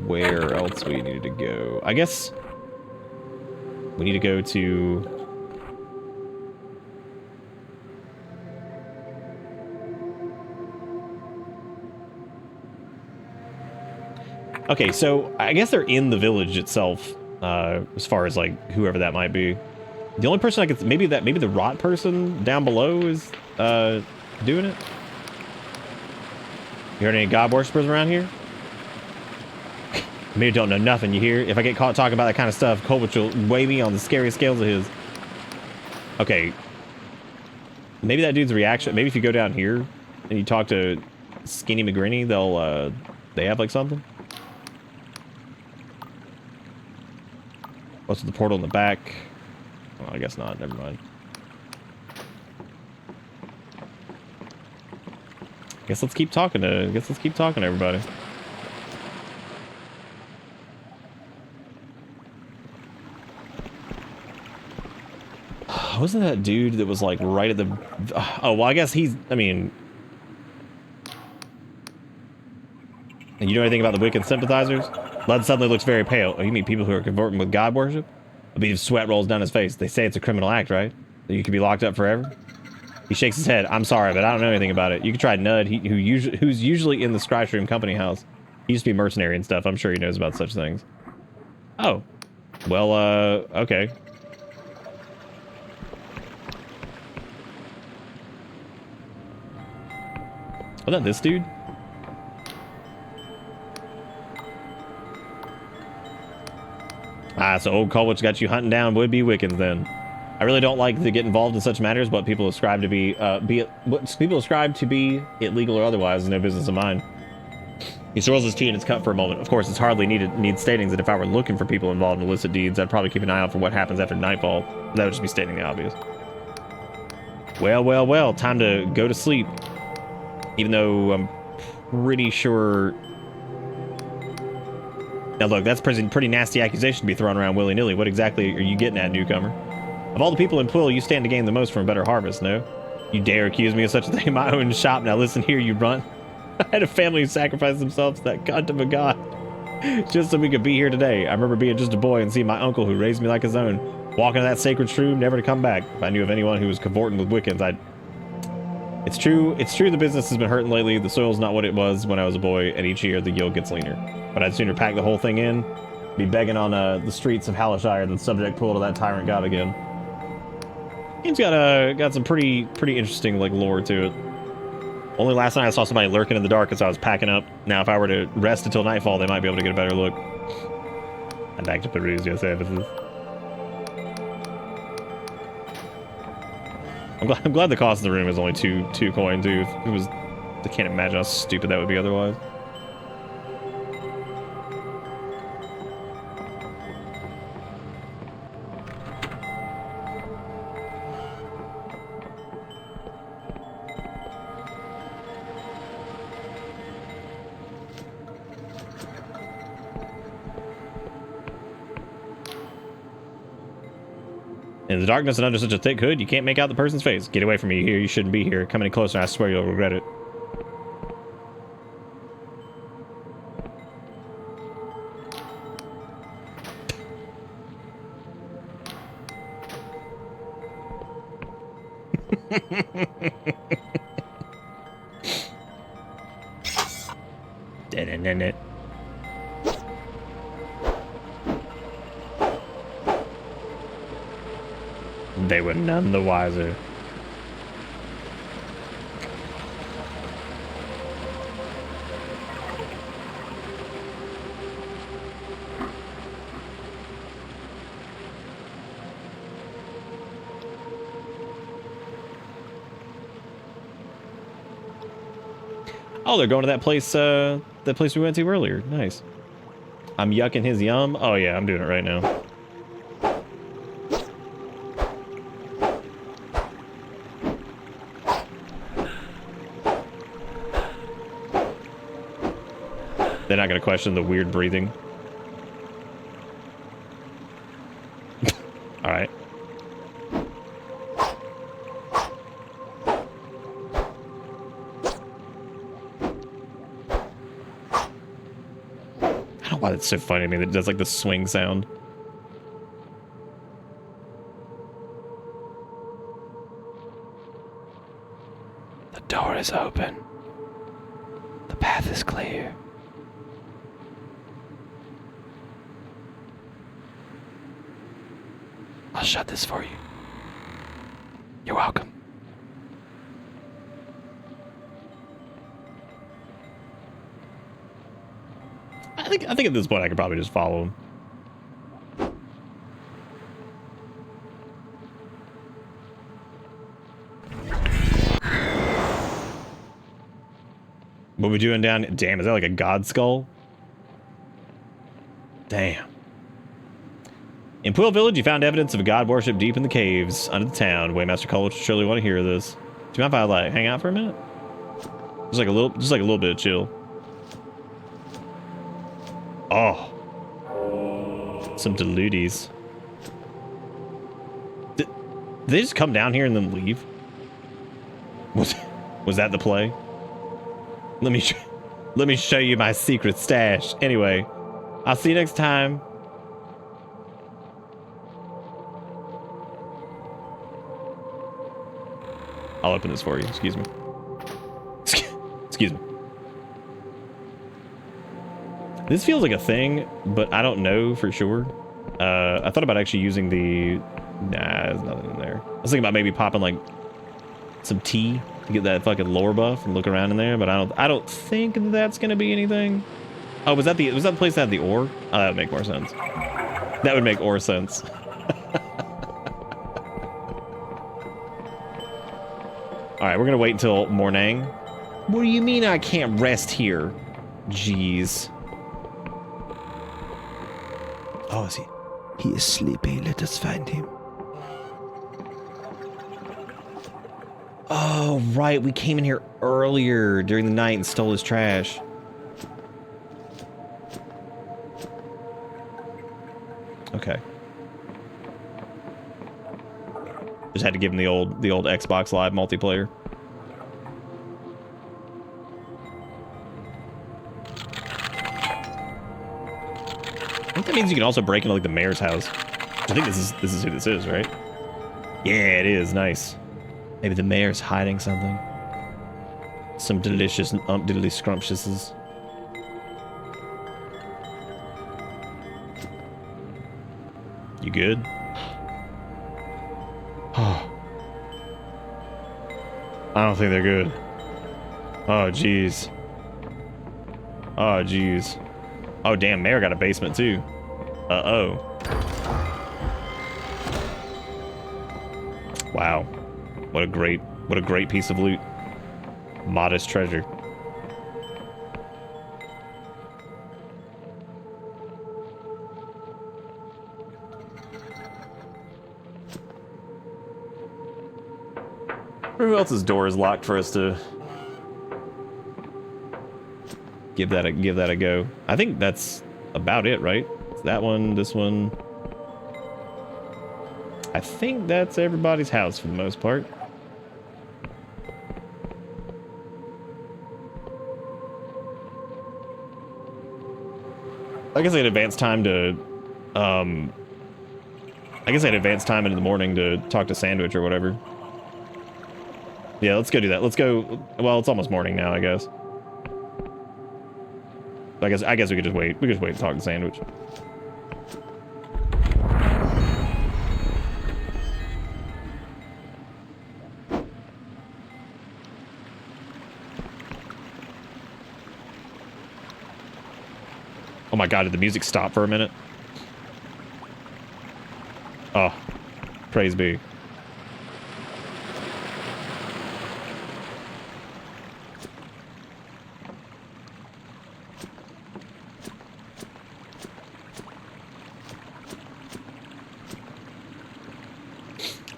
B: where else we needed to go. I guess we need to go to... Okay, so I guess they're in the village itself, as far as like whoever that might be. The only person I could maybe the rot person down below is doing it. You heard any god worshippers around here? Maybe don't know nothing. You hear? If I get caught talking about that kind of stuff, Colwich will weigh me on the scary scales of his. Okay. Maybe that dude's reaction. Maybe if you go down here and you talk to Skinny McGrinny, they have like something. What's the portal in the back? Oh, I guess not. Never mind. Guess let's keep talking to everybody. Wasn't that dude that was like right at the... Oh, well, I guess he's... I mean... And you know anything about the Wiccan sympathizers? Blood suddenly looks very pale. Oh, you mean people who are converting with god worship? A bead of sweat rolls down his face. They say it's a criminal act, right? That you could be locked up forever? He shakes his head. I'm sorry, but I don't know anything about it. You could try Nud, who's usually in the Scryshroom company house. He used to be mercenary and stuff. I'm sure he knows about such things. Oh. Well, okay. Was that this dude? Ah, so old Colwich got you hunting down would-be Wiccans then. I really don't like to get involved in such matters, but people ascribe to what people ascribe to be illegal or otherwise is no business of mine. He swirls his tea in his cup for a moment. Of course, it's hardly need stating that if I were looking for people involved in illicit deeds, I'd probably keep an eye out for what happens after nightfall. That would just be stating the obvious. Well, well, well, time to go to sleep. Even though I'm pretty sure... Now look, that's pretty nasty accusation to be thrown around willy-nilly. What exactly are you getting at, newcomer? Of all the people in Quill, you stand to gain the most from a better harvest, no? You dare accuse me of such a thing in my own shop? Now listen here, you runt. I had a family who sacrificed themselves to that cunt of a god just so we could be here today. I remember being just a boy and seeing my uncle, who raised me like his own, walk into that sacred stream, never to come back. If I knew of anyone who was cavorting with Wiccans, I'd... It's true the business has been hurting lately. The soil's not what it was when I was a boy, and each year the yield gets leaner. But I'd sooner pack the whole thing in, be begging on the streets of Hallishire than subject pool to that tyrant god again. Game's got some pretty interesting like lore to it. Only last night I saw somebody lurking in the dark as I was packing up. Now if I were to rest until nightfall, they might be able to get a better look. I'm back to peruse your services. I'm glad the cost of the room is only two coin too. If it was, I can't imagine how stupid that would be otherwise. In the darkness and under such a thick hood, you can't make out the person's face. Get away from me here. You shouldn't be here. Come any closer, I swear you'll regret it. Dead. They were none the wiser. Oh, they're going to that place we went to earlier. Nice. I'm yucking his yum. Oh yeah, I'm doing it right now. They're not going to question the weird breathing. All right. I don't know why that's so funny. I mean, it does like the swing sound.
E: The door is open. The path is clear. I'll shut this for you. You're welcome.
B: I think at this point I could probably just follow him. What are we doing down? Damn, is that like a god skull? Damn. In Puel Village, you found evidence of a god worship deep in the caves under the town. Waymaster College will surely want to hear this. Do you mind if I like hang out for a minute? Just like a little bit of chill. Oh, some deludis. Did they just come down here and then leave? Was that the play? Let me show you my secret stash. Anyway, I'll see you next time. I'll open this for you. Excuse me. Excuse me. This feels like a thing, but I don't know for sure. I thought about actually using the... Nah, there's nothing in there. I was thinking about maybe popping like some tea to get that fucking lore buff and look around in there, but I don't think that's gonna be anything. Oh, was that the place that had the ore? Oh, that would make more sense. That would make more sense. All right, we're gonna wait until morning. What do you mean I can't rest here? Jeez.
E: Oh, is he? He is sleeping. Let us find him.
B: Oh, right. We came in here earlier during the night and stole his trash. Okay. Just had to give him the old Xbox Live multiplayer. I think that means you can also break into like the mayor's house. I think this is who this is, right? Yeah, it is. Nice. Maybe the mayor's hiding something. Some delicious diddly scrumptiouses. You good? Oh. I don't think they're good. Oh, jeez. Oh, jeez. Oh, damn, Mayor got a basement, too. Uh-oh. Wow. What a great piece of loot. Modest treasure. Who else's door is locked for us to give that a go? I think that's about it, right? It's that one, this one. I think that's everybody's house for the most part. I guess I had advanced time to, I guess I had advanced time into the morning to talk to Sandwich or whatever. Yeah, let's go do that. Let's go. Well, it's almost morning now, I guess. I guess we could just wait. We could just wait to talk to Sandwich. Oh my god, did the music stop for a minute? Oh, praise be.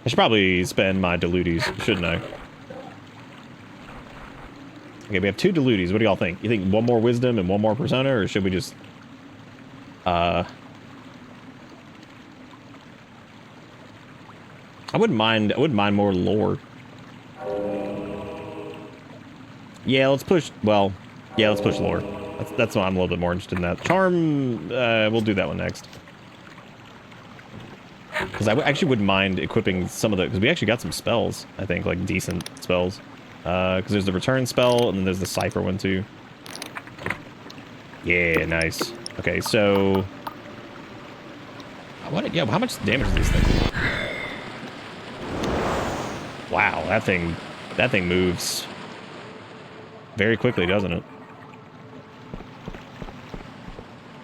B: I should probably spend my Deludes, shouldn't I? Okay, we have 2 Deludes. What do y'all think? You think 1 more Wisdom and 1 more Persona, or should we just... I wouldn't mind more lore. Yeah, let's push, well, yeah, let's push lore. That's why I'm a little bit more interested in that. Charm, we'll do that one next. Because I actually wouldn't mind equipping some of the, because we actually got some spells, I think, like decent spells. Because there's the return spell, and then there's the cipher one too. Yeah, nice. Okay, so... yeah, how much damage is this thing? Wow, that thing moves very quickly, doesn't it?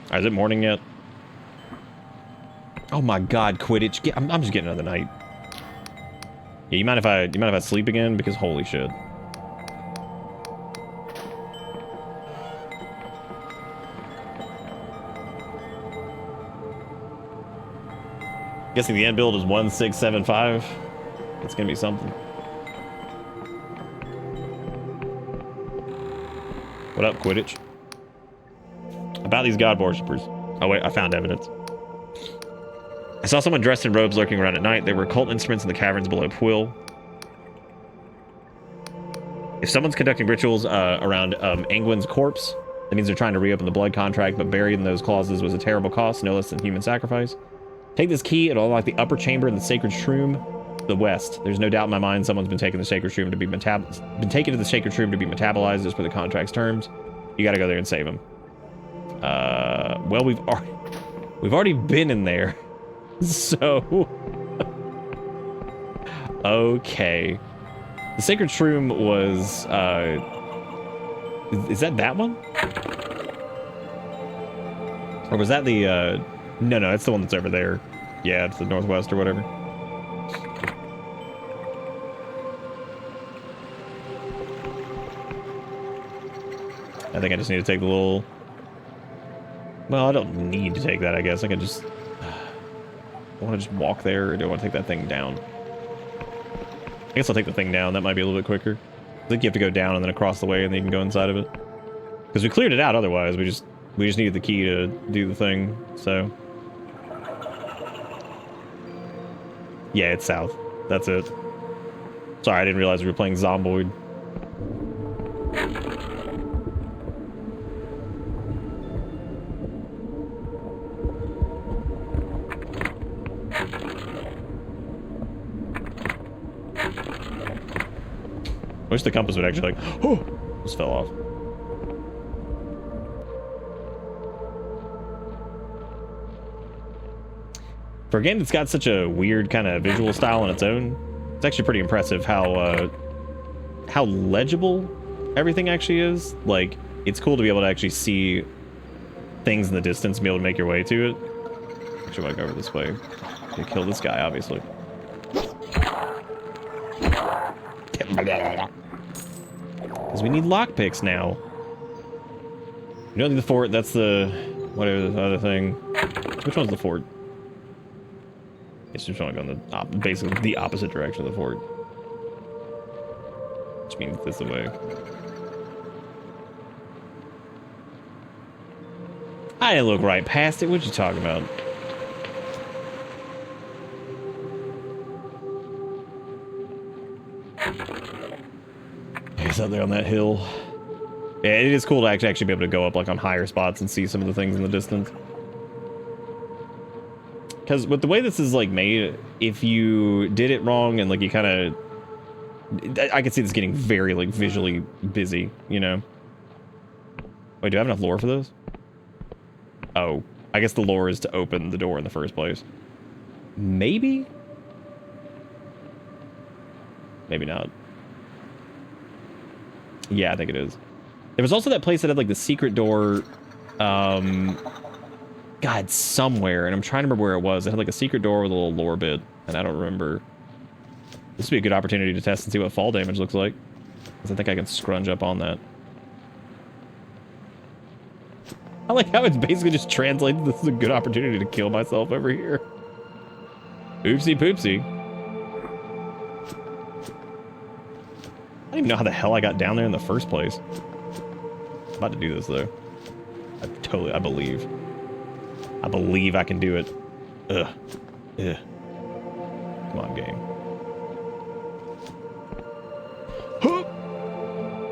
B: Alright, is it morning yet? Oh my god, Quidditch. I'm just getting another night. Yeah, you mind if I sleep again? Because holy shit. Guessing the end build is 1675. It's gonna be something. What up, Quidditch? About these god worshippers. Oh wait, I found evidence. I saw someone dressed in robes lurking around at night. There were occult instruments in the caverns below Pwill. If someone's conducting rituals around Angwin's corpse, that means they're trying to reopen the blood contract, but buried in those clauses was a terrible cost, no less than human sacrifice. Take this key, it'll unlock the upper chamber in the sacred shroom, the west. There's no doubt in my mind someone's been taken to the sacred shroom to be metabolized as per the contract's terms. You gotta go there and save him. Well, we've already been in there. So... okay. The sacred shroom was, is that one? Or was that the, No, it's the one that's over there. Yeah, it's the northwest or whatever. I think I just need to take the little... Well, I don't need to take that, I guess. I can just... I want to just walk there, or do I want to take that thing down? I guess I'll take the thing down. That might be a little bit quicker. I think you have to go down and then across the way, and then you can go inside of it. Because we cleared it out otherwise. We just needed the key to do the thing, so... Yeah, it's south. That's it. Sorry, I didn't realize we were playing Zomboid. I wish the compass would actually like, oh, just fell off. For a game that's got such a weird kind of visual style on its own, it's actually pretty impressive how legible everything actually is. Like, it's cool to be able to actually see things in the distance and be able to make your way to it. Actually, I want to go over this way. To kill this guy, obviously. Because we need lockpicks now. You don't need the fort, that's the... whatever the other thing. Which one's the fort? It's just want to go in the basically the opposite direction of the fort. Which means this way. I didn't look right past it. What you talking about? It's up there on that hill. Yeah, it is cool to actually be able to go up like on higher spots and see some of the things in the distance. Because with the way this is like made, if you did it wrong and like you kind of, I could see this getting very like visually busy, you know. Wait, do I have enough lore for those? Oh, I guess the lore is to open the door in the first place. Maybe? Maybe not. Yeah, I think it is. There was also that place that had like the secret door, God, somewhere, and I'm trying to remember where it was. It had like a secret door with a little lore bit, and I don't remember. This would be a good opportunity to test and see what fall damage looks like, because I think I can scrunch up on that. I like how it's basically just translated. This is a good opportunity to kill myself over here. Oopsie poopsie. I don't even know how the hell I got down there in the first place. I'm about to do this though. I believe. I believe I can do it. Ugh. Ugh. Come on, game.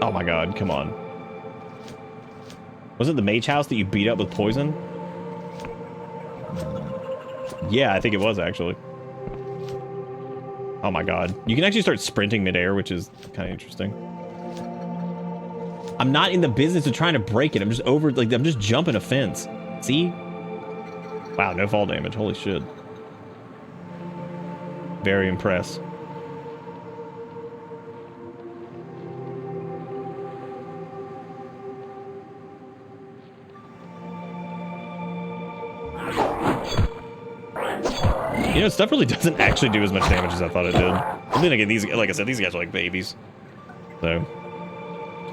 B: Oh my god, come on. Was it the mage house that you beat up with poison? Yeah, I think it was actually. Oh my god. You can actually start sprinting midair, which is kind of interesting. I'm not in the business of trying to break it. I'm just I'm just jumping a fence. See? Wow, no fall damage. Holy shit. Very impressed. You know, stuff really doesn't actually do as much damage as I thought it did. I mean, again, like I said, these guys are like babies. So,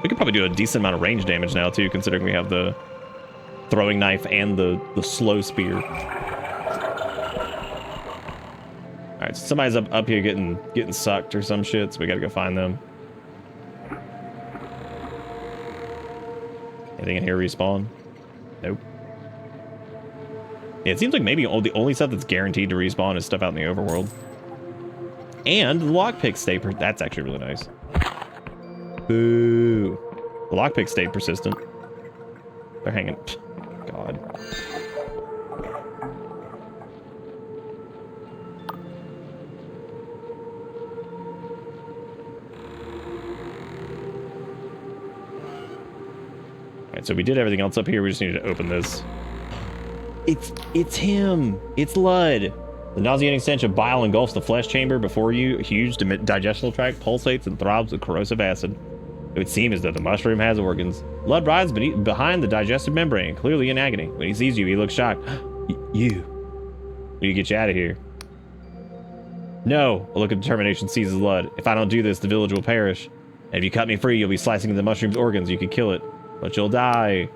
B: we could probably do a decent amount of range damage now, too, considering we have the throwing knife and the slow spear. Alright, so somebody's up here getting sucked or some shit, so we gotta go find them. Anything in here respawn? Nope. Yeah, it seems like maybe the only stuff that's guaranteed to respawn is stuff out in the overworld. And the lockpick stay that's actually really nice. Boo. The lockpick stayed persistent. They're hanging. God. Alright, so we did everything else up here. We just needed to open this. It's him. It's Lud. The nauseating stench of bile engulfs the flesh chamber before you. A huge digestional tract pulsates and throbs with corrosive acid. It would seem as though the mushroom has organs. Lud rides behind the digestive membrane, clearly in agony. When he sees you, he looks shocked. You. We need to get you out of here. No. A look of determination seizes Lud. If I don't do this, the village will perish. And if you cut me free, you'll be slicing into the mushroom's organs. You could kill it, but you'll die.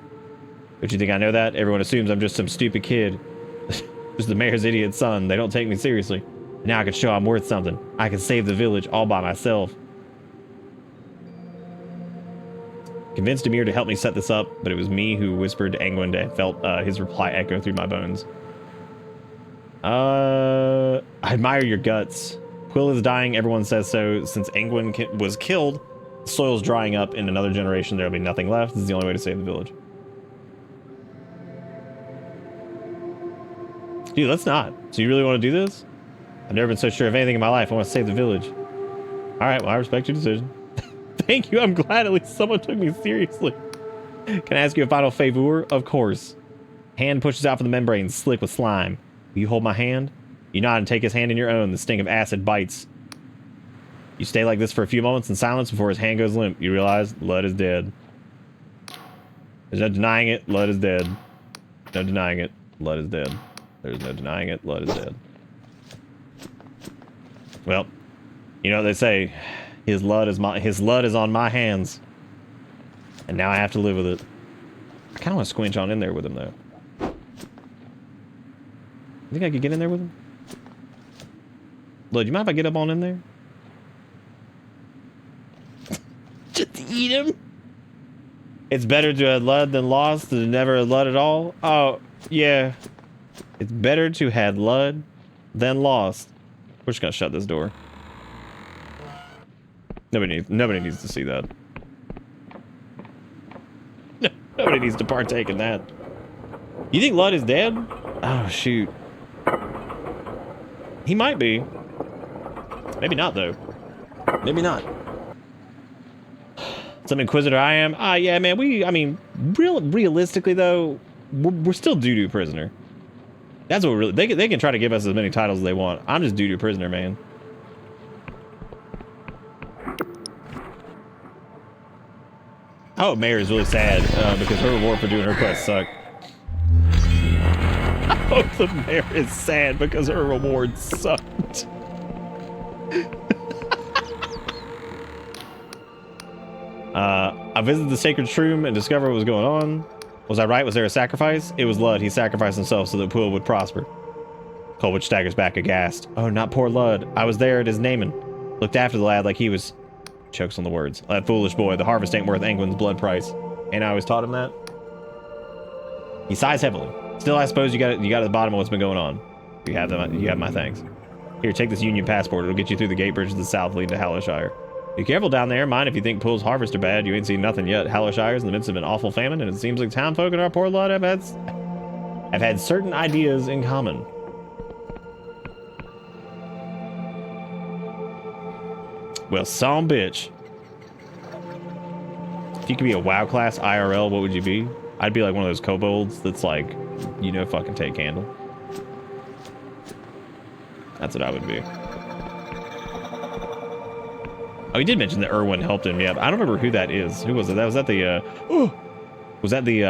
B: Don't you think I know that? Everyone assumes I'm just some stupid kid. Just the mayor's idiot son. They don't take me seriously. Now I can show I'm worth something. I can save the village all by myself. Convinced Demir to help me set this up, but it was me who whispered to Angwin and felt his reply echo through my bones. I admire your guts. Quill is dying, everyone says so. Since Angwin was killed, the soil's drying up. In another generation, there'll be nothing left. This is the only way to save the village. Dude, let's not. So you really want to do this? I've never been so sure of anything in my life. I want to save the village. All right, well, I respect your decision. Thank you. I'm glad at least someone took me seriously. Can I ask you a final favor? Of course. Hand pushes out from the membrane, slick with slime. Will you hold my hand? You nod and take his hand in your own. The sting of acid bites. You stay like this for a few moments in silence before his hand goes limp. You realize Lud is dead. There's no denying it. Lud is dead. No denying it. Lud is dead. There's no denying it. Lud is dead. Well, you know what they say. His Lud is on my hands. And now I have to live with it. I kind of want to squinch on in there with him, though. You think I could get in there with him? Lud, you mind if I get up on in there? Just eat him? It's better to have Lud than lost than never have Lud at all? Oh, yeah. It's better to have Lud than lost. We're just gonna shut this door. Nobody needs to see that. Nobody needs to partake in that. You think Lud is dead? Oh, shoot. He might be. Maybe not, though. Maybe not. Some inquisitor I am. Ah, yeah, man. Realistically, though, we're still doo-doo prisoner. That's what we're really... They can try to give us as many titles as they want. I'm just doo-doo prisoner, man. Oh, Mayor is really sad because her reward for doing her quest sucked. I hope the Mayor is sad because her reward sucked. I visited the sacred shroom and discovered what was going on. Was I right? Was there a sacrifice? It was Lud. He sacrificed himself so that Pool would prosper. Colwich staggers back aghast. Oh, not poor Lud. I was there at his naming. Looked after the lad like he was... Chokes on the words. That foolish boy. The harvest ain't worth Angwin's blood price. And I always taught him that. He sighs heavily. Still, I suppose you got to the bottom of what's been going on. You have my thanks. Here, take this Union passport. It'll get you through the gate bridge to the south leading to Hallowshire. Be careful down there. Mind if you think Pool's harvest are bad. You ain't seen nothing yet. Hallowshire's in the midst of an awful famine, and it seems like townfolk and our poor Lud have had certain ideas in common. Well, son bitch. If you could be a WoW class IRL, what would you be? I'd be like one of those kobolds that's like, you know, fucking take handle. That's what I would be. Oh, he did mention that Erwin helped him. Yeah, but I don't remember who that is. Who was it? Was that the, was that the,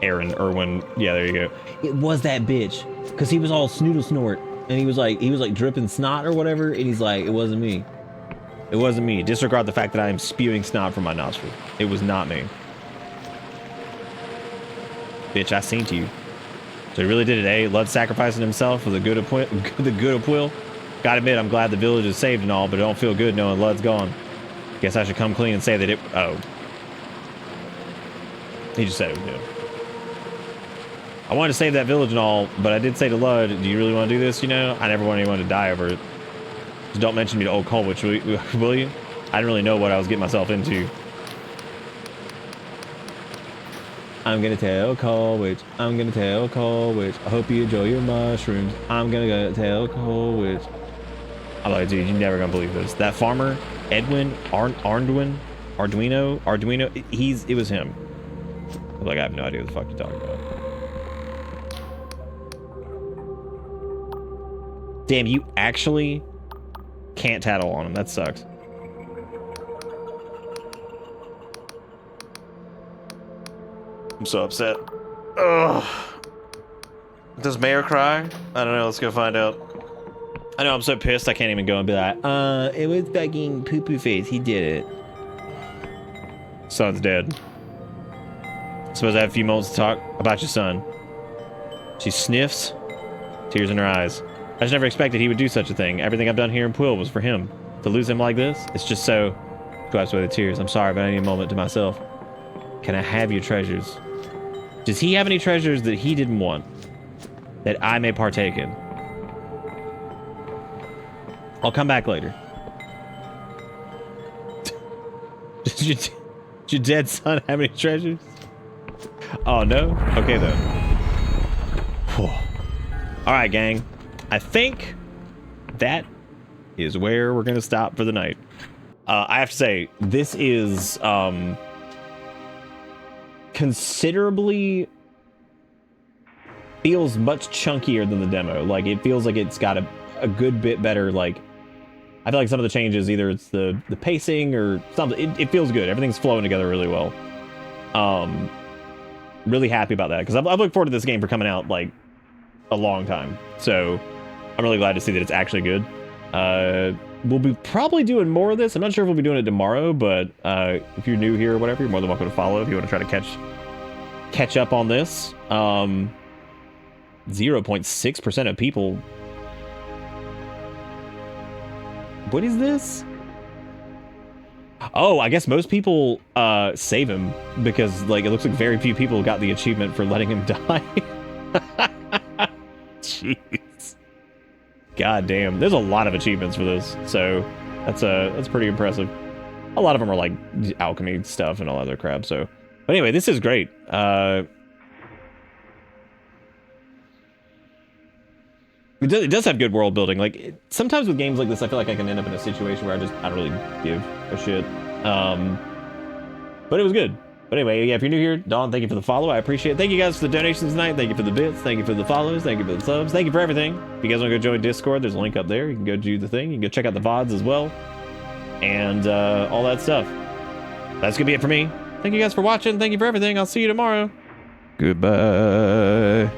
B: Aaron, Erwin? Yeah, there you go.
D: It was that bitch. Because he was all snoodle snort. And he was like dripping snot or whatever. And he's like, it wasn't me.
B: It wasn't me. Disregard the fact that I am spewing snot from my nostril. It was not me. Bitch, I seen to you. So he really did it, eh? Lud sacrificing himself for the good of Quill. Gotta admit, I'm glad the village is saved and all, but it don't feel good knowing Lud's gone. Guess I should come clean and say that it... Oh. He just said it was good. I wanted to save that village and all, but I did say to Lud, do you really want to do this, you know? I never want anyone to die over it. Just don't mention me to old Colwich, will you? I didn't really know what I was getting myself into. I'm gonna tell Colwich. I'm gonna tell Colwich. I hope you enjoy your mushrooms. I'm gonna go tell Colwich. I'm like, dude, you're never gonna believe this. That farmer, Edwin, Arduino, it was him. I was like, I have no idea what the fuck you're talking about. Damn, you actually can't tattle on him. That sucks. I'm so upset. Ugh. Does Mayor cry? I don't know. Let's go find out. I know I'm so pissed I can't even go and be like, it was fucking poo-poo face. He did it. Son's dead. Suppose I have a few moments to talk about your son. She sniffs, tears in her eyes. I just never expected he would do such a thing. Everything I've done here in Quill was for him. To lose him like this, it's just so... She wipes away the tears. I'm sorry, but I need a moment to myself. Can I have your treasures? Does he have any treasures that he didn't want? That I may partake in? I'll come back later. Does your dead son have any treasures? Oh, no? Okay, then. Whew. All right, gang. I think that is where we're going to stop for the night. I have to say, this is considerably... feels much chunkier than the demo. Like, it feels like it's got a good bit better, like... I feel like some of the changes, either it's the pacing or something, it feels good. Everything's flowing together really well. Really happy about that, because I've looked forward to this game for coming out, like, a long time. So, I'm really glad to see that it's actually good. We'll be probably doing more of this. I'm not sure if we'll be doing it tomorrow, but if you're new here or whatever, you're more than welcome to follow if you want to try to catch up on this. 0.6% of people... What is this? Oh, I guess most people save him because, like, it looks like very few people got the achievement for letting him die. Jeez. God damn. There's a lot of achievements for this, so that's pretty impressive. A lot of them are like alchemy stuff and all other crap. So, but anyway, this is great. It does have good world building. Like, sometimes with games like this, I feel like I can end up in a situation where I don't really give a shit. But it was good. But anyway, yeah, if you're new here, Dawn, thank you for the follow. I appreciate it. Thank you guys for the donations tonight. Thank you for the bits. Thank you for the follows. Thank you for the subs. Thank you for everything. If you guys want to go join Discord, there's a link up there. You can go do the thing. You can go check out the VoDs as well. And all that stuff. That's going to be it for me. Thank you guys for watching. Thank you for everything. I'll see you tomorrow. Goodbye.